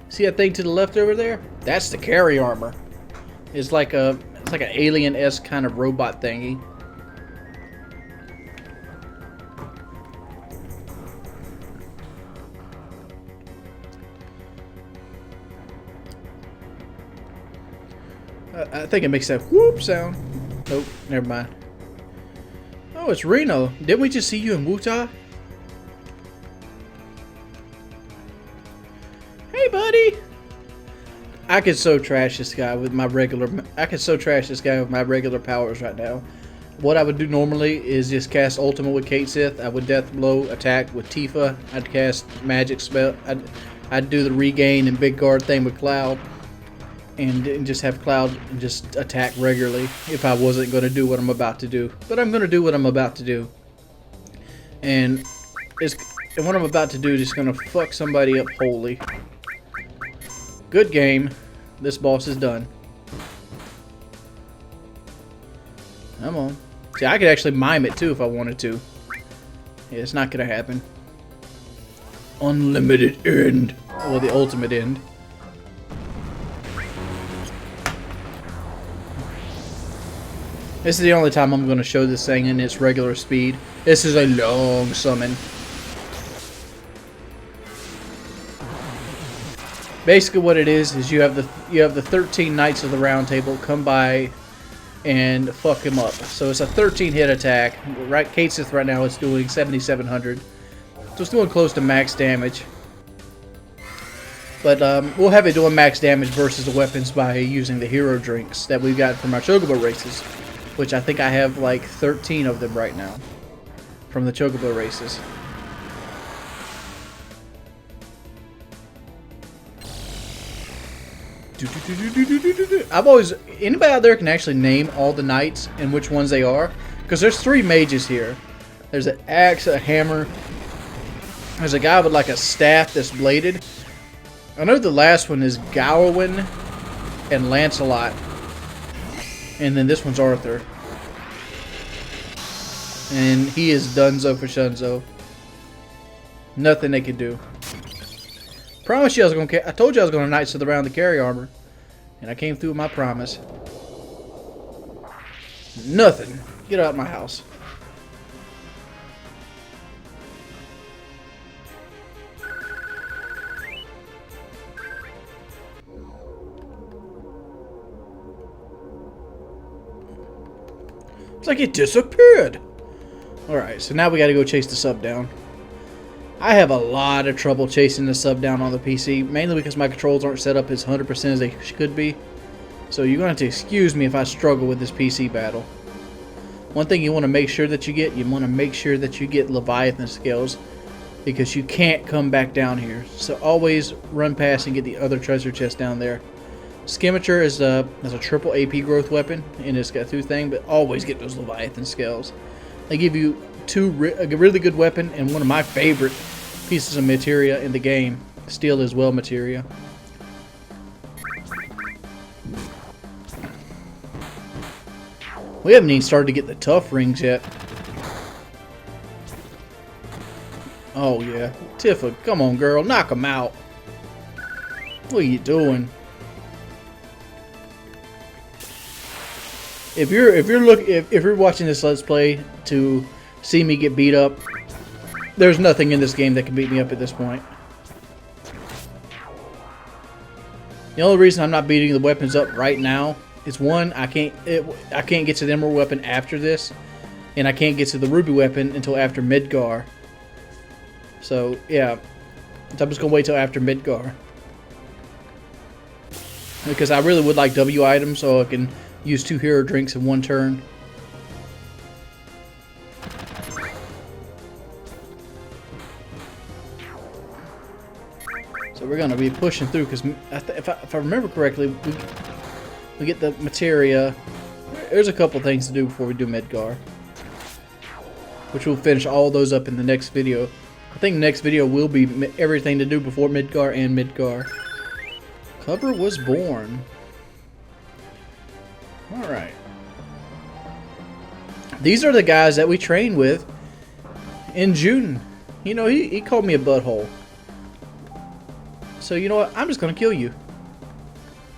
See that thing to the left over there? That's the carry armor. It's like an alien-esque kind of robot thingy. I think it makes that whoop sound. Nope, never mind. Oh, it's Reno. Didn't we just see you in Wuta? Hey, buddy. I could so trash this guy with my regular. I could so trash this guy with my regular powers right now. What I would do normally is just cast Ultimate with Kasith. I would Death Blow attack with Tifa. I'd cast Magic Spell. I'd do the regain and big guard thing with Cloud, and just have Cloud and just attack regularly if I wasn't going to do what I'm about to do. But I'm going to do what I'm about to do, and what I'm about to do is just going to fuck somebody up wholly. Good game. This boss is done. Come on. See, I could actually mime it too if I wanted to. Yeah, it's not gonna happen. Unlimited end. Well, the ultimate end. This is the only time I'm gonna show this thing in its regular speed. This is a long summon. Basically what it is you have the 13 Knights of the Round Table come by and fuck him up. So it's a 13 hit attack. Right, Kasith right now is doing 7,700. So it's doing close to max damage. But we'll have it doing max damage versus the weapons by using the hero drinks that we've got from our Chocobo races. Which I think I have like 13 of them right now from the Chocobo races. I've always, anybody out there can actually name all the knights and which ones they are, because there's 3 mages here. There's an axe, a hammer. There's a guy with like a staff that's bladed. I know the last one is Gawain and Lancelot, and then this one's Arthur, and he is Dunzo for Shunzo. Nothing they can do. Promise you I told you I was gonna Knights of the Round to carry armor, and I came through with my promise. Nothing. Get out of my house. It's like it disappeared. Alright, so now we gotta go chase the sub down. I have a lot of trouble chasing the sub down on the PC, mainly because my controls aren't set up as 100% as they could be. So you're going to have to excuse me if I struggle with this PC battle. One thing you want to make sure that you get Leviathan scales, because you can't come back down here. So always run past and get the other treasure chest down there. Skimiture is a triple AP growth weapon, and it's got 2 things, but always get those Leviathan scales. They give you a really good weapon and one of my favorite pieces of materia in the game. Steel as well materia. We haven't even started to get the tough rings yet. Oh yeah, Tifa, come on, girl, knock him out. What are you doing? If you're watching this Let's Play to see me get beat up, there's nothing in this game that can beat me up at this point. The only reason I'm not beating the weapons up right now is one, I can't get to the Emerald weapon after this, and I can't get to the Ruby weapon until after Midgar. So yeah, so I'm just gonna wait till after Midgar because I really would like W items so I can use 2 hero drinks in 1 turn. So we're gonna be pushing through because if I remember correctly, we get the materia. There's a couple things to do before we do Midgar, which we'll finish all those up in the next video. I think the next video will be everything to do before Midgar and Midgar. Cubber was born. Alright. These are the guys that we trained with in June. You know, he called me a butthole. So you know what? I'm just gonna kill you.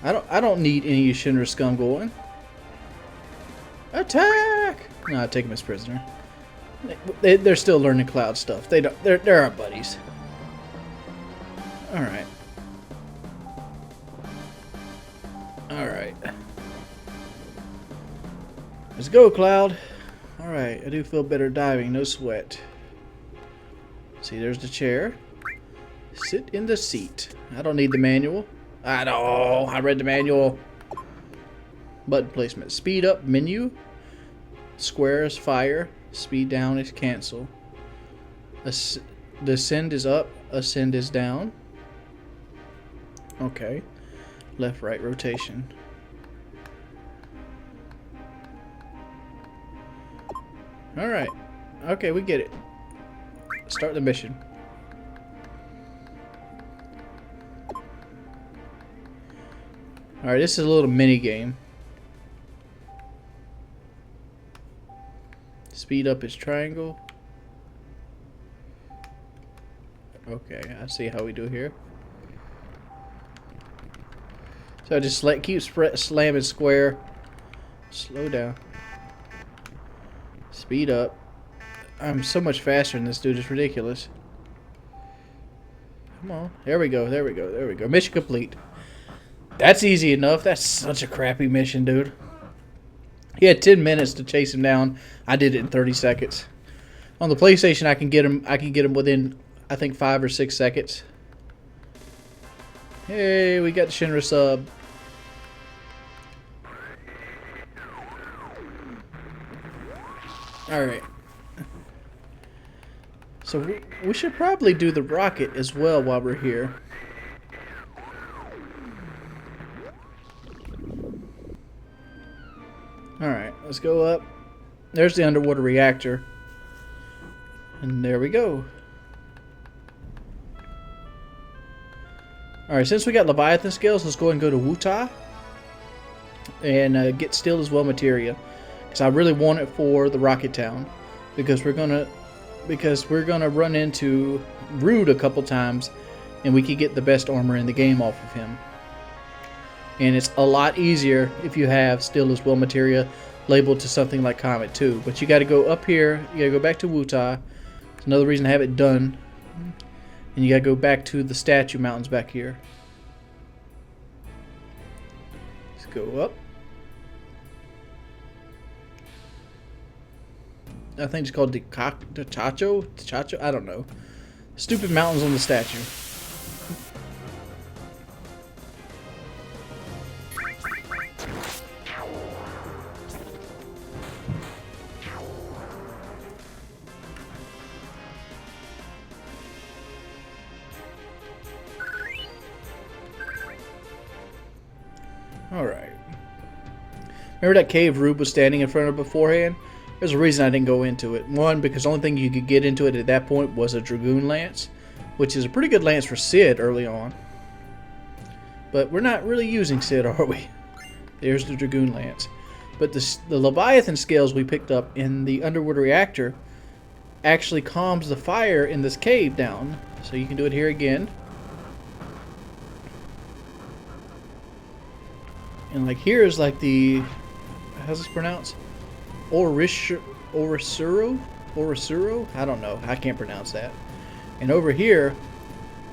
I don't need any Shinra scum going. Attack! No, I take him as prisoner. They're still learning cloud stuff. They're our buddies. Alright. Alright. Let's go, Cloud. Alright, I do feel better diving, no sweat. See, there's the chair. Sit in the seat. I don't need the manual. I know, I read the manual. Button placement. Speed up, menu. Square is fire. Speed down is cancel. Descend is up. Ascend is down. Okay. Left, right rotation. Alright. Okay, we get it. Start the mission. Alright, this is a little mini game. Speed up is triangle. Okay, I see how we do here. So I just keep slamming square. Slow down. Speed up. I'm so much faster than this dude. It's ridiculous. Come on. There we go. There we go. There we go. Mission complete. That's easy enough. That's such a crappy mission, dude. He had 10 minutes to chase him down. I did it in 30 seconds. On the PlayStation, I can get him within, I think, 5 or 6 seconds. Hey, we got the Shinra sub. Alright. So we should probably do the rocket as well while we're here. Alright, let's go up. There's the underwater reactor. And there we go. Alright, since we got Leviathan scales, let's go ahead and go to Wuta. And get Still as Well materia. Because I really want it for the Rocket Town. Because we're gonna run into Rude a couple times. And we could get the best armor in the game off of him. And it's a lot easier if you have Still as Well materia labeled to something like Comet 2. But you got to go up here. You got to go back to Wutai. It's another reason to have it done. And you got to go back to the Statue Mountains back here. Let's go up. I think it's called Chacho. I don't know. Stupid mountains on the statue. Alright. Remember that cave Rube was standing in front of beforehand? There's a reason I didn't go into it. One, because the only thing you could get into it at that point was a Dragoon Lance, which is a pretty good lance for Sid early on. But we're not really using Sid, are we? There's the Dragoon Lance. But the Leviathan scales we picked up in the underwater reactor actually calms the fire in this cave down. So you can do it here again. And like here is like the, how's this pronounced? Orisuro? I don't know. I can't pronounce that. And over here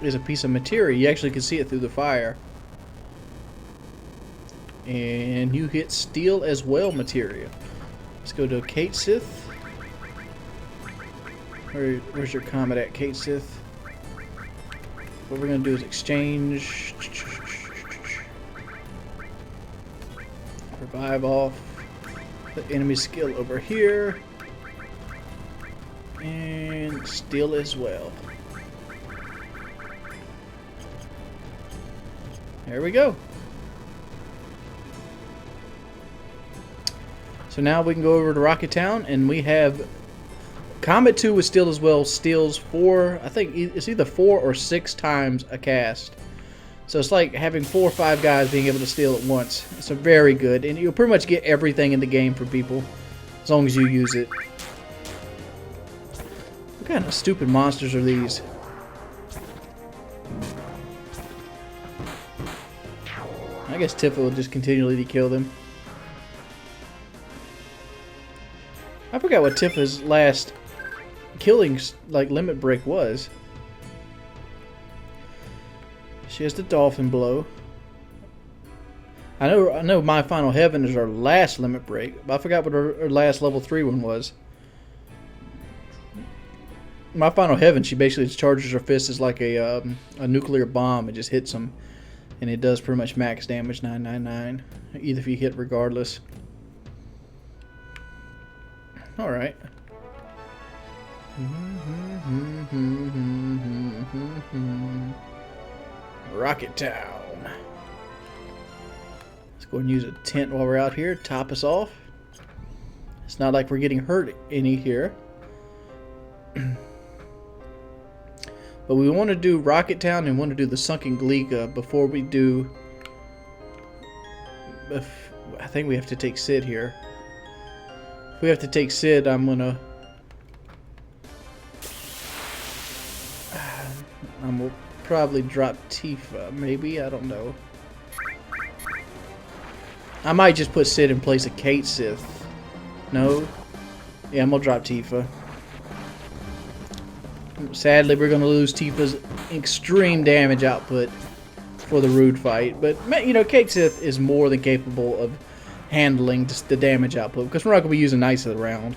is a piece of material. You actually can see it through the fire. And you hit steel as well material. Let's go to Kate Sith. Where's your comment at, Kate Sith? What we're going to do is exchange. Revive off. The enemy skill over here. And steel as well. There we go. So now we can go over to Rocket Town, and we have Combat 2 with steel as well. Steals 4, I think it's either 4 or 6 times a cast. So it's like having 4 or 5 guys being able to steal at once. It's a very good, and you'll pretty much get everything in the game for people as long as you use it. What kind of stupid monsters are these? I guess Tifa will just continually kill them. I forgot what Tifa's last killing like limit break was. She has the dolphin blow. I know My Final Heaven is her last limit break, but I forgot what her last level 3 one was. My Final Heaven, she basically charges her fist as like a nuclear bomb. It just hits them, and it does pretty much max damage 999, either if you hit regardless. All right. Rocket Town. Let's go and use a tent while we're out here. Top us off. It's not like we're getting hurt any here. But we want to do Rocket Town and want to do the Sunken Gliga before we do. I think we have to take Sid here. If we have to take Sid, I'm gonna probably drop Tifa, maybe, I don't know. I might just put Sid in place of Kate Sith. No? Yeah, I'm gonna drop Tifa. Sadly, we're gonna lose Tifa's extreme damage output for the Rude fight, but you know, Kate Sith is more than capable of handling just the damage output, because we're not gonna be using Knights of the Round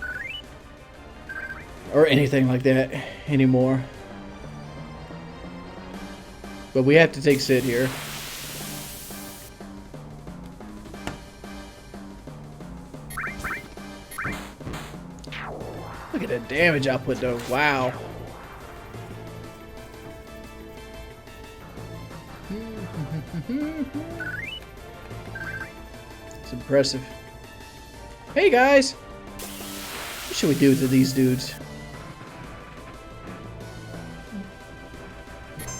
or anything like that anymore. But we have to take Sid here. Look at that damage output though. Wow. It's impressive. Hey guys! What should we do to these dudes?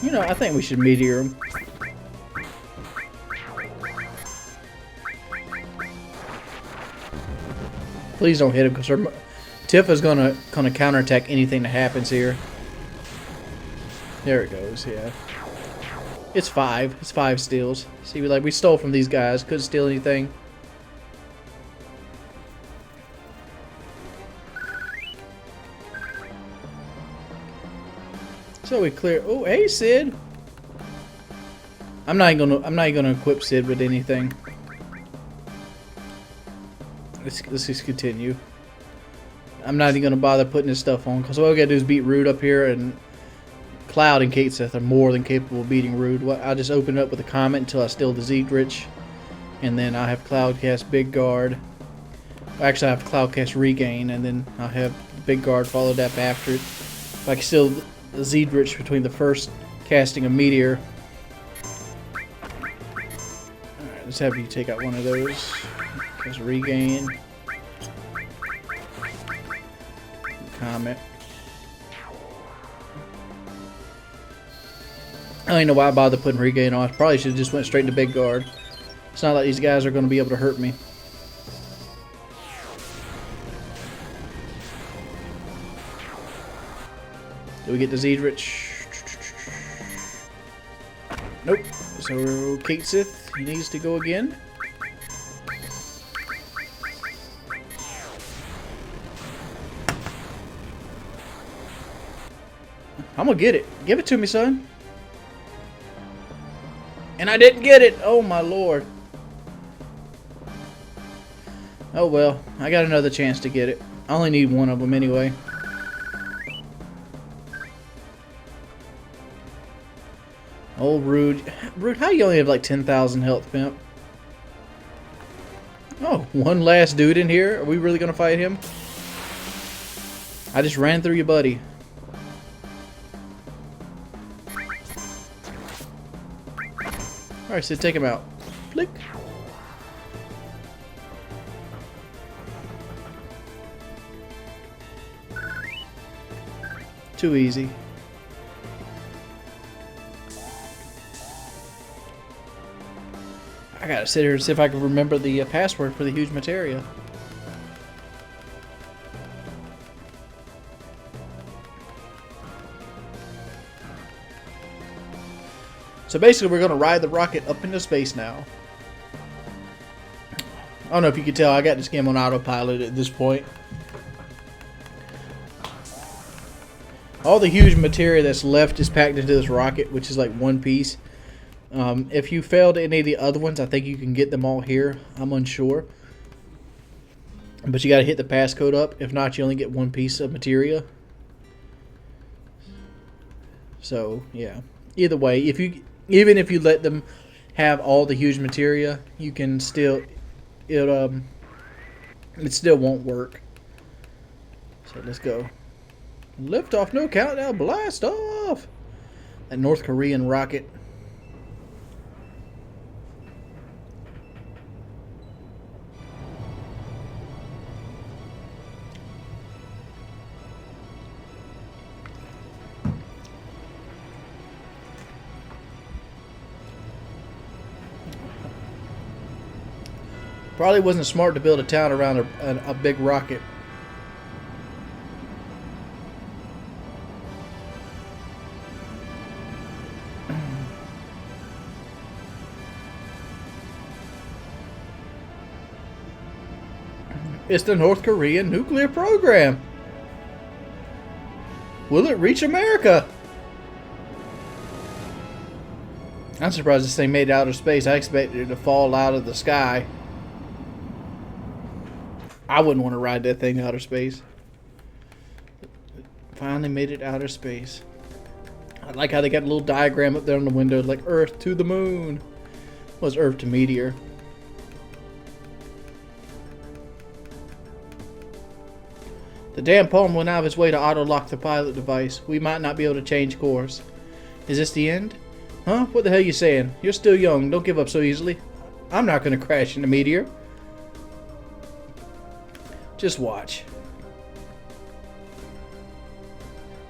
You know, I think we should meteor them. Please don't hit him, because Tifa's gonna counterattack anything that happens here. There it goes, yeah. It's 5. It's 5 steals. See, we stole from these guys. Couldn't steal anything. So we clear. Oh, hey Sid. I'm not even gonna equip Sid with anything. Let's just continue. I'm not even gonna bother putting this stuff on, because all we gotta do is beat Rude up here, and Cloud and Kate Sith are more than capable of beating Rude. I'll just open it up with a comment until I steal the Zeedrich, and then I have Cloud cast Big Guard. Actually, I have Cloud cast Regain, and then I'll have Big Guard followed up after it. If I can steal the Zeedrich between the first casting of Meteor. Alright, let's have you take out one of those. Cast Regain. Comment. I don't even know why I bothered putting Regain on. I probably should have just went straight to Big Guard. It's not like these guys are going to be able to hurt me. Do we get the Zedrich? Nope. So Kate Sith, he needs to go again. I'm gonna get it. Give it to me, son. And I didn't get it. Oh my lord. Oh well, I got another chance to get it. I only need one of them anyway. Oh, Rude. Rude, how you only have like 10,000 health, pimp? Oh, one last dude in here. Are we really gonna fight him? I just ran through your buddy. Alright, so take him out. Flick. Too easy. I gotta sit here and see if I can remember the password for the huge materia. So basically we're gonna ride the rocket up into space now. I don't know if you can tell, I got this game on autopilot at this point. All the huge materia that's left is packed into this rocket, which is like one piece. If you failed any of the other ones, I think you can get them all here. I'm unsure. But you got to hit the passcode up. If not, you only get one piece of materia. So, yeah. Either way, even if you let them have all the huge materia, you can still... It still won't work. So, let's go. Lift off, no countdown, blast off! That North Korean rocket. Probably wasn't smart to build a town around a big rocket. It's the North Korean nuclear program. Will it reach America? I'm surprised this thing made it out of space. I expected it to fall out of the sky. I wouldn't want to ride that thing out of space. Finally made it out of space. I like how they got a little diagram up there on the window, like Earth to the moon. Was Earth to meteor. The damn Palm went out of his way to auto-lock the pilot device. We might not be able to change course. Is this the end? Huh? What the hell are you saying? You're still young. Don't give up so easily. I'm not going to crash in a meteor. Just watch.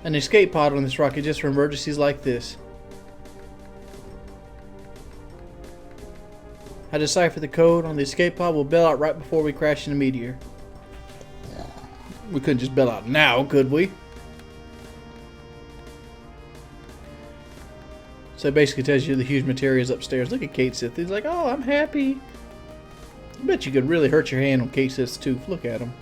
An escape pod on this rocket just for emergencies like this. I deciphered the code on the escape pod. We'll bail out right before we crash in a meteor. We couldn't just bail out now, could we? So it basically tells you the huge materia is upstairs. Look at Kate Sith. He's like, oh, I'm happy. I bet you could really hurt your hand on Kate Sith's tooth. Look at him.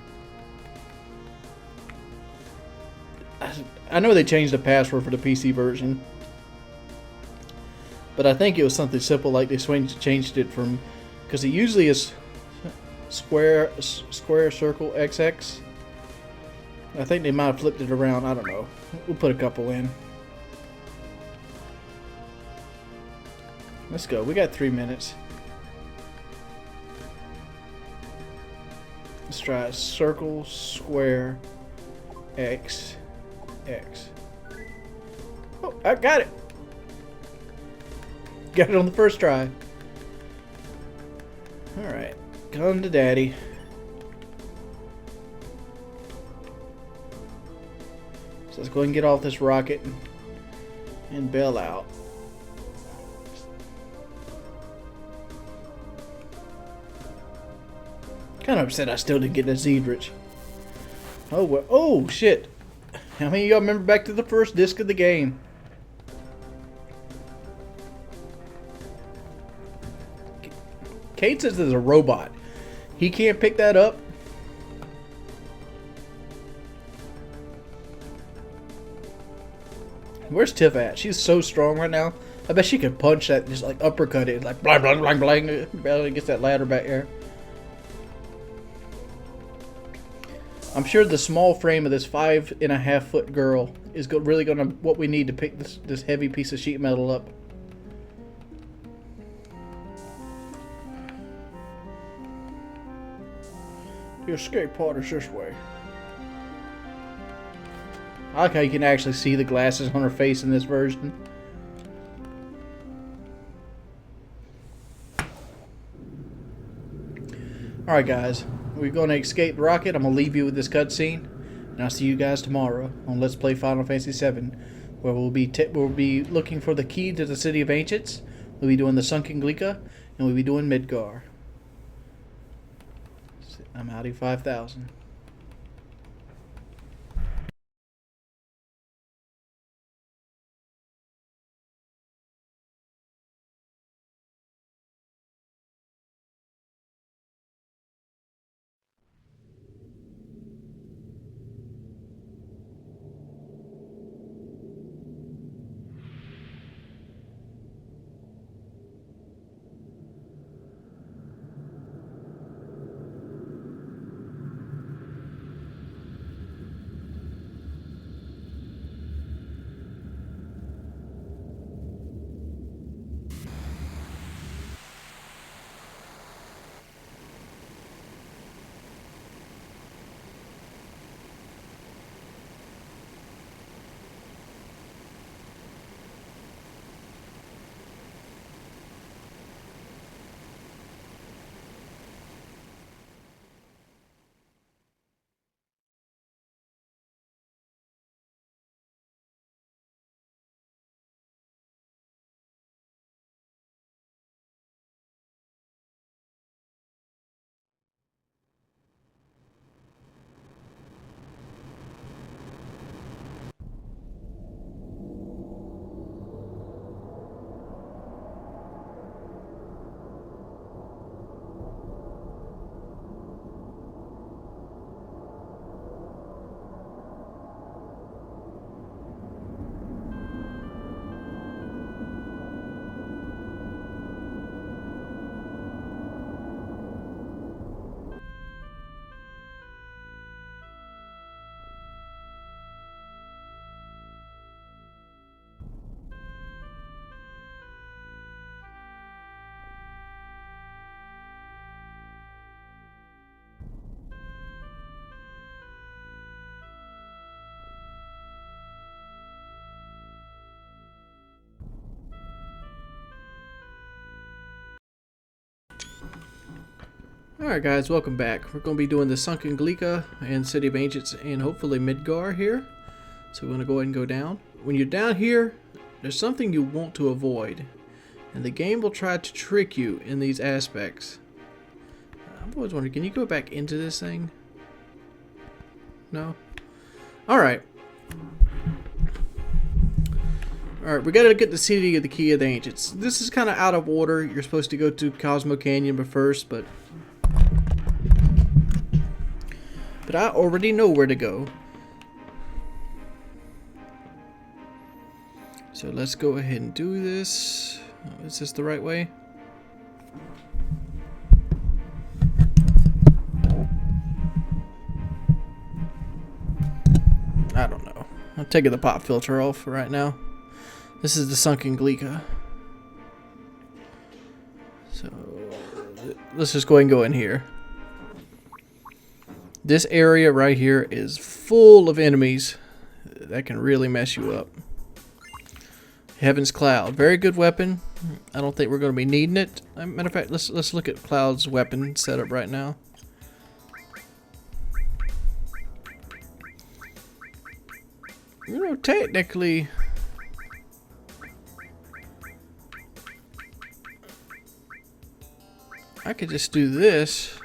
I know they changed the password for the PC version. But I think it was something simple like they changed it from... Because it usually is square, circle, XX. I think they might have flipped it around. I don't know. We'll put a couple in. Let's go. We got 3 minutes. Let's try circle, square, X, X. Oh, I got it. Got it on the first try. Alright. Come to daddy. So let's go ahead and get off this rocket and bail out. Kind of upset I still didn't get that Zedrich. Oh, well. Oh, shit. How many of y'all remember back to the first disc of the game? Kate says there's a robot. He can't pick that up. Where's Tiff at? She's so strong right now. I bet she could punch that, just like uppercut it, like blang, blang, blang, blang. Barely gets that ladder back there. I'm sure the small frame of this 5.5-foot girl is really gonna what we need to pick this heavy piece of sheet metal up. The escape pod is this way. I like how you can actually see the glasses on her face in this version. Alright guys, we're going to escape the rocket. I'm going to leave you with this cutscene. And I'll see you guys tomorrow on Let's Play Final Fantasy VII. Where we'll be looking for the key to the City of Ancients. We'll be doing the Sunken Glika. And we'll be doing Midgar. I'm Audi 5000. Alright guys, welcome back. We're going to be doing the Sunken Glika and City of Ancients and hopefully Midgar here. So we're going to go ahead and go down. When you're down here, there's something you want to avoid. And the game will try to trick you in these aspects. I've always wondered, can you go back into this thing? No? Alright. Alright, we gotta get the City of the Key of the Ancients. This is kind of out of order. You're supposed to go to Cosmo Canyon first, but I already know where to go. So let's go ahead and do this. Oh, is this the right way? I don't know. I'm taking the pop filter off right now. This is the Sunken Glika. So let's just go ahead and go in here. This area right here is full of enemies that can really mess you up. Heaven's Cloud, very good weapon. I don't think we're going to be needing it. Matter of fact, let's look at Cloud's weapon setup right now. You know, technically, I could just do this.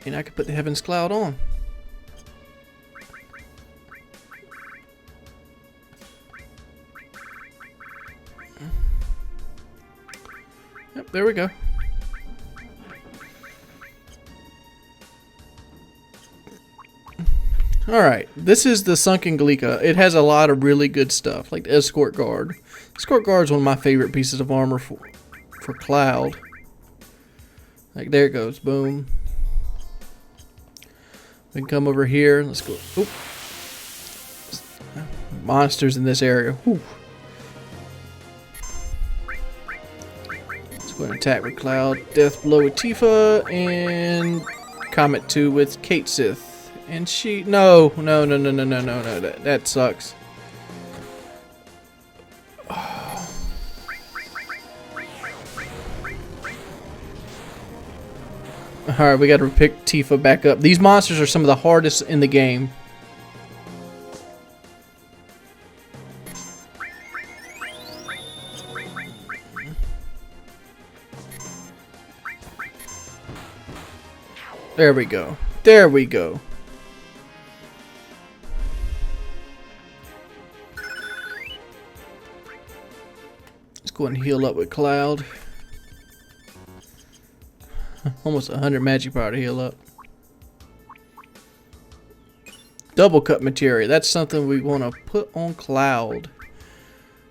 And I could put the Heavens Cloud on. Yep, there we go. Alright, this is the Sunken Galika. It has a lot of really good stuff, like the Escort Guard. Escort Guard is one of my favorite pieces of armor for Cloud. Like, there it goes. Boom. We can come over here. Let's go. Oop. Monsters in this area. Whew. Let's go ahead and attack with Cloud. Death Blow with Tifa. And Comet 2 with Kate Sith. And she... No. That sucks. Alright, we gotta pick Tifa back up. These monsters are some of the hardest in the game. There we go. There we go. Let's go and heal up with Cloud. Almost 100 magic power to heal up. Double cut materia. That's something we want to put on Cloud.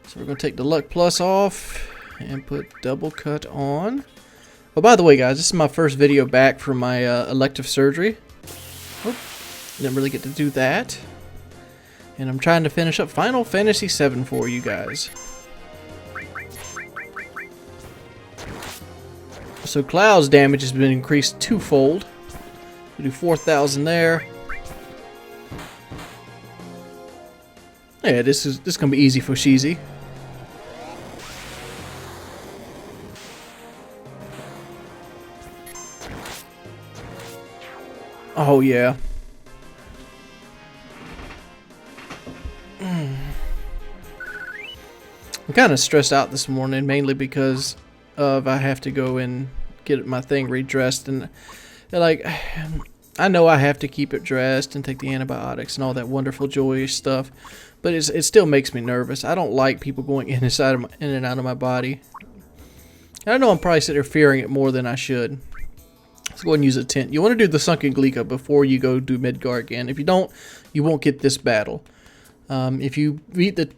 So we're going to take the Luck Plus off and put double cut on. Oh, by the way, guys, this is my first video back from my elective surgery. Oh, didn't really get to do that. And I'm trying to finish up Final Fantasy VII for you guys. So Cloud's damage has been increased twofold. We do 4,000 there. Yeah, this is gonna be easy for Sheezy. Oh yeah. I'm kind of stressed out this morning, mainly because of I have to go and get my thing redressed, and like I know I have to keep it dressed and take the antibiotics and all that wonderful joyous stuff, but it still makes me nervous. I don't like people going in and out of my body. I know I'm probably sitting there fearing it more than I should. Let's go ahead and use a tent. You want to do the Sunken Galika before you go do Midgar again. If you don't, you won't get this battle. If you beat the...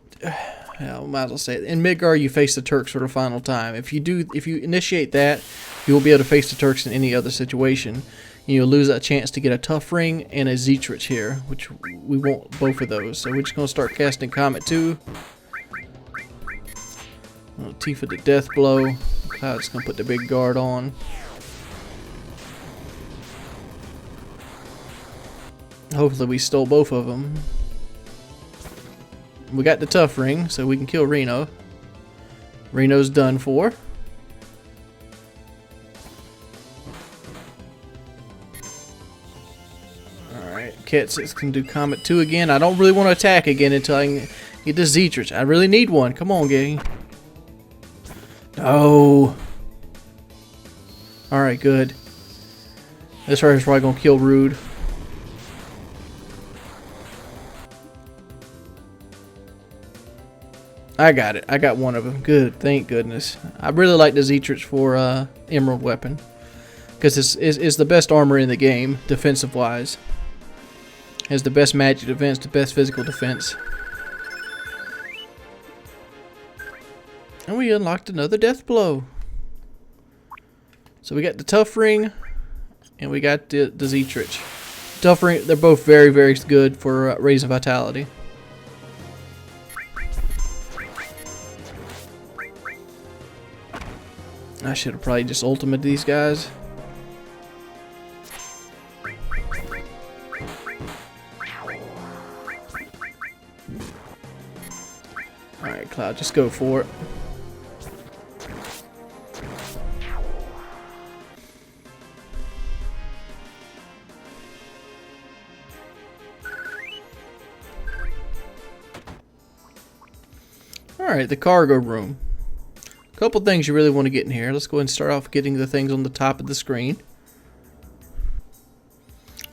I might as well say it. In Midgar, you face the Turks for the final time. If you initiate that, you won't be able to face the Turks in any other situation. You'll lose a chance to get a Tough Ring and a Zetrich here, which we want both of those. So we're just going to start casting Comet 2. Tifa the Death Blow. Cloud's going to put the big guard on. Hopefully we stole both of them. We got the Tough Ring, so we can kill Reno. Reno's done for. Alright, Cat 6 can do Comet 2 again. I don't really want to attack again until I can get the Zetrich. I really need one. Come on, gang. No. Alright, good. This right is probably going to kill Rude. I got it. I got one of them. Good. Thank goodness. I really like the Zetrich for Emerald Weapon, because it's the best armor in the game, defensive-wise. Has the best magic defense, the best physical defense. And we unlocked another Death Blow. So we got the Tough Ring, and we got the Zetrich. Tough Ring, they're both very, very good for raising vitality. I should have probably just ultimated these guys. Alright, Cloud, just go for it. Alright, the cargo room. Couple things you really want to get in here. Let's go ahead and start off getting the things on the top of the screen.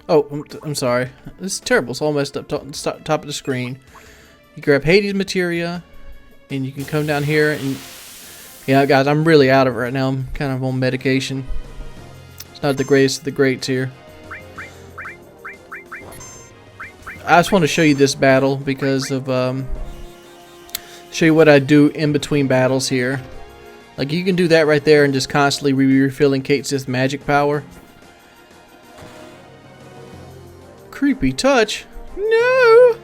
Oh, I'm sorry. This is terrible. It's all messed up. Top of the screen. You grab Hades materia, and you can come down here and... Yeah, guys, I'm really out of it right now. I'm kind of on medication. It's not the greatest of the greats here. I just want to show you this battle because of... show you what I do in between battles here. Like, you can do that right there and just constantly refilling Kate Sith's magic power. Creepy touch? No!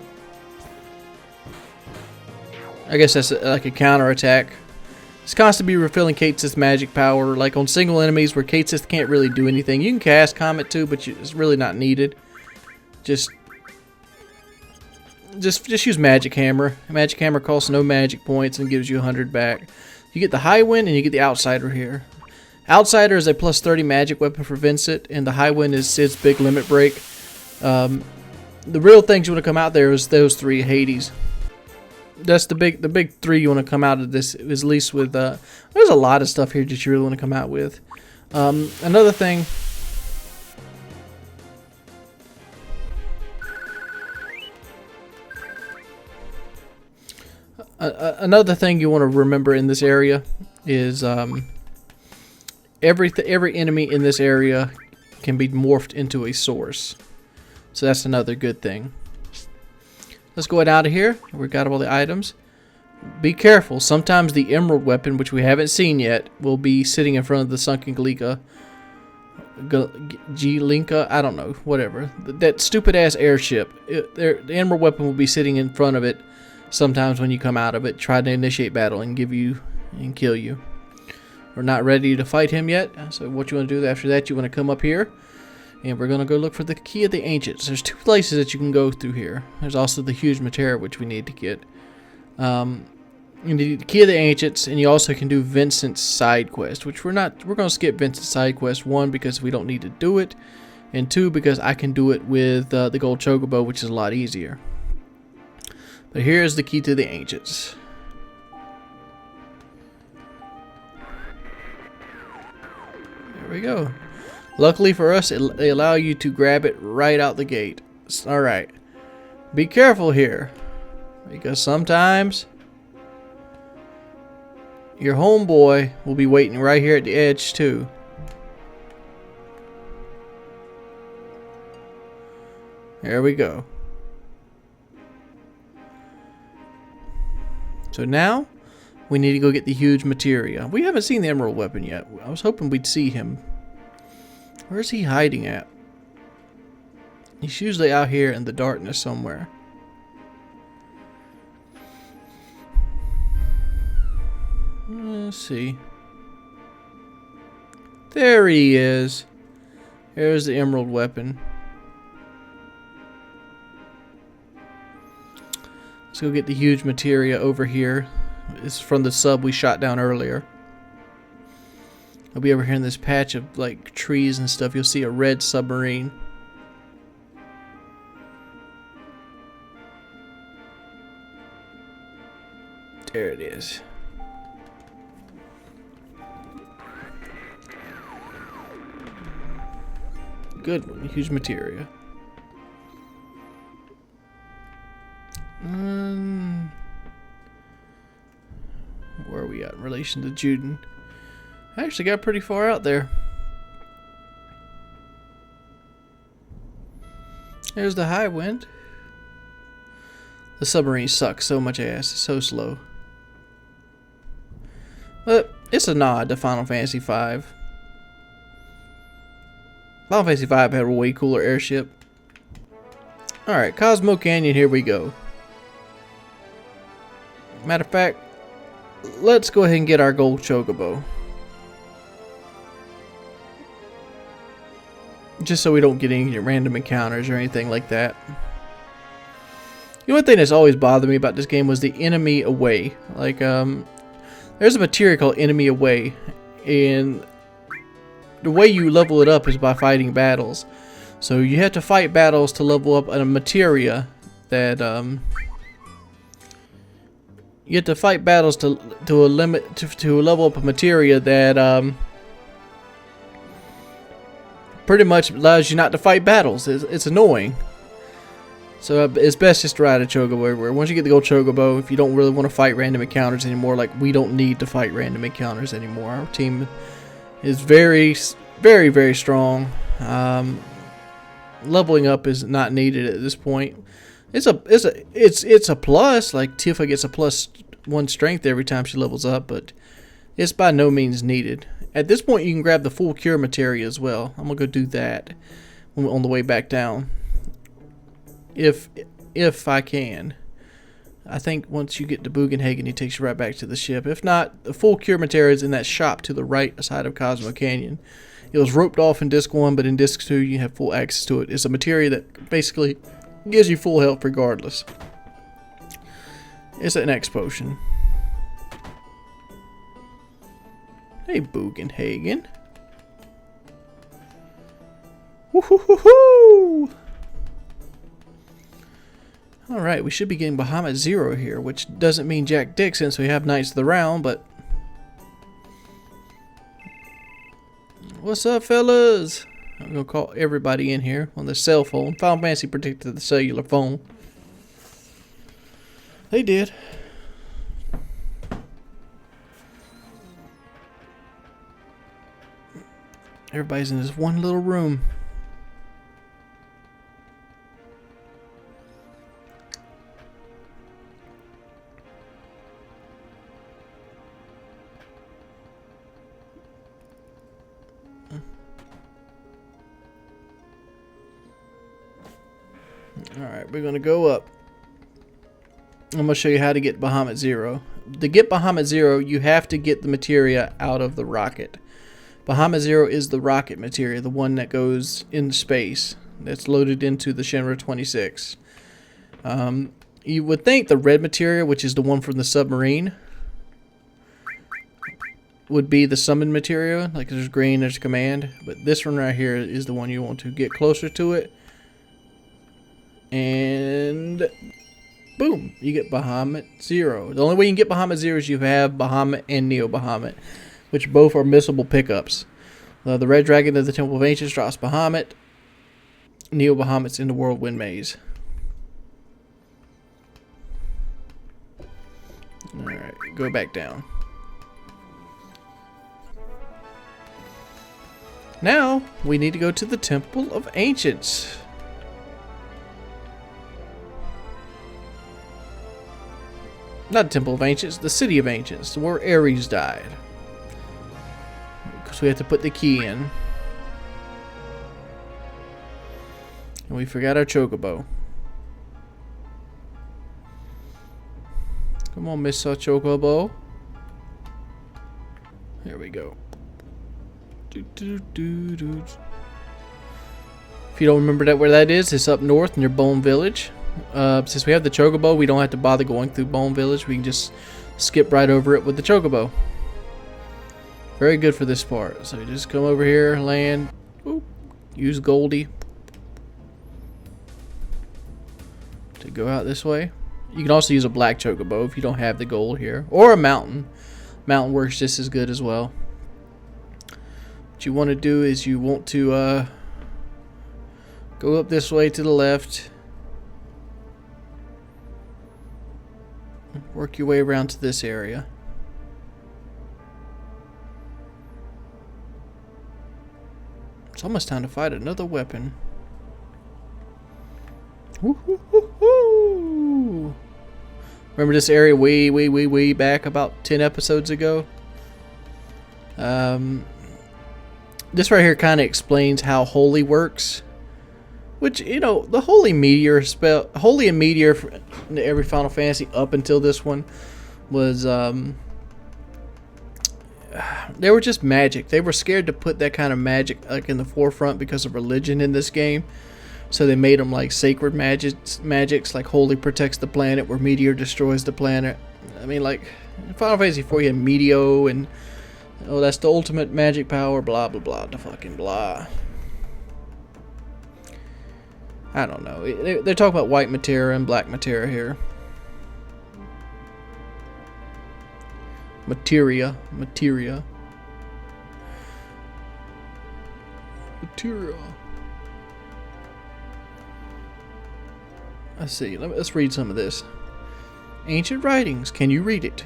I guess that's like a counter attack. It's constantly refilling Kate Sith's magic power, like on single enemies where Kate Sith can't really do anything. You can cast Comet too, but it's really not needed. Just use Magic Hammer. Magic Hammer costs no magic points and gives you 100 back. You get the High Wind and you get the Outsider here. Outsider is a plus 30 magic weapon for Vincent, and the High Wind is Sid's big limit break. The real things you want to come out there is those three Hades. That's the big three you want to come out of this, at least with there's a lot of stuff here that you really want to come out with. Another thing, you want to remember in this area is every enemy in this area can be morphed into a source. So that's another good thing. Let's go out of here. We've got all the items. Be careful. Sometimes the emerald weapon, which we haven't seen yet, will be sitting in front of the sunken Glika. G-Linka? I don't know. Whatever. That stupid ass airship. The emerald weapon will be sitting in front of it sometimes when you come out of it. Try to initiate battle and kill you. We're not ready to fight him yet. So what you want to do after that, you want to come up here. And we're going to go look for the Key of the Ancients. There's two places that you can go through here. There's also the huge materia, which we need to get. You need the Key of the Ancients, and you also can do Vincent's side quest, which we're going to skip Vincent's side quest, 1, because we don't need to do it, and 2, because I can do it with the Gold Chocobo, which is a lot easier. But here's the Key to the Ancients. There we go. Luckily for us, they allow you to grab it right out the gate. Alright. Be careful here, because sometimes your homeboy will be waiting right here at the edge too. There we go. So now we need to go get the huge materia. We haven't seen the emerald weapon yet. I was hoping we'd see him. Where's he hiding at? He's usually out here in the darkness somewhere. Let's see. There he is. There's the emerald weapon. Let's go get the huge materia over here. It's from the sub we shot down earlier. I'll be over here in this patch of like trees and stuff. You'll see a red submarine. There it is. Good one. Huge materia. Where are we at in relation to Juden? I actually got pretty far out there. There's the high wind. The submarine sucks so much ass. It's so slow. But it's a nod to Final Fantasy V. Final Fantasy V had a way cooler airship. Alright, Cosmo Canyon, here we go. Matter of fact, let's go ahead and get our gold chocobo. Just so we don't get any random encounters or anything like that. The only thing that's always bothered me about this game was the enemy away. Like, there's a materia called enemy away, and the way you level it up is by fighting battles. So you have to fight battles to level up a materia that, you have to fight battles to level up a materia that, pretty much allows you not to fight battles. It's annoying. So it's best just to ride a chocobo everywhere. Once you get the gold chocobo, if you don't really want to fight random encounters anymore, like we don't need to fight random encounters anymore. Our team is very, very, very strong. Leveling up is not needed at this point. It's a plus. Like Tifa gets a +1 strength every time she levels up, but it's by no means needed. At this point, you can grab the full cure materia as well. I'm gonna go do that on the way back down, if I can. I think once you get to Bugenhagen, he takes you right back to the ship. If not, the full cure materia is in that shop to the right side of Cosmo Canyon. It was roped off in Disc 1, but in Disc 2, you have full access to it. It's a materia that basically gives you full health regardless. It's an X potion. Hey, Bugenhagen. Woo-hoo-hoo-hoo! Alright, we should be getting Bahamut Zero here, which doesn't mean Jack Dick since we have Knights of the Round, but... What's up, fellas? I'm going to call everybody in here on the cell phone. Final Fantasy predicted the cellular phone. They did. Everybody's in this one little room. Alright, we're going to go up. I'm going to show you how to get Bahamut Zero. To get Bahamut Zero, you have to get the materia out of the rocket. Bahamut Zero is the rocket materia, the one that goes into space. That's loaded into the Shinra 26. You would think the red materia, which is the one from the submarine, would be the summon materia. Like there's green, there's command. But this one right here is the one you want to get closer to it. And boom, you get Bahamut Zero. The only way you can get Bahamut Zero is you have Bahamut and Neo Bahamut, which both are missable pickups. The Red Dragon of the Temple of Ancients drops Bahamut. Neo Bahamut's in the Whirlwind Maze. Alright, go back down. Now, we need to go to the Temple of Ancients. Not the Temple of Ancients, the City of Ancients, where Ares died. Because we have to put the key in. And we forgot our chocobo. Come on, Miss Chocobo. Here we go. If you don't remember where that is, it's up north near Bone Village. Since we have the chocobo, we don't have to bother going through Bone Village. We can just skip right over it with the chocobo. Very good for this part. So you just come over here, land, whoop, use Goldie to go out this way. You can also use a black chocobo if you don't have the gold here, or a mountain. Mountain works just as good as well. What you want to do is you want to go up this way to the left. Work your way around to this area. It's almost time to fight another weapon. Woo-hoo-hoo-hoo. Remember this area way back about 10 episodes ago? This right here kind of explains how Holy works. Which, you know, the Holy Meteor spell, Holy and Meteor in every Final Fantasy up until this one was, they were just magic. They were scared to put that kind of magic like in the forefront because of religion in this game. So they made them like sacred magics, like Holy protects the planet, where Meteor destroys the planet. I mean, like in Final Fantasy 4 you had Meteo and oh, that's the ultimate magic power, blah blah blah, the fucking blah. I don't know. They're talking about white materia and black materia here. Materia. Material. Let's see. Let's read some of this. Ancient writings. Can you read it?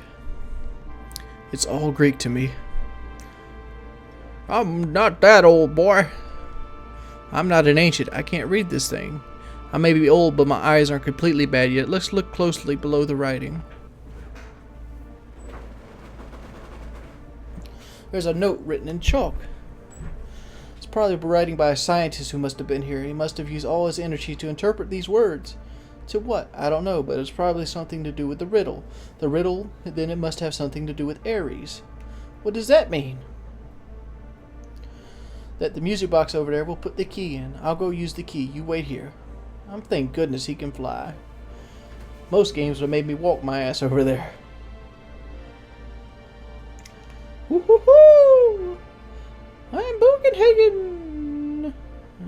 It's all Greek to me. I'm not that old, boy. I'm not an ancient. I can't read this thing. I may be old, but my eyes aren't completely bad yet. Let's look closely below the writing. There's a note written in chalk. It's probably writing by a scientist who must have been here. He must have used all his energy to interpret these words. To what? I don't know, but it's probably something to do with the riddle. The riddle, then it must have something to do with Ares. What does that mean? That the music box over there will put the key in. I'll go use the key. You wait here. Thank goodness he can fly. Most games would have made me walk my ass over there. Woo-hoo-hoo! I'm Bugenhagen!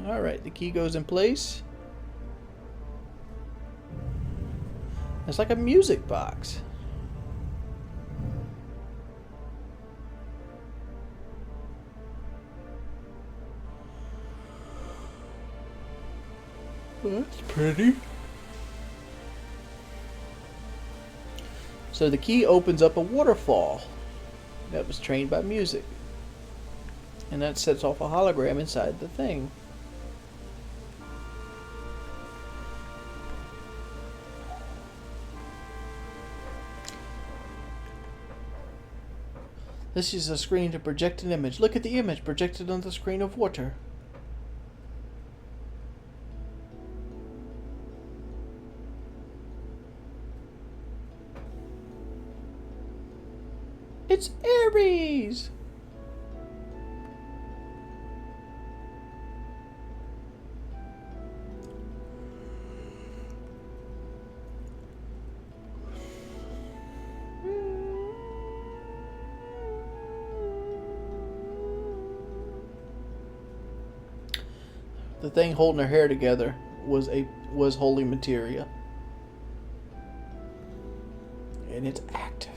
Alright, the key goes in place. It's like a music box. That's pretty. So the key opens up a waterfall that was trained by music. And that sets off a hologram inside the thing. This is a screen to project an image. Look at the image projected on the screen of water. It's Ares! The thing holding her hair together was holy materia. And it's active.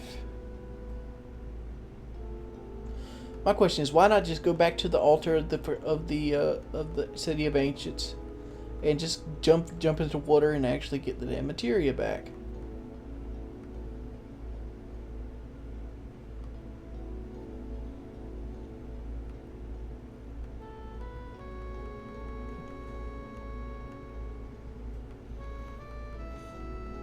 My question is, why not just go back to the altar of the city of ancients, and just jump into water and actually get the damn materia back?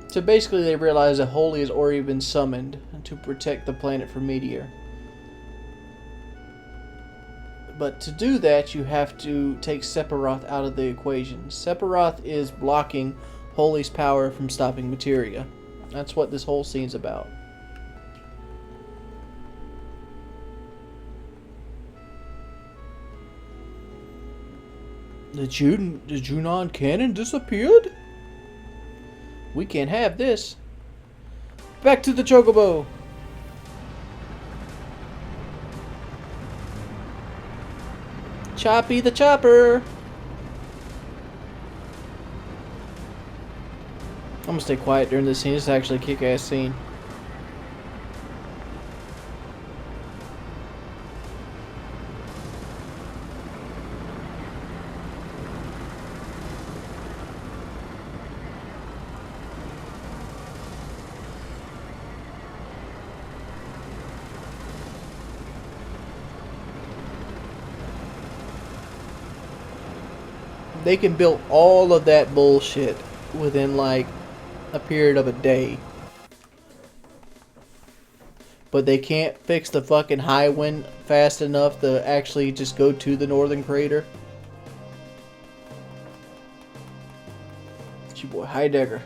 So basically, they realize that Holy has already been summoned to protect the planet from meteor. But to do that, you have to take Sephiroth out of the equation. Sephiroth is blocking Holy's power from stopping materia. That's what this whole scene's about. The Junon cannon disappeared? We can't have this. Back to the Chocobo! Choppy the Chopper! I'm gonna stay quiet during this scene. This is actually a kick-ass scene. They can build all of that bullshit within like a period of a day. But they can't fix the fucking high wind fast enough to actually just go to the northern crater. It's your boy Heidegger.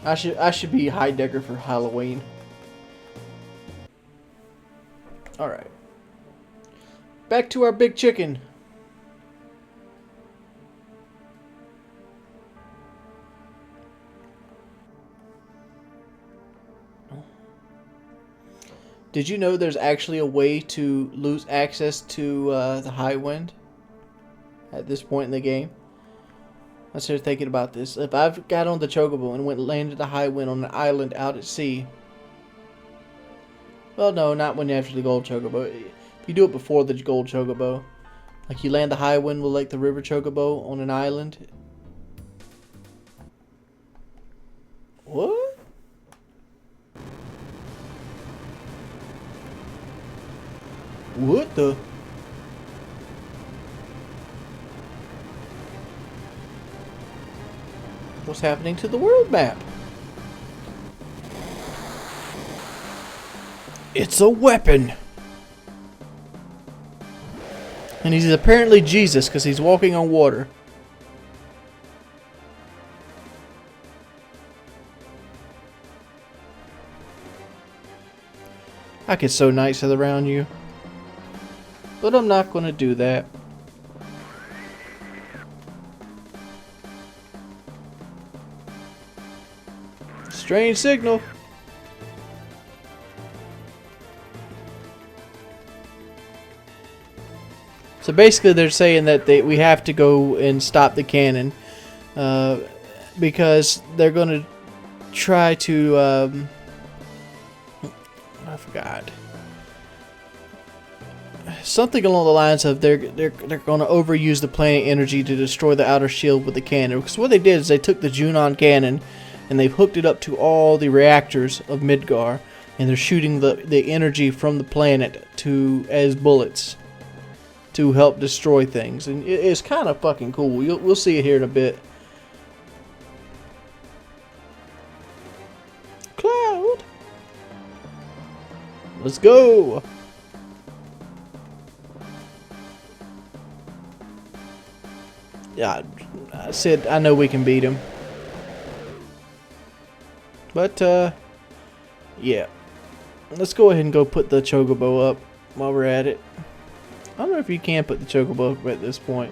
I should be Heidegger for Halloween. Alright. Back to our big chicken. Did you know there's actually a way to lose access to the high wind at this point in the game? I started thinking about this. If I've got on the Chocobo and landed the high wind on an island out at sea. Well, no, not when you have the gold Chocobo. You do it before the gold chocobo. Like you land the high wind with like the river chocobo on an island. What? What the? What's happening to the world map? It's a weapon! And he's apparently Jesus because he's walking on water. I could so nice it around you. But I'm not going to do that. Strange signal. So basically they're saying that we have to go and stop the cannon. Because they're going to try to... I forgot. Something along the lines of they're going to overuse the planet energy to destroy the outer shield with the cannon. Because what they did is they took the Junon cannon and they've hooked it up to all the reactors of Midgar, and they're shooting the energy from the planet as bullets to help destroy things. And it's kind of fucking cool. We'll see it here in a bit. Cloud, let's go. Yeah, I said I know we can beat him. But, yeah. Let's go ahead and go put the chocobo up while we're at it. I don't know if you can put the chocobo up at this point.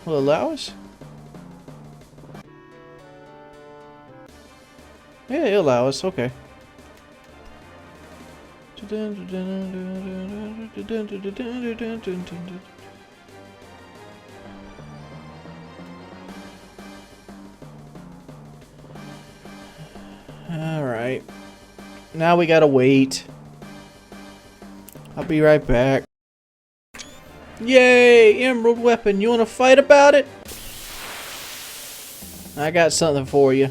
Will it allow us? Yeah, it'll allow us. Okay. Alright. Now we gotta wait. I'll be right back. Yay! Emerald weapon. You wanna fight about it? I got something for you.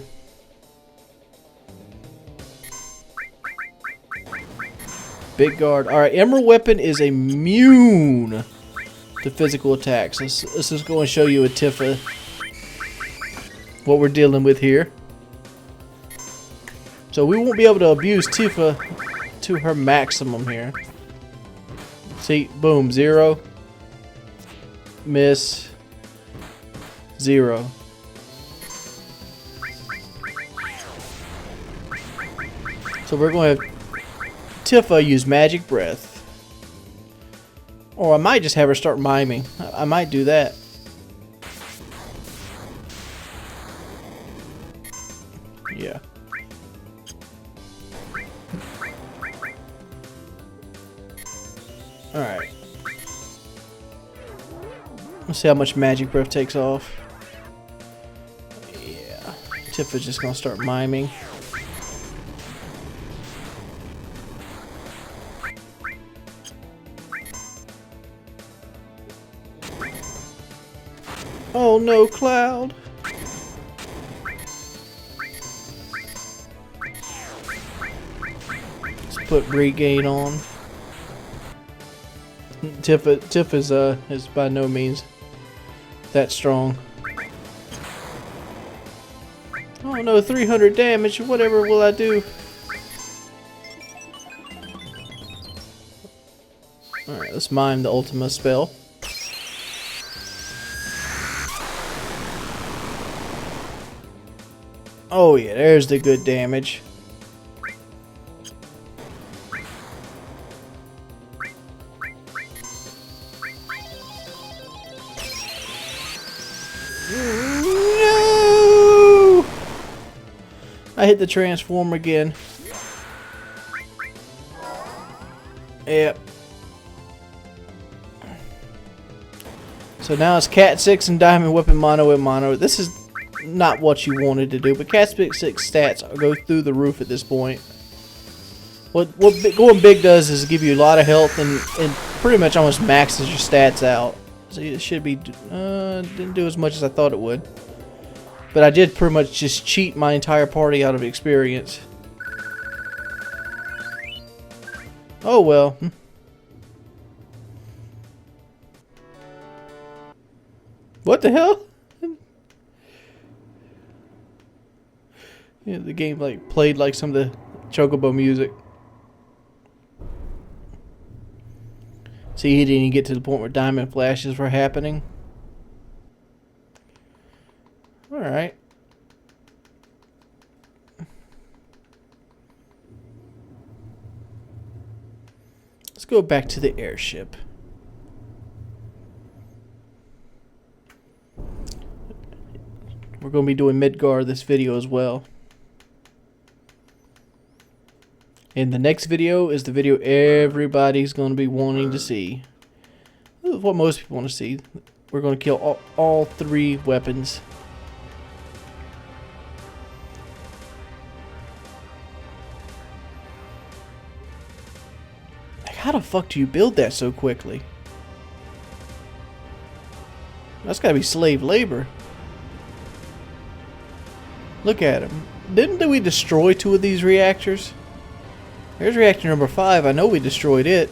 Big guard. Alright, emerald weapon is immune to physical attacks. Let's just go and show you a Tifa what we're dealing with here. So we won't be able to abuse Tifa to her maximum here. See, boom, 0, miss, 0. So we're going to have Tifa use magic breath. Or I might just have her start miming. I might do that. Yeah. Alright. Let's see how much magic breath takes off. Yeah. Tifa's just gonna start miming. Oh no, Cloud! Let's put regain on. Tifa's is by no means that strong. Oh no, 300 damage. Whatever will I do? Alright, let's mime the Ultima spell. Oh yeah, there's the good damage. No! I hit the transform again. Yep. So now it's Cat 6 and Diamond Weapon mono and mono. This is not what you wanted to do, but Cat 6 stats go through the roof at this point. Going big does is give you a lot of health and pretty much almost maxes your stats out. So it should be didn't do as much as I thought it would. But I did pretty much just cheat my entire party out of experience. Oh well. What the hell? Yeah, the game like played like some of the Chocobo music. See, he didn't even get to the point where diamond flashes were happening. Alright. Let's go back to the airship. We're going to be doing Midgar this video as well. And the next video is the video everybody's going to be wanting to see. This is what most people want to see. We're going to kill all 3 weapons. Like, how the fuck do you build that so quickly? That's got to be slave labor. Look at him. Didn't we destroy 2 of these reactors? Here's reactor number 5. I know we destroyed it.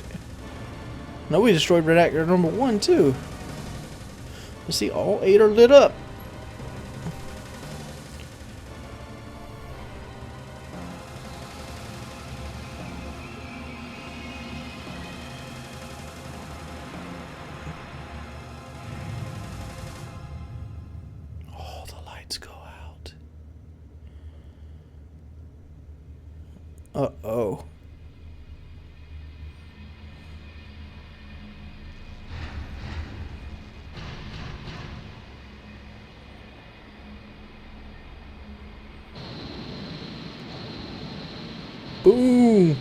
I know we destroyed reactor number 1 too. Let's see, all 8 are lit up. All the lights go out. Uh-oh. Boom!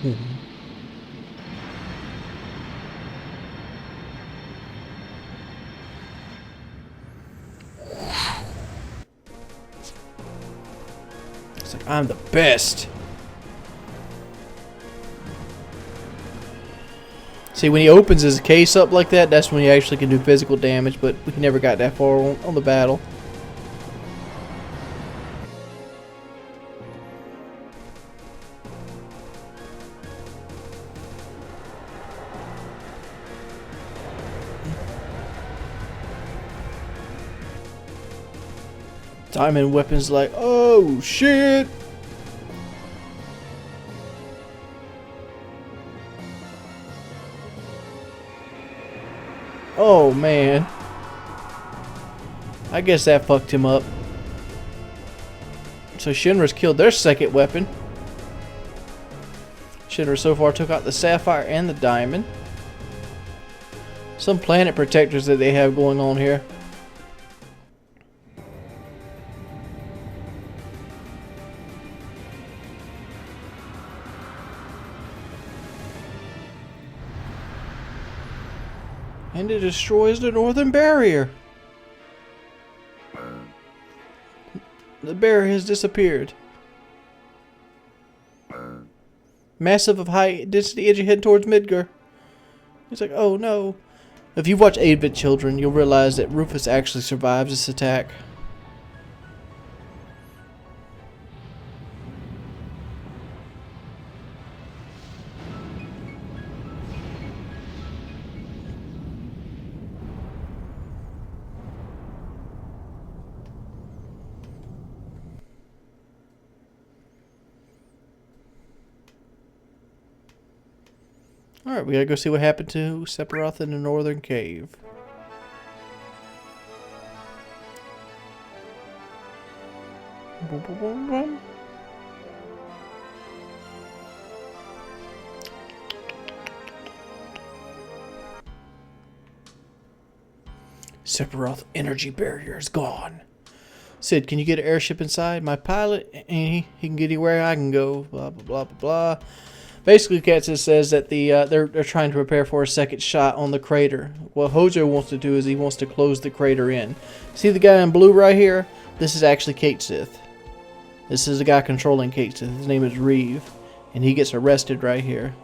It's like, I'm the best. See, when he opens his case up like that, that's when he actually can do physical damage, but we never got that far on the battle. Diamond weapons like, oh shit! Oh man. I guess that fucked him up. So Shinra's killed their second weapon. Shinra so far took out the sapphire and the diamond. Some planet protectors that they have going on here. And it destroys the northern barrier. The barrier has disappeared. Massive of high density edge heading towards Midgar. He's like, oh no. If you watch 8-Bit Children, you'll realize that Rufus actually survives this attack. Alright, we gotta go see what happened to Sephiroth in the northern cave. Boom, boom, boom, boom. Sephiroth energy barrier is gone. Sid, can you get an airship inside? My pilot, and he can get anywhere I can go. Blah, blah, blah, blah, blah. Basically, Katsu says that they're trying to prepare for a second shot on the crater. What Hojo wants to do is he wants to close the crater in. See the guy in blue right here? This is actually Kate Sith. This is the guy controlling Kate Sith. His name is Reeve. and he gets arrested right here.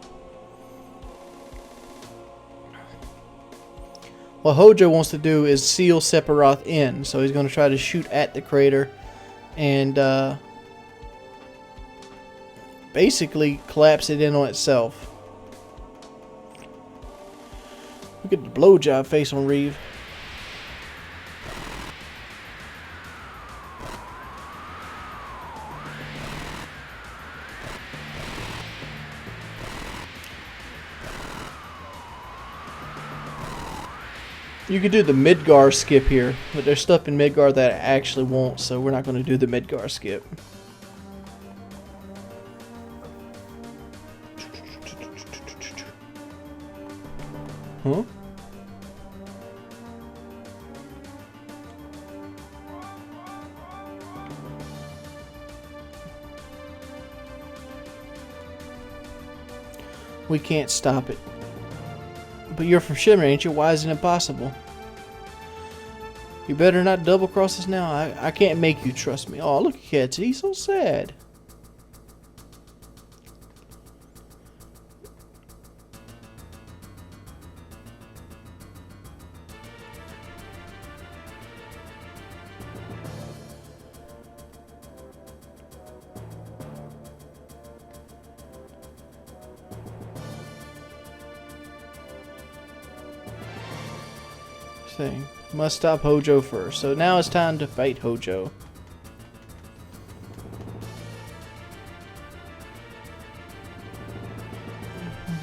What Hojo wants to do is seal Sephiroth in, so he's going to try to shoot at the crater and basically collapse it in on itself. Look at the blowjob face on Reeve. You could do the Midgar skip here, but there's stuff in Midgar that I actually won't, so we're not going to do the Midgar skip. Huh? We can't stop it. But you're from Shimmer, ain't you? Why isn't it possible? You better not double cross us now. I can't make you trust me. Oh, look at Cat. He's so sad. Thing. Must stop Hojo first. So now it's time to fight Hojo.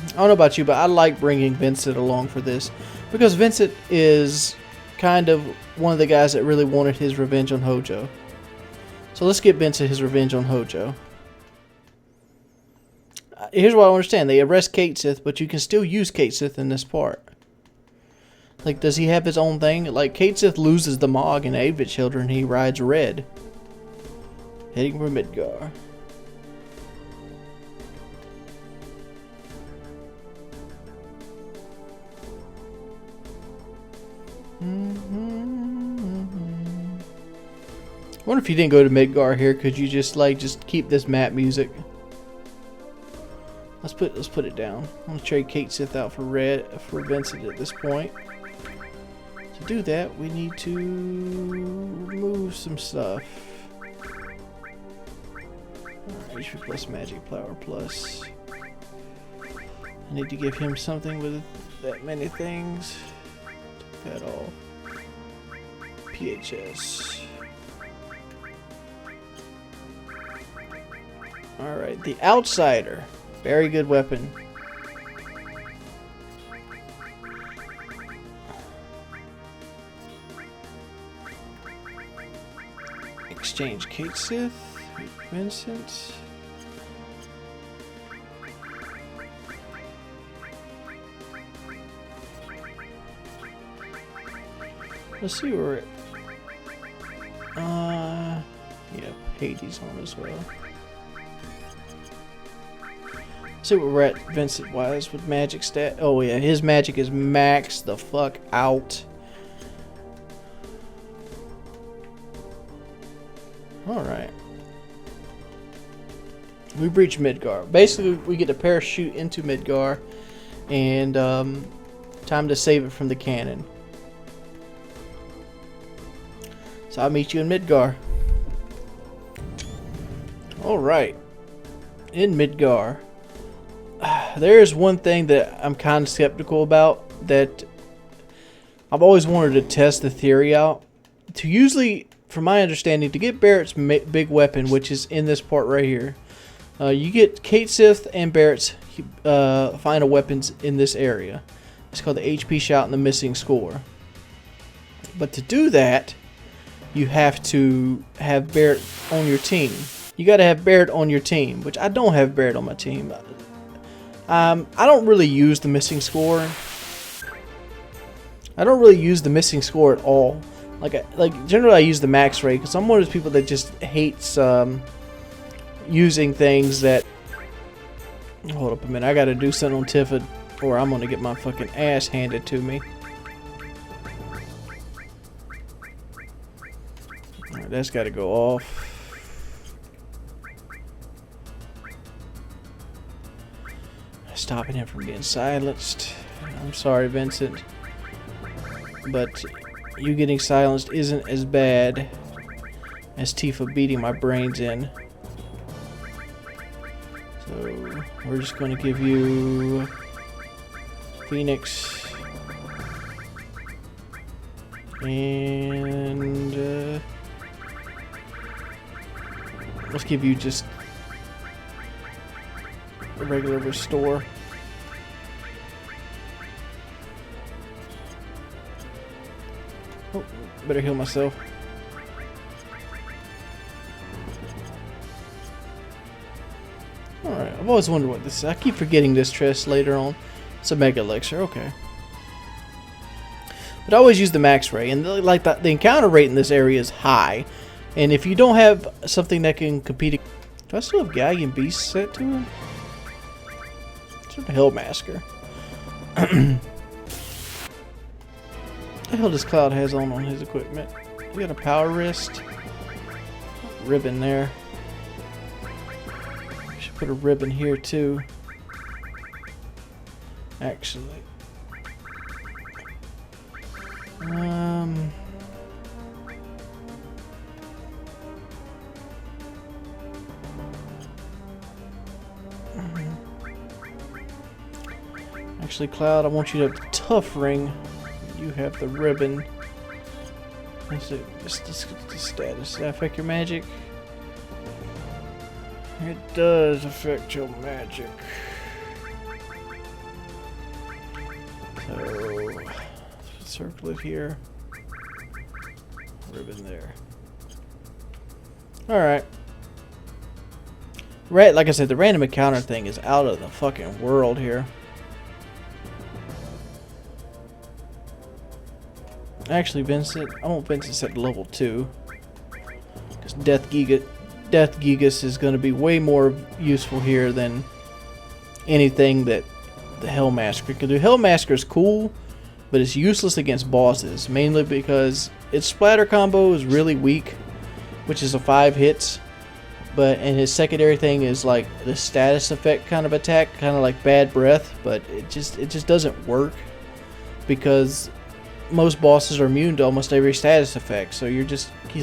I don't know about you, but I like bringing Vincent along for this because Vincent is kind of one of the guys that really wanted his revenge on Hojo. So let's get Vincent his revenge on Hojo. Here's what I don't understand. They arrest Cait Sith, but you can still use Cait Sith in this part. Like, does he have his own thing? Like, Cait Sith loses the Mog in 8-bit Children, he rides red. Heading for Midgar. I wonder if you didn't go to Midgar here, could you just keep this map music? Let's put it down. I'm gonna trade Cait Sith out for Vincent at this point. To do that, we need to remove some stuff. HP plus Magic Flower plus. I need to give him something with that many things. Take that off. PHS. Alright, the Outsider. Very good weapon. Exchange Cait Sith, Vincent. Let's see where yep, Hades on as well. See what we're at Vincent wise with magic stat. Oh yeah, his magic is maxed the fuck out. Alright. We breach Midgar. Basically, we get to parachute into Midgar and time to save it from the cannon. So I'll meet you in Midgar. Alright. In Midgar. There is one thing that I'm kind of skeptical about that I've always wanted to test the theory out. To usually, from my understanding, to get Barrett's big weapon, which is in this part right here, you get Cait Sith and Barrett's final weapons in this area. It's called the HP Shout and the Missing Score. But to do that, you have to have Barrett on your team. You got to have Barrett on your team, which I don't have Barrett on my team. I don't really use the Missing Score. I don't really use the Missing Score at all. Like generally I use the max rate because I'm one of those people that just hates using things that... Hold up a minute, I gotta do something on Tifa or I'm gonna get my fucking ass handed to me. Alright, that's gotta go off. stopping him from being silenced. I'm sorry, Vincent, but you getting silenced isn't as bad as Tifa beating my brains in. So we're just going to give you Phoenix and let's give you just a regular restore. Oh, better heal myself. Alright, I've always wondered what this is. I keep forgetting this chest later on. It's a Mega Elixir, okay. But I always use the max ray, and the encounter rate in this area is high. And if you don't have something that can compete... Do I still have Galleon Beast set to him? Sort of Hellmasker. What the hell does Cloud has on his equipment? He got a power wrist. Ribbon there. Should put a ribbon here too. Actually. Actually, Cloud, I want you to have the tough ring. You have the ribbon. Let's see, the status. Does that affect your magic? It does affect your magic. So, circle it here. Ribbon there. Alright. Right, like I said, the random encounter thing is out of the fucking world here. Actually, Vincent, I want Vincent set to level 2. Because Death Gigas is going to be way more useful here than anything that the Hellmasker can do. Hellmasker is cool, but it's useless against bosses. Mainly because its splatter combo is really weak, which is a 5 hits. And his secondary thing is like the status effect kind of attack, kind of like Bad Breath. But it just doesn't work because most bosses are immune to almost every status effect, so he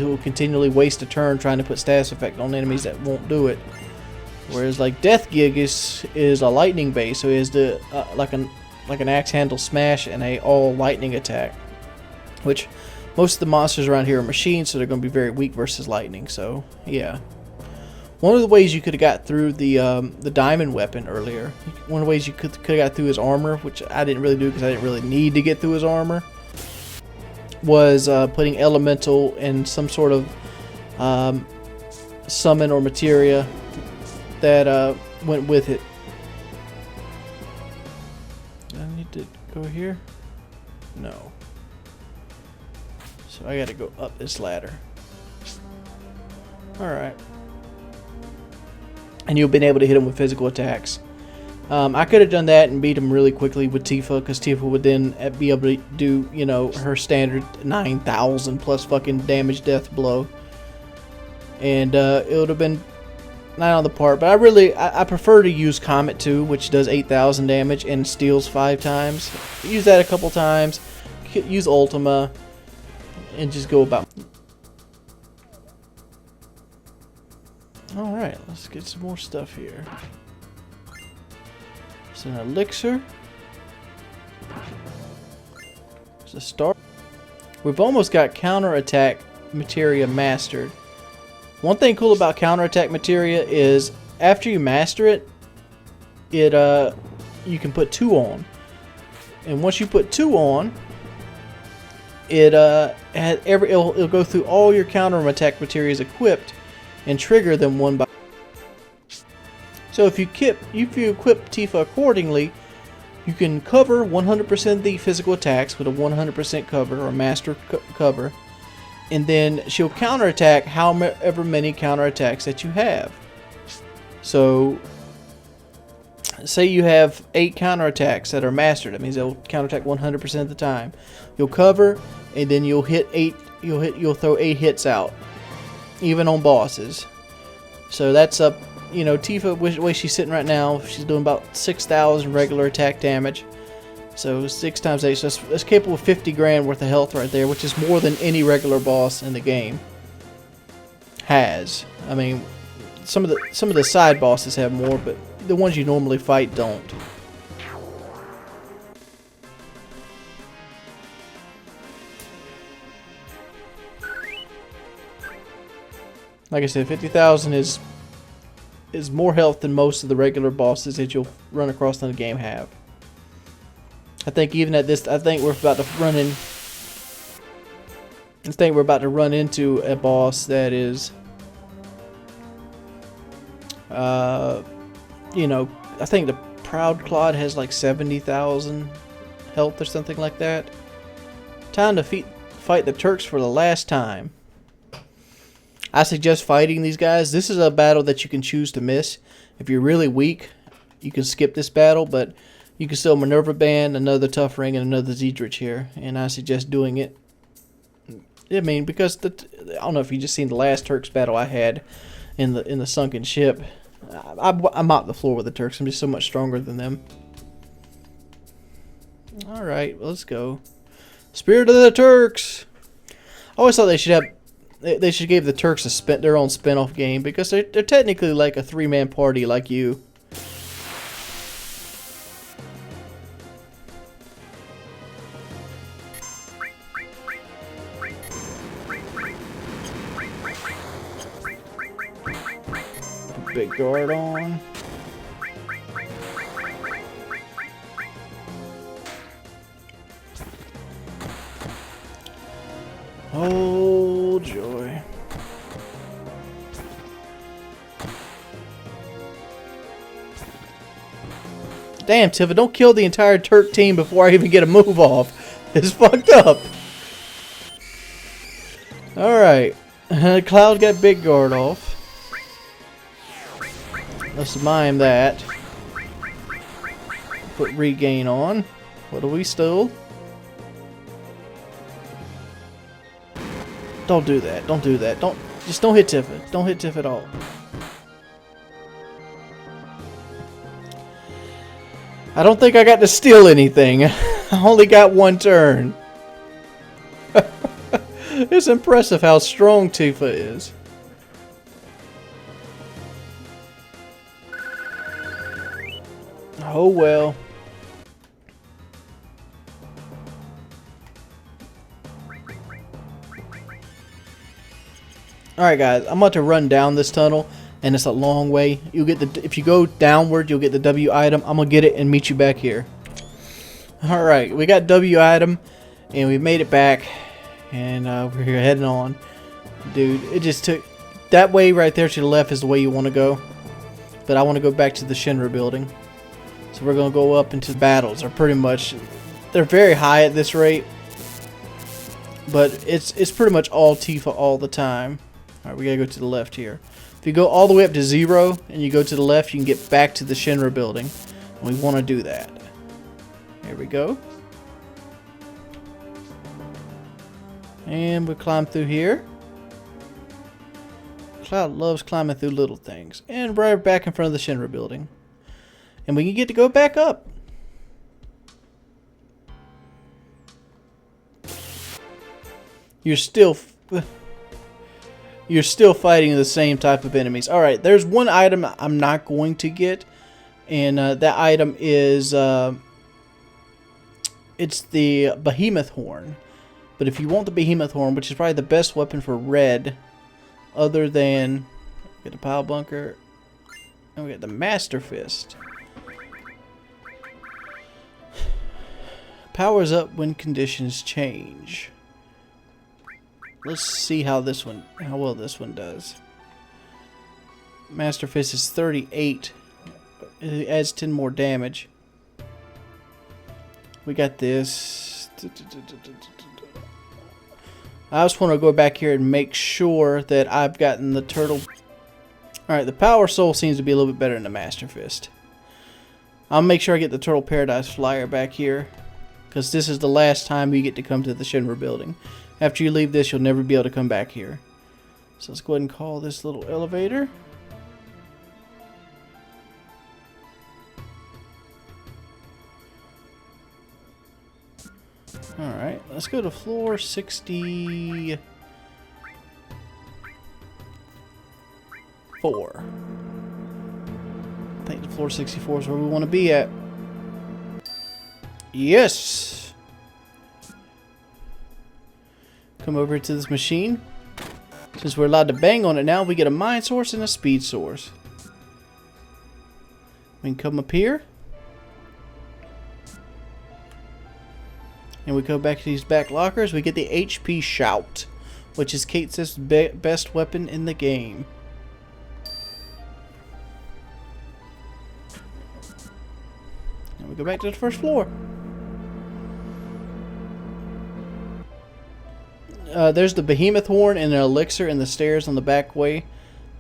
will continually waste a turn trying to put status effect on enemies that won't do it. Whereas like Death Gigas is a lightning base, so he has the like an axe handle smash and a all lightning attack, which most of the monsters around here are machines, so they're going to be very weak versus lightning. So yeah, one of the ways you could have got through the diamond weapon earlier, one of the ways you could have got through his armor, which I didn't really do because I didn't really need to get through his armor, was putting elemental and some sort of summon or materia that went with it. I need to go here? No. So I gotta go up this ladder. Alright. And you've been able to hit him with physical attacks. I could have done that and beat him really quickly with Tifa, because Tifa would then be able to do, you know, her standard 9,000 plus fucking damage death blow. And it would have been not on the part, but I prefer to use Comet 2, which does 8,000 damage and steals 5 times. Use that a couple times, use Ultima, and just go about. Alright, let's get some more stuff here. It's an elixir. It's a star. We've almost got counterattack materia mastered. One thing cool about counterattack materia is after you master it, you can put 2 on. And once you put 2 on, it'll go through all your counterattack materias equipped and trigger them one by. So if you equip Tifa accordingly, you can cover 100% the physical attacks with a 100% cover or master cover, and then she'll counterattack however many counterattacks that you have. So say you have 8 counterattacks that are mastered. That means they'll counterattack 100% of the time. You'll cover, and then you'll hit 8. You'll throw 8 hits out, even on bosses. So that's up you know, Tifa, the way she's sitting right now, she's doing about 6,000 regular attack damage. So 6 times 8, so that's capable of 50 grand worth of health right there, which is more than any regular boss in the game has. I mean, some of the side bosses have more, but the ones you normally fight don't. Like I said, 50,000 is more health than most of the regular bosses that you'll run across in the game have. I think even at this, I think we're about to run into a boss that is, you know, I think the Proud Claude has like 70,000 health or something like that. Time to fight the Turks for the last time. I suggest fighting these guys. This is a battle that you can choose to miss. If you're really weak, you can skip this battle, but you can still Minerva Band, another Tough Ring, and another Zedrich here. And I suggest doing it. I mean, because I don't know if you just seen the last Turks battle I had in the sunken ship. I mopped the floor with the Turks. I'm just so much stronger than them. Alright, let's go. Spirit of the Turks! I always thought they should give the Turks their own spin-off game, because they're technically like a 3-man party like you. Big guard on. Oh joy. Damn, Tifa, don't kill the entire Turk team before I even get a move off. It's fucked up. Alright. Cloud got Big Guard off. Let's mime that. Put regain on. What do we still? Don't do that. Don't do that. Just don't hit Tifa. Don't hit Tifa at all. I don't think I got to steal anything. I only got 1 turn. It's impressive how strong Tifa is. Oh well. Alright guys, I'm about to run down this tunnel, and it's a long way. You'll get if you go downward, you'll get the W item. I'm gonna get it and meet you back here. Alright, we got W item, and we made it back, and we're here heading on. Dude, it just took... That way right there to the left is the way you want to go. But I want to go back to the Shinra building. So we're going to go up into the battles. Are pretty much... They're very high at this rate. But it's pretty much all Tifa all the time. Alright, we gotta go to the left here. If you go all the way up to 0 and you go to the left, you can get back to the Shinra building. And we want to do that. Here we go. And we climb through here. Cloud loves climbing through little things. And right back in front of the Shinra building. And we can get to go back up. You're still fighting the same type of enemies. Alright, there's one item I'm not going to get. And that item is... it's the Behemoth Horn. But if you want the Behemoth Horn, which is probably the best weapon for red, other than... Get the Pile Bunker. And we got the Master Fist. Powers up when conditions change. Let's see how well this one does. Master Fist is 38. It adds 10 more damage. We got this. I just want to go back here and make sure that I've gotten the turtle. Alright, the Power Soul seems to be a little bit better than the Master Fist. I'll make sure I get the Turtle Paradise Flyer back here, because this is the last time you get to come to the Shinra building. After you leave this, you'll never be able to come back here. So let's go ahead and call this little elevator. Alright, let's go to floor 64. I think the floor 64 is where we want to be at. Yes! Come over to this machine. Since we're allowed to bang on it now, we get a mine source and a speed source. We can come up here. And we go back to these back lockers. We get the HP Shout, which is Kate's best weapon in the game. And we go back to the first floor. There's the Behemoth Horn and an elixir in the stairs on the back way,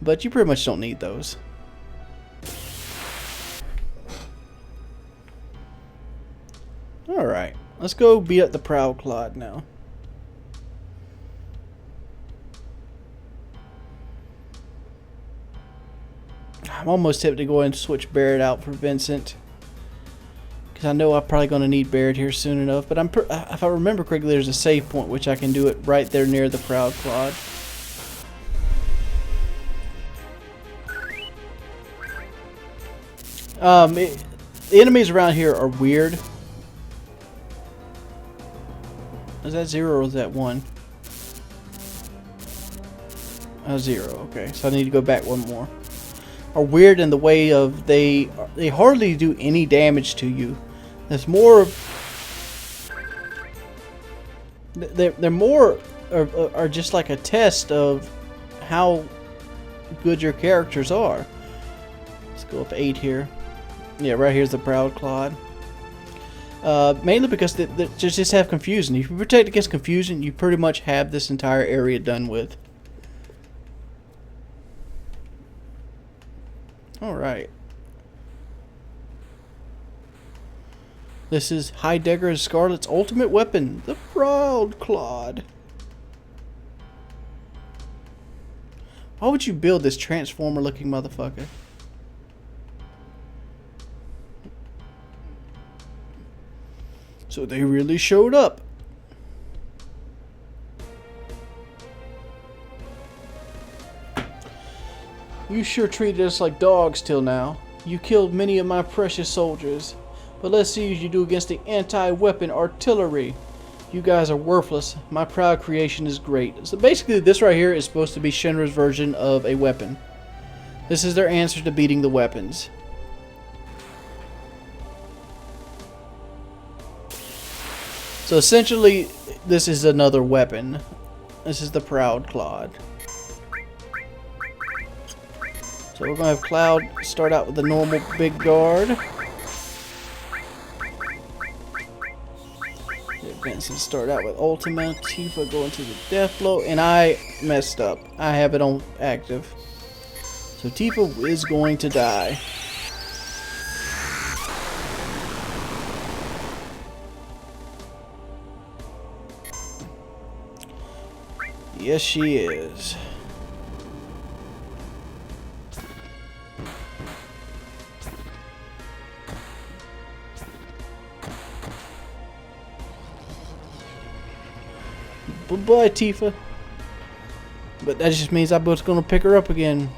but you pretty much don't need those. Alright, let's go beat up the Proud Clod now. I'm almost tempted to go ahead and switch Barrett out for Vincent, because I know I'm probably going to need Barrett here soon enough. But if I remember correctly, there's a save point which I can do it right there near the Proud Clod. The enemies around here are weird. Is that 0 or is that 1? 0. Okay, so I need to go back one more. Are weird in the way of they hardly do any damage to you. There's more of they're more are just like a test of how good your characters are. Let's go up 8 here. Yeah, right here's the Proud Clod. Mainly because they just have confusion. If you protect against confusion, you pretty much have this entire area done with. Alright. This is Heidegger and Scarlet's ultimate weapon, the Proud Clod. Why would you build this transformer looking motherfucker? So they really showed up. You sure treated us like dogs till now. You killed many of my precious soldiers. But let's see what you do against the anti-weapon artillery. You guys are worthless. My proud creation is great. So basically this right here is supposed to be Shinra's version of a weapon. This is their answer to beating the weapons. So essentially, this is another weapon. This is the Proud Clod. So we're going to have Cloud start out with the normal big guard. Vincent start out with Ultima. Tifa going to the death blow. And I messed up. I have it on active. So Tifa is going to die. Yes, she is. Bye-bye, Tifa. But that just means I'm just going to pick her up again.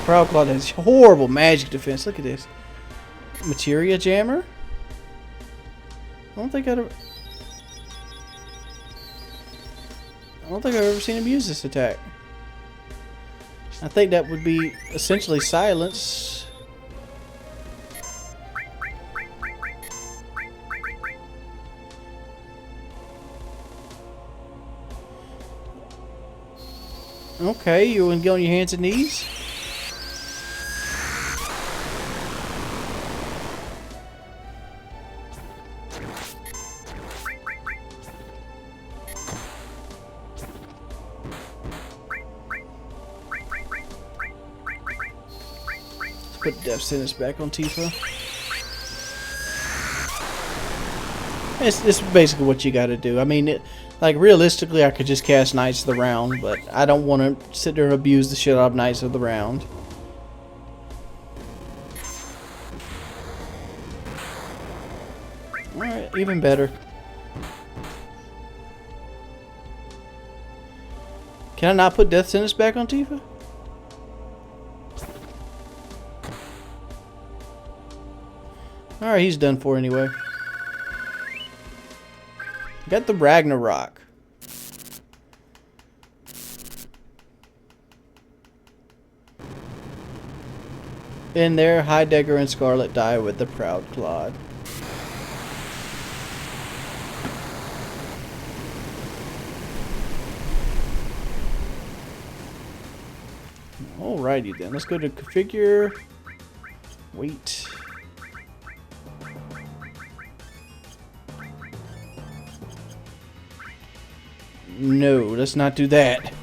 Proud Clod has horrible magic defense. Look at this. Materia Jammer? I don't think I've ever seen him use this attack. I think that would be essentially silence. Okay, you want to get on your hands and knees? Put Death Sentence back on Tifa. It's basically what you got to do. I mean, Like, realistically, I could just cast Knights of the Round, but I don't want to sit there and abuse the shit out of Knights of the Round. Alright, even better. Can I not put Death Sentence back on Tifa? Alright, he's done for anyway. Got the Ragnarok. In there, Heidegger and Scarlet die with the Proud Claude. Alrighty then, let's go to configure. Wait. No, let's not do that.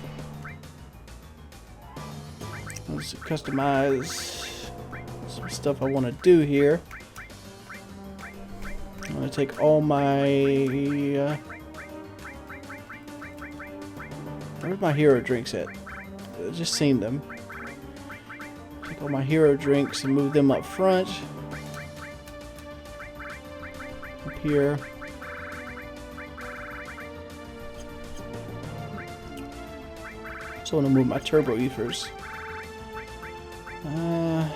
Let's customize some stuff I want to do here. I'm going to take all my... where's my hero drinks at? I've just seen them. Take all my hero drinks and move them up front. Up here. I want to move my turbo ethers. I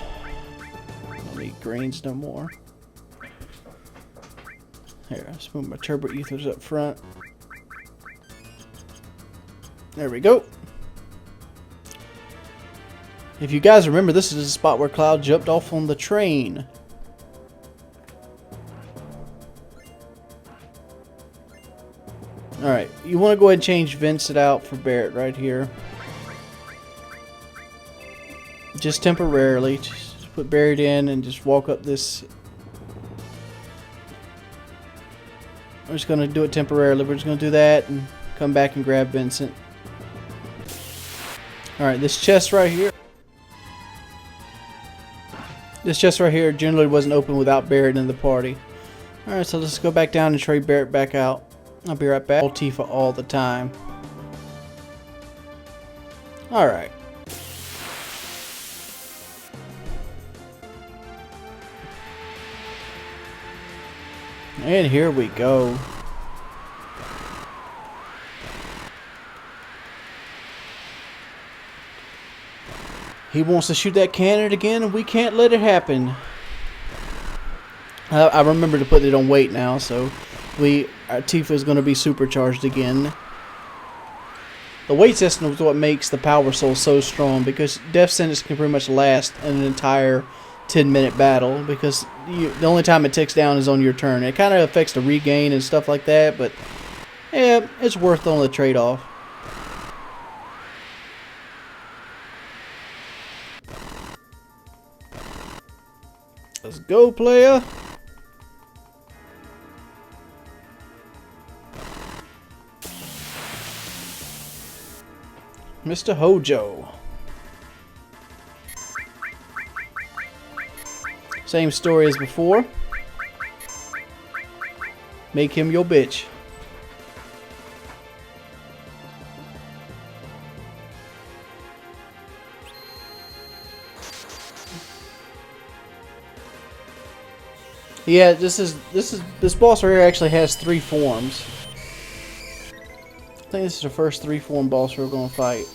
don't need grains no more. Here, let's move my turbo ethers up front. There we go. If you guys remember, this is the spot where Cloud jumped off on the train. Alright, you want to go ahead and change Vincent out for Barret right here. Just temporarily. Just put Barret in and just walk up this. We're just going to do it temporarily. We're just going to do that and come back and grab Vincent. Alright, this chest right here. This chest right here generally wasn't open without Barret in the party. Alright, so let's go back down and trade Barret back out. I'll be right back. Tifa all the time. Alright. And here we go. He wants to shoot that cannon again, and we can't let it happen. I remember to put it on wait now, so Tifa is going to be supercharged again. The weight system is what makes the Power Soul so strong, because Death Sentence can pretty much last an entire 10-minute battle, because the only time it ticks down is on your turn. It kind of affects the regain and stuff like that, but yeah, it's worth on the trade-off. Let's go, player. Mr. Hojo. Same story as before. Make him your bitch. Yeah, this boss right here actually has 3 forms. I think this is the first 3-form boss we're going to fight.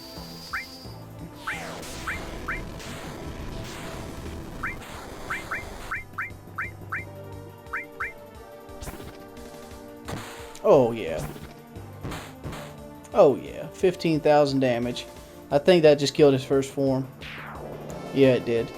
Oh yeah. Oh yeah, 15,000 damage. I think that just killed his first form. Yeah, it did.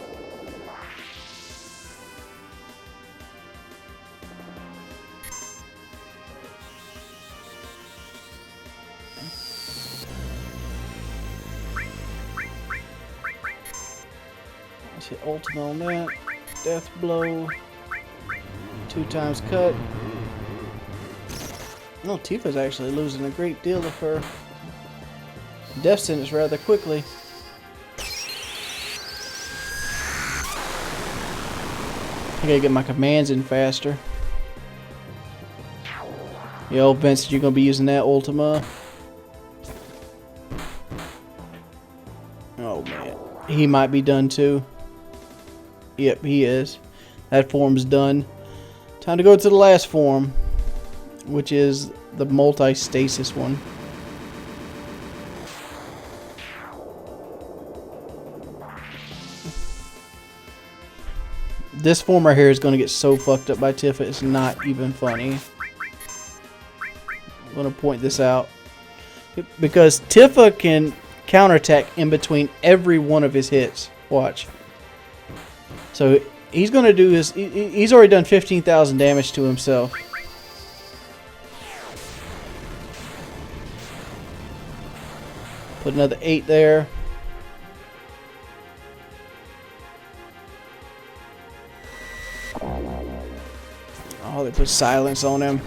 Let's hit ultimate on that. Death blow. 2 times cut. No, Tifa's actually losing a great deal of her death sentence rather quickly. I gotta get my commands in faster. Yo, Vincent, you're gonna be using that Ultima. Oh man, he might be done too. Yep, he is. That form's done. Time to go to the last form, which is the multi-stasis one. This form right here is going to get so fucked up by Tifa, it's not even funny. I'm going to point this out. Because Tifa can counterattack in between every one of his hits. Watch. So he's going to do his... He's already done 15,000 damage to himself. Put another 8 there. Oh, they put silence on him.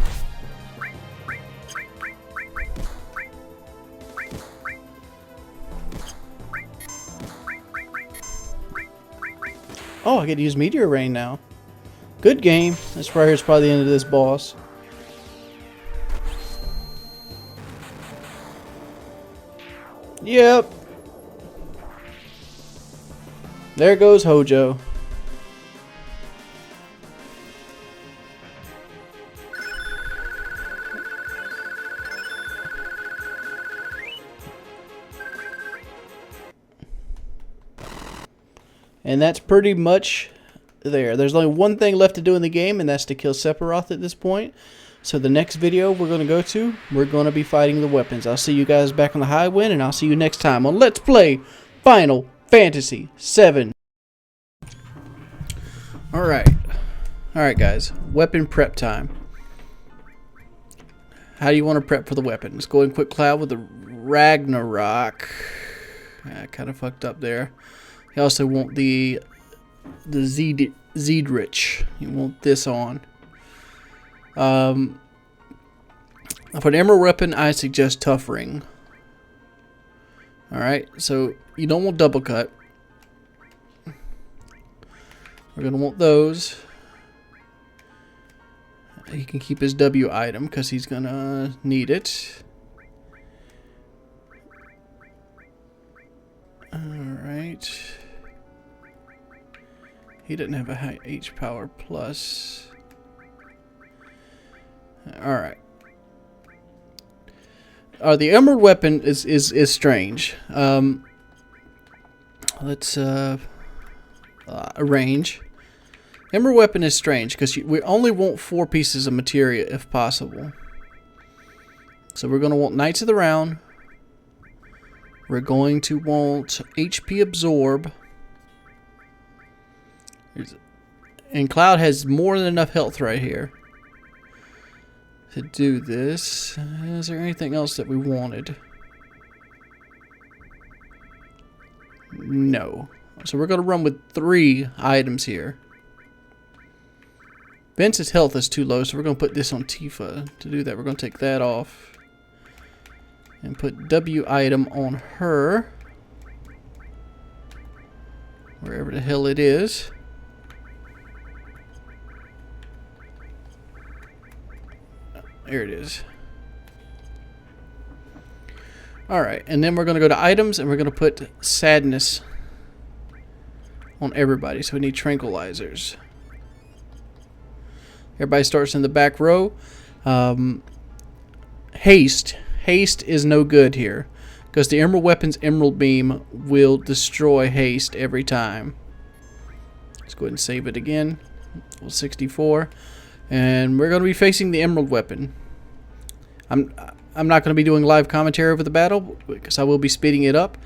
Oh, I get to use Meteor Rain now. Good game. This right here is probably the end of this boss. Yep. There goes Hojo. And that's pretty much there. There's only one thing left to do in the game, and that's to kill Sephiroth at this point. So the next video we're going to go to, we're going to be fighting the weapons. I'll see you guys back on the high wind, and I'll see you next time on Let's Play Final Fantasy VII. Alright. Alright guys, weapon prep time. How do you want to prep for the weapon? Let's go in Quick Cloud with the Ragnarok. Kind of fucked up there. You also want the Zedrich. You want this on. For an emerald weapon, I suggest Tough Ring. Alright, so you don't want double cut. We're going to want those. He can keep his W item because he's going to need it. Alright. He didn't have a high H power plus. Alright. The emerald weapon is strange. Let's arrange. Emerald weapon is strange because we only want 4 pieces of materia if possible. So we're going to want Knights of the Round. We're going to want HP absorb. And Cloud has more than enough health right here to do this. Is there anything else that we wanted? No. So we're going to run with 3 items here. Vince's health is too low, so we're going to put this on Tifa. To do that, we're going to take that off. And put W item on her. Wherever the hell it is. There it is. Alright, and then we're going to go to items and we're going to put sadness on everybody. So we need tranquilizers. Everybody starts in the back row. Haste. Haste is no good here. Because the Emerald Weapon's Emerald Beam will destroy haste every time. Let's go ahead and save it again. 64. And we're going to be facing the Emerald Weapon. I'm not going to be doing live commentary over the battle because I will be speeding it up.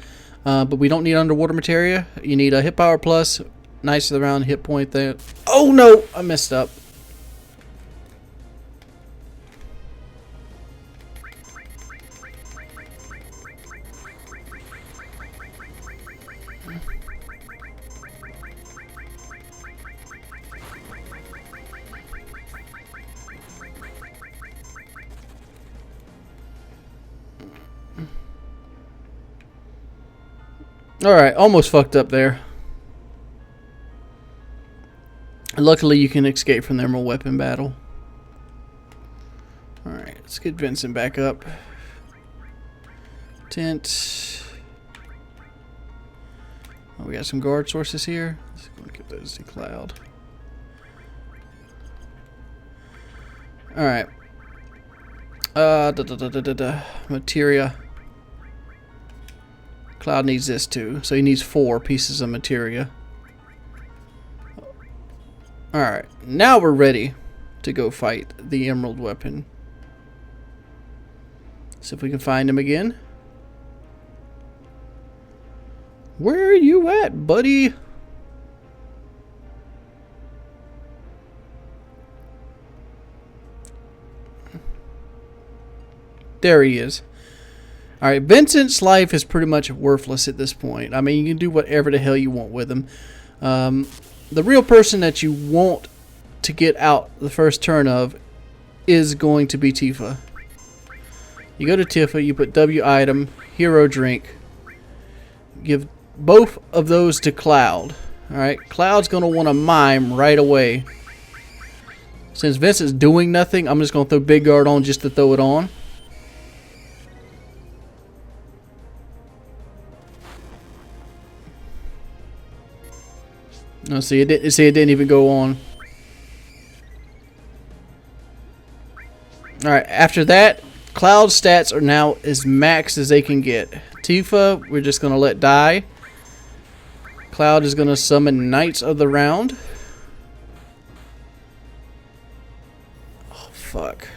But we don't need underwater materia. You need a hit power plus, Knights of the Round, hit point there. Oh no! I messed up. Alright, almost fucked up there. Luckily you can escape from the Emerald Weapon battle. Alright, Let's get Vincent back up. Tent. Oh, we got some guard sources here. Let's go and get those to Cloud. Alright. Materia. Cloud needs this too. So he needs 4 pieces of materia. Alright. Now we're ready to go fight the emerald weapon. See if we can find him again. Where are you at, buddy? There he is. Alright, Vincent's life is pretty much worthless at this point. I mean, you can do whatever the hell you want with him. The real person that you want to get out the first turn of is going to be Tifa. You go to Tifa, you put W item, hero drink. Give both of those to Cloud. Alright, Cloud's going to want to mime right away. Since Vincent's doing nothing, I'm just going to throw Big Guard on just to throw it on. No, see, it didn't even go on. Alright, after that, Cloud's stats are now as max as they can get. Tifa, we're just going to let die. Cloud is going to summon Knights of the Round. Oh, fuck.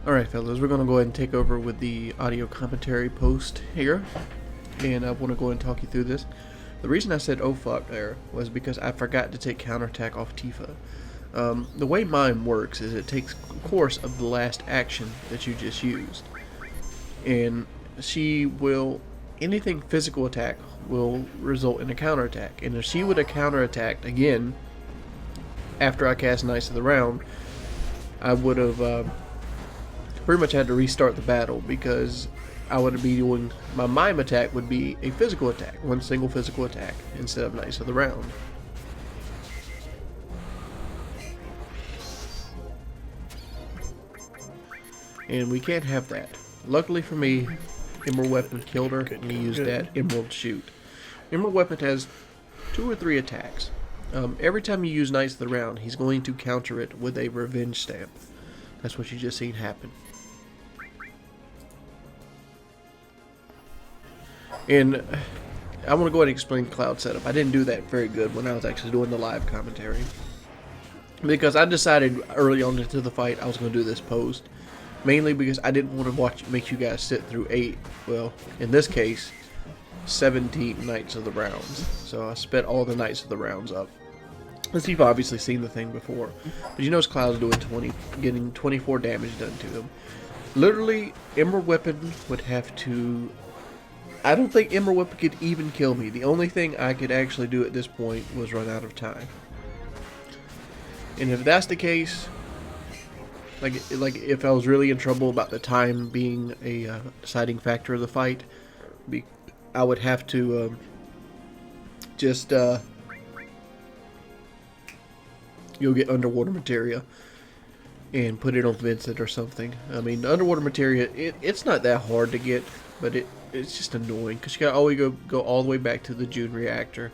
Alright fellas, we're going to go ahead and take over with the audio commentary post here, and I want to go ahead and talk you through this. The reason I said oh fuck there was because I forgot to take counterattack off Tifa. The way mine works is it takes course of the last action that you just used, and she will, anything physical attack will result in a counterattack, and if she would have counterattacked again after I cast Knights of the Round, I would have pretty much had to restart the battle, because I would be doing, my mime attack would be a physical attack, one single physical attack instead of Knights of the Round. And we can't have that. Luckily for me, Emerald Weapon killed her, and he used that Emerald Shoot. Emerald Weapon has 2 or 3 attacks. Every time you use Knights of the Round, he's going to counter it with a Revenge Stamp. That's what you just seen happen. And I want to go ahead and explain Cloud setup. I didn't do that very good when I was actually doing the live commentary, because I decided early on into the fight I was going to do this post, mainly because I didn't want to make you guys sit through 8, well, in this case, 17 Knights of the Rounds. So I sped all the Knights of the Rounds up. As you've obviously seen the thing before, but you notice Cloud's doing getting 24 damage done to him. Literally, Emerald Weapon would have to, I don't think Emerald Weapon could even kill me. The only thing I could actually do at this point was run out of time. And if that's the case, like if I was really in trouble about the time being a deciding factor of the fight, I would have to you'll get underwater materia and put it on Vincent or something. I mean, the underwater materia, it's not that hard to get, but it's just annoying, because you gotta always go all the way back to the June reactor.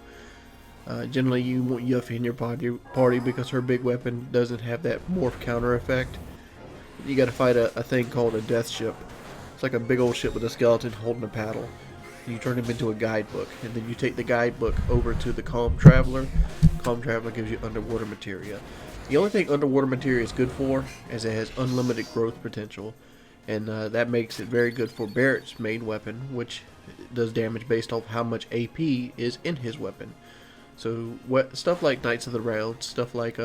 Generally, you want Yuffie in your party because her big weapon doesn't have that morph counter effect. You gotta fight a thing called a death ship. It's like a big old ship with a skeleton holding a paddle. You turn him into a guidebook, and then you take the guidebook over to the Calm Traveler. Calm Traveler gives you underwater materia. The only thing underwater materia is good for is it has unlimited growth potential, and that makes it very good for Barrett's main weapon, which does damage based off how much AP is in his weapon. So stuff like Knights of the Round, stuff like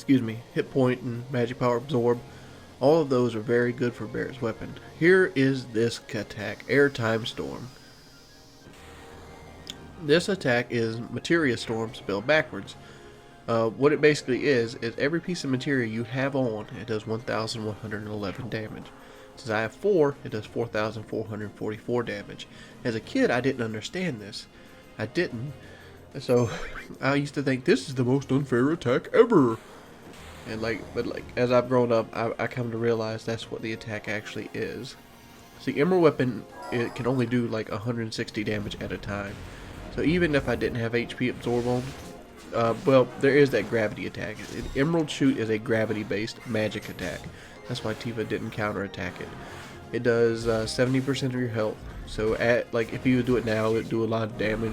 Hit Point and Magic Power Absorb, all of those are very good for Barrett's weapon. Here is this attack, Airtime Storm. This attack is Materia Storm spelled backwards. What it basically is every piece of materia you have on, it does 1,111 damage. Since I have 4, it does 4,444 damage. As a kid, I didn't understand this. I didn't. So, I used to think, this is the most unfair attack ever. And but as I've grown up, I come to realize that's what the attack actually is. See, Emerald Weapon, it can only do like 160 damage at a time. So even if I didn't have HP Absorb on, well, there is that gravity attack. Emerald Shoot is a gravity-based magic attack. That's why Tifa didn't counterattack it. It does 70% of your health. So if you would do it now, it would do a lot of damage.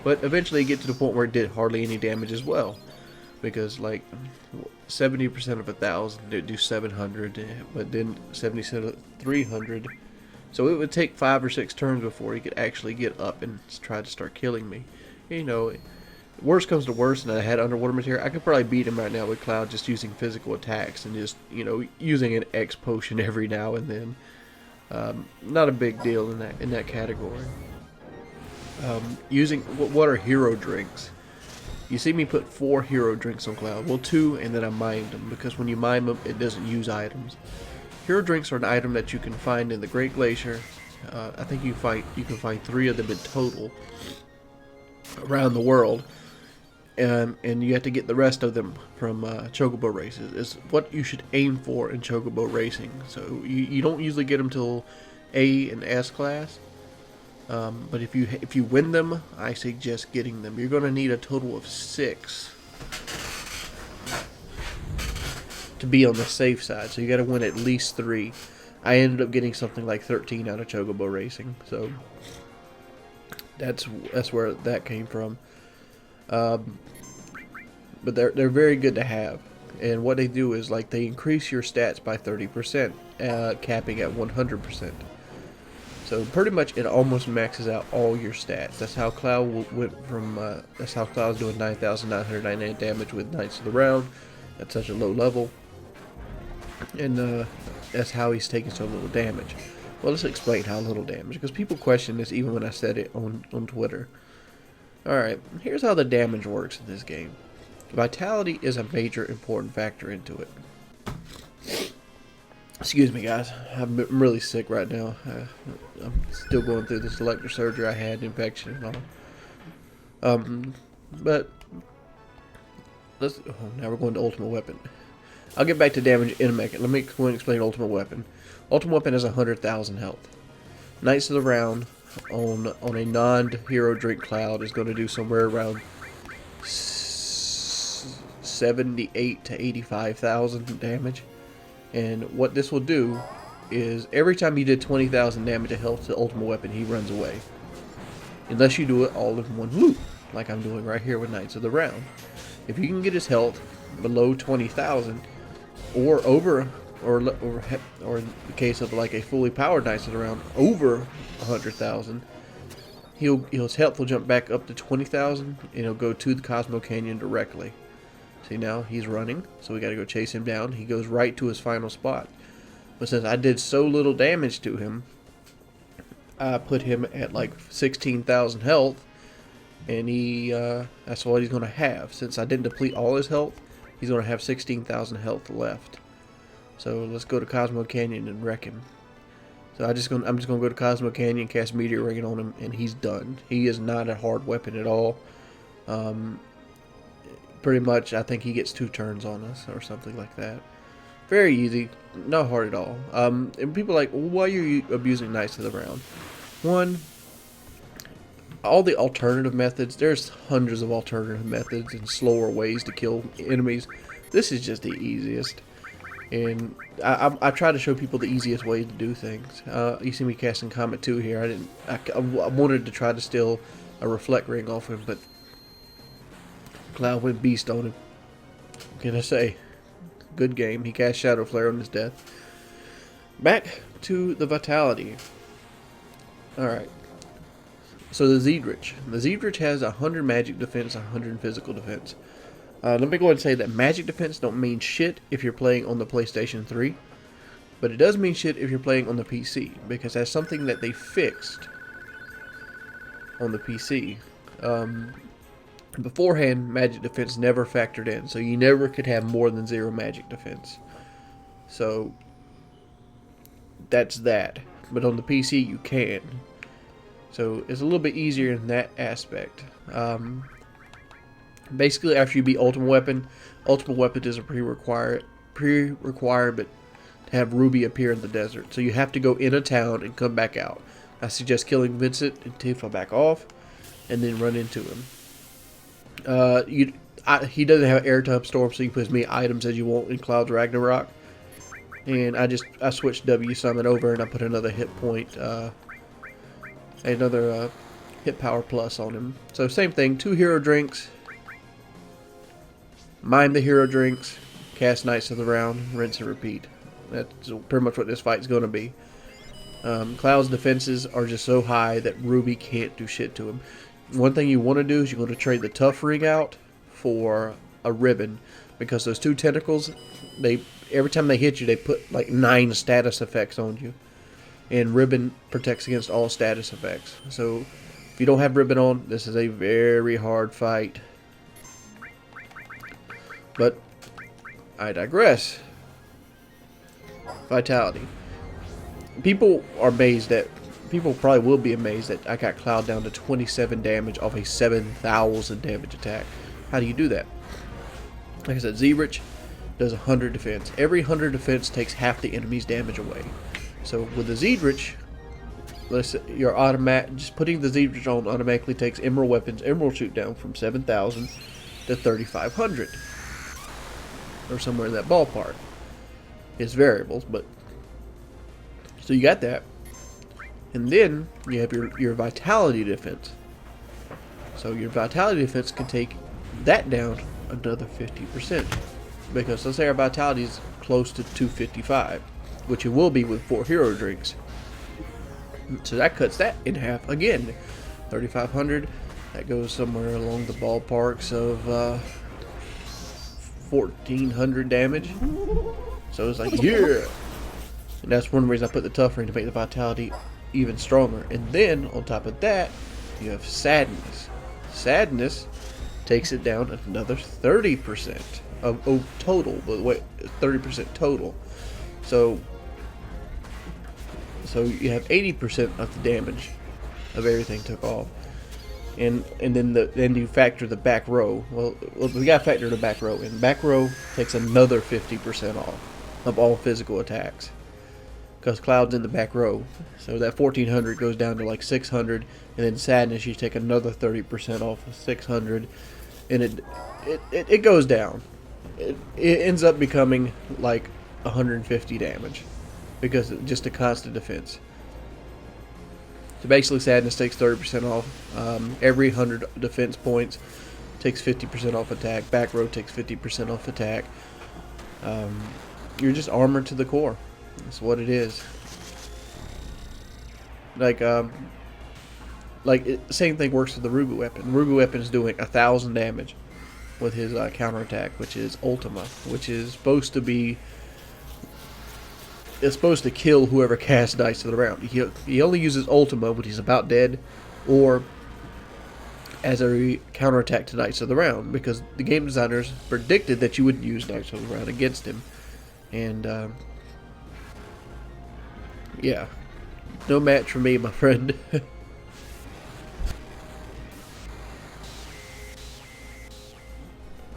But eventually you get to the point where it did hardly any damage as well. Because like 70% of 1,000, it would do 700, but then 70% of 300. So it would take 5 or 6 turns before he could actually get up and try to start killing me. You know, worst comes to worst, and I had underwater material, I could probably beat him right now with Cloud just using physical attacks and just, you know, using an X potion every now and then. Not a big deal in that category. Using what are hero drinks? You see me put 4 hero drinks on Cloud. Well, 2, and then I mined them, because when you mine them, it doesn't use items. Hero drinks are an item that you can find in the Great Glacier. I think you can find 3 of them in total around the world. And you have to get the rest of them from Chocobo races. Is what you should aim for in Chocobo racing. So you don't usually get them till A and S class. But if you win them, I suggest getting them. You're going to need a total of 6 to be on the safe side. So you got to win at least 3. I ended up getting something like 13 out of Chocobo racing. So that's where that came from. But they're very good to have, and what they do is like they increase your stats by 30%, capping at 100%. So pretty much it almost maxes out all your stats. That's how Cloud went from. That's how Cloud's doing 9,998 damage with Knights of the Round at such a low level, and that's how he's taking so little damage. Well, let's explain how little damage, because people question this even when I said it on Twitter. Alright, here's how the damage works in this game. Vitality is a major important factor into it. Excuse me, guys. I'm really sick right now. I'm still going through this electric surgery I had, infection and all. But now we're going to Ultimate Weapon. I'll get back to damage in a minute. Let me go and explain Ultimate Weapon. Ultimate Weapon has 100,000 health. Knights of the Round on a non-hero drink Cloud is going to do somewhere around 78 to 85,000 damage. And what this will do is every time you did 20,000 damage of health to Ultimate Weapon, he runs away. Unless you do it all in one loop, like I'm doing right here with Knights of the Round. If you can get his health below 20,000 or over, or in the case of like a fully powered Knights of the Round, over 100,000, his health will jump back up to 20,000, and he'll go to the Cosmo Canyon directly. See, now he's running, so we got to go chase him down. He goes right to his final spot. But since I did so little damage to him, I put him at like 16,000 health, and that's what he's going to have. Since I didn't deplete all his health, he's going to have 16,000 health left. So let's go to Cosmo Canyon and wreck him. So I'm just gonna go to Cosmo Canyon, cast Meteor Ring on him, and he's done. He is not a hard weapon at all. Pretty much, I think he gets 2 turns on us or something like that. Very easy, not hard at all. And people are like, well, why are you abusing Knights of the Round? One, all the alternative methods. There's hundreds of alternative methods and slower ways to kill enemies. This is just the easiest. And I try to show people the easiest way to do things. You see me casting Comet 2 here. I wanted to try to steal a Reflect Ring off him, but Cloud went beast on him. What can I say? Good game. He cast Shadow Flare on his death. Back to the Vitality. Alright. So the Zedrich. The Zedrich has 100 magic defense, 100 physical defense. Let me go ahead and say that magic defense don't mean shit if you're playing on the PlayStation 3. But it does mean shit if you're playing on the PC. Because that's something that they fixed on the PC. Beforehand, magic defense never factored in, so you never could have more than 0 magic defense. So that's that. But on the PC, you can. So it's a little bit easier in that aspect. Basically, after you beat Ultimate Weapon is a pre-requirement to have Ruby appear in the desert. So you have to go in a town and come back out. I suggest killing Vincent and Tifa back off, and then run into him. He doesn't have airtime storm, so you can put as many items as you want in Cloud's Ragnarok. And I switched W Summon over, and I put another hit point, another hit power plus on him. So same thing, 2 hero drinks, mime the hero drinks, cast Knights of the Round, rinse and repeat. That's pretty much what this fight's going to be. Cloud's defenses are just so high that Ruby can't do shit to him. One thing you want to do is you want to trade the tough ring out for a ribbon, because those 2 tentacles, every time they hit you, they put like 9 status effects on you, and ribbon protects against all status effects. So if you don't have ribbon on, this is a very hard fight. But I digress. Vitality. People probably will be amazed that I got Cloud down to 27 damage off a 7,000 damage attack. How do you do that? Like I said, Z-Rich does 100 defense. Every 100 defense takes half the enemy's damage away. So with the Z-Rich, just putting the Z-Rich on automatically takes Emerald Weapon's Emerald Shoot down from 7,000 to 3,500. Or somewhere in that ballpark. It's variables, but... So you got that. And then you have your Vitality defense. So your Vitality defense can take that down another 50%. Because let's say our Vitality is close to 255, which it will be with 4 hero drinks. So that cuts that in half again. 3,500. That goes somewhere along the ballparks of 1,400 damage. So it's like, yeah! And that's one reason I put the tough ring, to make the Vitality even stronger. And then, on top of that, you have Sadness. Sadness takes it down another 30% of total. But wait, 30% total. So you have 80% of the damage of everything took off. And then you factor the back row. Well, we got to factor the back row. And back row takes another 50% off of all physical attacks, because Cloud's in the back row. So that 1,400 goes down to like 600, and then Sadness, you take another 30% off of 600, and it goes down. It ends up becoming like 150 damage, because it's just a constant defense. So basically, Sadness takes 30% off. Every 100 defense points takes 50% off attack. Back row takes 50% off attack. You're just armored to the core. That's what it is. Same thing works with the Ruby Weapon. The Ruby Weapon is doing 1,000 damage with his counterattack, which is Ultima, which is supposed to be... It's supposed to kill whoever casts Knights of the Round. He only uses Ultima when he's about dead, or as a counterattack to Knights of the Round, because the game designers predicted that you wouldn't use Knights of the Round against him. And, yeah. No match for me, my friend.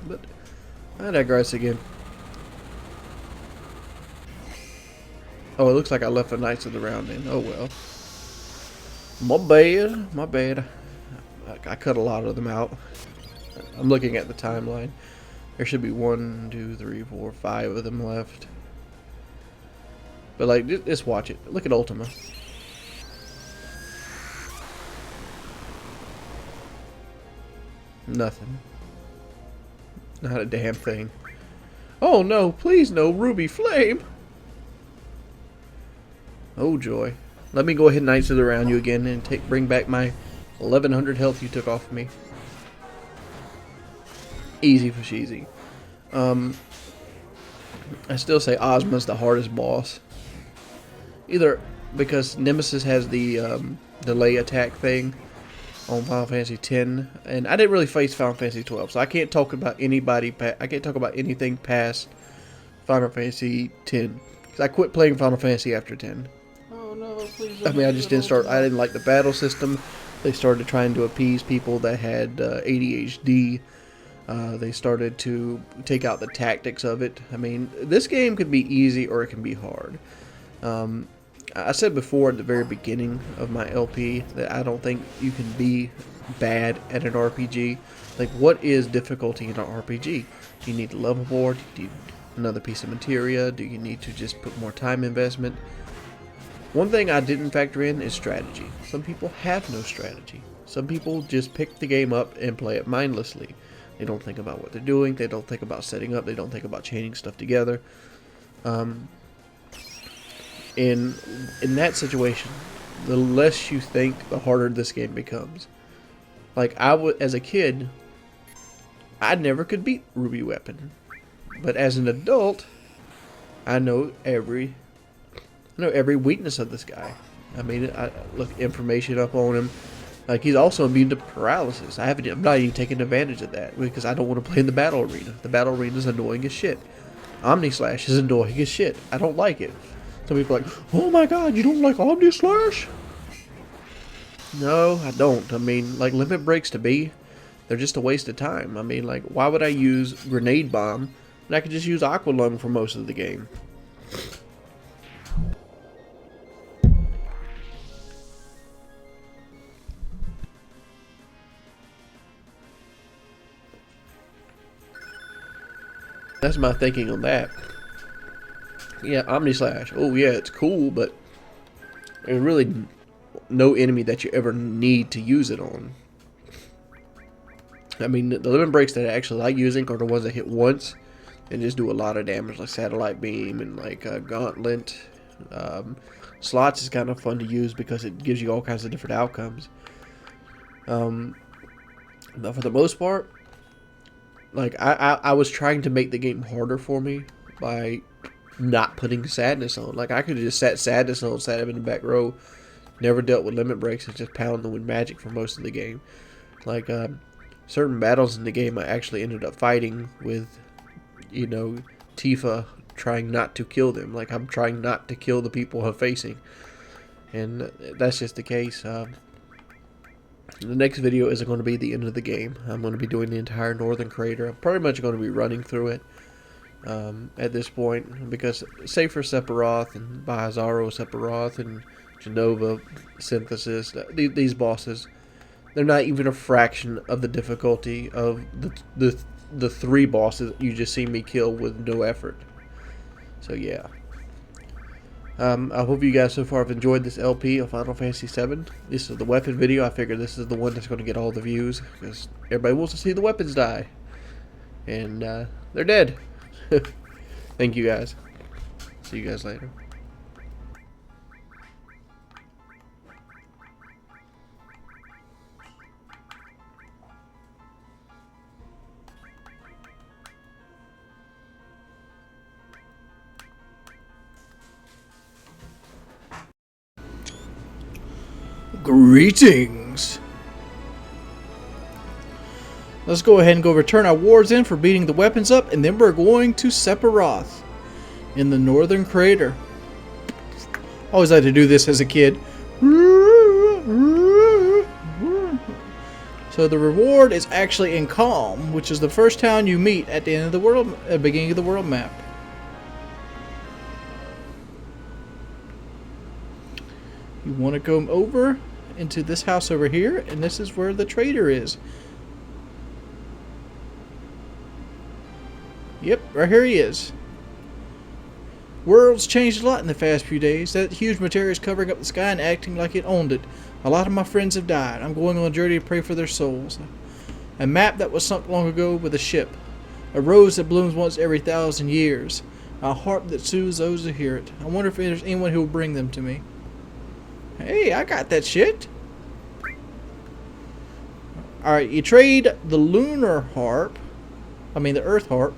But, I digress again. Oh, it looks like I left the Knights of the Round in. Oh, well. My bad. My bad. I cut a lot of them out. I'm looking at the timeline. There should be 1, 2, 3, 4, 5 of them left. But, like, just watch it. Look at Ultima. Nothing. Not a damn thing. Oh, no. Please, no. Ruby Flame. Oh, joy. Let me go ahead and Knights of the Round you again and bring back my 1,100 health you took off of me. Easy for cheesy. I still say Ozma's the hardest boss. Either because Nemesis has the delay attack thing, on Final Fantasy X, and I didn't really face Final Fantasy 12, so I can't talk about anybody. I can't talk about anything past Final Fantasy X, because I quit playing Final Fantasy after 10. Oh no, please. I mean, I just didn't start. I didn't like the battle system. They started trying to appease people that had ADHD. They started to take out the tactics of it. I mean, this game could be easy or it can be hard. I said before at the very beginning of my LP that I don't think you can be bad at an RPG. Like, what is difficulty in an RPG? Do you need a level board? Do you need another piece of materia? Do you need to just put more time investment? One thing I didn't factor in is strategy. Some people have no strategy. Some people just pick the game up and play it mindlessly. They don't think about what they're doing. They don't think about setting up. They don't think about chaining stuff together. In that situation, the less you think, the harder this game becomes. Like, as a kid, I never could beat Ruby Weapon. But as an adult, I know every weakness of this guy. I mean, I look information up on him. Like, he's also immune to paralysis. I'm not even taking advantage of that because I don't want to play in the battle arena. The battle arena is annoying as shit. Omni-Slash is annoying as shit. I don't like it. Some people are like, oh my god, you don't like Omni-Slash? No, I don't. I mean, like, limit breaks to be, they're just a waste of time. I mean, like, why would I use Grenade Bomb when I could just use Aqua Lung for most of the game? That's my thinking on that. Yeah, Omni-Slash. Oh yeah, it's cool, but there's really no enemy that you ever need to use it on. I mean, the limit breaks that I actually like using are the ones that hit once and just do a lot of damage, like Satellite Beam and like Gauntlet. Slots is kind of fun to use because it gives you all kinds of different outcomes. But for the most part, like, I was trying to make the game harder for me by not putting Sadness on. Like, I could have just sat Sadness on, sat him in the back row, never dealt with limit breaks, and just pound them with magic for most of the game. Like, certain battles in the game I actually ended up fighting with, you know, Tifa trying not to kill them. Like, I'm trying not to kill the people I'm facing. And that's just the case. The next video isn't going to be the end of the game. I'm going to be doing the entire Northern Crater. I'm pretty much going to be running through it at this point, because save for Sephiroth and Baizaro Sephiroth and Genova Synthesis, these bosses, they're not even a fraction of the difficulty of the three bosses you just see me kill with no effort. So yeah. I hope you guys so far have enjoyed this LP of Final Fantasy VII. This is the weapon video. I figure this is the one that's going to get all the views because everybody wants to see the weapons die. And they're dead. Thank you guys. See you guys later. Greetings. Let's go ahead and go return our wards in for beating the weapons up, and then we're going to Sephiroth in the Northern Crater. I always had to do this as a kid. So the reward is actually in Calm, which is the first town you meet at the end of the world, at the beginning of the world map. You want to go over into this house over here, and this is where the trader is. Yep, right here he is. World's changed a lot in the past few days. That huge materia is covering up the sky and acting like it owned it. A lot of my friends have died. I'm going on a journey to pray for their souls. A map that was sunk long ago with a ship. A rose that blooms once every 1,000 years. A harp that soothes those who hear it. I wonder if there's anyone who will bring them to me. Hey, I got that shit. Alright, you trade the lunar harp, the earth harp,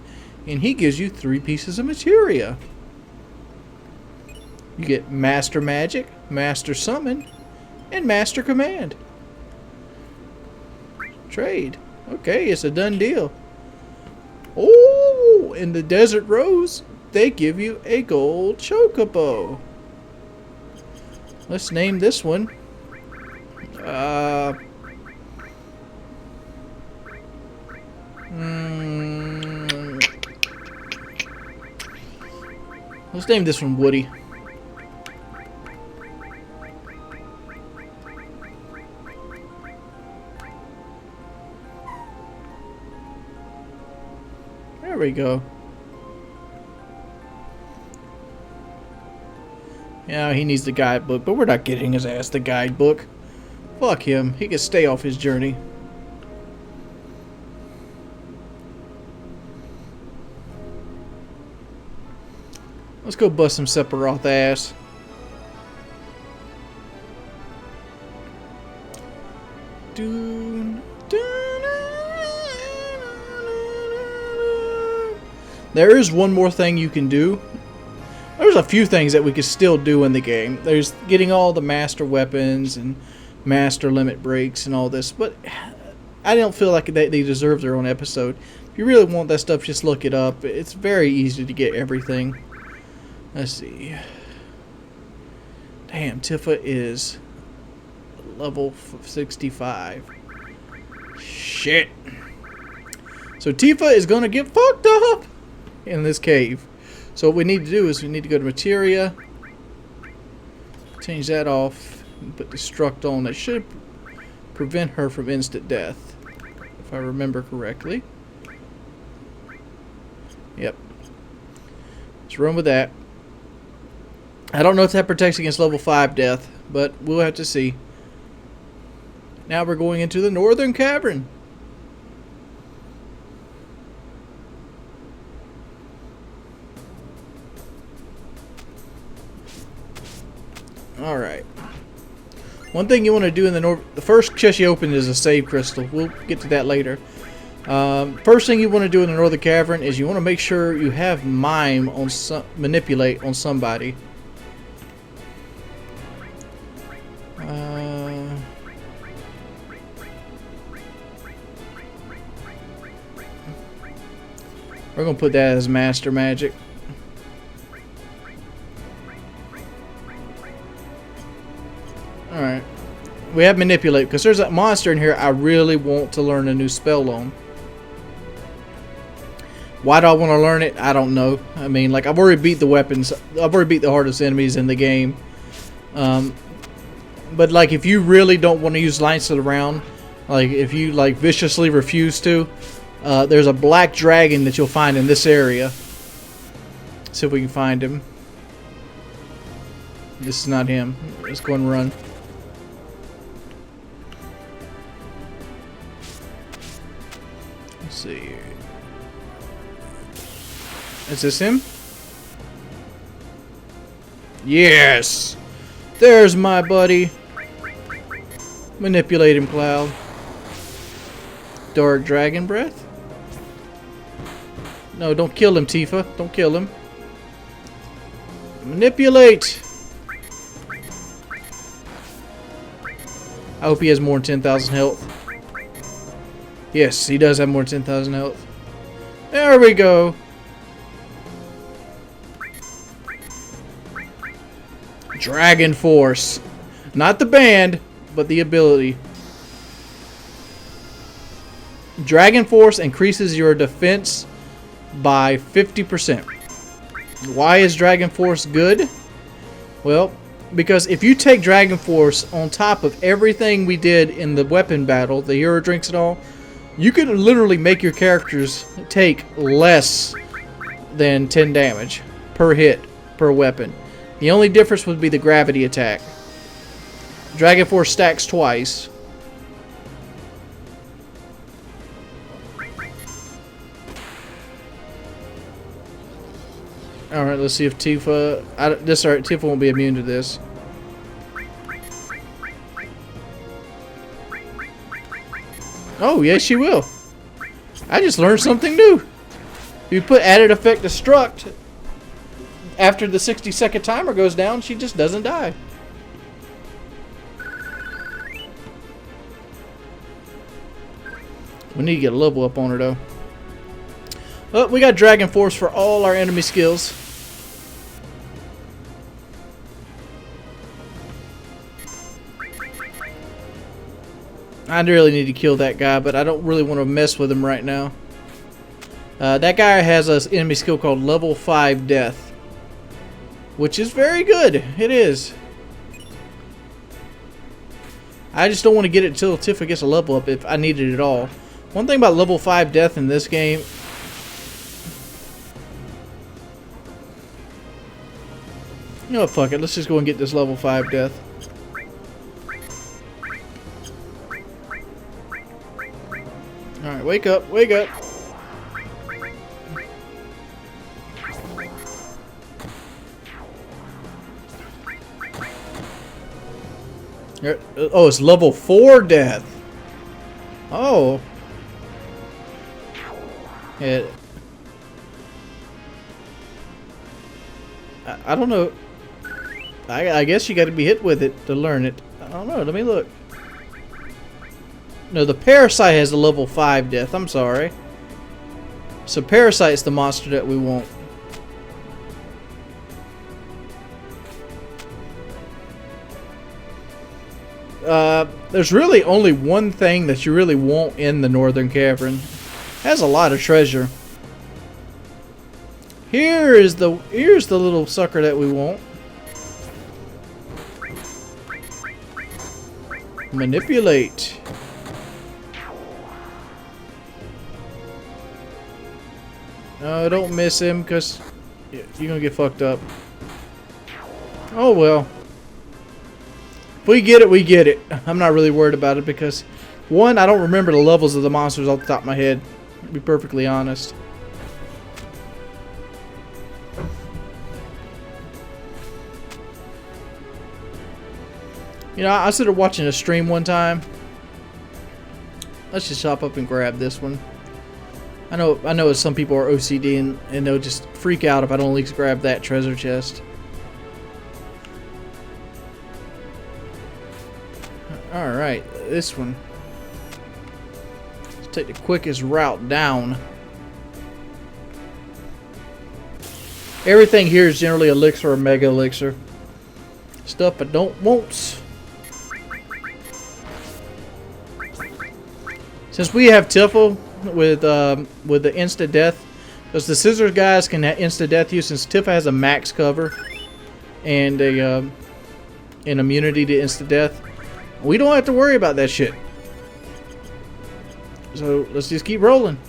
and he gives you 3 pieces of materia. You get Master Magic, Master Summon, and Master Command. Trade. Okay, it's a done deal. Oh, in the Desert Rose, they give you a gold chocobo. Let's name this one. Let's name this one Woody. There we go. Yeah, he needs the guidebook, but we're not getting his ass the guidebook. Fuck him. He can stay off his journey. Let's go bust some Sephiroth ass. There is one more thing you can do. There's a few things that we could still do in the game. There's getting all the master weapons and master limit breaks and all this, but I don't feel like they deserve their own episode. If you really want that stuff, just look it up. It's very easy to get everything. Let's see. Damn, Tifa is level 65. Shit. So Tifa is gonna get fucked up in this cave. So what we need to do is we need to go to Materia, change that off, and put Destruct on. That should prevent her from instant death, if I remember correctly. Yep. Let's run with that. I don't know if that protects against level 5 death, but we'll have to see. Now we're going into the Northern Cavern. Alright. One thing you want to do in the first chest you open is a save crystal. We'll get to that later. First thing you want to do in the Northern Cavern is you want to make sure you have Mime on manipulate on somebody. We're going to put that as Master Magic. Alright. We have Manipulate, because there's a monster in here I really want to learn a new spell on. Why do I want to learn it? I don't know. I mean, like, I've already beat the weapons. I've already beat the hardest enemies in the game. But, like, if you really don't want to use Lights of the Round, like, if you, like, viciously refuse to, there's a black dragon that you'll find in this area. See if we can find him. This is not him. Let's go and run. Let's see. Is this him? Yes! There's my buddy. Manipulate him, Cloud. Dark Dragon Breath? No, don't kill him, Tifa. Don't kill him. Manipulate! I hope he has more than 10,000 health. Yes, he does have more than 10,000 health. There we go. Dragon Force. Not the band, but the ability. Dragon Force increases your defense by 50%. Why is Dragon Force good? Well, because if you take Dragon Force on top of everything we did in the weapon battle, the hero drinks and all, you can literally make your characters take less than 10 damage per hit, per weapon. The only difference would be the gravity attack. Dragon Force stacks twice. Alright, let's see if Tifa... Tifa won't be immune to this. Oh, yes she will. I just learned something new. If you put added effect destruct, after the 60-second timer goes down, she just doesn't die. We need to get a level up on her though. Well, we got Dragon Force for all our enemy skills. I really need to kill that guy, but I don't really want to mess with him right now. That guy has an enemy skill called Level 5 Death, which is very good. It is. I just don't want to get it until Tifa gets a level up if I need it at all. One thing about Level 5 Death in this game... You know what, fuck it. Let's just go and get this Level 5 Death. Alright, wake up, wake up. Oh, it's level 4 death. Oh. Yeah. I don't know. I guess you got to be hit with it to learn it. I don't know. Let me look. No, the Parasite has a level 5 death. I'm sorry. So Parasite's the monster that we want. There's really only one thing that you really want in the Northern Cavern. It has a lot of treasure. Here's the little sucker that we want. Manipulate. No, don't miss him, because you're gonna get fucked up. Oh well. If we get it, we get it. I'm not really worried about it because, one, I don't remember the levels of the monsters off the top of my head, to be perfectly honest. You know, I started watching a stream one time. Let's just hop up and grab this one. I know some people are OCD and they'll just freak out if I don't at least grab that treasure chest. Alright, this one. Let's take the quickest route down. Everything here is generally elixir or mega elixir. Stuff I don't want. Since we have Tifa with the instant death, because the scissors guys can have instant death use, since Tifa has a max cover and an immunity to instant death, we don't have to worry about that shit. So let's just keep rolling.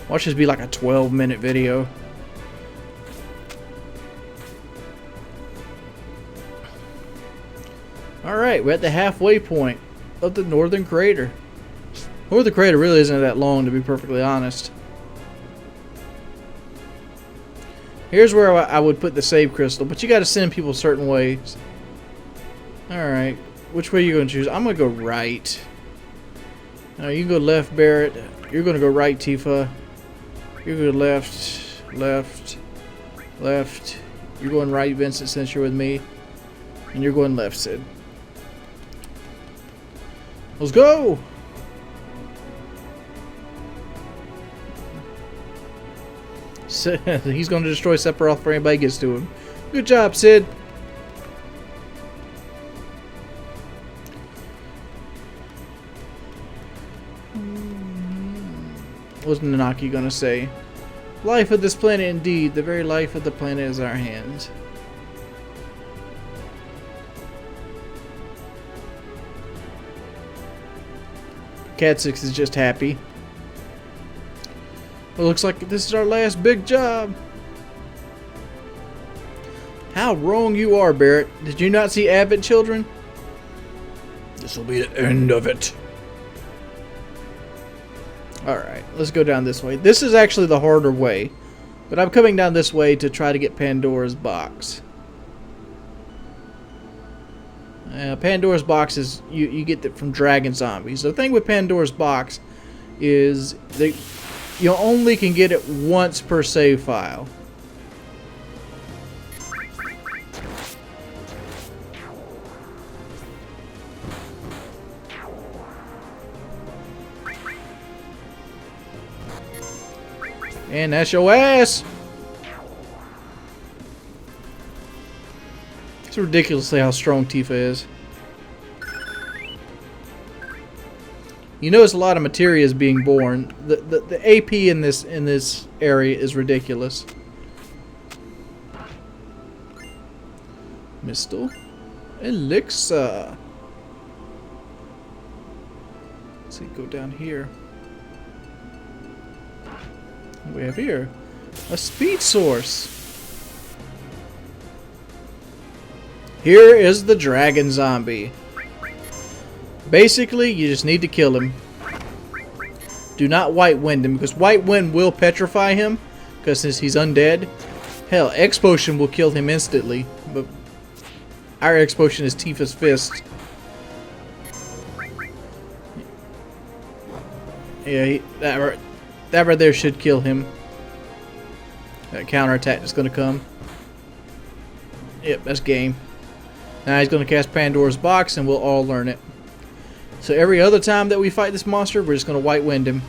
Watch this be like a 12-minute video. Alright, we're at the halfway point of the Northern Crater. Northern Crater really isn't that long, to be perfectly honest. Here's where I would put the save crystal, but you got to send people certain ways. Alright, which way are you going to choose? I'm going to go right. You can go left, Barrett. You're going to go right, Tifa. You're going to go left, left, left. You're going right, Vincent, since you're with me. And you're going left, Sid. Let's go! He's going to destroy Sephiroth before anybody gets to him. Good job, Sid. What's Nanaki going to say? Life of this planet indeed. The very life of the planet is our hands. Cat 6 is just happy. Well, looks like this is our last big job. How wrong you are, Barrett. Did you not see Advent Children? This will be the end of it. Alright, let's go down this way. This is actually the harder way. But I'm coming down this way to try to get Pandora's box. Pandora's box is, you get that from Dragon Zombies. The thing with Pandora's box is you only can get it once per save file. And that's your ass! It's ridiculously how strong Tifa is. You notice a lot of materia is being born. The AP in this area is ridiculous. Mistle. Elixir. Let's see, go down here. What do we have here? A speed source. Here is the dragon zombie. Basically, you just need to kill him. Do not white wind him, because white wind will petrify him, because since he's undead. Hell, X potion will kill him instantly, but our X potion is Tifa's fist. Yeah, that right there should kill him. That counterattack is going to come. Yep, that's game. Now he's going to cast Pandora's Box, and we'll all learn it. So every other time that we fight this monster, we're just going to white wind him.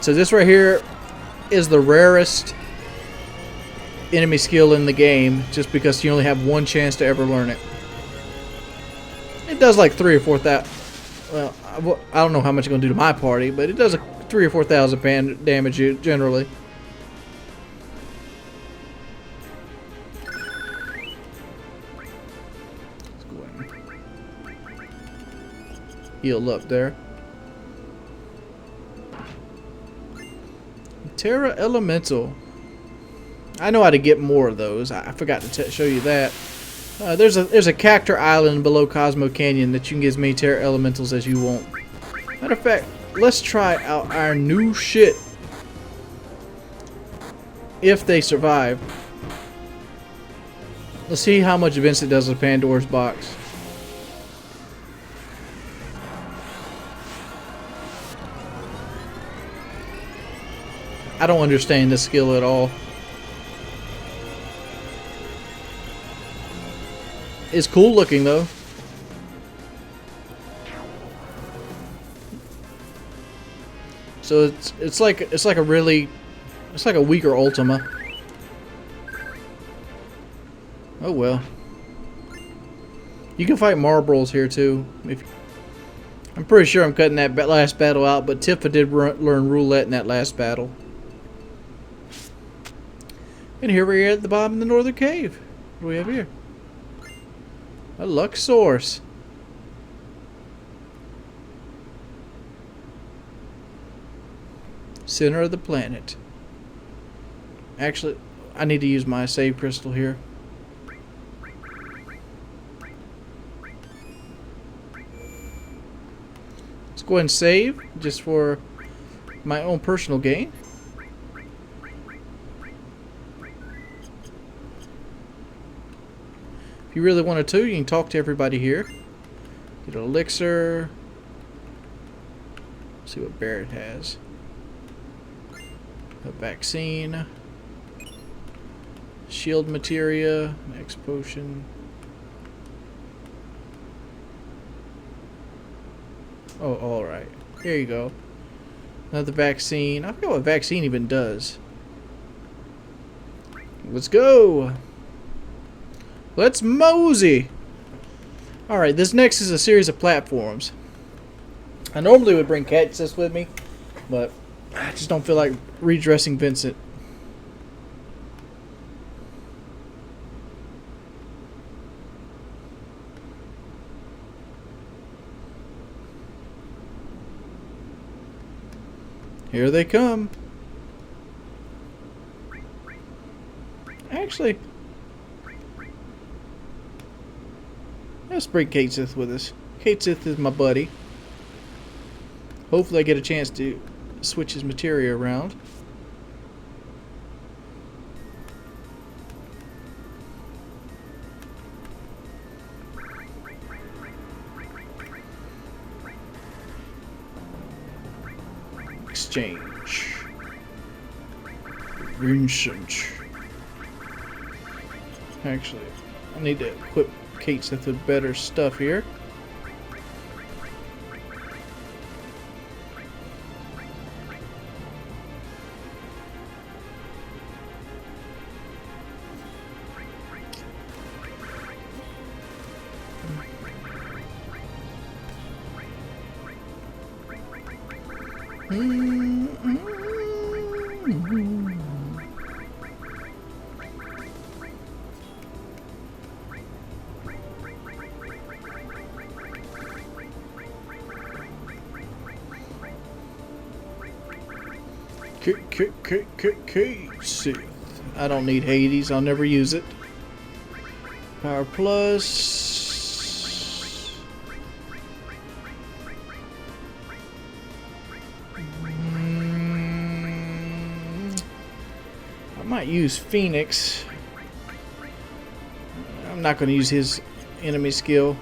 So this right here is the rarest enemy skill in the game, just because you only have one chance to ever learn it. It does like 3,000 or 4,000. Well, I don't know how much it's going to do to my party, but it does a 3,000 or 4,000 damage generally. Heal up there. Terra Elemental. I know how to get more of those. I forgot to show you that. There's a Cactus Island below Cosmo Canyon that you can get as many Terra Elementals as you want. Matter of fact, let's try out our new shit. If they survive. Let's see how much Vincent does with Pandora's Box. I don't understand this skill at all. It's cool looking though. So it's like a weaker Ultima. Oh well. You can fight Marlboros here too. I'm pretty sure I'm cutting that last battle out, but Tifa did learn roulette in that last battle. And here we are at the bottom of the northern cave. What do we have here? A luck source. Center of the planet. Actually, I need to use my save crystal here. Let's go ahead and save just for my own personal gain. If you really wanted to, you can talk to everybody here. Get an elixir. See what Barret has. A vaccine. Shield materia. Next potion. Oh, alright. Here you go. Another vaccine. I forgot what vaccine even does. Let's go! Let's mosey! Alright, this next is a series of platforms. I normally would bring Cactus with me, but I just don't feel like redressing Vincent. Here they come. Actually, let's bring Kate Sith with us. Kate Sith is my buddy. Hopefully I get a chance to switch his materia around. Exchange. Vincent. Actually, I need to equip Kate Sith with better stuff here. Sith. I don't need Hades. I'll never use it. Power plus. I might use Phoenix. I'm not going to use his enemy skill.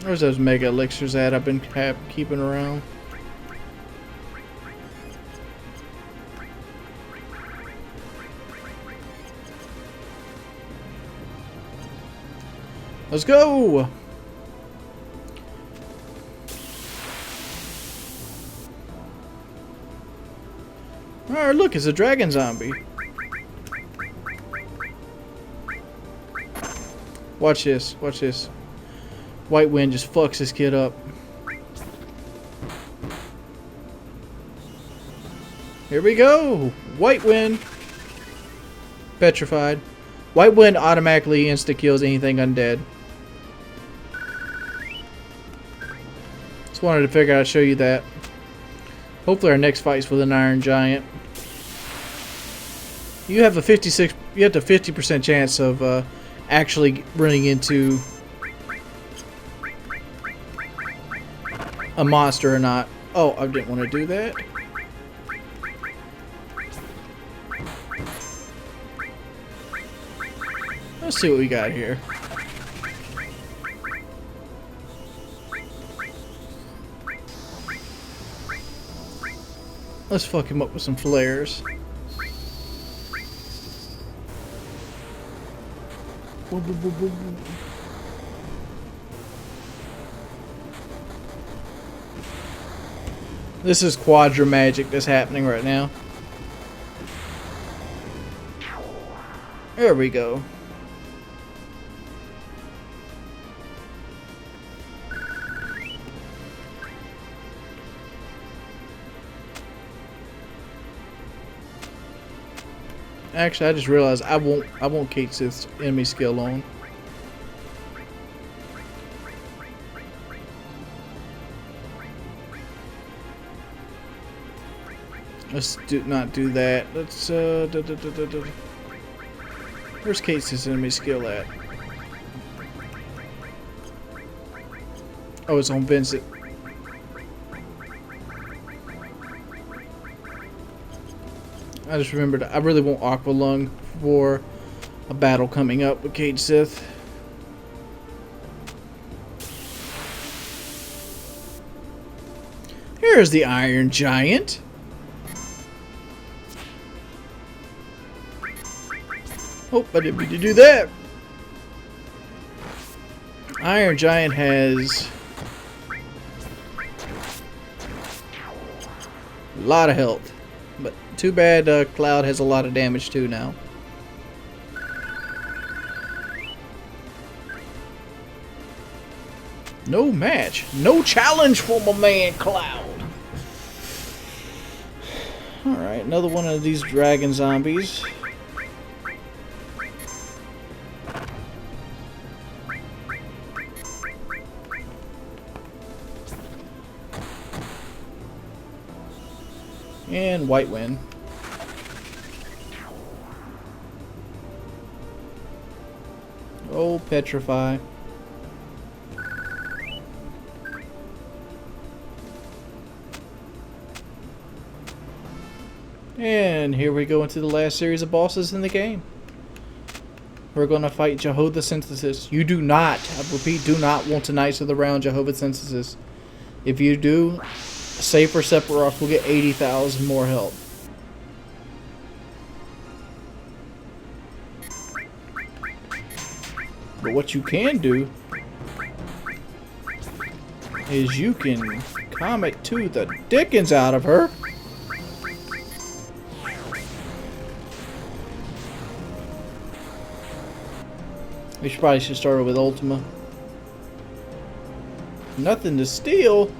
Where's those mega elixirs at I've been keeping around? Let's go! Alright, look, it's a dragon zombie. Watch this, watch this. White Wind just fucks this kid up. Here we go! White Wind! Petrified. White Wind automatically insta-kills anything undead. Just wanted to figure out, I'd show you that. Hopefully our next fight's with an Iron Giant. You have a 50% chance of actually running into a monster or not. Oh, I didn't want to do that. Let's see what we got here. Let's fuck him up with some flares. Boom, boom, boom, boom, boom. This is quadra magic that's happening right now. There we go. Actually, I just realized I won't Kate Sith's enemy skill on. Let's not do that. Let's Where's Kate Sith's enemy skill at? Oh, it's on Vincent. I just remembered I really want Aqua Lung for a battle coming up with Kate Sith. Here's the Iron Giant. Oh, I didn't mean to do that. Iron Giant has a lot of health. But too bad Cloud has a lot of damage too now. No match. No challenge for my man Cloud. Alright, another one of these dragon zombies. And White Wind. Oh, Petrify. And here we go into the last series of bosses in the game. We're going to fight Jehovah Synthesis. You do not, I repeat, do not want to Knights of the Round Jehovah Synthesis. If you do, Safer Sephiroth will get 80,000 more health. But what you can do is you can Comet to the dickens out of her. We probably should start with Ultima. Nothing to steal.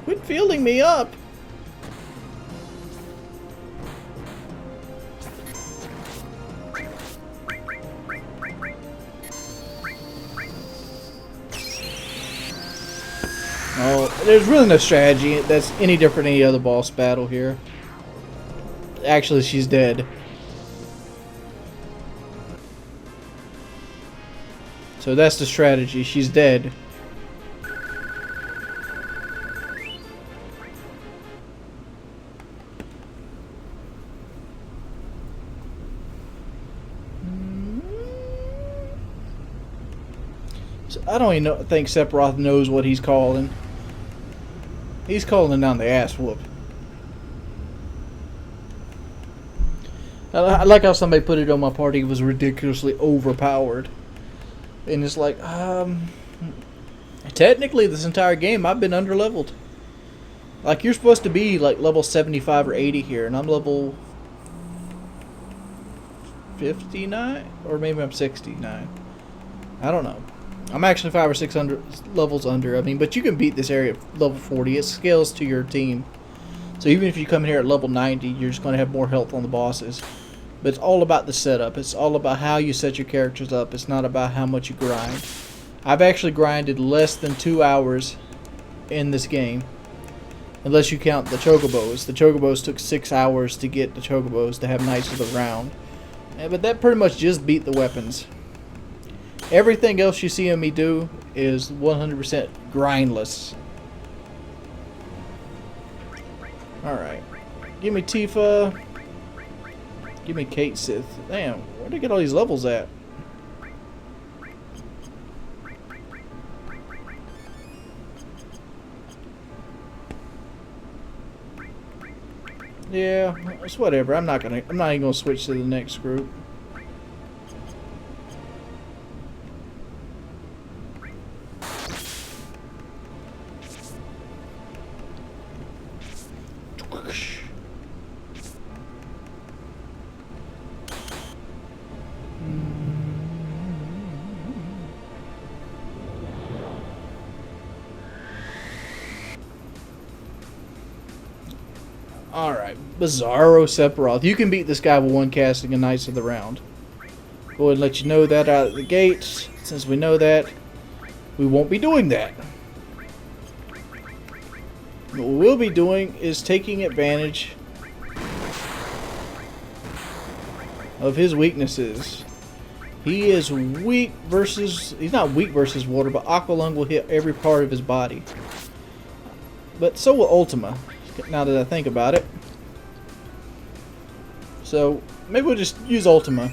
Quit fielding me up. Oh, there's really no strategy that's any different than any other boss battle here. Actually, she's dead. So that's the strategy. She's dead. So I don't even think Sephiroth knows what he's calling. He's calling down the ass whoop. I like how somebody put it on my party. It was ridiculously overpowered. And it's like, technically this entire game I've been underleveled. Like, you're supposed to be like level 75 or 80 here, and I'm level 59? Or maybe I'm 69. I don't know. I'm actually 500 or 600 levels under. I mean, but you can beat this area at level 40. It scales to your team. So even if you come in here at level 90, you're just going to have more health on the bosses. But it's all about the setup. It's all about how you set your characters up. It's not about how much you grind. I've actually grinded less than 2 hours in this game. Unless you count the chocobos. The chocobos took 6 hours to get the chocobos to have Knights of the Round. But that pretty much just beat the weapons. Everything else you see me do is 100% grindless. Alright. Give me Tifa. Give me Kate Sith. Damn, where'd they get all these levels at? Yeah, it's whatever. I'm not even gonna switch to the next group. Alright, Bizarro Sephiroth. You can beat this guy with one casting of Knights of the Round. Go ahead and let you know that out of the gates. Since we know that, we won't be doing that. What we will be doing is taking advantage of his weaknesses. He is weak versus... He's not weak versus water, but Aqua Lung will hit every part of his body. But so will Ultima, now that I think about it. So, maybe we'll just use Ultima.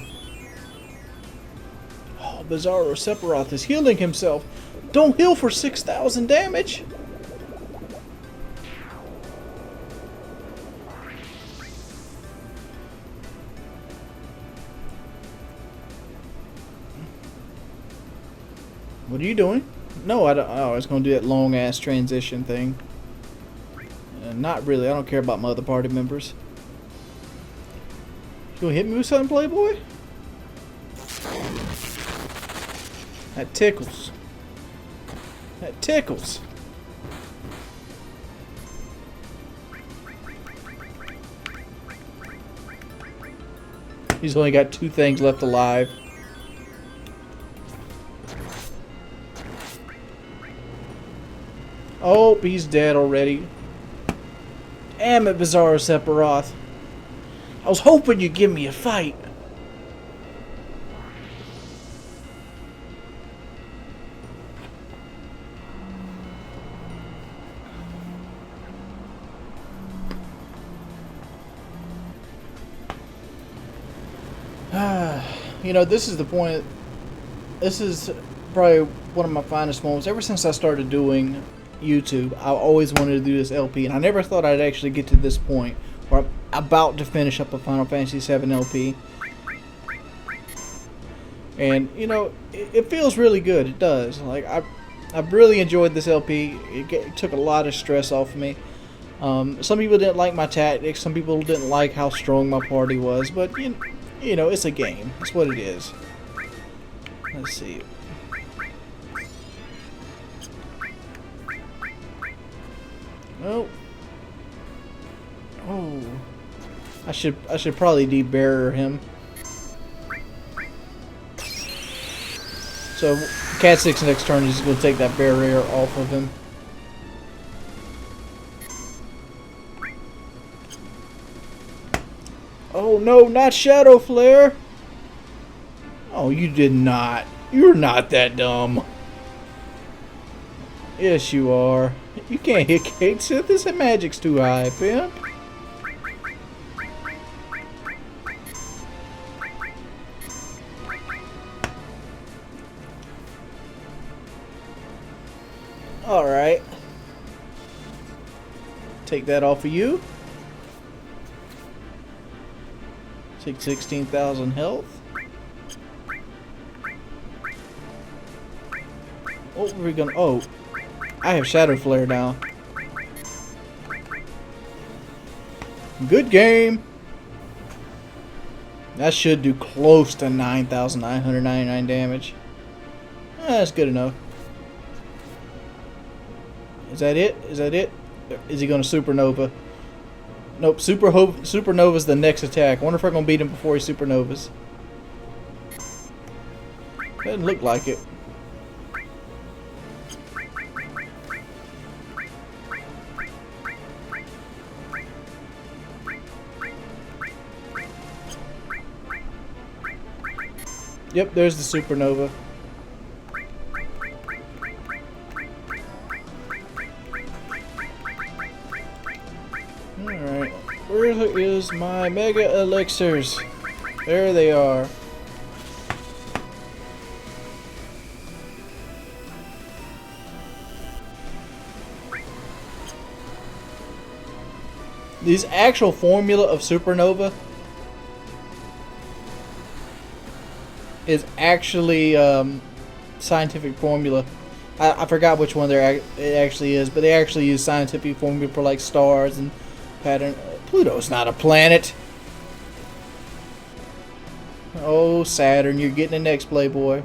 Oh, Bizarro Sephiroth is healing himself. Don't heal for 6,000 damage. What are you doing? No, I don't. Oh, I was going to do that long ass transition thing. Not really. I don't care about my other party members. You gonna hit me with something, Playboy? That tickles. That tickles. He's only got 2 things left alive. Oh, he's dead already. Damn it, Bizarro Sephiroth. I was hoping you'd give me a fight. You know, this is the point. This is probably one of my finest moments. Ever since I started doing YouTube, I always wanted to do this LP, and I never thought I'd actually get to this point where I'm about to finish up a Final Fantasy VII LP. And, you know, it feels really good. It does. Like, I've really enjoyed this LP. It took a lot of stress off of me. Some people didn't like my tactics. Some people didn't like how strong my party was. But, you know, it's a game. That's what it is. Let's see. Oh. Oh. I should probably de-barrier him. So Cat 6 next turn is going to take that barrier off of him. Oh no, not Shadow Flare! Oh, you did not. You're not that dumb. Yes, you are. You can't hit Kate Sith. This magic's too high, pimp. Alright. Take that off of you. Take 16,000 health. What were we gonna... Oh. I have Shadow Flare now. Good game. That should do close to 9,999 damage. That's good enough. Is that it? Is that it? Is he going to Supernova? Nope. Supernova's the next attack. I wonder if I'm going to beat him before he Supernovas. Doesn't look like it. Yep, there's the Supernova. Alright, where is my Mega Elixirs? There they are. This actual formula of Supernova is actually scientific formula. I forgot which one it actually is, but they actually use scientific formula for like stars and pattern. Pluto's not a planet. Oh, Saturn, you're getting it next, Playboy.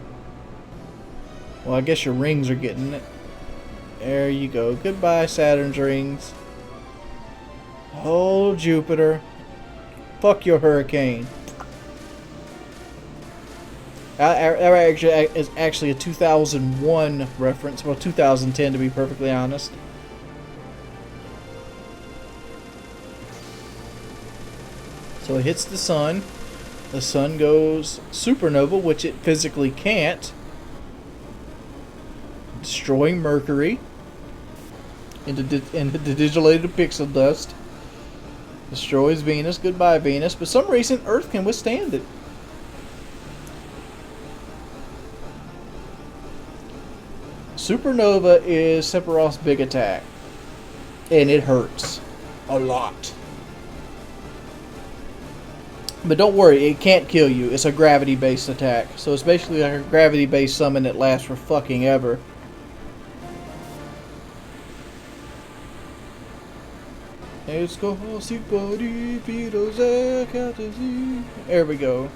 Well, I guess your rings are getting it. There you go. Goodbye, Saturn's rings. Oh, Jupiter. Fuck your hurricane. That is actually a 2001 reference. Well, 2010 to be perfectly honest. So it hits the sun. The sun goes supernova, which it physically can't. Destroying Mercury into digillated pixel dust. Destroys Venus. Goodbye, Venus. For some reason, Earth can withstand it. Supernova is Sephiroth's big attack. And it hurts. A lot. But don't worry, it can't kill you. It's a gravity-based attack. So it's basically like a gravity-based summon that lasts for fucking ever. There we go.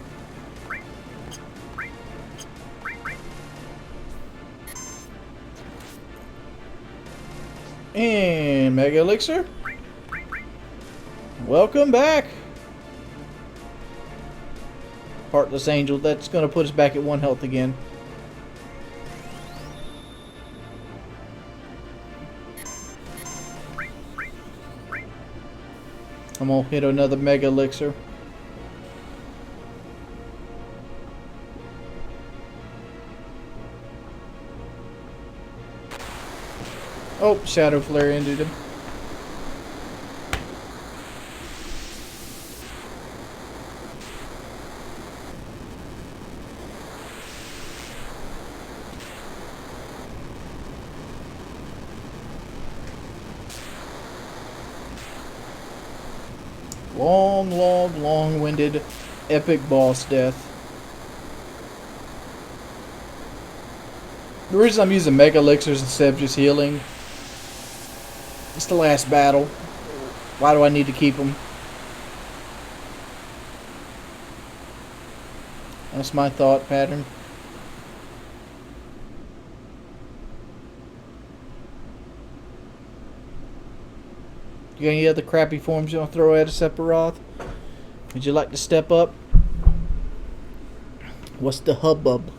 And Mega Elixir. Welcome back. Heartless Angel. That's going to put us back at 1 health again. I'm going to hit another Mega Elixir. Oh, Shadow Flare ended him. Long-winded epic boss death. The reason I'm using Mega Elixirs instead of just healing, it's the last battle. Why do I need to keep them? That's my thought pattern. You got any other crappy forms you want to throw at a Sephiroth? Would you like to step up? What's the hubbub?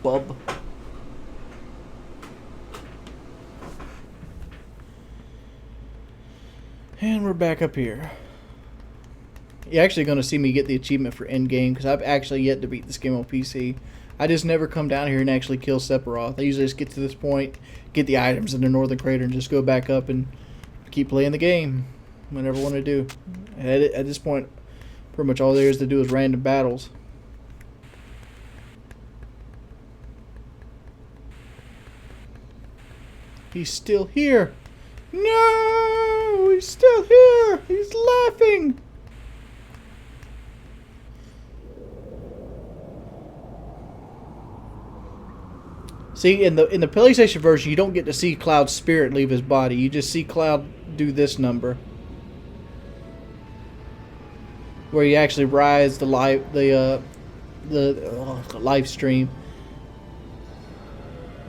Bub. And we're back up here. You're actually going to see me get the achievement for endgame because I've actually yet to beat this game on PC. I just never come down here and actually kill Sephiroth. I usually just get to this point, get the items in the Northern Crater, and just go back up and keep playing the game whenever I want to do. At this point, pretty much all there is to do is random battles. He's still here. No, he's still here. He's laughing. See, in the PlayStation version, you don't get to see Cloud's spirit leave his body. You just see Cloud do this number, where he actually rides the live stream.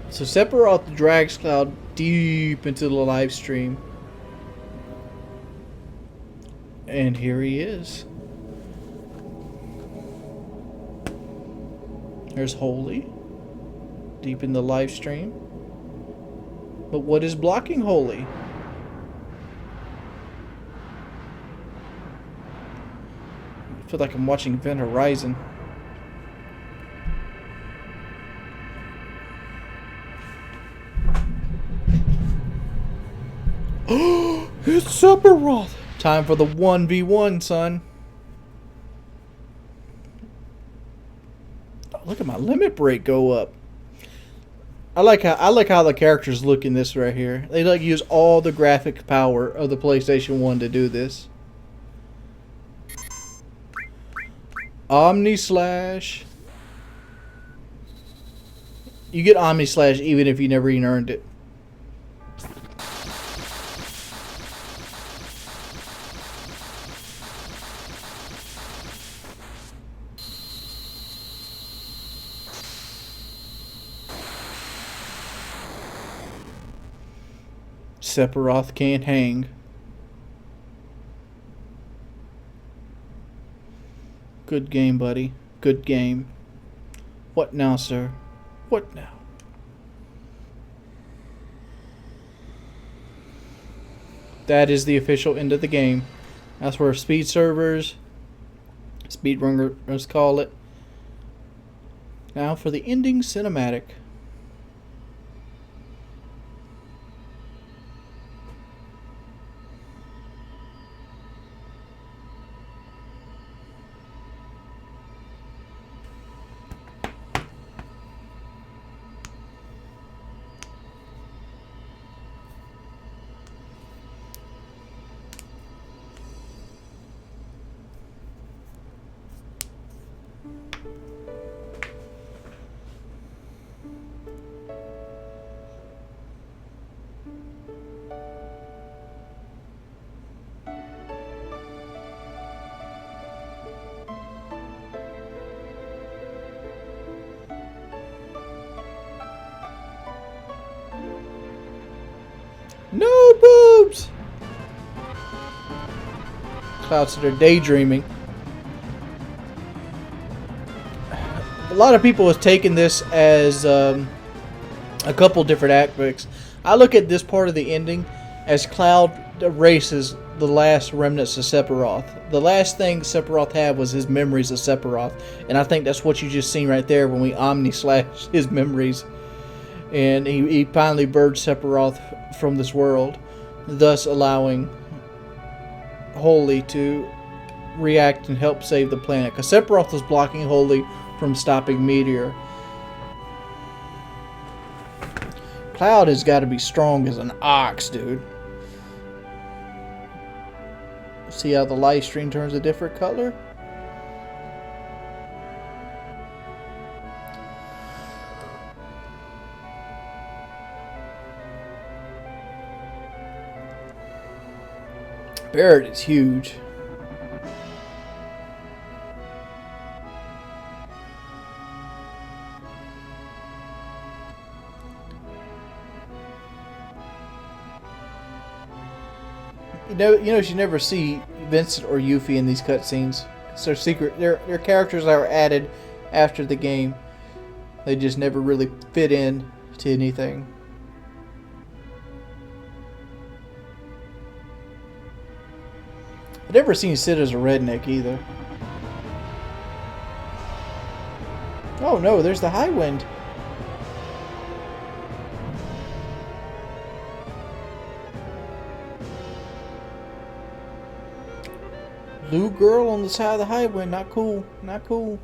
So Sephiroth drags Cloud deep into the live stream, and here he is. There's Holy. Deep in the live stream. But what is blocking Holy? I feel like I'm watching Event Horizon. Oh, it's Sephiroth! Time for the 1v1, son. Oh, look at my limit break go up. I like how the characters look in this right here. They like use all the graphic power of the PlayStation 1 to do this. Omni Slash. You get Omni Slash even if you never even earned it. Sephiroth can't hang. Good game, buddy. Good game. What now, sir? What now? That is the official end of the game. That's where speed servers, speedrunners call it. Now for the ending cinematic. No boobs! Cloud said they're daydreaming. A lot of people have taken this as a couple different aspects. I look at this part of the ending as Cloud erases the last remnants of Sephiroth. The last thing Sephiroth had was his memories of Sephiroth. And I think that's what you just seen right there when we Omni-slash his memories. And he finally birds Sephiroth from this world, thus allowing Holy to react and help save the planet. Because Sephiroth was blocking Holy from stopping Meteor. Cloud has got to be strong as an ox, dude. See how the live stream turns a different color? Barret is huge. You never see Vincent or Yuffie in these cutscenes. They're secret. They're characters that were added after the game. They just never really fit in to anything. I've never seen Sid as a redneck either. Oh no, there's the high wind. Blue girl on the side of the high wind, not cool, not cool.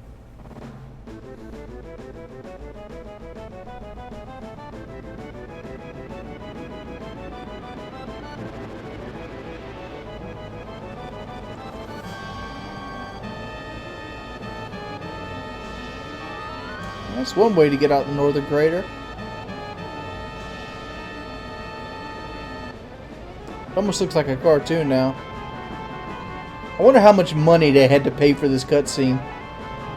That's one way to get out the Northern Crater. It almost looks like a cartoon now. I wonder how much money they had to pay for this cutscene.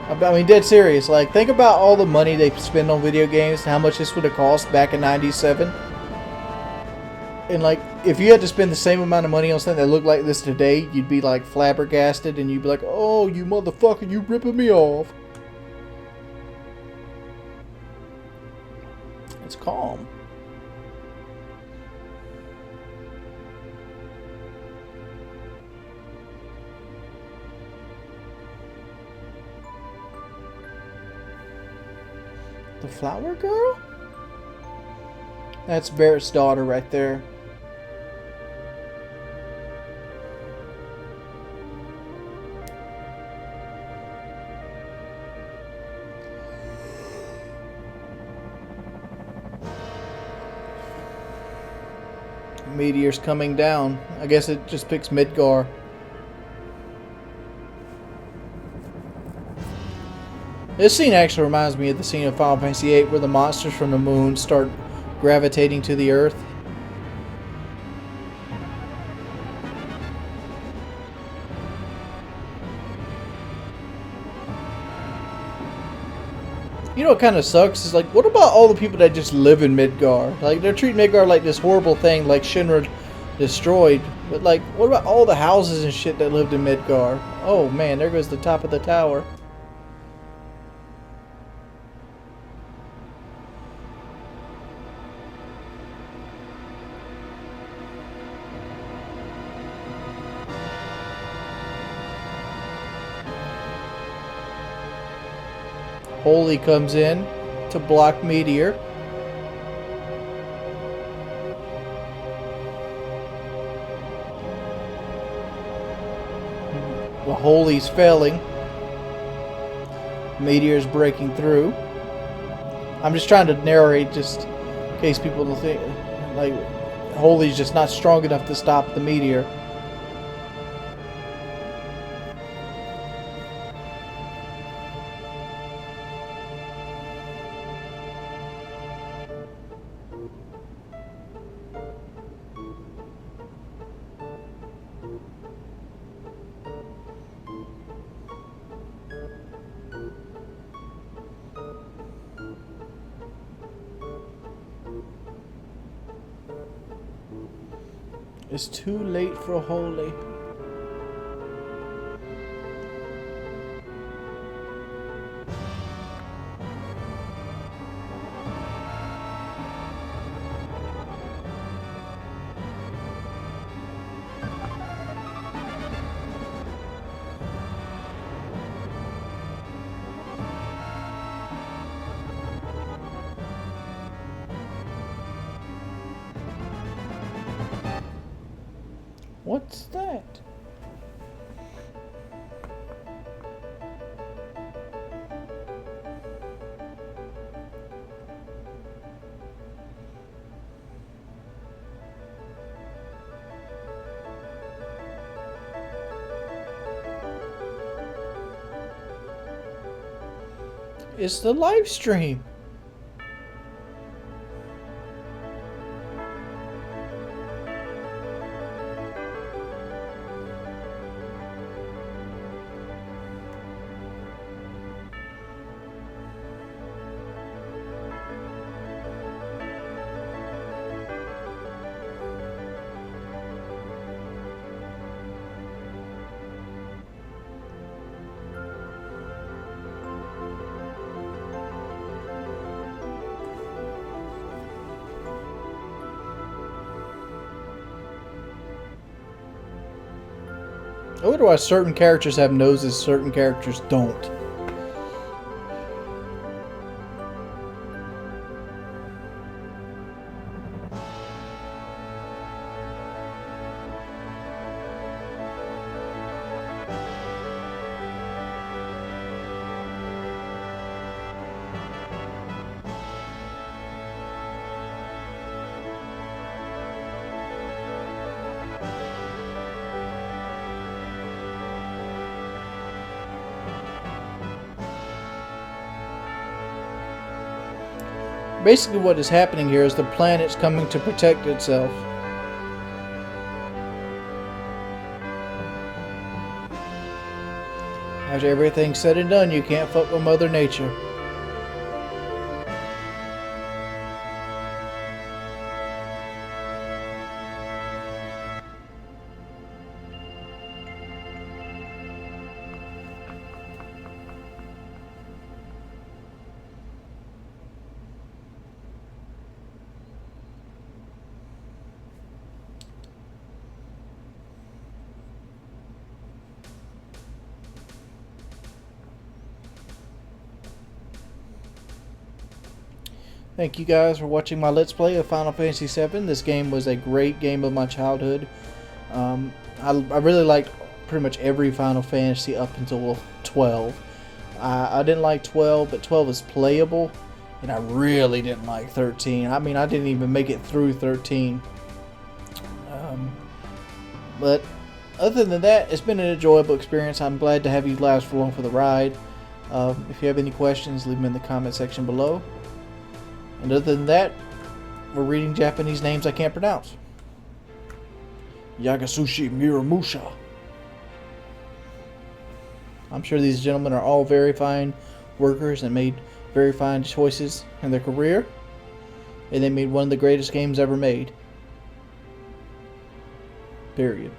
I mean, dead serious. Like, think about all the money they spend on video games and how much this would have cost back in '97. And, like, if you had to spend the same amount of money on something that looked like this today, you'd be, like, flabbergasted and you'd be like, oh, you motherfucker, you ripping me off. It's calm. The flower girl? That's Barrett's daughter right there. Meteor's coming down. I guess it just picks Midgar. This scene actually reminds me of the scene of Final Fantasy VIII where the monsters from the moon start gravitating to the earth. You know what kind of sucks is, like, what about all the people that just live in Midgar? Like, they're treating Midgar like this horrible thing, like Shinra destroyed. But, like, what about all the houses and shit that lived in Midgar? Oh man, there goes the top of the tower. Holy comes in to block Meteor. The Holy's failing. Meteor's breaking through. I'm just trying to narrate just in case people don't think, like, Holy's just not strong enough to stop the Meteor. It's too late for Holy. What's that? It's the live stream. I wonder why certain characters have noses, certain characters don't. Basically what is happening here is the planet's coming to protect itself. After everything's said and done, you can't fuck with Mother Nature. Thank you guys for watching my Let's Play of Final Fantasy VII. This game was a great game of my childhood. I really liked pretty much every Final Fantasy up until 12. I didn't like 12, but 12 is playable. And I really didn't like 13. I mean, I didn't even make it through 13. But other than that, it's been an enjoyable experience. I'm glad to have you guys along for the ride. If you have any questions, leave them in the comment section below. And other than that, we're reading Japanese names I can't pronounce. Yagasushi Miramusha. I'm sure these gentlemen are all very fine workers and made very fine choices in their career. And they made one of the greatest games ever made. Period.